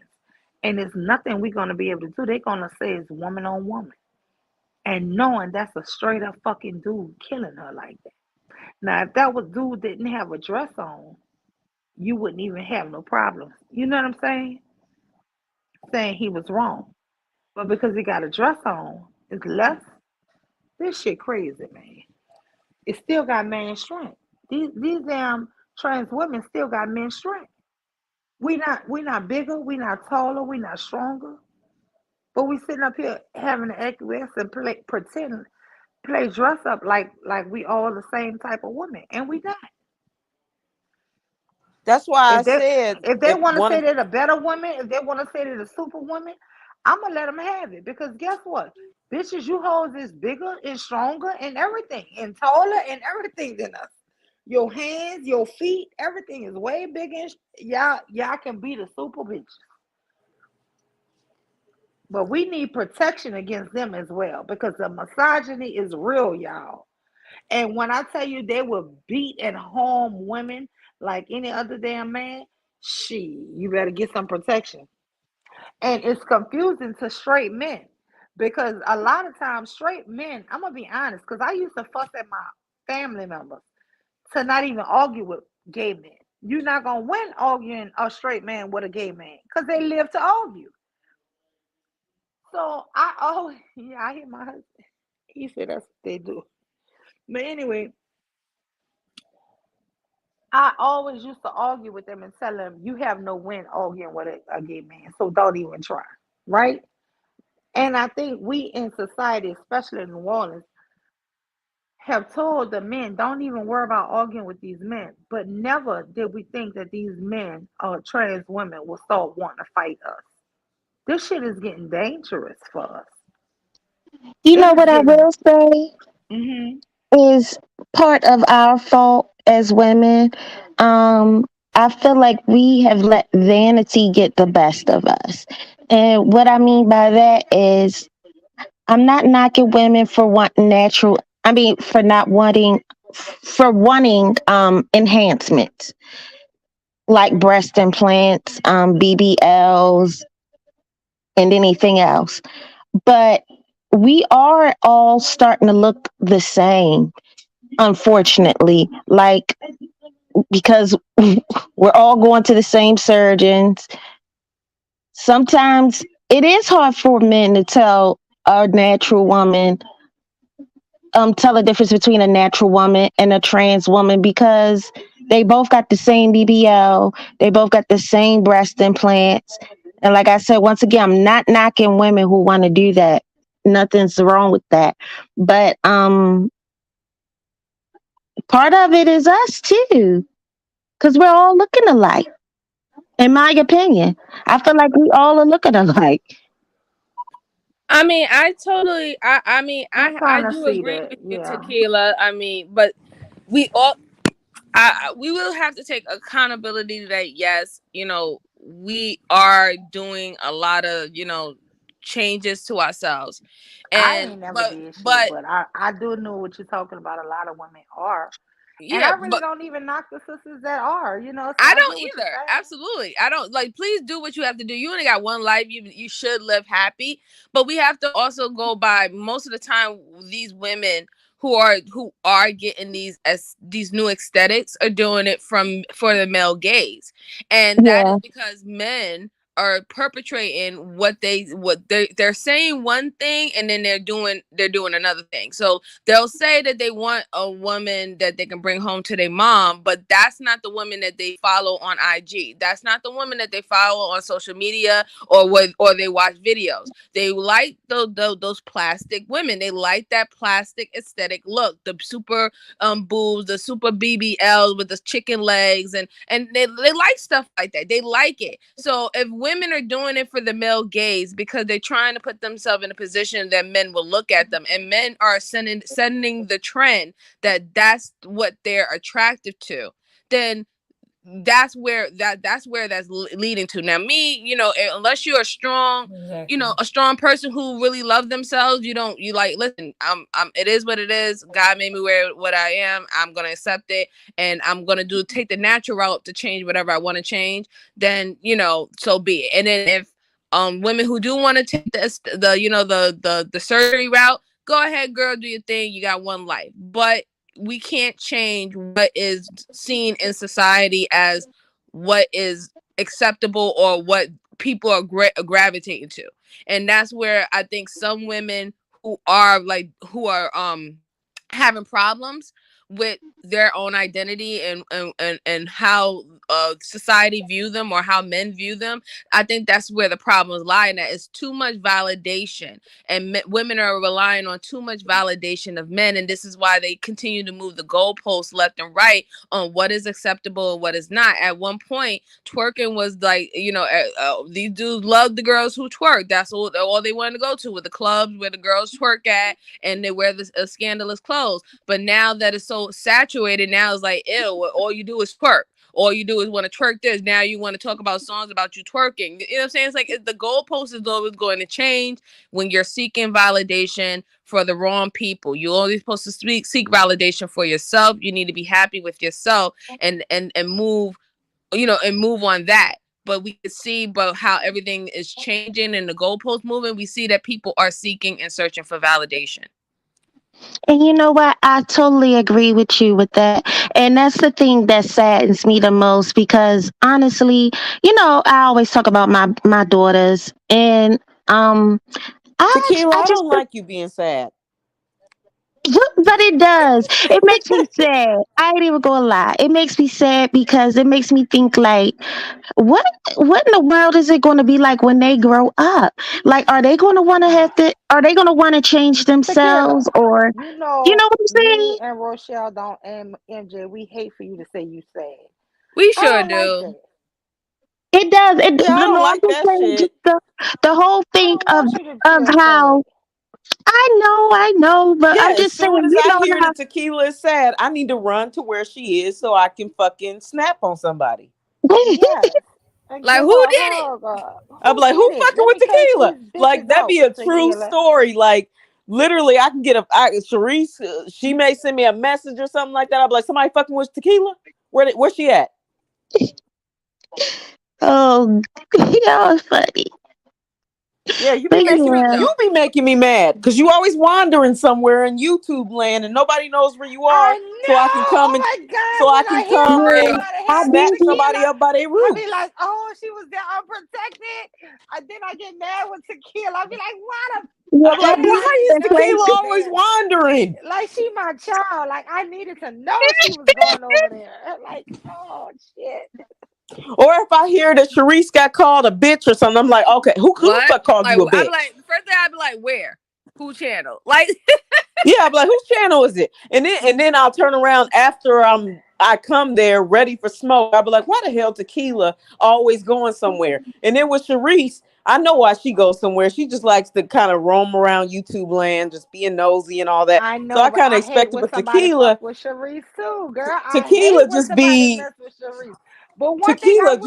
And there's nothing we're going to be able to do. They're going to say it's woman on woman. And knowing that's a straight up fucking dude killing her like that. Now, if that was dude didn't have a dress on, you wouldn't even have no problem. You know what I'm saying? Saying he was wrong, but because he got a dress on, it's less. This shit crazy, man. It still got man strength. These damn trans women still got men strength. We not bigger, we not taller, we not stronger, but we sitting up here having to acquiesce and play dress up like we all the same type of woman, and we not. That's why I said if they want to say they're a better woman, if they want to say they're a super woman, I'm gonna let them have it because guess what? Bitches, you hoes is bigger and stronger and everything and taller and everything than us. Your hands, your feet, everything is way bigger. And y'all can be the super bitches. But we need protection against them as well because the misogyny is real, y'all. And when I tell you they will beat and harm women like any other damn man, you better get some protection. And it's confusing to straight men because a lot of times straight men, I'm gonna be honest, because I used to fuss at my family members to not even argue with gay men. You're not gonna win arguing a straight man with a gay man because they live to argue. So I hear my husband. He said that's what they do. But anyway, I always used to argue with them and tell them, you have no win arguing with a gay man, so don't even try, right? And I think we in society, especially in New Orleans, have told the men, don't even worry about arguing with these men. But never did we think that these men or trans women will start wanting to fight us. This shit is getting dangerous for us. You know what I will say is part of our fault as women. I feel like we have let vanity get the best of us. And what I mean by that is I'm not knocking women for wanting for wanting enhancements like breast implants, BBLs, and anything else. But we are all starting to look the same, unfortunately, like because we're all going to the same surgeons. Sometimes it is hard for men to tell a natural woman, tell the difference between a natural woman and a trans woman because they both got the same BBL, they both got the same breast implants. And like I said, once again, I'm not knocking women who want to do that. Nothing's wrong with that. But part of it is us too, because we're all looking alike. In my opinion, I feel like we all are looking alike. I mean, I do agree with you, Tequila. I mean, but we will have to take accountability that yes, we are doing a lot of, changes to ourselves. And I ain't never did shit, but I do know what you're talking about. A lot of women are. Yeah, and I really don't even knock the sisters that are, So I don't either. Absolutely. I don't please do what you have to do. You only got one life. You should live happy. But we have to also go by most of the time these women who are getting these new aesthetics are doing it for the male gaze. And that is because men are perpetrating what they're saying one thing and then they're doing another thing. So they'll say that they want a woman that they can bring home to their mom, but that's not the woman that they follow on IG. That's not the woman that they follow on social media or they watch videos. They like those plastic women. They like that plastic aesthetic look, the super boobs, the super BBLs with the chicken legs, and they like stuff like that. They like it. So if women are doing it for the male gaze because they're trying to put themselves in a position that men will look at them, and men are sending the trend that's what they're attracted to, then that's where that's leading to. Now me, unless you're a strong, a strong person who really love themselves, listen, I'm it is what it is. God made me where what I am. I'm gonna accept it, and I'm gonna take the natural route to change whatever I want to change. Then so be it. And then if women who do want to take the surgery route, go ahead, girl, do your thing. You got one life, but we can't change what is seen in society as what is acceptable or what people are gravitating to. And that's where I think some women who are having problems with their own identity and how society view them or how men view them. I think that's where the problems lie, in that it's too much validation, and women are relying on too much validation of men, and this is why they continue to move the goalposts left and right on what is acceptable and what is not. At one point, twerking was like, these dudes loved the girls who twerk. That's all they wanted to go to, with the clubs where the girls twerk at, and they wear the scandalous clothes. But now that it's so saturated, now it's like, ew, all you do is twerk. All you do is want to twerk this. Now you want to talk about songs about you twerking. You know what I'm saying? It's like the goalpost is always going to change when you're seeking validation for the wrong people. You're always supposed to seek validation for yourself. You need to be happy with yourself and move, and move on that. But we can see about how everything is changing in the goalpost movement. We see that people are seeking and searching for validation. And you know what? I totally agree with you with that. And that's the thing that saddens me the most, because honestly, I always talk about my daughters, and Tequila, I just don't like you being sad. But it does. It makes me sad. I ain't even gonna lie. It makes me sad because it makes me think like, what in the world is it going to be like when they grow up? Like, are they going to want to are they going to want to change themselves, or you know what I'm saying? Me and Rochelle and MJ, we hate for you to say you sad. We sure do. It does. I don't like that shit. The whole thing of how. I know, but I'm just saying. As soon as I hear that Tequila is sad, I need to run to where she is so I can fucking snap on somebody. Yes. Like, who did it? I'm like, who fucking with Tequila? Like, that'd be a true story. Like, literally, I can get Sharice, she may send me a message or something like that. I'll be like, somebody fucking with Tequila? Where's she at? Oh, y'all funny. Yeah, you be making me mad because you always wandering somewhere in YouTube land and nobody knows where you are. So I can come and snatch somebody up by their roots. I be like, oh, she was there unprotected. And then I get mad with Tequila. I be like, why is Tequila always wandering? Like, she my child. Like, I needed to know she was going over there. Like, oh shit. Or if I hear that Sharice got called a bitch or something, I'm like, okay, who the fuck called you a bitch? I'm like, first thing I'd be like, where? Who channel? Like, yeah, I'm like, whose channel is it? And then I'll turn around after I come there ready for smoke. I'll be like, why the hell Tequila always going somewhere? And then with Sharice, I know why she goes somewhere. She just likes to kind of roam around YouTube land, just being nosy and all that. I know. So I kind of expect it with Tequila. With Sharice too, girl. Tequila just be. But Tequila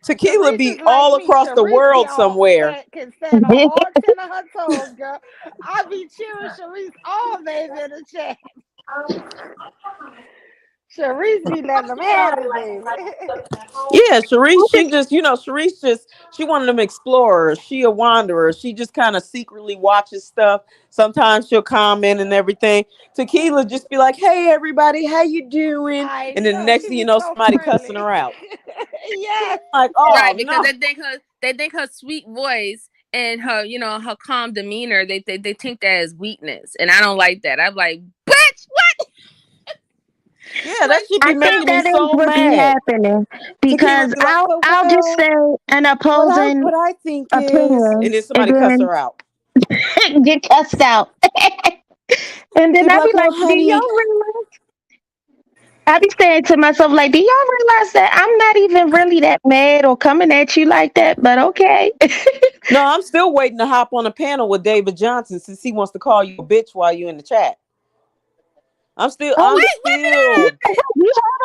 Tequila be all across the world somewhere. Can stand on all 10 of her toes, girl. I be cheering Sharice all day in the chat. Sharice be letting them have it, baby. Yeah, Sharice, she one of them explorers. She a wanderer. She just kind of secretly watches stuff. Sometimes she'll comment and everything. Tequila just be like, hey, everybody, how you doing? And then the next thing you know, somebody cussing her out. Yeah. Like, oh, right, because they think her sweet voice and her, her calm demeanor, they think that is weakness. And I don't like that. I'm like, bitch, what? Yeah, that should be making me so mad. Be happening because I'll just say an opposing what I think opinion, and then somebody cuss her out. Get cussed out, and then I'll be like, do y'all realize? I be saying to myself, like, do y'all realize that I'm not even really that mad or coming at you like that? But okay. No, I'm still waiting to hop on a panel with David Johnson since he wants to call you a bitch while you're in the chat. I'm still. You heard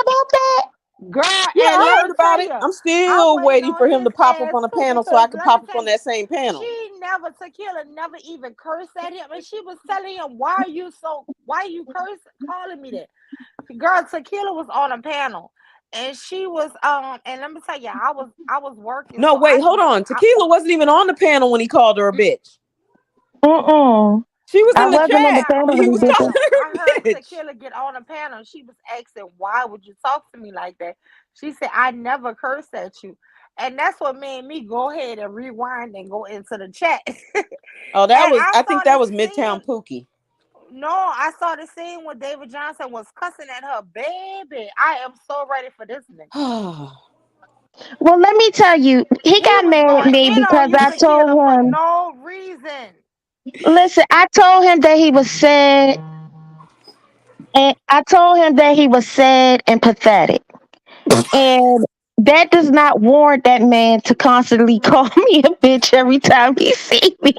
about that? Girl, yeah, I heard about it. I'm still waiting for him to pop up on a panel so I can pop up on that same panel. Tequila never even cursed at him, and she was telling him, why you calling me that? Girl, Tequila was on a panel, and she was and let me tell you, I was working. No, wait, hold on. Tequila wasn't even on the panel when he called her a bitch. She was in the chat. He was calling her a bitch. Tequila get on the panel. She was asking, why would you talk to me like that? She said, I never cursed at you. And that's what made me go ahead and rewind and go into the chat. Oh, I think that was Midtown Pookie. No, I saw the scene when David Johnson was cussing at her baby. I am so ready for this nigga. Well, let me tell you, he got mad at me because I told him for no reason. Listen, I told him that he was sad, and I told him that he was sad and pathetic, and that does not warrant that man to constantly call me a bitch every time he see me.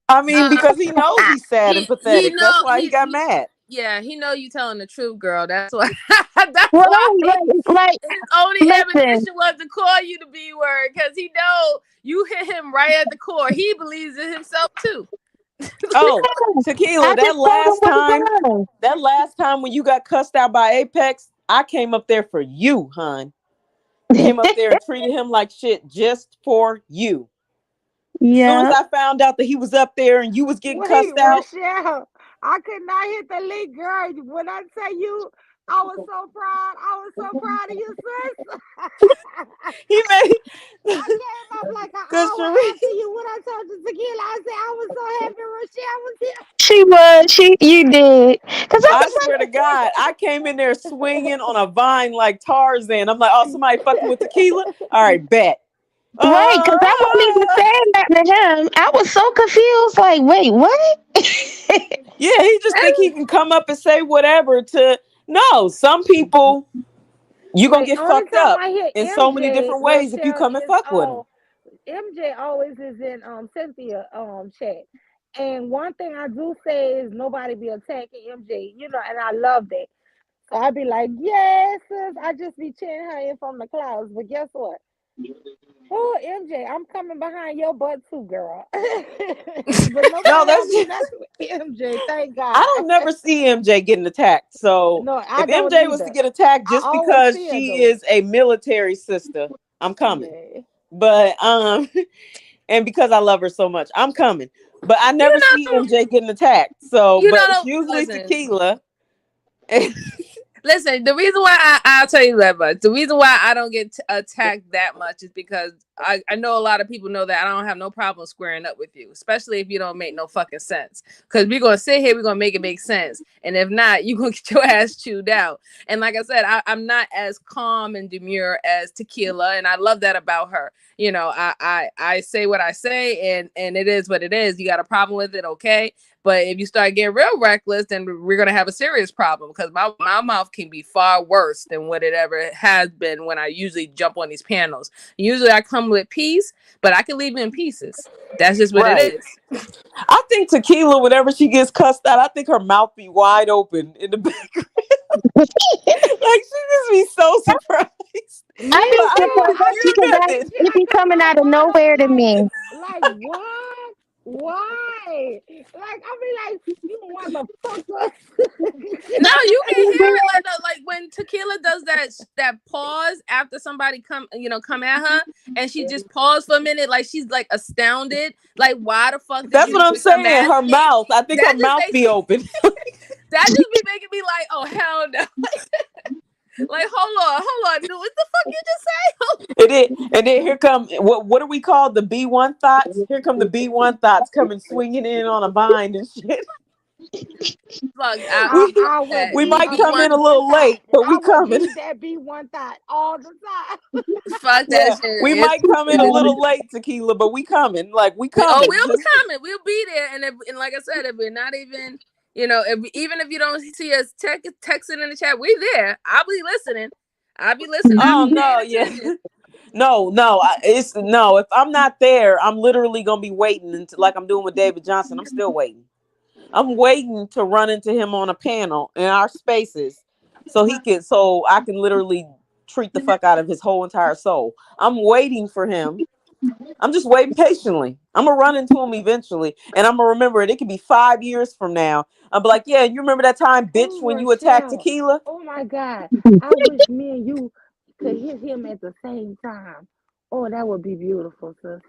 I mean, because he knows he's sad and pathetic. That's why he got mad. Yeah, he know you telling the truth, girl. That's why. That's Well, why like, his only ammunition was to call you the B word, because he know you hit him right at the core. He believes in himself too. Oh, Tequila, that last time when you got cussed out by Apex, I came up there for you, hon. Came up there and treated him like shit just for you. Yeah. As soon as I found out that he was up there and you was getting cussed out. Rochelle, I could not hit the link, girl. When I tell you, I was so proud. I was so proud of you, sis. He made. I came up like an hour after you when I told you Tequila. I said I was so happy Rochelle was here. You did. I swear to God, I came in there swinging on a vine like Tarzan. I'm like, oh, somebody fucking with Tequila? All right, bet. Right, because I wasn't even saying that to him. I was so confused. Like, wait, what? Yeah, he just think he can come up and say whatever to. No, some people you gonna get fucked up in so many different ways if you come and fuck with him. MJ always is in Cynthia chat. And one thing I do say is nobody be attacking MJ, you know, and I love that. So I be like, yes, sis, I just be cheering her in from the clouds. But guess what? Oh, MJ, I'm coming behind your butt too, girl. But No, that's MJ. Thank God. I don't never see MJ getting attacked. So No, if MJ was to get attacked just because she is a military sister, I'm coming. Yeah. But and because I love her so much, I'm coming. But I never see MJ getting attacked. So, but it's usually Tequila. Listen, the reason why I'll tell you that much. The reason why I don't get attacked that much is because I know a lot of people know that I don't have no problem squaring up with you, especially if you don't make no fucking sense. Because we're going to sit here, we're going to make it make sense. And if not, you're going to get your ass chewed out. And like I said, I'm not as calm and demure as Tequila, and I love that about her. You know, I say what I say, and it is what it is. You got a problem with it, okay? But if you start getting real reckless, then we're going to have a serious problem, because my mouth can be far worse than what it ever has been when I usually jump on these panels. Usually I come with peace, but I can leave it in pieces. That's just what it is. I think Tequila, whenever she gets cussed out, I think her mouth be wide open in the background. Like she just be so surprised. I be surprised because it be coming out of nowhere to me. Like, what? Why? Like, I be like, you motherfucker. No, you can hear it like when Tequila does that pause after somebody come at her, and she just paused for a minute, like she's like astounded, like why the fuck? That's what I'm saying. Her mouth, I think her mouth be open. That just be making me like, oh hell no. Like, hold on, dude, what the fuck you just say? It is, and then here come what do we call the B1 thoughts? Here come the B1 thoughts coming swinging in on a vine and shit. Look, we might come in a little late, but we coming. That B1 thought all the time. Fuck that shit. We might come in a little late, Tequila, but we coming. Like we coming. Oh, we'll be coming. We'll be there, and like I said, if we're not even. You know, even if you don't see us texting in the chat, we there. I'll be listening. Oh no, yeah, no. If I'm not there, I'm literally gonna be waiting until, like I'm doing with David Johnson. I'm still waiting. I'm waiting to run into him on a panel in our spaces, so I can literally treat the fuck out of his whole entire soul. I'm waiting for him. I'm just waiting patiently. I'm gonna run into him eventually, and I'm gonna remember it. It could be 5 years from now. I'm like, yeah, you remember that time, bitch, when you attacked Tequila? Oh my God! I wish me and you could hit him at the same time. Oh, that would be beautiful, sis.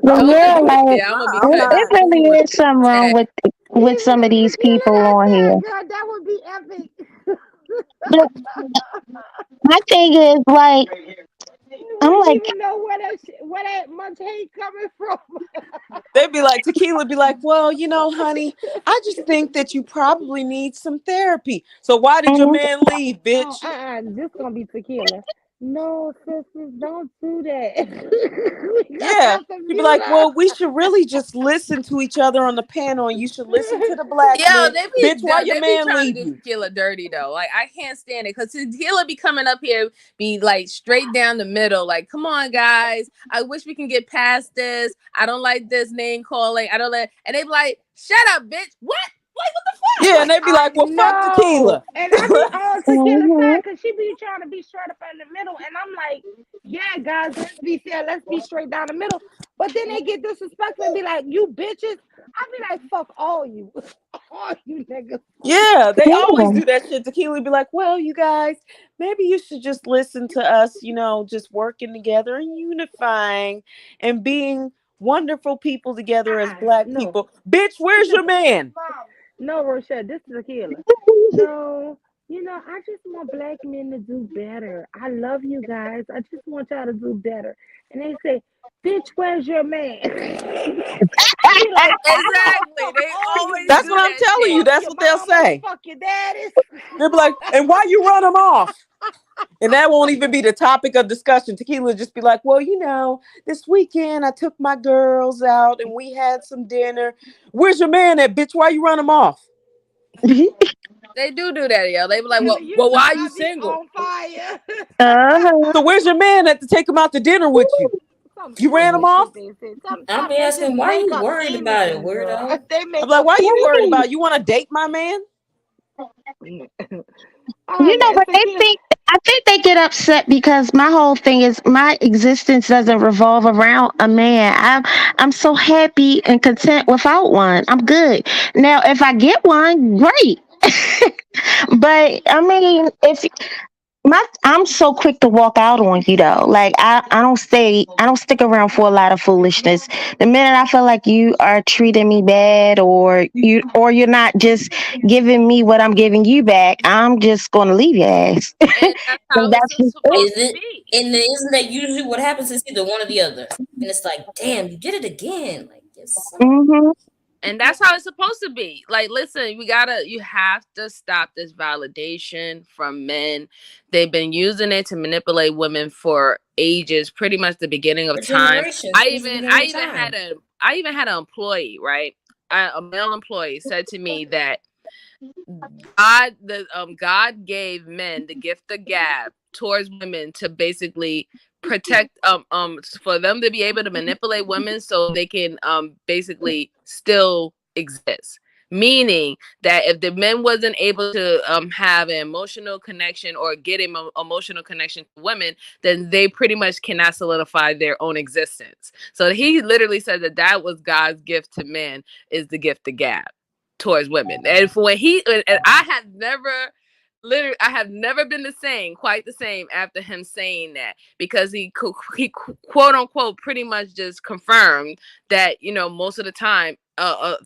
Well, yeah, like it really is something wrong with some of these people on here. Girl, that would be epic. My thing is I'm like, you know where that much hate coming from. They'd be like, Tequila be like, well, honey, I just think that you probably need some therapy. So why did your man leave, bitch? This gonna be Tequila. No, sisters, don't do that. Yeah. You'd be like, well, we should really just listen to each other on the panel, and you should listen to the black men. Bitch, why your man trying leave to do you? Tequila dirty though. Like I can't stand it because Tequila be coming up here, be like straight down the middle. Like, come on, guys. I wish we can get past this. I don't like this name calling. I don't like, and they be like, shut up, bitch. What? Like, what the fuck? Yeah, and they be like, well, fuck Tequila. And I be on Tequila side because she be trying to be straight up in the middle. And I'm like, yeah, guys, let's be straight down the middle. But then they get disrespectful and be like, you bitches. I be like, fuck all you. All you niggas. Yeah, they always do that shit. Tequila be like, well, you guys, maybe you should just listen to us, just working together and unifying and being wonderful people together as black people. Bitch, where's your man? No, Rochelle, this is Tequila. No, I just want black men to do better. I love you guys. I just want y'all to do better. And they say, bitch, where's your man? Exactly. They always That's what I'm telling you. That's what they'll say. Fuck your daddies. They'll be like, and why you run them off? And that won't even be the topic of discussion. Tequila just be like, well, this weekend I took my girls out and we had some dinner. Where's your man at, bitch? Why you run him off? They do that, yo. They be like, well, why are you single? On fire. So where's your man at to take him out to dinner with you? You ran him off? I'm asking, why are you worried about it, weirdo? I'm like, why are you worried about it? You want to date my man? But I think they get upset because my whole thing is my existence doesn't revolve around a man. I'm so happy and content without one. I'm good. Now, if I get one, great. But I mean, I'm so quick to walk out on you though. Like I don't stick around for a lot of foolishness. The minute I feel like you are treating me bad or you're not just giving me what I'm giving you back, I'm just gonna leave your ass. And that's how Is it? And then isn't that usually what happens? It's either one or the other. And it's like, damn, you did it again. Like, yes. And that's how it's supposed to be. Like, listen, you have to stop this validation from men. They've been using it to manipulate women for ages, pretty much the beginning of time. I even had an employee, right? A male employee said to me that God gave men the gift of gab towards women to basically protect for them to be able to manipulate women so they can basically still exist, meaning that if the men wasn't able to have an emotional connection or get an emotional connection to women, then they pretty much cannot solidify their own existence. So he literally said that was God's gift to men, is the gift of gab towards women. And for when I have never been quite the same after him saying that, because he quote unquote pretty much just confirmed that, most of the time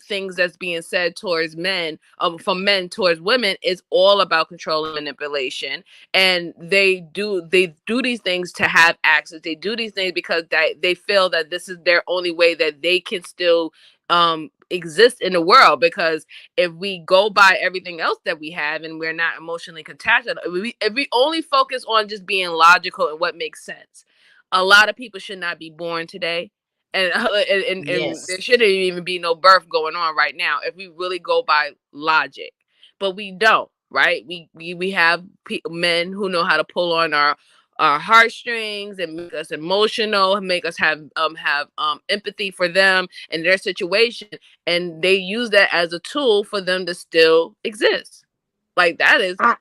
things that's being said towards men, from men towards women, is all about control and manipulation. And they do these things to have access. They do these things because they feel that this is their only way that they can still exist in the world. Because if we go by everything else that we have and we're not emotionally attached, if we only focus on just being logical and what makes sense, a lot of people should not be born today. And Yes. there shouldn't even be no birth going on right now if we really go by logic. But we don't, right? We have men who know how to pull on our heartstrings and make us emotional, make us have empathy for them and their situation, and they use that as a tool for them to still exist. Like, that is crazy.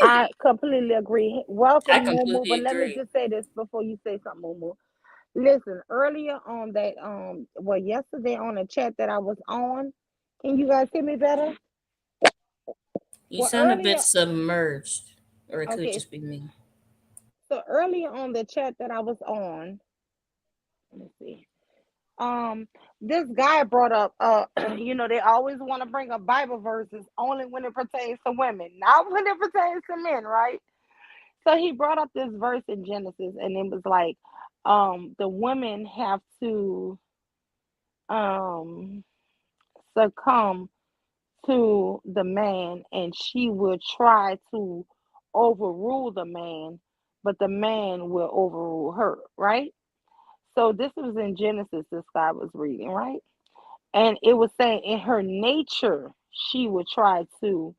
I completely agree. Welcome, I Mumu. completely But let me agree. just say this before you say something, Mumu. Listen, earlier on that yesterday on the chat that I was on, can you guys hear me better? You sound a bit submerged, or it could Okay. just be me. So earlier on the chat that I was on, let me see. This guy brought up, they always want to bring up Bible verses only when it pertains to women, not when it pertains to men, right? So he brought up this verse in Genesis, and it was like, the women have to, succumb to the man, and she would try to overrule the man, but the man will overrule her, right? So this was in Genesis, this guy was reading, right? And it was saying in her nature, she would try to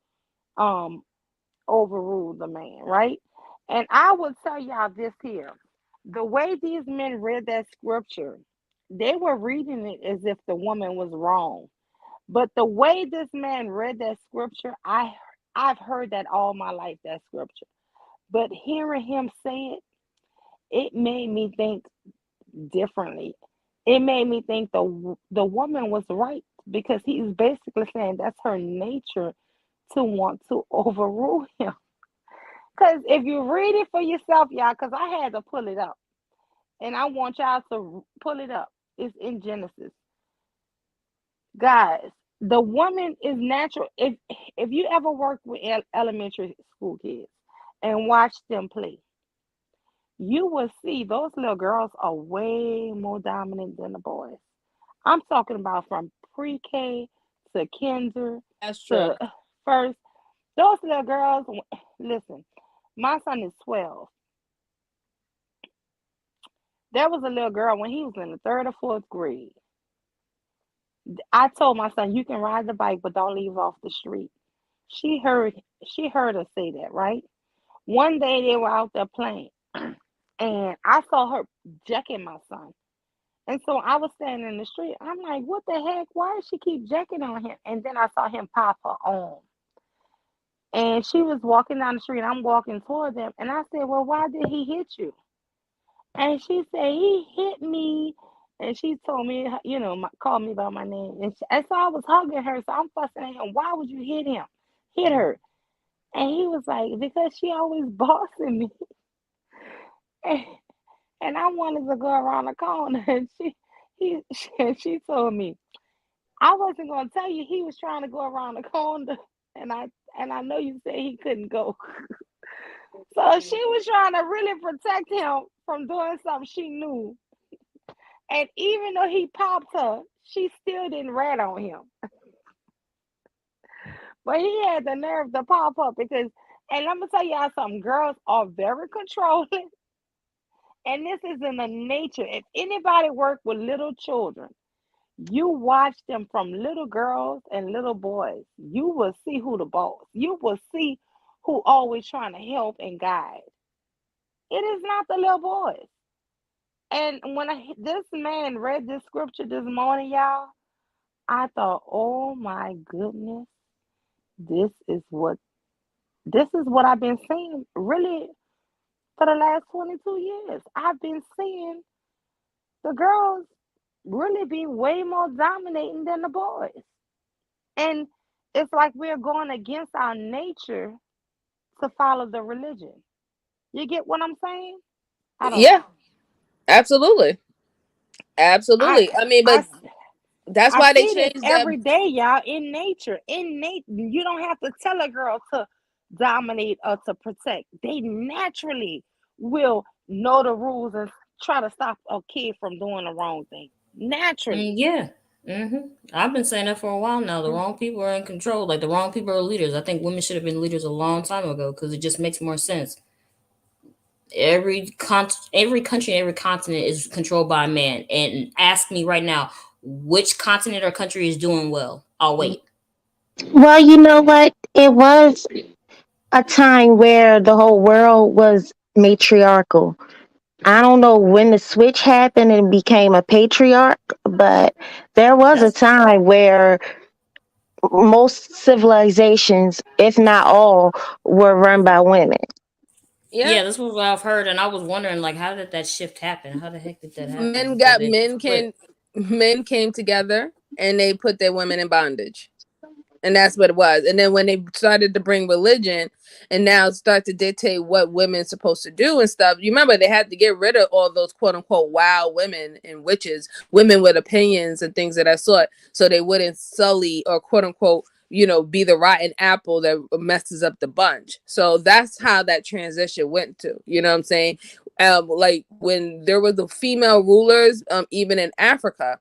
um overrule the man, right? And I will tell y'all this here. The way these men read that scripture, they were reading it as if the woman was wrong. But the way this man read that scripture, I've heard that all my life, that scripture. But hearing him say it, it made me think differently. It made me think the woman was right, because he's basically saying that's her nature to want to overrule him. Because if you read it for yourself, y'all, because I had to pull it up, and I want y'all to pull it up. It's in Genesis. Guys, the woman is natural. If you ever work with elementary school kids and watch them play, you will see those little girls are way more dominant than the boys. I'm talking about from pre-K to kinder to first. Those little girls, listen, my son is 12. There was a little girl when he was in the 3rd or 4th grade. I told my son, you can ride the bike, but don't leave off the street. She heard us say that, right? One day they were out there playing, and I saw her jacking my son. And so I was standing in the street. I'm like, what the heck? Why does she keep jacking on him? And then I saw him pop her on. And she was walking down the street. I'm walking toward them. And I said, well, why did he hit you? And she said, he hit me. And she told me, called me by my name. And so I was hugging her. So I'm fussing at him. Why would you hit him? Hit her. And he was like, because she always bossing me. And I wanted to go around the corner. And she told me, I wasn't going to tell you he was trying to go around the corner. And I know you said he couldn't go. So she was trying to really protect him from doing something she knew. And even though he popped her, she still didn't rat on him. But he had the nerve to pop up because, and I'm going to tell y'all something, girls are very controlling. And this is in the nature. If anybody work with little children, you watch them from little girls and little boys, you will see who the boss. You will see who always trying to help and guide. It is not the little boys. And when this man read this scripture this morning, y'all, I thought, oh my goodness, this is what I've been seeing really for the last 22 years. I've been seeing the girls really be way more dominating than the boys. And it's like we're going against our nature to follow the religion. You get what I'm saying? Yeah, absolutely. Absolutely. I mean, but that's why they changed every day, y'all. In nature, you don't have to tell a girl to dominate or to protect. They naturally will know the rules and try to stop a kid from doing the wrong thing. Naturally. Yeah. I've been saying that for a while now. The wrong people are in control. Like the wrong people are leaders. I think women should have been leaders a long time ago because it just makes more sense. Every country, every continent is controlled by a man. And ask me right now, which continent or country is doing well? I'll wait. Well, you know what? It was a time where the whole world was matriarchal. I don't know when the switch happened and became a patriarch, but there was a time where most civilizations, if not all, were run by women. Yeah, that's what I've heard, and I was wondering, like, how did that shift happen? How the heck did that happen? Men came together and they put their women in bondage. And that's what it was. And then when they started to bring religion and now start to dictate what women's supposed to do and stuff, you remember they had to get rid of all those quote unquote wild women and witches, women with opinions and things of that sort, so they wouldn't sully or quote unquote, be the rotten apple that messes up the bunch. So that's how that transition went to, you know what I'm saying? Like when there were the female rulers, even in Africa,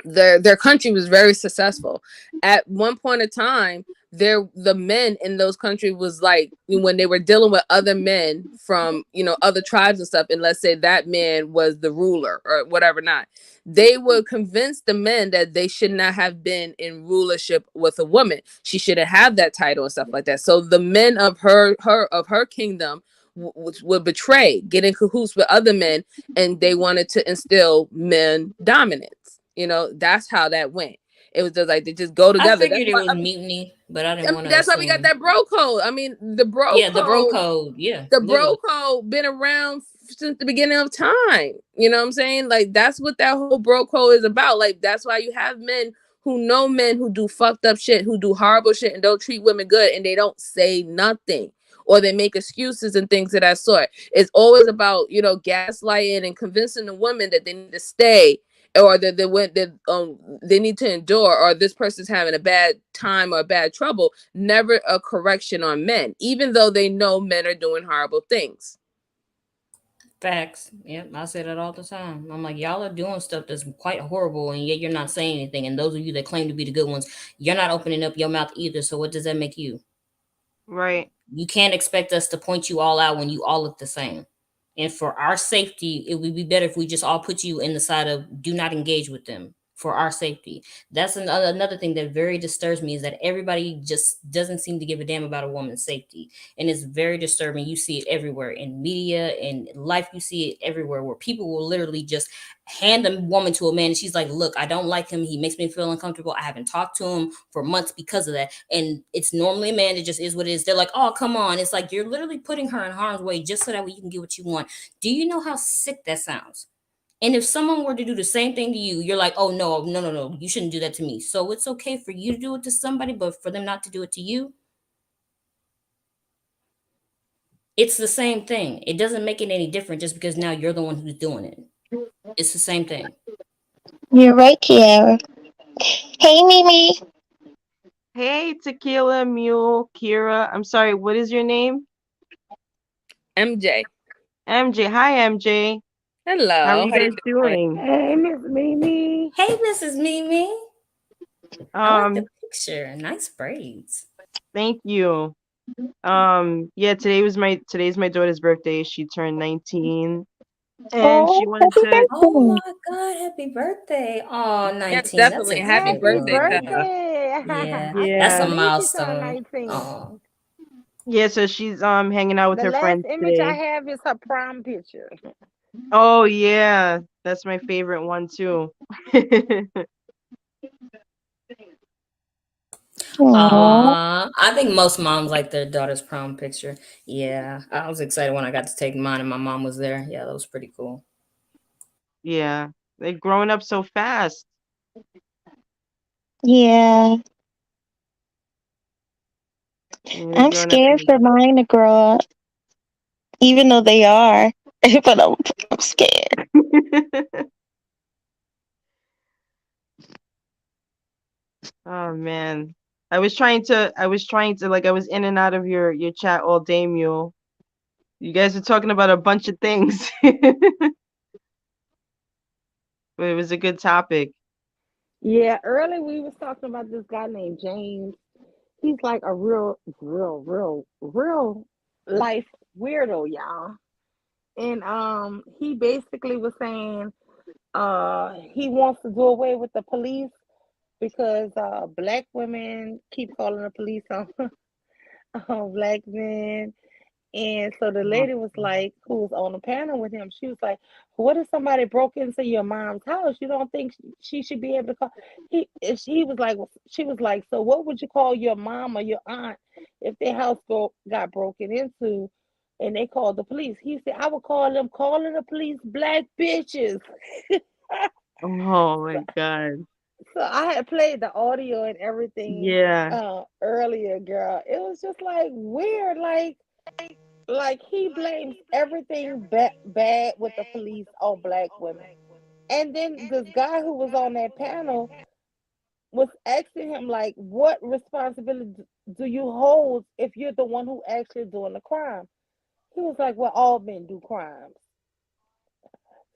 their country was very successful. At one point in time, the men in those countries was like, when they were dealing with other men from, you know, other tribes and stuff, and let's say that man was the ruler or whatever, not, they would convince the men that they should not have been in rulership with a woman. She shouldn't have that title and stuff like that. So the men of her kingdom would betray, get in cahoots with other men, and they wanted to instill men dominance. You know, that's how that went. It was just like they just go together. I figured it was mutiny, but I didn't want to. That's why we got that bro code. I mean, the bro code. The bro code. Yeah, the bro code been around since the beginning of time. You know what I'm saying? Like, that's what that whole bro code is about. Like, that's why you have men who do fucked up shit, who do horrible shit, and don't treat women good, and they don't say nothing, or they make excuses and things of that sort. It's always about, you know, gaslighting and convincing the women that they need to stay, or that they need to endure, or this person's having a bad time or bad trouble. Never a correction on men, even though they know men are doing horrible things. Facts. Yep, I say that all the time. I'm like, y'all are doing stuff that's quite horrible, and yet you're not saying anything. And those of you that claim to be the good ones, you're not opening up your mouth either. So what does that make you? Right. You can't expect us to point you all out when you all look the same. And for our safety, it would be better if we just all put you in the side of do not engage with them for our safety. That's another thing that very disturbs me, is that everybody just doesn't seem to give a damn about a woman's safety. And it's very disturbing. You see it everywhere in media and life. You see it everywhere where people will literally just hand a woman to a man, and she's like, look, I don't like him. He makes me feel uncomfortable. I haven't talked to him for months because of that. And it's normally a man that just is what it is. They're like, oh, come on. It's like you're literally putting her in harm's way just so that way you can get what you want. Do you know how sick that sounds? And if someone were to do the same thing to you, you're like, oh, no, you shouldn't do that to me. So it's okay for you to do it to somebody, but for them not to do it to you, it's the same thing. It doesn't make it any different just because now you're the one who's doing it. It's the same thing. You're right, Kiara. Hey, Mimi. Hey, Tequila Mule, Kira. I'm sorry, what is your name? MJ. MJ. Hi, MJ. Hello. How are you guys doing? Hey, Miss Mimi. Hey, Mrs. Mimi. I like the Um, picture. Nice braids. Thank you. Yeah, today's my daughter's birthday. She turned 19. And she wanted to. Oh my God, happy birthday. Oh, 19. Yes, definitely. That's a Happy good birthday. one. Birthday. Yeah, Yeah. that's a She turned milestone. 19. Oh, Yeah, so she's hanging out with The her last friends image I today. have is her prom picture. Oh yeah, that's my favorite one too. I think most moms like their daughter's prom picture. Yeah, I was excited when I got to take mine and my mom was there. Yeah, that was pretty cool. Yeah, they're growing up so fast. Yeah. I'm scared for mine to grow up, even though they are, but I'm scared. Oh man, I was trying to like I was in and out of your chat all day, Mule. You guys are talking about a bunch of things, but it was a good topic. Yeah, earlier we was talking about this guy named James. He's like a real life weirdo, y'all. And he basically was saying he wants to do away with the police because black women keep calling the police on on black men. And so the lady was like, who was on the panel with him, she was like, what if somebody broke into your mom's house? You don't think she should be able to call? She was like, so what would you call your mom or your aunt if their house got broken into and they called the police? He said, I would call them calling the police black bitches. Oh my God. So I had played the audio and everything earlier, girl. It was just like weird, like he blames everything bad with the police on black women. And then this guy who was on that panel was asking him, like, what responsibility do you hold if you're the one who actually doing the crime? He was like, well, all men do crimes.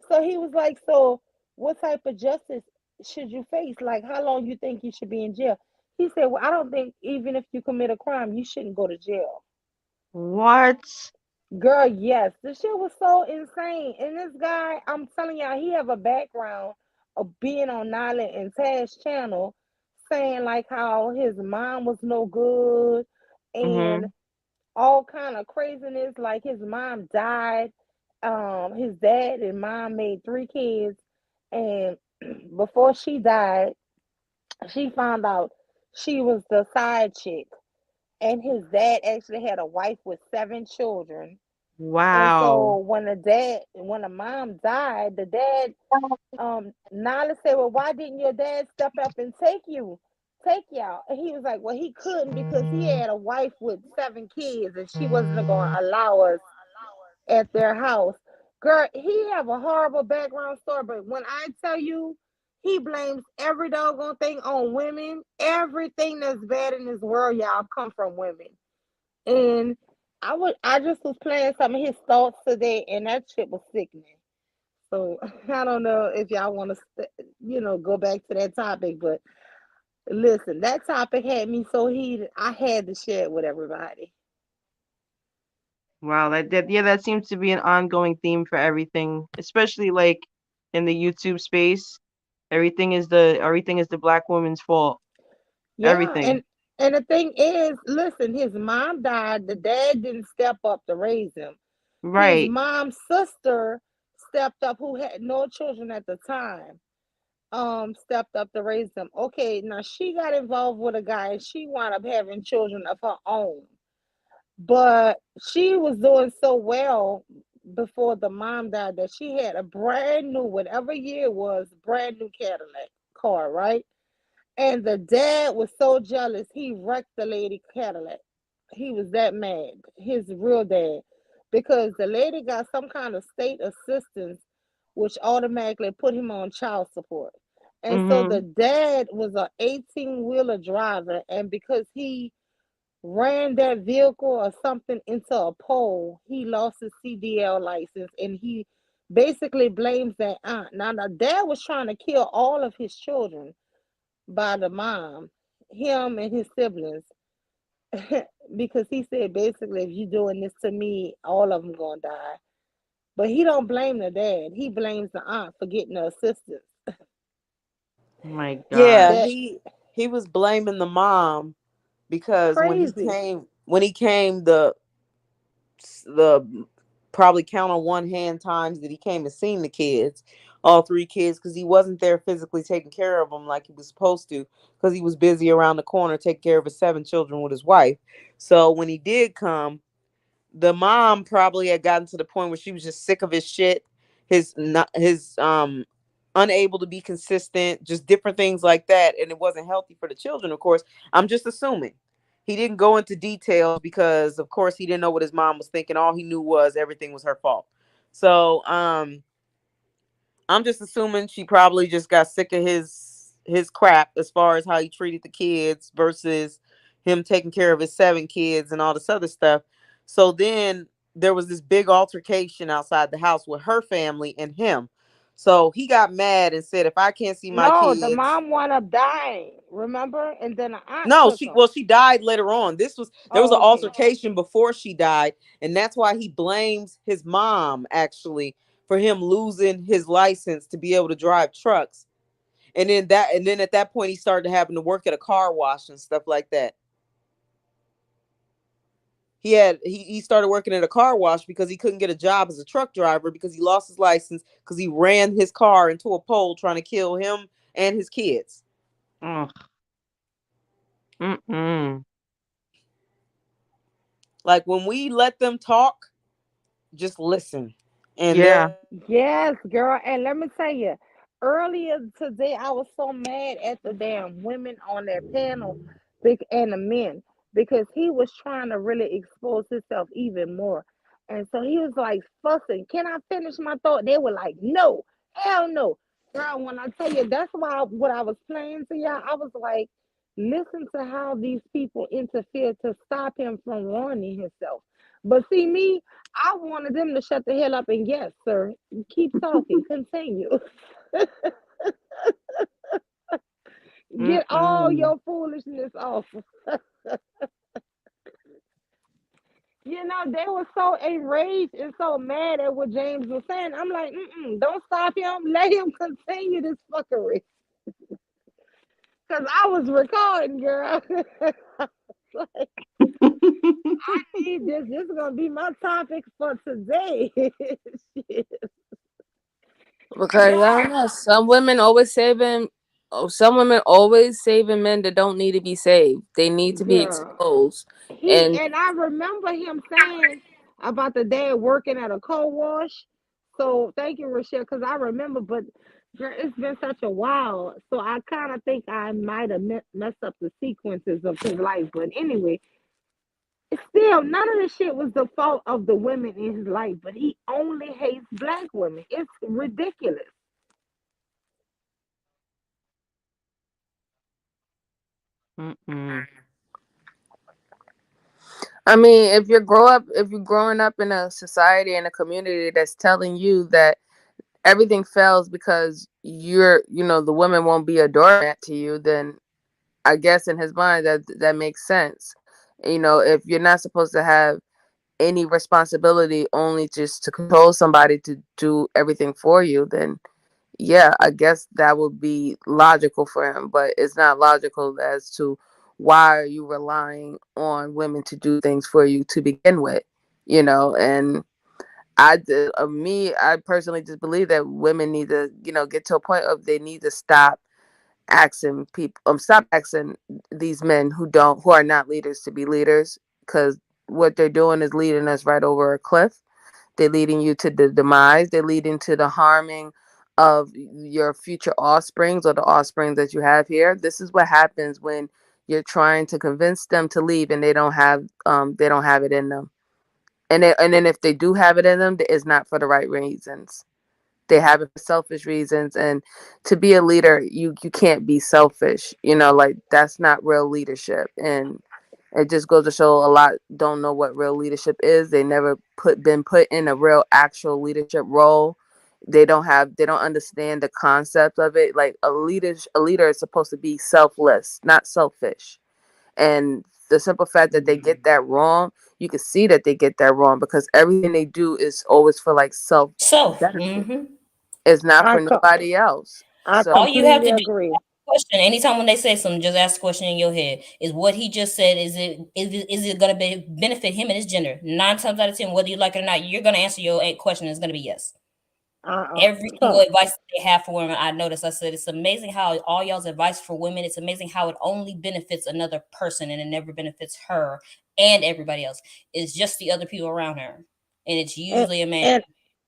So he was like, so what type of justice should you face? Like, how long you think you should be in jail? He said, well, I don't think even if you commit a crime, you shouldn't go to jail. What? Girl, yes. The shit was so insane. And this guy, I'm telling y'all, he have a background of being on Nyla and Taz channel saying like how his mom was no good and all kind of craziness. Like his mom died. His dad and mom made 3 kids. And before she died, she found out she was the side chick. And his dad actually had a wife with 7 children. And so Wow. when the mom died, the dad, Nala said, well, why didn't your dad step up and take y'all? And he was like, well, he couldn't because he had a wife with 7 kids and she wasn't going to allow us at their house. Girl, he have a horrible background story, but when I tell you, he blames every doggone thing on women. Everything that's bad in this world, y'all, come from women. And I just was playing some of his thoughts today, and that shit was sickening. So I don't know if y'all want to, go back to that topic, but listen, that topic had me so heated. I had to share it with everybody. Wow, that seems to be an ongoing theme for everything, especially like in the YouTube space. Everything is the black woman's fault. Yeah, Everything. and the thing is, listen, his mom died. The dad didn't step up to raise him. His Right. mom's sister stepped up, who had no children at the time. Stepped up to raise them. Okay, now she got involved with a guy and she wound up having children of her own. But she was doing so well before the mom died that she had a brand new, whatever year it was, brand new Cadillac car, right? And the dad was so jealous, he wrecked the lady Cadillac. He was that mad, his real dad, because the lady got some kind of state assistance, which automatically put him on child support. And so the dad was a 18-wheeler driver, and because he ran that vehicle or something into a pole, he lost his CDL license, and he basically blames that aunt. Now the dad was trying to kill all of his children by the mom, him and his siblings, because he said basically, if you doing this to me, all of them gonna die. But he don't blame the dad. He blames the aunt for getting the assistance. My God. Yeah, he was blaming the mom because crazy. when he came the probably count on one hand times that he came and seen the kids, all 3 kids, because he wasn't there physically taking care of them like he was supposed to, because he was busy around the corner taking care of his 7 children with his wife. So when he did come, the mom probably had gotten to the point where she was just sick of his shit, his unable to be consistent, just different things like that, and it wasn't healthy for the children. Of course, I'm just assuming. He didn't go into details because, of course, he didn't know what his mom was thinking. All he knew was everything was her fault. So, I'm just assuming she probably just got sick of his crap as far as how he treated the kids versus him taking care of his 7 kids and all this other stuff. So then there was this big altercation outside the house with her family and him. So he got mad and said, if I can't see my kids. No, the mom wound up dying, remember? And then the aunt No, took him. she died later on. There was an altercation before she died, and that's why he blames his mom actually for him losing his license to be able to drive trucks. And then at that point he started having to work at a car wash and stuff like that. He started working at a car wash because he couldn't get a job as a truck driver because he lost his license because he ran his car into a pole trying to kill him and his kids. Like, when we let them talk, just listen. And yes, girl. And let me tell you, earlier today I was so mad at the damn women on that panel and the men, because he was trying to really expose himself even more. And so he was like fussing. Can I finish my thought? They were like, no, hell no. Girl, when I tell you, that's why what I was playing to y'all, I was like, listen to how these people interfere to stop him from warning himself. But see, me, I wanted them to shut the hell up and yes, sir, keep talking, continue. Get all your foolishness off. You know, they were so enraged and so mad at what James was saying. I'm like, don't stop him. Let him continue this fuckery. Because I was recording, girl. Like, I need this. This is going to be my topic for today. Because I don't know, some women always saving men that don't need to be saved. They need to be exposed. And I remember him saying about the dad working at a co-wash. So thank you, Rochelle, because I remember, but it's been such a while. So I kind of think I might have messed up the sequences of his life. But anyway, still, none of this shit was the fault of the women in his life, but he only hates black women. It's ridiculous. I mean, if you're growing up in a society and a community that's telling you that everything fails because the woman won't be a doormat to you, then I guess in his mind that makes sense. If you're not supposed to have any responsibility, only just to control somebody to do everything for you, then yeah, I guess that would be logical for him. But it's not logical as to why are you relying on women to do things for you to begin with, and I personally just believe that women need to, get to a point of they need to stop asking these men who are not leaders to be leaders, because what they're doing is leading us right over a cliff. They're leading you to the demise. They're leading to the harming of your future offsprings or the offspring that you have here. This is what happens when you're trying to convince them to leave and they don't have it in them. And then if they do have it in them, it's not for the right reasons. They have it for selfish reasons. And to be a leader, you can't be selfish. Like, that's not real leadership. And it just goes to show a lot don't know what real leadership is. They never been put in a real actual leadership role. They don't understand the concept of it. Like, a leader is supposed to be selfless, not selfish. And the simple fact that they get that wrong, you can see that they get that wrong because everything they do is always for like self. It's not for nobody else. All you have to do, question anytime when they say something, just ask the question in your head: is what he just said, is it going to benefit him and his gender? 9 times out of 10, whether you like it or not, you're going to answer your question is going to be yes. Every single advice they have for women, I noticed. I said it's amazing how all y'all's advice for women, it's amazing how it only benefits another person and it never benefits her and everybody else. It's just the other people around her, and it's usually a man.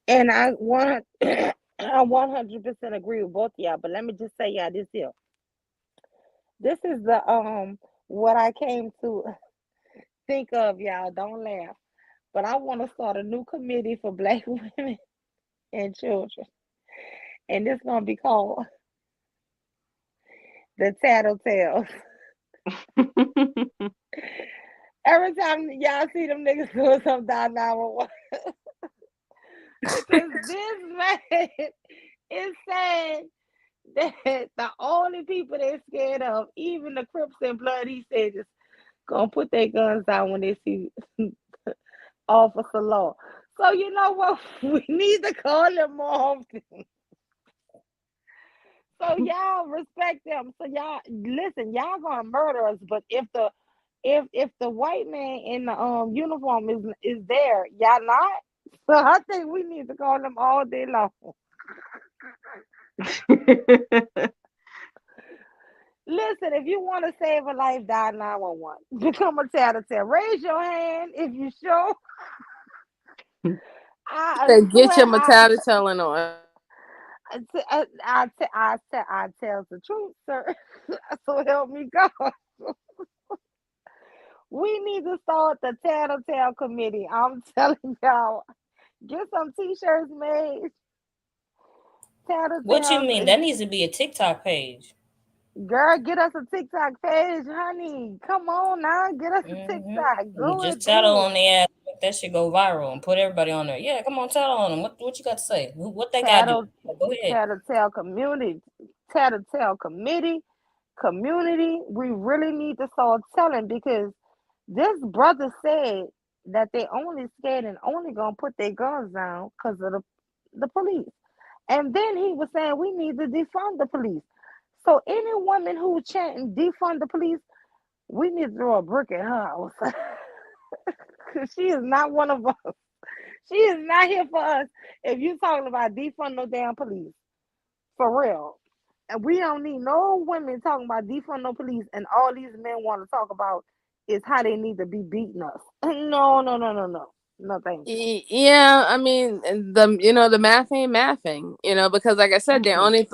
And I 100% agree with both of y'all. But let me just say y'all this here. This is the what I came to think of, y'all. Don't laugh. But I want to start a new committee for black women and children. And it's gonna be called the Tattletales. Every time y'all see them niggas doing something down 911. Because this man is saying that the only people they're scared of, even the Crips and Blood, he said, just gonna put their guns down when they see Officer Law. So you know what? We need to call them more often. So y'all respect them. So y'all listen. Y'all gonna murder us, but if the white man in the uniform is there, y'all not. So I think we need to call them all day long. Listen, if you want to save a life, dial 911. Become a tattletale. Raise your hand if you sure. Get your tattletelling on. I tell the truth, sir. So help me God. We need to start the Tattletale Committee. I'm telling y'all. Get some t-shirts made. Tattletale. What you mean? That needs to be a TikTok page. Girl, get us a TikTok page, honey. Come on now. Get us a TikTok. Just tattle on the ass that shit go viral and put everybody on there. Yeah, come on, tell on them. What you got to say? What they got to do? Go ahead. Tattletale community, community. We really need to start telling, because this brother said that they only scared and only gonna put their guns down because of the police. And then he was saying we need to defund the police. So any woman who's chanting defund the police, we need to throw a brick at her house. She is not one of us. She is not here for us. If you talking about defund no damn police, for real. And we don't need no women talking about defund no police, and all these men want to talk about is how they need to be beating us. No. No, thank you. Yeah, I mean, the math ain't mathing, because like I said, they're only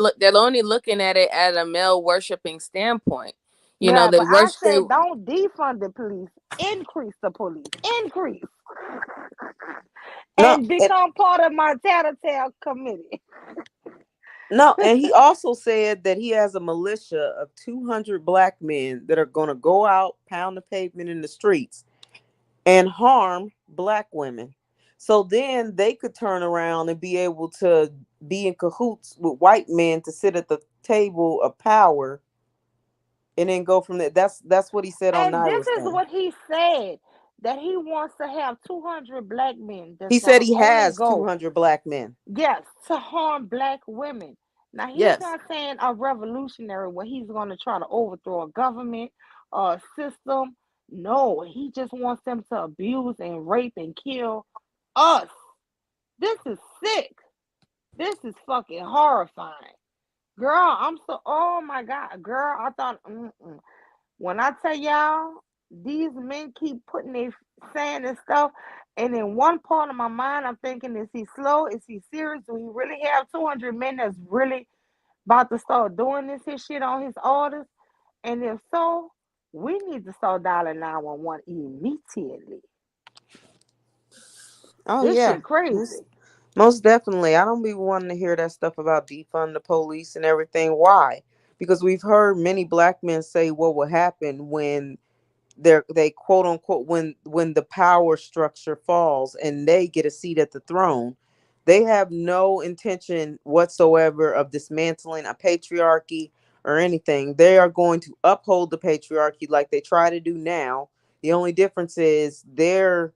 looking at it at a male worshiping standpoint. But I said don't defund the police, increase the police, and become part of my tattletale committee. No, and he also said that he has a militia of 200 black men that are going to go out, pound the pavement in the streets, and harm black women. So then they could turn around and be able to be in cahoots with white men to sit at the table of power, and then go from there. That's what he said on Naira's. This is what he said, that he wants to have 200 black men. He said he has 200 black men. Yes, to harm black women. Now, he's not saying a revolutionary where he's going to try to overthrow a government or a system. No, he just wants them to abuse and rape and kill us. This is sick. This is fucking horrifying. Girl, oh my God. Girl, I thought, when I tell y'all, these men keep putting their saying and stuff, and in one part of my mind, I'm thinking, is he slow? Is he serious? Do he really have 200 men that's really about to start doing his shit on his orders? And if so, we need to start dialing 911 immediately. Oh, this shit crazy. Most definitely. I don't be wanting to hear that stuff about defund the police and everything. Why? Because we've heard many black men say what will happen when they quote unquote when the power structure falls and they get a seat at the throne. They have no intention whatsoever of dismantling a patriarchy or anything. They are going to uphold the patriarchy like they try to do now. The only difference is their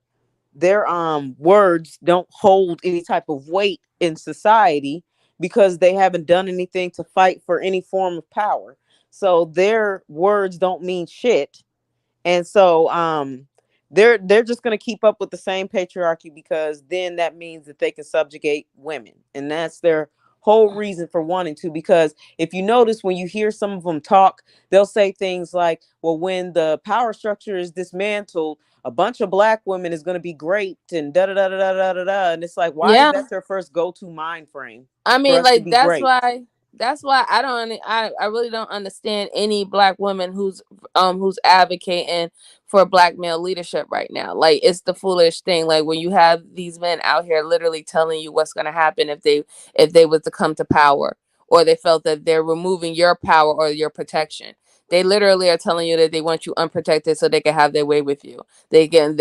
words don't hold any type of weight in society because they haven't done anything to fight for any form of power. So their words don't mean shit. And so they're just going to keep up with the same patriarchy, because then that means that they can subjugate women. And that's their whole reason for wanting to. Because if you notice, when you hear some of them talk, they'll say things like, well, when the power structure is dismantled, a bunch of black women is going to be great and da da da da da da da. And it's like, why is that their first go-to mind frame? I mean, like, that's why I really don't understand any black woman who's advocating for black male leadership right now. Like, it's the foolish thing. Like, when you have these men out here literally telling you what's going to happen if they was to come to power, or they felt that they're removing your power or your protection. They literally are telling you that they want you unprotected so they can have their way with you. They can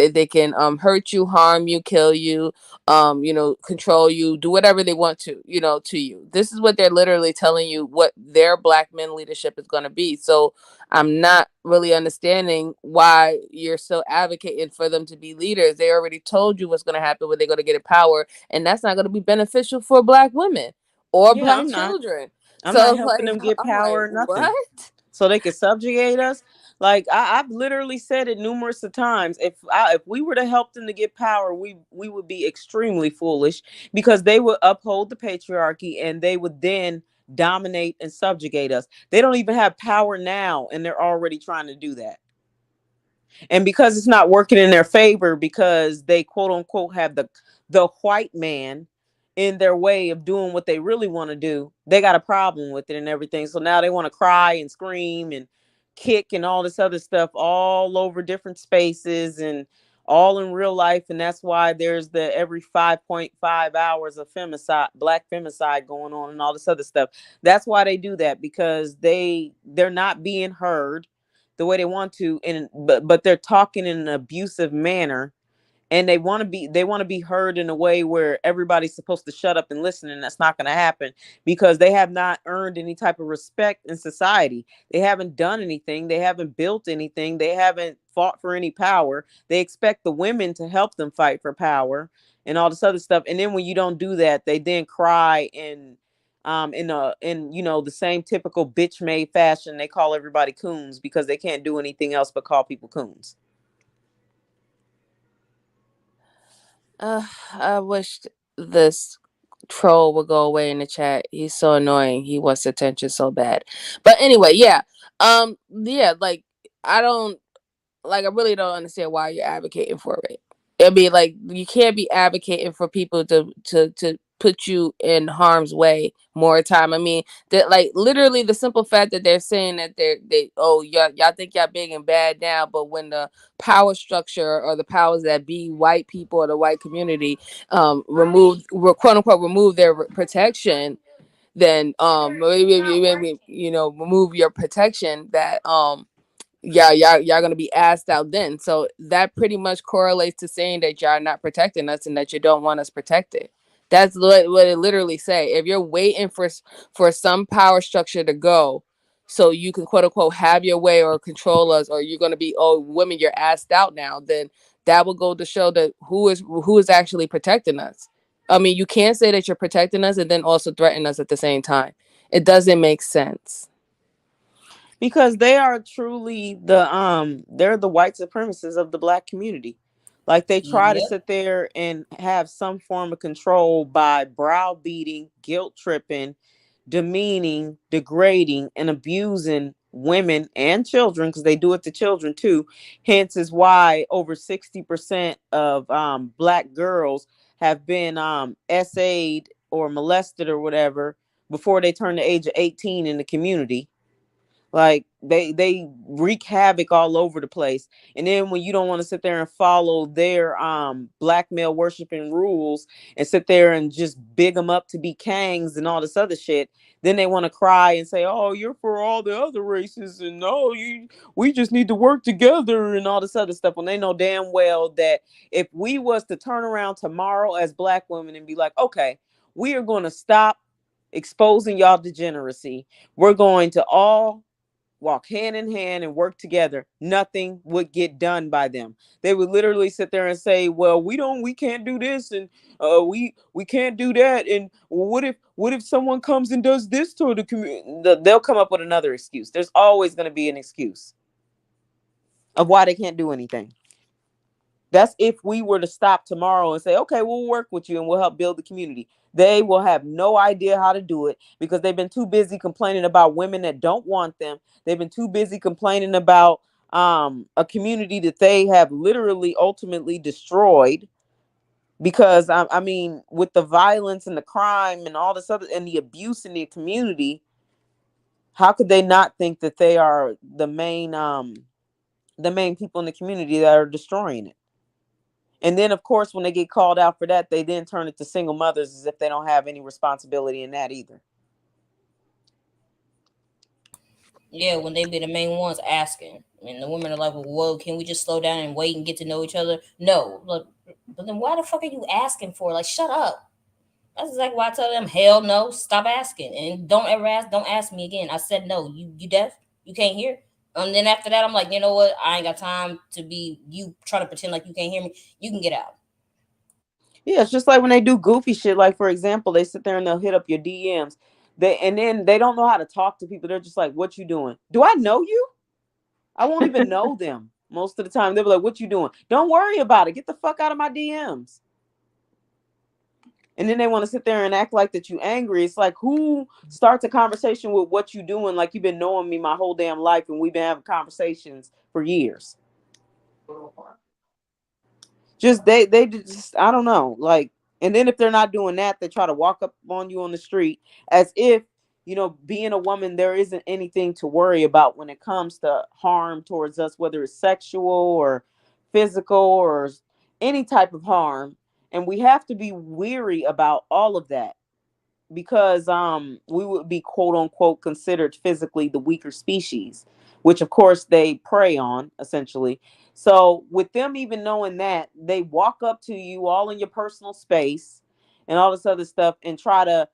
hurt you, harm you, kill you, control you, do whatever they want to you. This is what they're literally telling you what their black men leadership is going to be. So I'm not really understanding why you're still advocating for them to be leaders. They already told you what's going to happen when they're going to get in power, and that's not going to be beneficial for black women or black children. I'm not helping them get power or nothing. What? So they can subjugate us. Like, I've literally said it numerous of times. If we were to help them to get power, we would be extremely foolish, because they would uphold the patriarchy and they would then dominate and subjugate us. They don't even have power now, and they're already trying to do that. And because it's not working in their favor, because they quote unquote have the white man in their way of doing what they really want to do, they got a problem with it and everything. So now they want to cry and scream and kick and all this other stuff all over different spaces and all in real life. And that's why there's the every 5.5 hours of black femicide going on and all this other stuff. That's why they do that, because they're not being heard the way they want to, but they're talking in an abusive manner. and they want to be heard in a way where everybody's supposed to shut up and listen, and that's not going to happen because they have not earned any type of respect in society. They haven't done anything, they haven't built anything, they haven't fought for any power. They expect the women to help them fight for power and all this other stuff, and then when you don't do that, they then cry in the same typical bitch made fashion. They call everybody coons because they can't do anything else but call people coons. I wish this troll would go away in the chat. He's so annoying. He wants attention so bad. But anyway, yeah. Like I really don't understand why you're advocating for it. I mean, like, you can't be advocating for people to put you in harm's way more time. I mean, that, like, literally the simple fact that they're saying that y'all think y'all big and bad now, but when the power structure or the powers that be, white people or the white community, quote unquote remove their protection, then maybe remove your protection, that y'all gonna be asked out then. So that pretty much correlates to saying that y'all not protecting us and that you don't want us protected. That's what it literally say. If you're waiting for some power structure to go so you can quote unquote have your way or control us, or you're gonna be, oh, women, you're asked out now, then that will go to show that who is actually protecting us. I mean, you can't say that you're protecting us and then also threaten us at the same time. It doesn't make sense. Because they are truly they're the white supremacists of the Black community. Like, they try to sit there and have some form of control by browbeating, guilt tripping, demeaning, degrading, and abusing women and children, because they do it to children too. Hence is why over 60% of Black girls have been SA'd or molested or whatever before they turn the age of 18 in the community. Like, they wreak havoc all over the place. And then when you don't want to sit there and follow their Black male worshiping rules and sit there and just big them up to be kangs and all this other shit, then they want to cry and say, oh, you're for all the other races, and no, we just need to work together and all this other stuff, when they know damn well that if we was to turn around tomorrow as Black women and be like, okay, we are going to stop exposing y'all degeneracy, we're going to all walk hand in hand and work together, nothing would get done by them. They would literally sit there and say, well, we can't do this, and we can't do that, and what if someone comes and does this to the community? They'll come up with another excuse. There's always going to be an excuse of why they can't do anything. That's if we were to stop tomorrow and say, okay, we'll work with you and we'll help build the community. They will have no idea how to do it because they've been too busy complaining about women that don't want them. They've been too busy complaining about a community that they have literally ultimately destroyed. Because I mean, with the violence and the crime and all this other and the abuse in the community, how could they not think that they are the main people in the community that are destroying it? And then, of course, when they get called out for that, they then turn it to single mothers as if they don't have any responsibility in that either. Yeah, when they be the main ones asking. And the women are like, well, whoa, can we just slow down and wait and get to know each other? No. But then why the fuck are you asking for? Like, shut up. That's exactly why I tell them, hell no, stop asking. And don't ask me again. I said no. You deaf? You can't hear? And then after that, I'm like, you know what? I ain't got time to be you trying to pretend like you can't hear me. You can get out. Yeah, it's just like when they do goofy shit. Like, for example, they sit there and they'll hit up your DMs. Then they don't know how to talk to people. They're just like, what you doing? Do I know you? I won't even know them most of the time. They'll be like, what you doing? Don't worry about it. Get the fuck out of my DMs. And then they want to sit there and act like that you angry. It's like, who starts a conversation with what you doing? Like, you've been knowing me my whole damn life and we've been having conversations for years. Just they just, I don't know. Like, and then if they're not doing that, they try to walk up on you on the street as if, you know, being a woman, there isn't anything to worry about when it comes to harm towards us, whether it's sexual or physical or any type of harm. And we have to be weary about all of that because we would be, quote unquote, considered physically the weaker species, which of course they prey on, essentially. So with them even knowing that, they walk up to you all in your personal space and all this other stuff and try to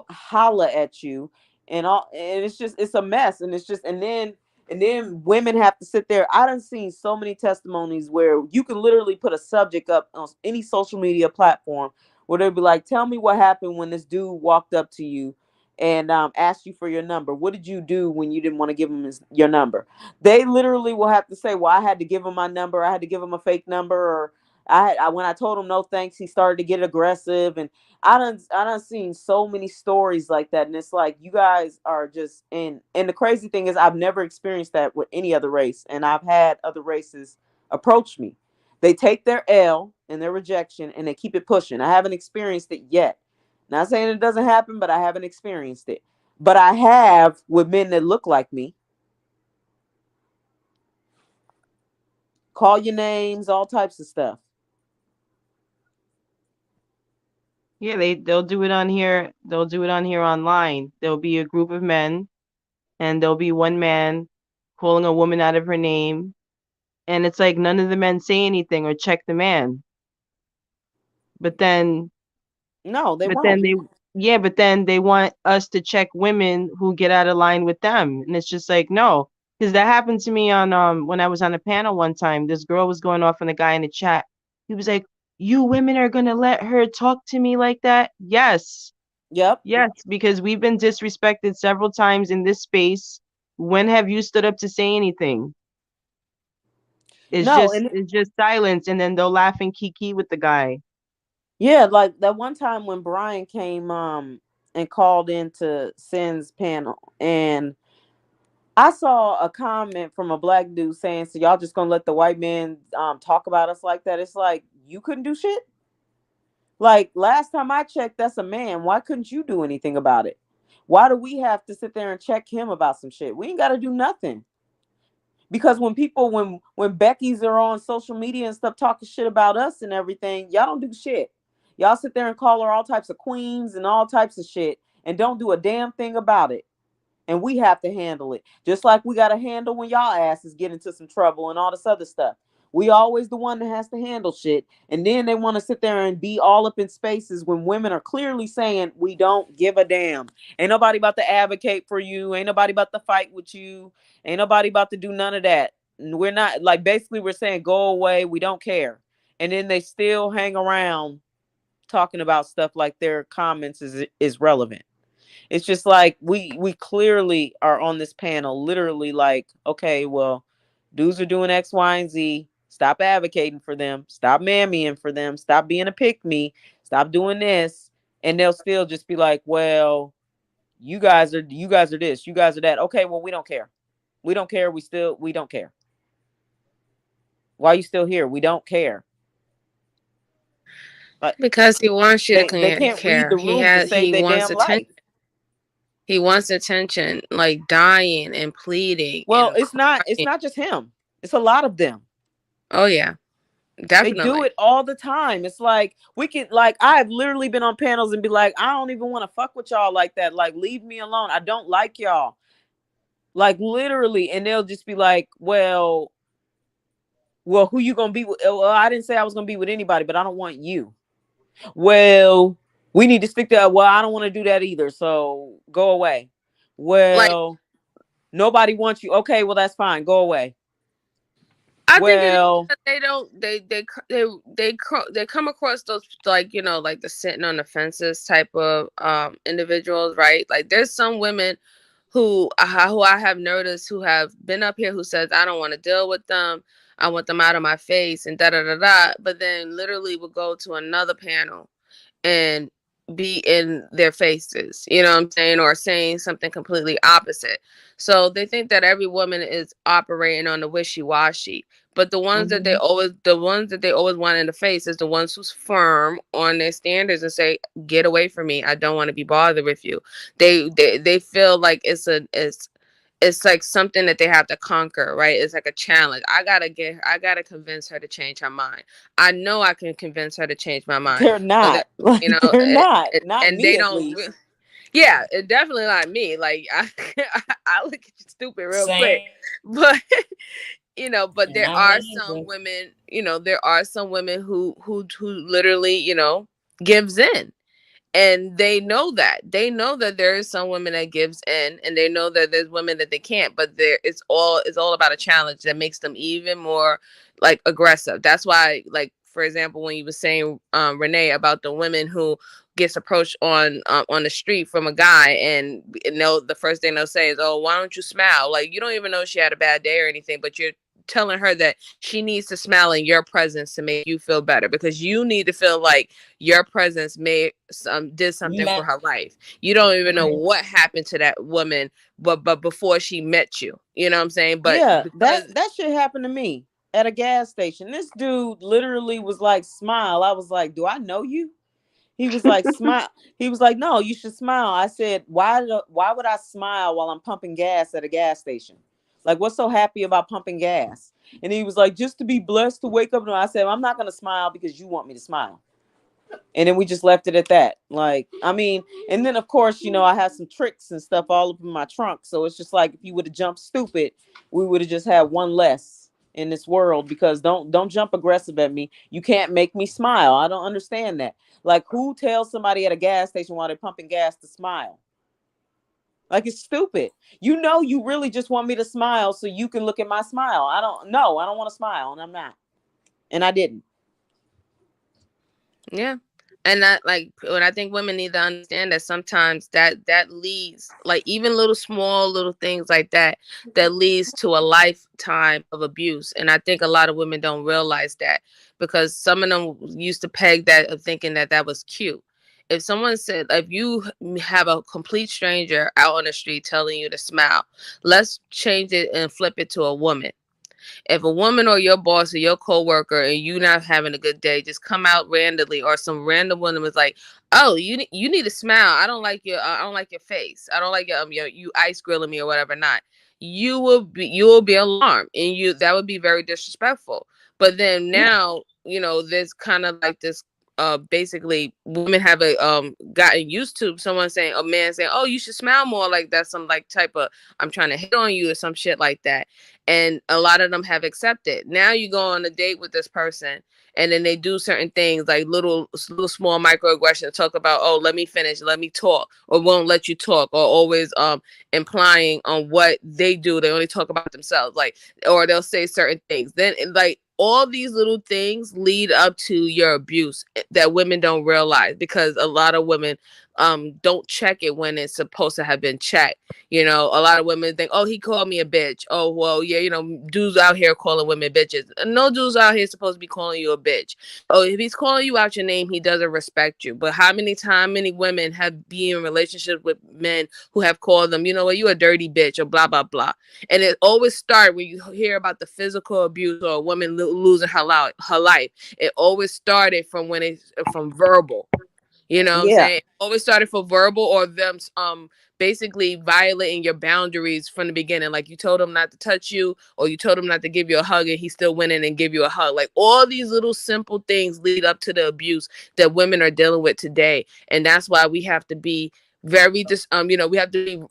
holla at you and all, and it's a mess. And it's just, and then women have to sit there. I done seen so many testimonies where you can literally put a subject up on any social media platform where they'll be like, tell me what happened when this dude walked up to you and asked you for your number. What did you do when you didn't want to give him your number? They literally will have to say, well, I had to give him my number. I had to give him a fake number, or when I told him no thanks, he started to get aggressive. And I done seen so many stories like that. And it's like, you guys are just and the crazy thing is I've never experienced that with any other race. And I've had other races approach me. They take their L and their rejection and they keep it pushing. I haven't experienced it yet. Not saying it doesn't happen, but I haven't experienced it. But I have with men that look like me. Call your names, all types of stuff. Yeah, they'll do it on here. They'll do it on here online. There'll be a group of men, and there'll be one man calling a woman out of her name, and it's like none of the men say anything or check the man. But then, no, they won't. But then they want us to check women who get out of line with them, and it's just like no, because that happened to me on when I was on a panel one time. This girl was going off on a guy in the chat. He was like, you women are going to let her talk to me like that? Yes. Yep. Yes, because we've been disrespected several times in this space. When have you stood up to say anything? It's just silence, and then they'll laugh and kiki with the guy. Yeah, like that one time when Brian came and called into Sin's panel, and I saw a comment from a black dude saying, so y'all just gonna let the white men talk about us like that? It's like, you couldn't do shit? Like, last time I checked, that's a man. Why couldn't you do anything about it? Why do we have to sit there and check him about some shit? We ain't got to do nothing. Because when people, when Becky's are on social media and stuff talking shit about us and everything, y'all don't do shit. Y'all sit there and call her all types of queens and all types of shit and don't do a damn thing about it. And we have to handle it. Just like we got to handle when y'all asses get into some trouble and all this other stuff. We always the one that has to handle shit. And then they want to sit there and be all up in spaces when women are clearly saying, we don't give a damn. Ain't nobody about to advocate for you. Ain't nobody about to fight with you. Ain't nobody about to do none of that. And we're not, like, basically we're saying, go away. We don't care. And then they still hang around talking about stuff like their comments is relevant. It's just like we clearly are on this panel literally like, okay, well, dudes are doing X, Y, and Z. Stop advocating for them. Stop mammying for them. Stop being a pick-me. Stop doing this. And they'll still just be like, well, you guys are this. You guys are that. Okay, well, we don't care. We don't care. We don't care. Why are you still here? We don't care. Because he wants you to care. They can't read the room to save their damn life. He wants attention, like dying and pleading. Well, and it's not just him. It's a lot of them. Oh yeah. Definitely. They do it all the time. It's like we can, like, I've literally been on panels and be like, I don't even want to fuck with y'all like that. Like, leave me alone. I don't like y'all. Like, literally. And they'll just be like, well, who you gonna be with? Well, I didn't say I was gonna be with anybody, but I don't want you. Well, we need to stick to, well, I don't want to do that either. So go away. Well, nobody wants you. Okay, well, that's fine. Go away. I think they come across those, like, you know, like the sitting on the fences type of individuals, right? Like, there's some women who I have noticed who have been up here who says, I don't want to deal with them. I want them out of my face and da-da-da-da. But then literally will go to another panel and be in their faces, you know what I'm saying? Or saying something completely opposite. So they think that every woman is operating on the wishy-washy. But the ones that they always want in the face is the ones who's firm on their standards and say, get away from me. I don't want to be bothered with you. They feel like it's like something that they have to conquer, right? It's like a challenge. I gotta convince her to change her mind. I know I can convince her to change my mind. They're not, you know, they're not and me, they at don't. least. Yeah, it's definitely not me. Like I look at you stupid real quick, but you know, but And there not are me some either. women, you know, there are some women who literally, you know, gives in. And they know that there is some women that gives in, and they know that there's women that they can't, but it's all about a challenge that makes them even more like aggressive. That's why, like, for example, when you were saying, Renee, about the women who gets approached on the street from a guy, and the first thing they'll say is, oh, why don't you smile? Like, you don't even know she had a bad day or anything, but you're telling her that she needs to smile in your presence to make you feel better, because you need to feel like your presence did something for her life. You don't even know what happened to that woman, but before she met you, you know what I'm saying? But yeah, that shit happened to me at a gas station. This dude literally was like, smile. I was like, do I know you? He was like, smile. He was like, no, you should smile. I said, why would I smile while I'm pumping gas at a gas station? Like, what's so happy about pumping gas? And he was like, just to be blessed to wake up. And I said, I'm not going to smile because you want me to smile. And then we just left it at that. Like, I mean, and then of course, you know, I have some tricks and stuff all up in my trunk. So it's just like, if you would have jumped stupid, we would have just had one less in this world, because don't jump aggressive at me. You can't make me smile. I don't understand that. Like, who tells somebody at a gas station while they're pumping gas to smile? Like, it's stupid. You know, you really just want me to smile so you can look at my smile. I don't want to smile, and I'm not. And I didn't. Yeah. And that, like, when I think women need to understand that sometimes that leads, like, even small little things like that leads to a lifetime of abuse. And I think a lot of women don't realize that, because some of them used to peg that of thinking that was cute. If someone said, if you have a complete stranger out on the street telling you to smile, let's change it and flip it to a woman. If a woman or your boss or your coworker and you not having a good day, just come out randomly, or some random woman was like, "Oh, you need to smile. I don't like your face. I don't like you ice grilling me or whatever." Not, you will be alarmed, and that would be very disrespectful. But then now, you know, there's kind of like this. Basically, women have gotten used to a man saying, "Oh, you should smile more," like that's some like type of, I'm trying to hit on you or some shit like that. And a lot of them have accepted. Now you go on a date with this person, and then they do certain things like little small microaggressions, talk about, oh, let me finish, let me talk, or won't let you talk, or always implying on what they do. They only talk about themselves, like, or they'll say certain things. Then, like, all these little things lead up to your abuse that women don't realize, because a lot of women don't check it when it's supposed to have been checked. You know, a lot of women think, oh, he called me a bitch. Oh, well, yeah, you know, dudes out here calling women bitches. No dudes out here supposed to be calling you a bitch. Oh, if he's calling you out your name, he doesn't respect you. But how many women have been in relationships with men who have called them, you know what, you a dirty bitch, or blah, blah, blah. And it always starts when you hear about the physical abuse or a woman losing her life. It always started from from verbal. You know what I'm saying? Always started for verbal, or them basically violating your boundaries from the beginning. Like, you told him not to touch you, or you told him not to give you a hug, and he still went in and give you a hug. Like, all these little simple things lead up to the abuse that women are dealing with today. And that's why we have to be very we have to be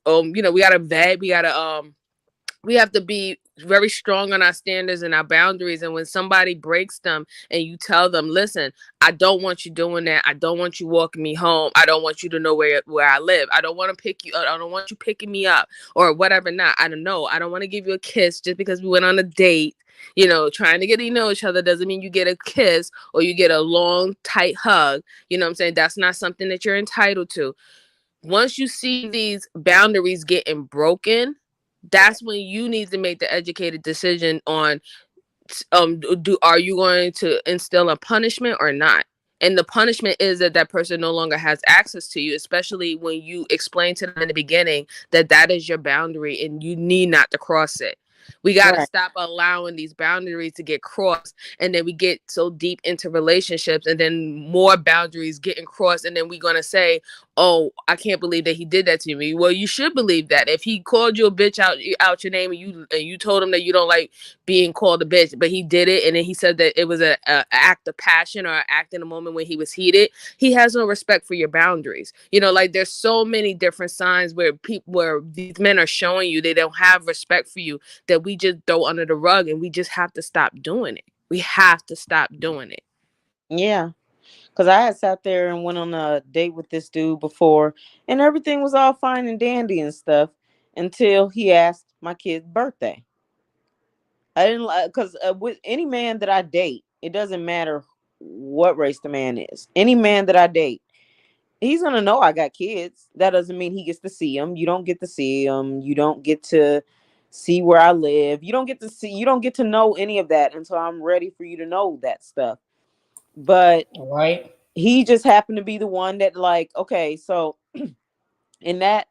we have to be very strong on our standards and our boundaries. And when somebody breaks them and you tell them, listen, I don't want you doing that. I don't want you walking me home. I don't want you to know where I live. I don't want to pick you up. I don't want you picking me up or whatever. Not, I don't know. I don't want to give you a kiss just because we went on a date. You know, trying to get to know each other doesn't mean you get a kiss or you get a long, tight hug. You know what I'm saying? That's not something that you're entitled to. Once you see these boundaries getting broken, that's when you need to make the educated decision on are you going to instill a punishment or not? And the punishment is that person no longer has access to you, especially when you explain to them in the beginning that is your boundary and you need not to cross it. We got to stop allowing these boundaries to get crossed, and then we get so deep into relationships, and then more boundaries getting crossed, and then we're going to say, oh, I can't believe that he did that to me. Well, you should believe that. If he called you a bitch out your name, and you told him that you don't like being called a bitch, but he did it, and then he said that it was an act of passion or an act in a moment when he was heated, he has no respect for your boundaries. You know, like, there's so many different signs where these men are showing you they don't have respect for you. that we just throw under the rug, and we just have to stop doing it. We have to stop doing it. Yeah. Because I had sat there and went on a date with this dude before, and everything was all fine and dandy and stuff until he asked my kid's birthday. I didn't like, because with any man that I date, it doesn't matter what race the man is. Any man that I date, he's going to know I got kids. That doesn't mean he gets to see them. You don't get to see them. You don't get to see where I live. You don't get to know any of that until I'm ready for you to know that stuff. But right, he just happened to be the one that, like, okay, so in that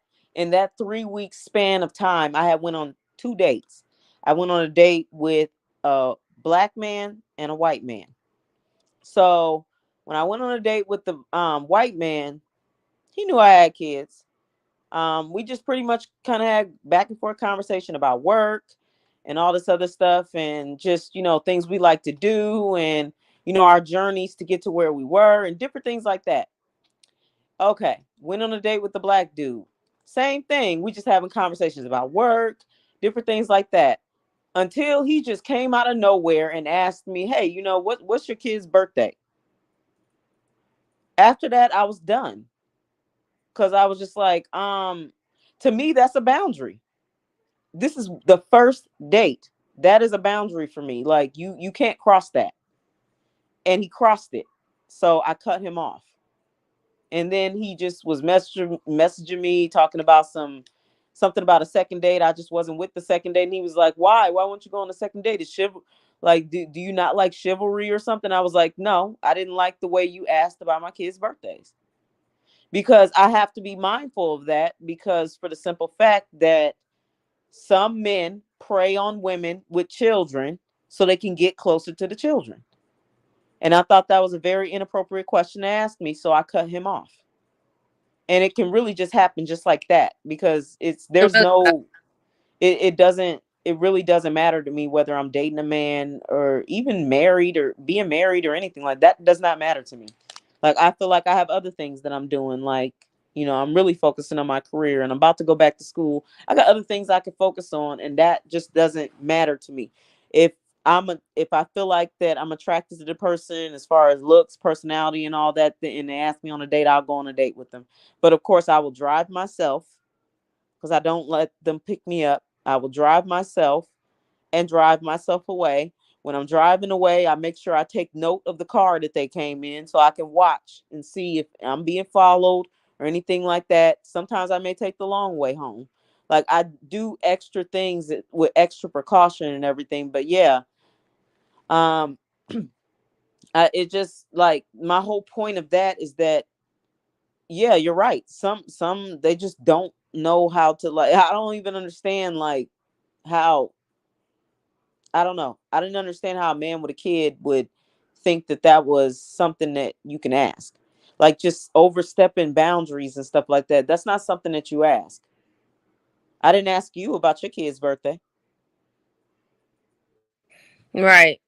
3 week span of time, I had went on 2 dates. I went on a date with a black man and a white man. So when I went on a date with the white man, he knew I had kids. We just pretty much kind of had back and forth conversation about work and all this other stuff, and just, things we like to do, and our journeys to get to where we were, and different things like that. Okay, went on a date with the black dude. Same thing. We just having conversations about work, different things like that. Until he just came out of nowhere and asked me, "Hey, what's your kid's birthday?" After that, I was done. Because I was just like, to me, that's a boundary. This is the first date. That is a boundary for me. Like, you can't cross that. And he crossed it. So I cut him off. And then he just was messaging me, talking about something about a second date. I just wasn't with the second date. And he was like, why won't you go on the second date? Is like, do you not like chivalry or something? I was like, no, I didn't like the way you asked about my kids' birthdays. Because I have to be mindful of that, because for the simple fact that some men prey on women with children so they can get closer to the children. And I thought that was a very inappropriate question to ask me, so I cut him off. And it can really just happen just like that, because it really doesn't matter to me whether I'm dating a man or even married or being married or anything like that. Does not matter to me. Like, I feel like I have other things that I'm doing. Like, I'm really focusing on my career, and I'm about to go back to school. I got other things I can focus on, and that just doesn't matter to me. If I feel like that I'm attracted to the person as far as looks, personality, and all that, and they ask me on a date, I'll go on a date with them. But of course, I will drive myself, because I don't let them pick me up. I will drive myself and drive myself away. When I'm driving away, I make sure I take note of the car that they came in, so I can watch and see if I'm being followed or anything like that. Sometimes I may take the long way home. Like, I do extra things with extra precaution and everything. But yeah, it just, like, my whole point of that is that, yeah, you're right. Some they just don't know how to, like, I don't even understand, like, how, I don't know. I didn't understand how a man with a kid would think that was something that you can ask. Like, just overstepping boundaries and stuff like that. That's not something that you ask. I didn't ask you about your kid's birthday. Right.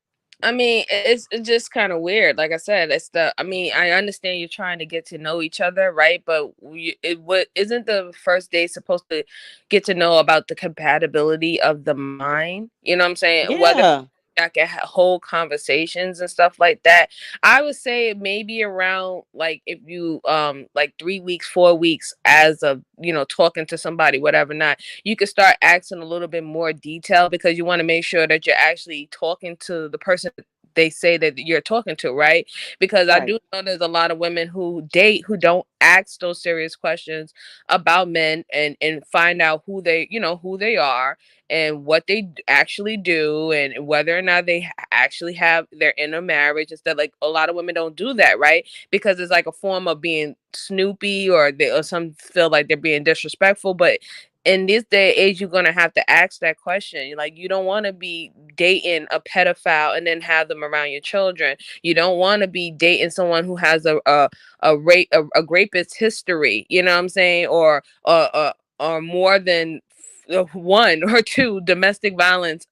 I mean, it's just kind of weird. Like I said, I understand you're trying to get to know each other, right? But isn't the first date supposed to get to know about the compatibility of the mind? You know what I'm saying? Yeah. Whether I can hold conversations and stuff like that. I would say maybe around, like, if you like 3 weeks, 4 weeks as of talking to somebody, whatever, not, you could start asking a little bit more detail, because you want to make sure that you're actually talking to the person they say that you're talking to, right? Because right. I do know there's a lot of women who date who don't ask those serious questions about men and find out who they are and what they actually do, and whether or not they actually they're in a marriage. Instead, like, a lot of women don't do that, right? Because it's like a form of being snoopy, or some feel like they're being disrespectful. But in this day and age, you're going to have to ask that question. Like, you don't want to be dating a pedophile and then have them around your children. You don't want to be dating someone who has a rapist history, you know what I'm saying? Or more than 1 or 2 domestic violence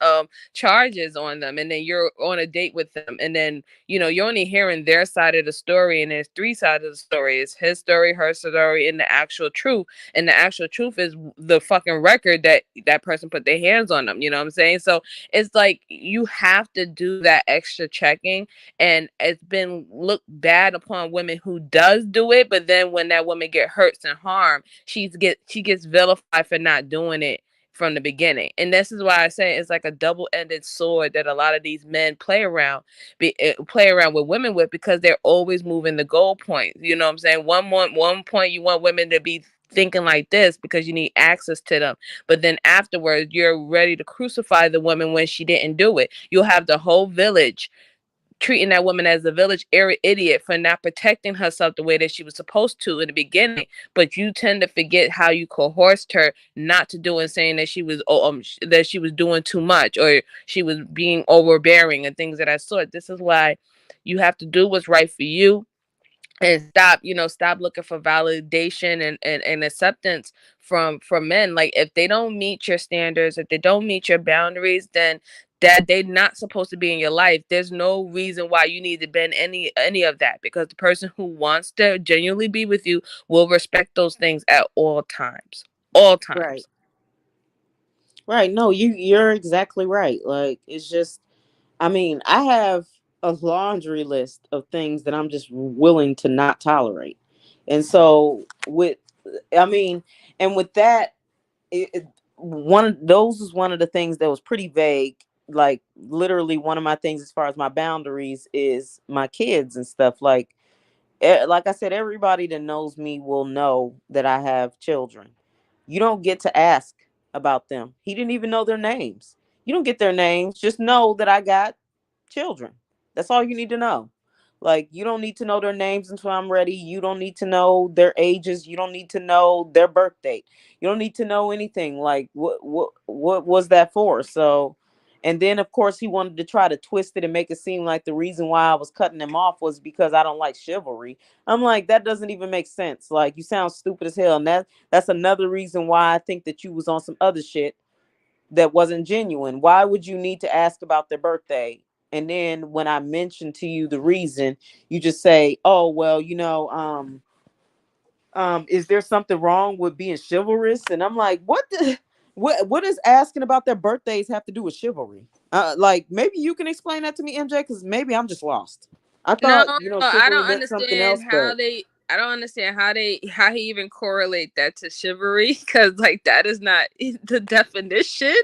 charges on them, and then you're on a date with them, and then you're only hearing their side of the story, and there's 3 sides of the story. It's his story, her story, and the actual truth. And the actual truth is the fucking record that person put their hands on them. You know what I'm saying? So it's like you have to do that extra checking, and it's been looked bad upon women who does do it, but then when that woman get hurt and harmed, she gets vilified for not doing it from the beginning. And this is why I say it's like a double-ended sword that a lot of these men play around with women with, because they're always moving the goal points. You know what I'm saying? One point you want women to be thinking like this because you need access to them, but then afterwards you're ready to crucify the woman when she didn't do it. You'll have the whole village treating that woman as a village idiot for not protecting herself the way that she was supposed to in the beginning, but you tend to forget how you coerced her not to do it, saying that she was doing too much, or she was being overbearing and things of that sort. This is why you have to do what's right for you, and stop looking for validation and acceptance from men. Like, if they don't meet your standards, if they don't meet your boundaries, then that they're not supposed to be in your life. There's no reason why you need to bend any of that, because the person who wants to genuinely be with you will respect those things at all times. Right. No, you're exactly right. Like, it's just, I mean, I have a laundry list of things that I'm just willing to not tolerate. And so with that, one of those was one of the things that was pretty vague. Like, literally one of my things as far as my boundaries is my kids and stuff. Like I said, everybody that knows me will know that I have children. You don't get to ask about them. He didn't even know their names. You don't get their names. Just know that I got children. That's all you need to know. Like, you don't need to know their names until I'm ready. You don't need to know their ages. You don't need to know their birth date. You don't need to know anything. Like, what was that for? So, and then of course he wanted to try to twist it and make it seem like the reason why I was cutting him off was because I don't like chivalry. I'm like, that doesn't even make sense. Like, you sound stupid as hell. And that's another reason why I think that you was on some other shit that wasn't genuine. Why would you need to ask about their birthday? And then when I mentioned to you the reason, you just say, oh, well, is there something wrong with being chivalrous? And I'm like, what does asking about their birthdays have to do with chivalry? Like, maybe you can explain that to me, MJ, because maybe I'm just lost. I thought, I don't understand I don't understand how he even correlate that to chivalry, because like that is not the definition.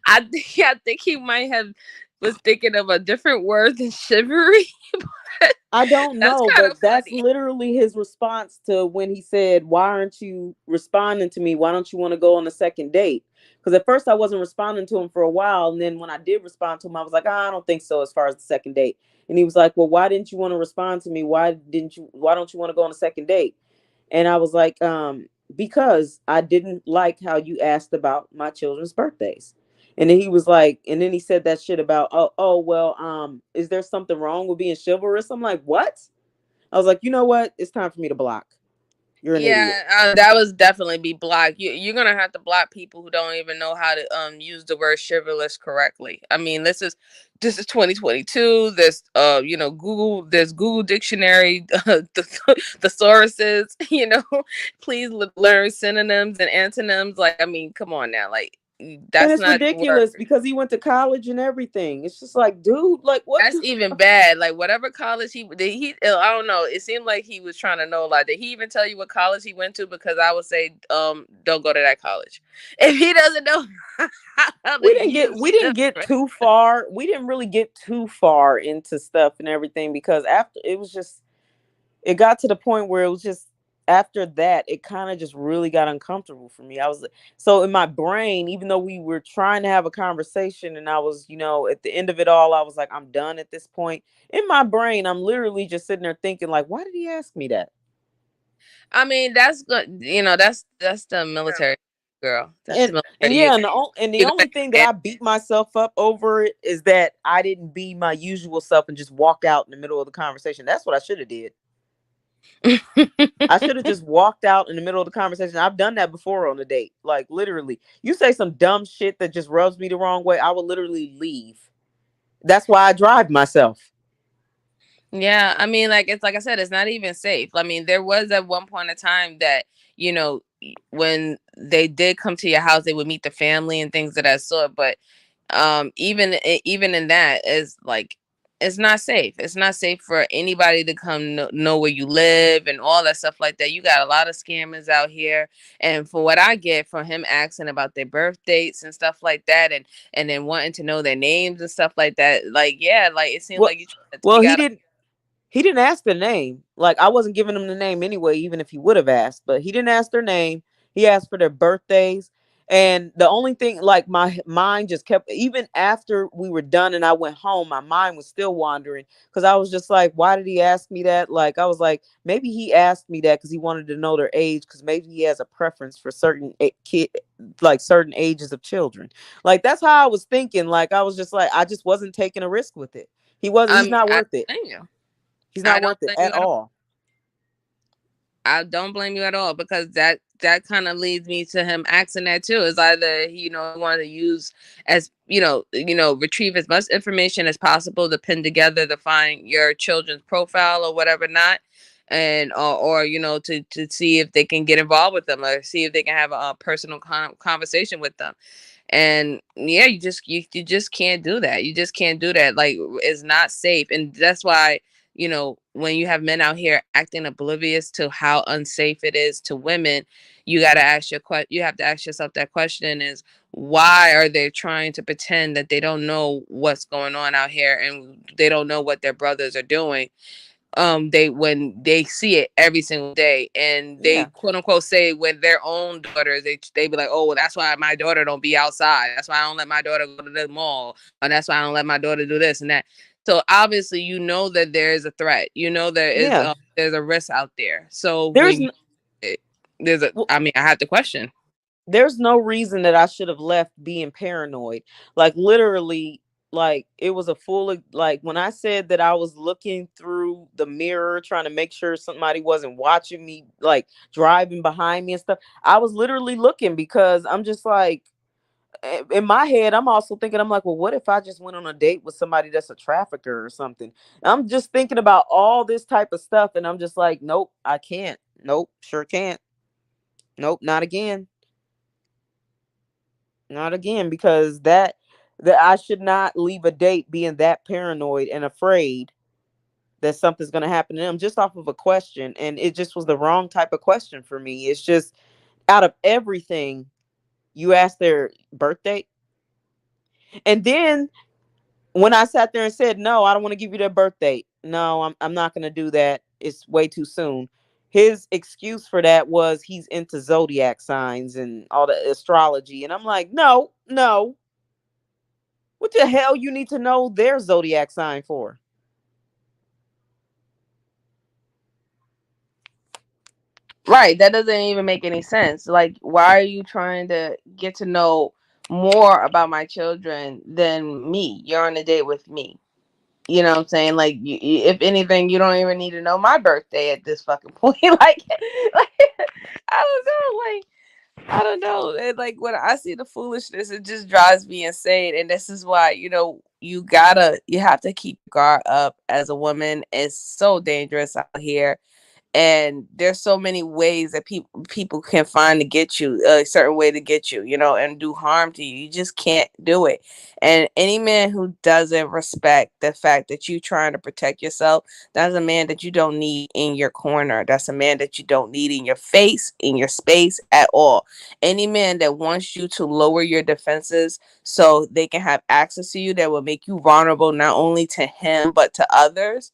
I think he might have was thinking of a different word than chivalry. I don't know, but that's literally his response to when he said, why aren't you responding to me? Why don't you want to go on a second date? Because at first I wasn't responding to him for a while. And then when I did respond to him, I was like, I don't think so as far as the second date. And he was like, well, why didn't you want to respond to me? Why don't you want to go on a second date? And I was like, because I didn't like how you asked about my children's birthdays. And then he was like, and then he said that shit about, well, is there something wrong with being chivalrous? I'm like, what? I was like, you know what? It's time for me to block. You're an idiot. That was definitely be blocked. You're gonna have to block people who don't even know how to use the word chivalrous correctly. I mean, this is 2022. There's Google. There's Google Dictionary, thesauruses. Please learn synonyms and antonyms. Like, I mean, come on now, like. That's not ridiculous because he went to college and everything. It's just like, dude, like what? That's even bad. Like, whatever college he I don't know. It seemed like he was trying to know. Like, did he even tell you what college he went to? Because I would say, don't go to that college if he doesn't know. We didn't get too far. We didn't really get too far into stuff and everything, because after it got to the point where it was just. After that, it kind of just really got uncomfortable for me. I was so in my brain, even though we were trying to have a conversation and I was, at the end of it all, I was like, I'm done at this point. In my brain, I'm literally just sitting there thinking, like, why did he ask me that? I mean, that's good. That's the military girl. And the only thing that I beat myself up over it is that I didn't be my usual self and just walk out in the middle of the conversation. That's what I should have did. I should have just walked out in the middle of the conversation. I've done that before on a date. Like literally, you say some dumb shit that just rubs me the wrong way, I will literally leave. That's why I drive myself. Yeah, I mean, like it's like I said, it's not even safe. I mean, there was at one point in time that, you know, when they did come to your house, they would meet the family and things of that sort. But even in that is like it's not safe. It's not safe for anybody to come know where you live and all that stuff like that. You got a lot of scammers out here, and for what I get from him asking about their birth dates and stuff like that, and then wanting to know their names and stuff like that, like yeah, like it seems like you he didn't ask the name. Like I wasn't giving him the name anyway, even if he would have asked, but he didn't ask their name. He asked for their birthdays. And the only thing, like my mind just kept, even after we were done and I went home, my mind was still wandering because I was just like, why did he ask me that? Like, I was like, maybe he asked me that because he wanted to know their age, because maybe he has a preference for certain certain ages of children. Like, that's how I was thinking. Like, I was just like, I just wasn't taking a risk with it. He's not worth it. He's not worth it at all. I don't blame you at all, because that kind of leads me to him asking that too. Is either he wanted to use as retrieve as much information as possible to pin together to find your children's profile or whatever not, and or to see if they can get involved with them or see if they can have a personal conversation with them. And yeah, you just can't do that. You just can't do that. Like, it's not safe, and that's why. When you have men out here acting oblivious to how unsafe it is to women, you have to ask yourself that question: is why are they trying to pretend that they don't know what's going on out here and they don't know what their brothers are doing? When they see it every single day, and they quote unquote say with their own daughters, they be like, oh, well, that's why my daughter don't be outside. That's why I don't let my daughter go to the mall, or that's why I don't let my daughter do this and that. So obviously, that there is a threat. There is there's a risk out there. So I have to question. There's no reason that I should have left being paranoid. Like literally, like it was a full, like when I said that I was looking through the mirror trying to make sure somebody wasn't watching me, like driving behind me and stuff. I was literally looking because I'm just like, in my head, I'm also thinking, I'm like, well, what if I just went on a date with somebody that's a trafficker or something? I'm just thinking about all this type of stuff. And I'm just like, nope, I can't. Nope, sure can't. Nope, not again. Not again, because that I should not leave a date being that paranoid and afraid that something's going to happen to them just off of a question. And it just was the wrong type of question for me. It's just, out of everything, you asked their birthday. And then when I sat there and said, no, I don't want to give you their birthday. No, I'm not going to do that. It's way too soon. His excuse for that was he's into zodiac signs and all the astrology. And I'm like, no. What the hell you need to know their zodiac sign for? Right. That doesn't even make any sense. Like, why are you trying to get to know more about my children than me? You're on a date with me. You know what I'm saying? Like, if anything, you don't even need to know my birthday at this fucking point. like I don't know. It's like when I see the foolishness, it just drives me insane. And this is why, you have to keep guard up as a woman. It's so dangerous out here. And there's so many ways that people can find to get you, a certain way to get you, and do harm to you. You just can't do it. And any man who doesn't respect the fact that you trying to protect yourself, that's a man that you don't need in your corner. That's a man that you don't need in your face, in your space at all. Any man that wants you to lower your defenses so they can have access to you, that will make you vulnerable not only to him but to others.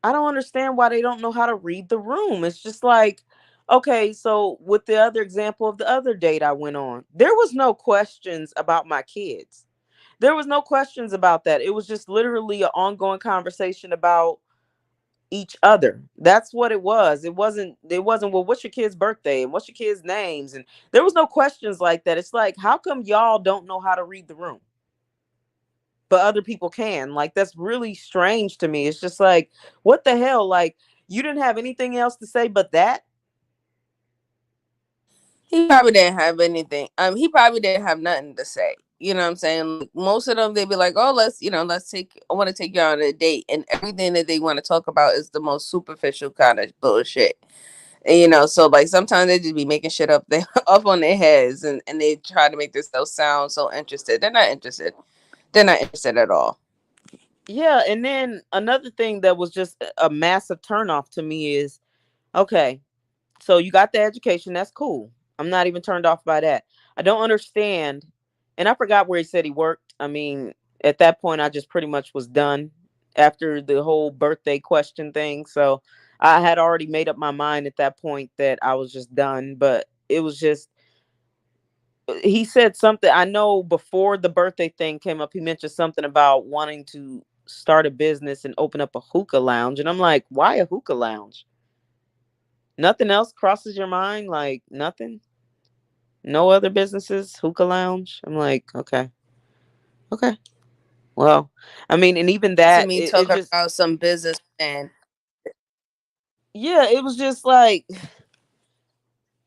I don't understand why they don't know how to read the room. It's just like, okay, so with the other example of the other date I went on, there was no questions about my kids. There was no questions about that. It was just literally an ongoing conversation about each other. That's what it was. It wasn't, well, what's your kid's birthday and what's your kids' names? And there was no questions like that. It's like, how come y'all don't know how to read the room? but other people can. Like, that's really strange to me. It's just like, what the hell? Like, you didn't have anything else to say but that? He probably didn't have anything. He probably didn't have nothing to say. You know what I'm saying? Like, most of them, they'd be like, oh, I want to take you on a date. And everything that they want to talk about is the most superficial kind of bullshit. And, so like sometimes they just be making shit up up on their heads, and they try to make themselves sound so interested. They're not interested. They're not interested at all. Yeah, and then another thing that was just a massive turnoff to me is, okay, so you got the education, that's cool. I'm not even turned off by that. I don't understand, and I forgot where he said he worked. I mean, at that point, I just pretty much was done after the whole birthday question thing. So I had already made up my mind at that point that I was just done. But it was just, he said something. I know before the birthday thing came up, he mentioned something about wanting to start a business and open up a hookah lounge. And I'm like, why a hookah lounge? Nothing else crosses your mind? Like, nothing? No other businesses? Hookah lounge? I'm like, okay. Well, I mean, and even that, to me, it talking just, about some business, and yeah, it was just like,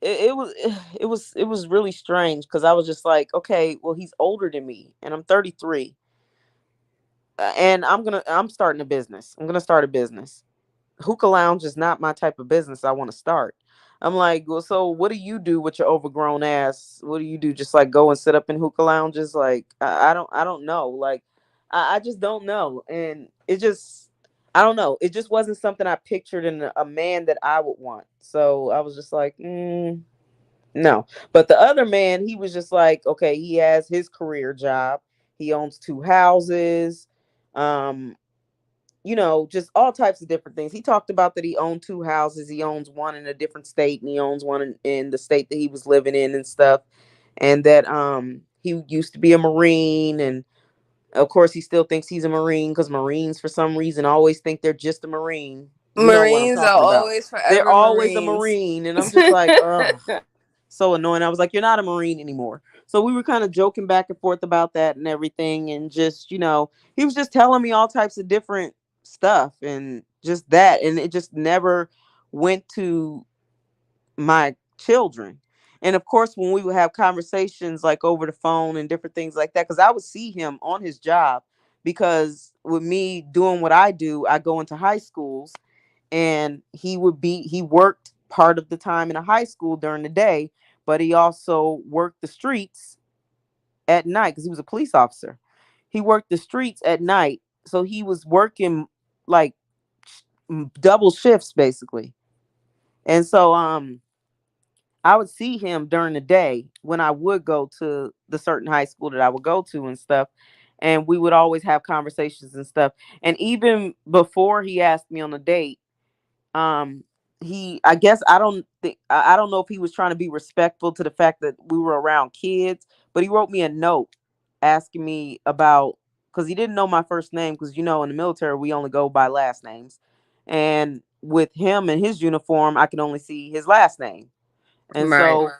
it was really strange, because I was just like, okay, well, he's older than me and I'm 33, and I'm starting a business. I'm gonna start a business. Hookah lounge is not my type of business I want to start. I'm like, well, so what do you do with your overgrown ass? What do you do? Just like go and sit up in hookah lounges? Like, I don't know. Like, I just don't know. And it just, I don't know. It just wasn't something I pictured in a man that I would want. So I was just like, no. But the other man, he was just like, okay, he has his career job. He owns 2 houses. Just all types of different things. He talked about that he owned 2 houses. He owns one in a different state, and he owns one in the state that he was living in and stuff. And that he used to be a Marine, and of course he still thinks he's a Marine, because Marines for some reason always think they're just a Marine. You know what I'm Marines are talking about. always They're forever always a Marines. Marine, and I'm just like, ugh, so annoying. I was like, you're not a Marine anymore. So we were kind of joking back and forth about that and everything, and just, he was just telling me all types of different stuff and just that, and it just never went to my children. And of course, when we would have conversations like over the phone and different things like that, because I would see him on his job, because with me doing what I do, I go into high schools, and he worked part of the time in a high school during the day, but he also worked the streets at night, because he was a police officer. He worked the streets at night, so he was working like double shifts basically. And so I would see him during the day when I would go to the certain high school that I would go to and stuff, and we would always have conversations and stuff. And even before he asked me on a date, I guess I don't know if he was trying to be respectful to the fact that we were around kids, but he wrote me a note asking me about, because he didn't know my first name, because in the military we only go by last names, and with him and his uniform I can only see his last name. And right. So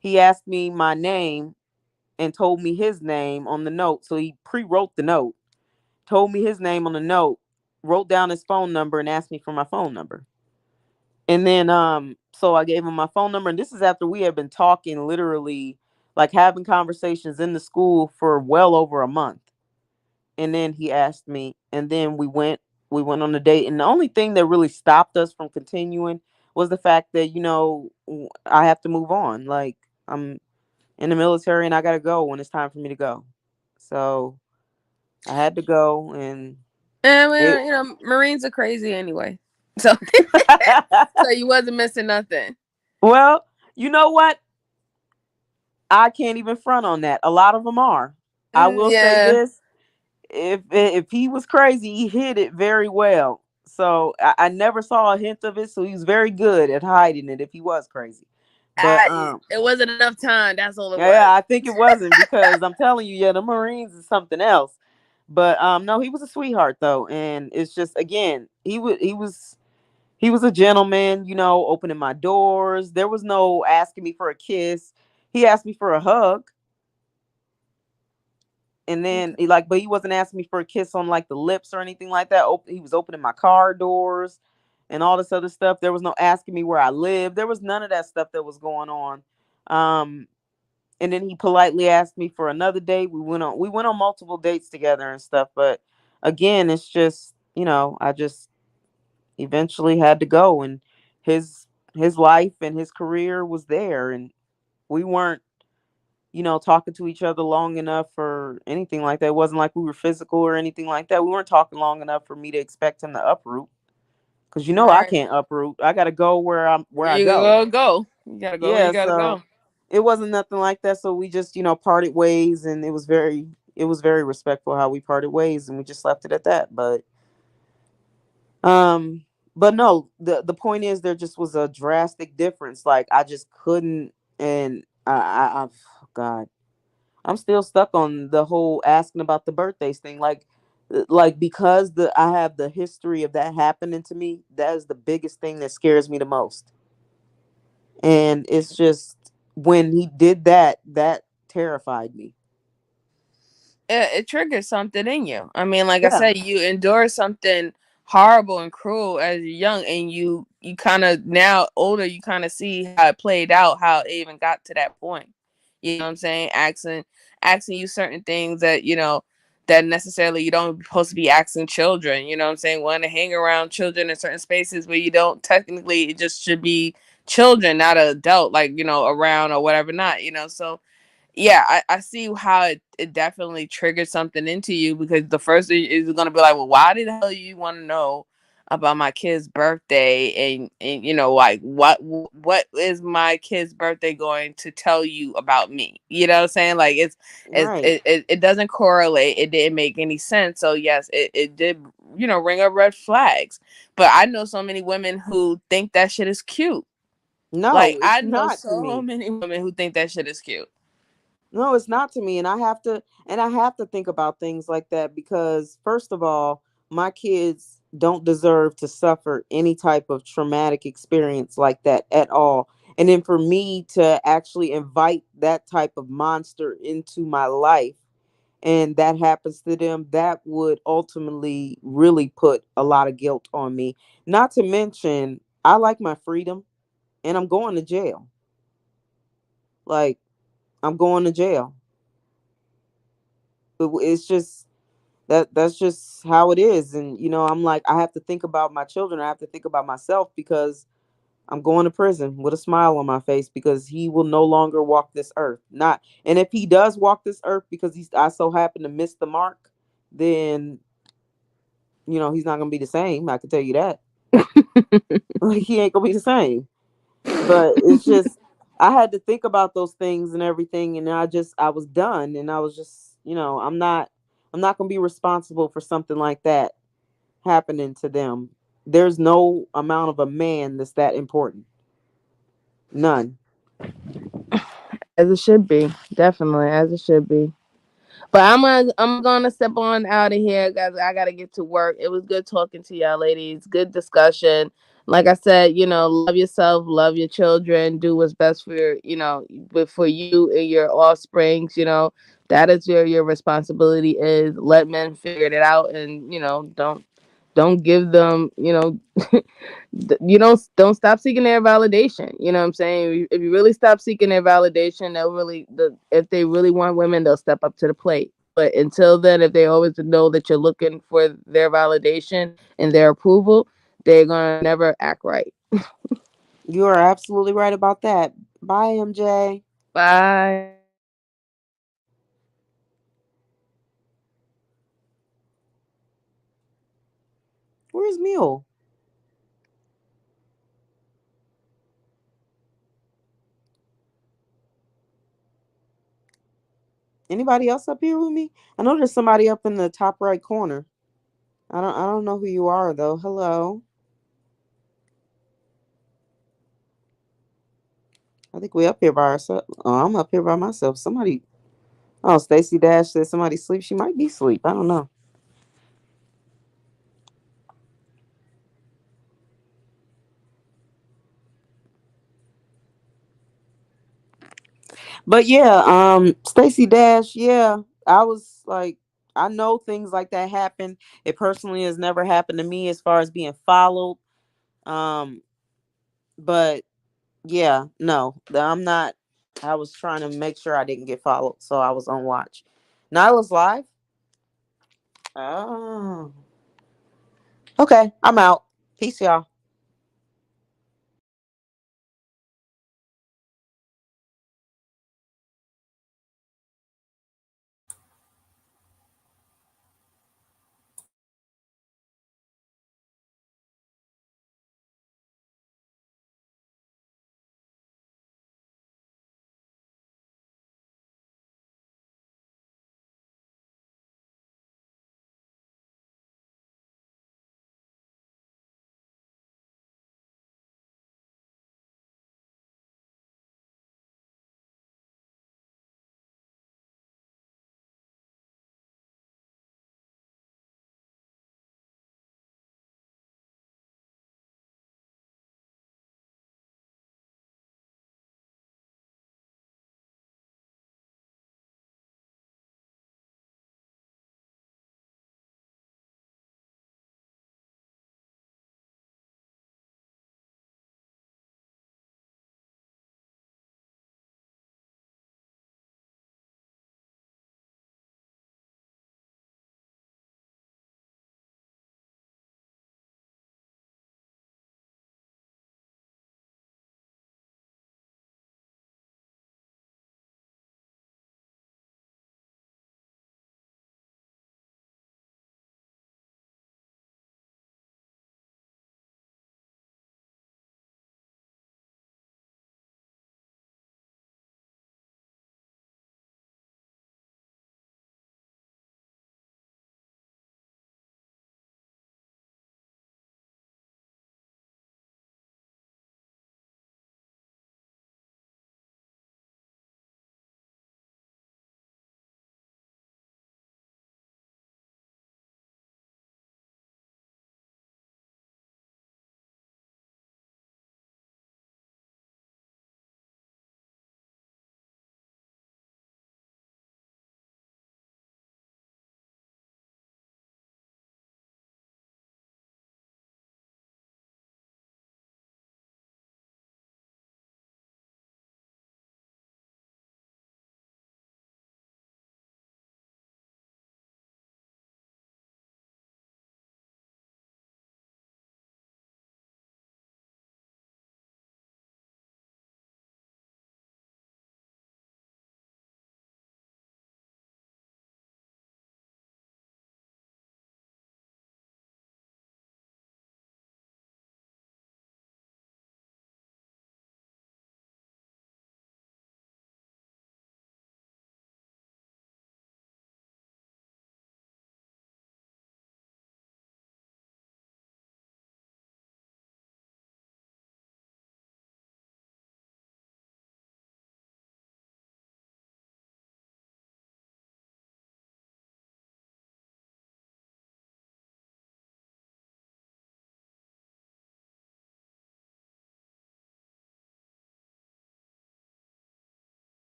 he asked me my name and told me his name on the note. So he pre-wrote the note, told me his name on the note, wrote down his phone number, and asked me for my phone number. And then so I gave him my phone number, and this is after we had been talking, literally like having conversations in the school for well over a month. And then he asked me, and then we went on a date, and the only thing that really stopped us from continuing was the fact that I have to move on. Like, I'm in the military and I gotta go when it's time for me to go. So I had to go, and Marines are crazy anyway. So so you wasn't missing nothing. Well, you know what? I can't even front on that. A lot of them are. I will say this: if he was crazy, he hid it very well. So I never saw a hint of it. So he was very good at hiding it if he was crazy. But it wasn't enough time. That's all it was. Yeah, I think it wasn't, because I'm telling you, the Marines is something else. But no, he was a sweetheart though, and it's just, again, he was a gentleman, opening my doors. There was no asking me for a kiss. He asked me for a hug. And then but he wasn't asking me for a kiss on like the lips or anything like that. He was opening my car doors and all this other stuff. There was no asking me where I lived. There was none of that stuff that was going on. And then he politely asked me for another date. We went on multiple dates together and stuff. But again, it's just, I just eventually had to go, and his life and his career was there, and we weren't, talking to each other long enough or anything like that. It wasn't like we were physical or anything like that. We weren't talking long enough for me to expect him to uproot. Because I Right. can't uproot. I gotta go where I You go. go. You gotta go where you gotta go. It wasn't nothing like that. So we just, parted ways, and it was very respectful how we parted ways, and we just left it at that. But no, the point is there just was a drastic difference. Like I just couldn't, and oh God, I'm still stuck on the whole asking about the birthdays thing. Like because I have the history of that happening to me, that is the biggest thing that scares me the most. And it's just when he did that terrified me. It triggers something in you. I mean, like I said, you endure something horrible and cruel as you're young, and you kind of, now older, you kind of see how it played out, how it even got to that point. You know what I'm saying? Asking you certain things that, that necessarily you don't supposed to be asking children. You know what I'm saying? Want to hang around children in certain spaces where you don't technically, it just should be children, not an adult, like, around or whatever, not, so yeah, I see how it definitely triggered something into you, because the first thing is going to be like, well, why the hell you want to know about my kid's birthday? And like, what is my kid's birthday going to tell you about me? You know what I'm saying? Like, it doesn't correlate. It didn't make any sense. So yes, it did, ring up red flags. But I know so many women who think that shit is cute. No, like, it's I know not so many women who think that shit is cute. No, it's not to me. And I have to think about things like that, because first of all, my kids don't deserve to suffer any type of traumatic experience like that at all. And then for me to actually invite that type of monster into my life, and that happens to them, that would ultimately really put a lot of guilt on me. Not to mention, I like my freedom, and I'm going to jail. Like, I'm going to jail. It's just that's just how it is. And I'm like, I have to think about my children. I have to think about myself, because I'm going to prison with a smile on my face, because he will no longer walk this earth. And if he does walk this earth because I so happen to miss the mark, then he's not gonna be the same. I can tell you that. Like, he ain't gonna be the same. But it's just, I had to think about those things and everything, and I was done, and I was just, I'm not gonna be responsible for something like that happening to them. There's no amount of a man that's that important. None. As it should be, definitely, as it should be. But I'm gonna step on out of here, guys. I gotta get to work. It was good talking to y'all, ladies. Good discussion. Like I said, love yourself, love your children, do what's best for for you and your offsprings. That is your responsibility is. Let men figure it out, and don't give them, don't stop seeking their validation. You know what I'm saying? If you really stop seeking their validation, if they really want women, they'll step up to the plate. But until then, if they always know that you're looking for their validation and their approval, they're gonna never act right. You are absolutely right about that. Bye, MJ. Bye. Where's Mule? Anybody else up here with me? I know there's somebody up in the top right corner. I don't know who you are though. Hello. I think we up here by ourselves. Oh, I'm up here by myself. Stacey Dash said somebody sleep. She might be asleep. I don't know. But yeah, Stacey Dash, yeah. I was like, I know things like that happen. It personally has never happened to me as far as being followed. But yeah, no, I'm not. I was trying to make sure I didn't get followed, so I was on watch. Nyla's live. Oh, okay. I'm out. Peace, y'all.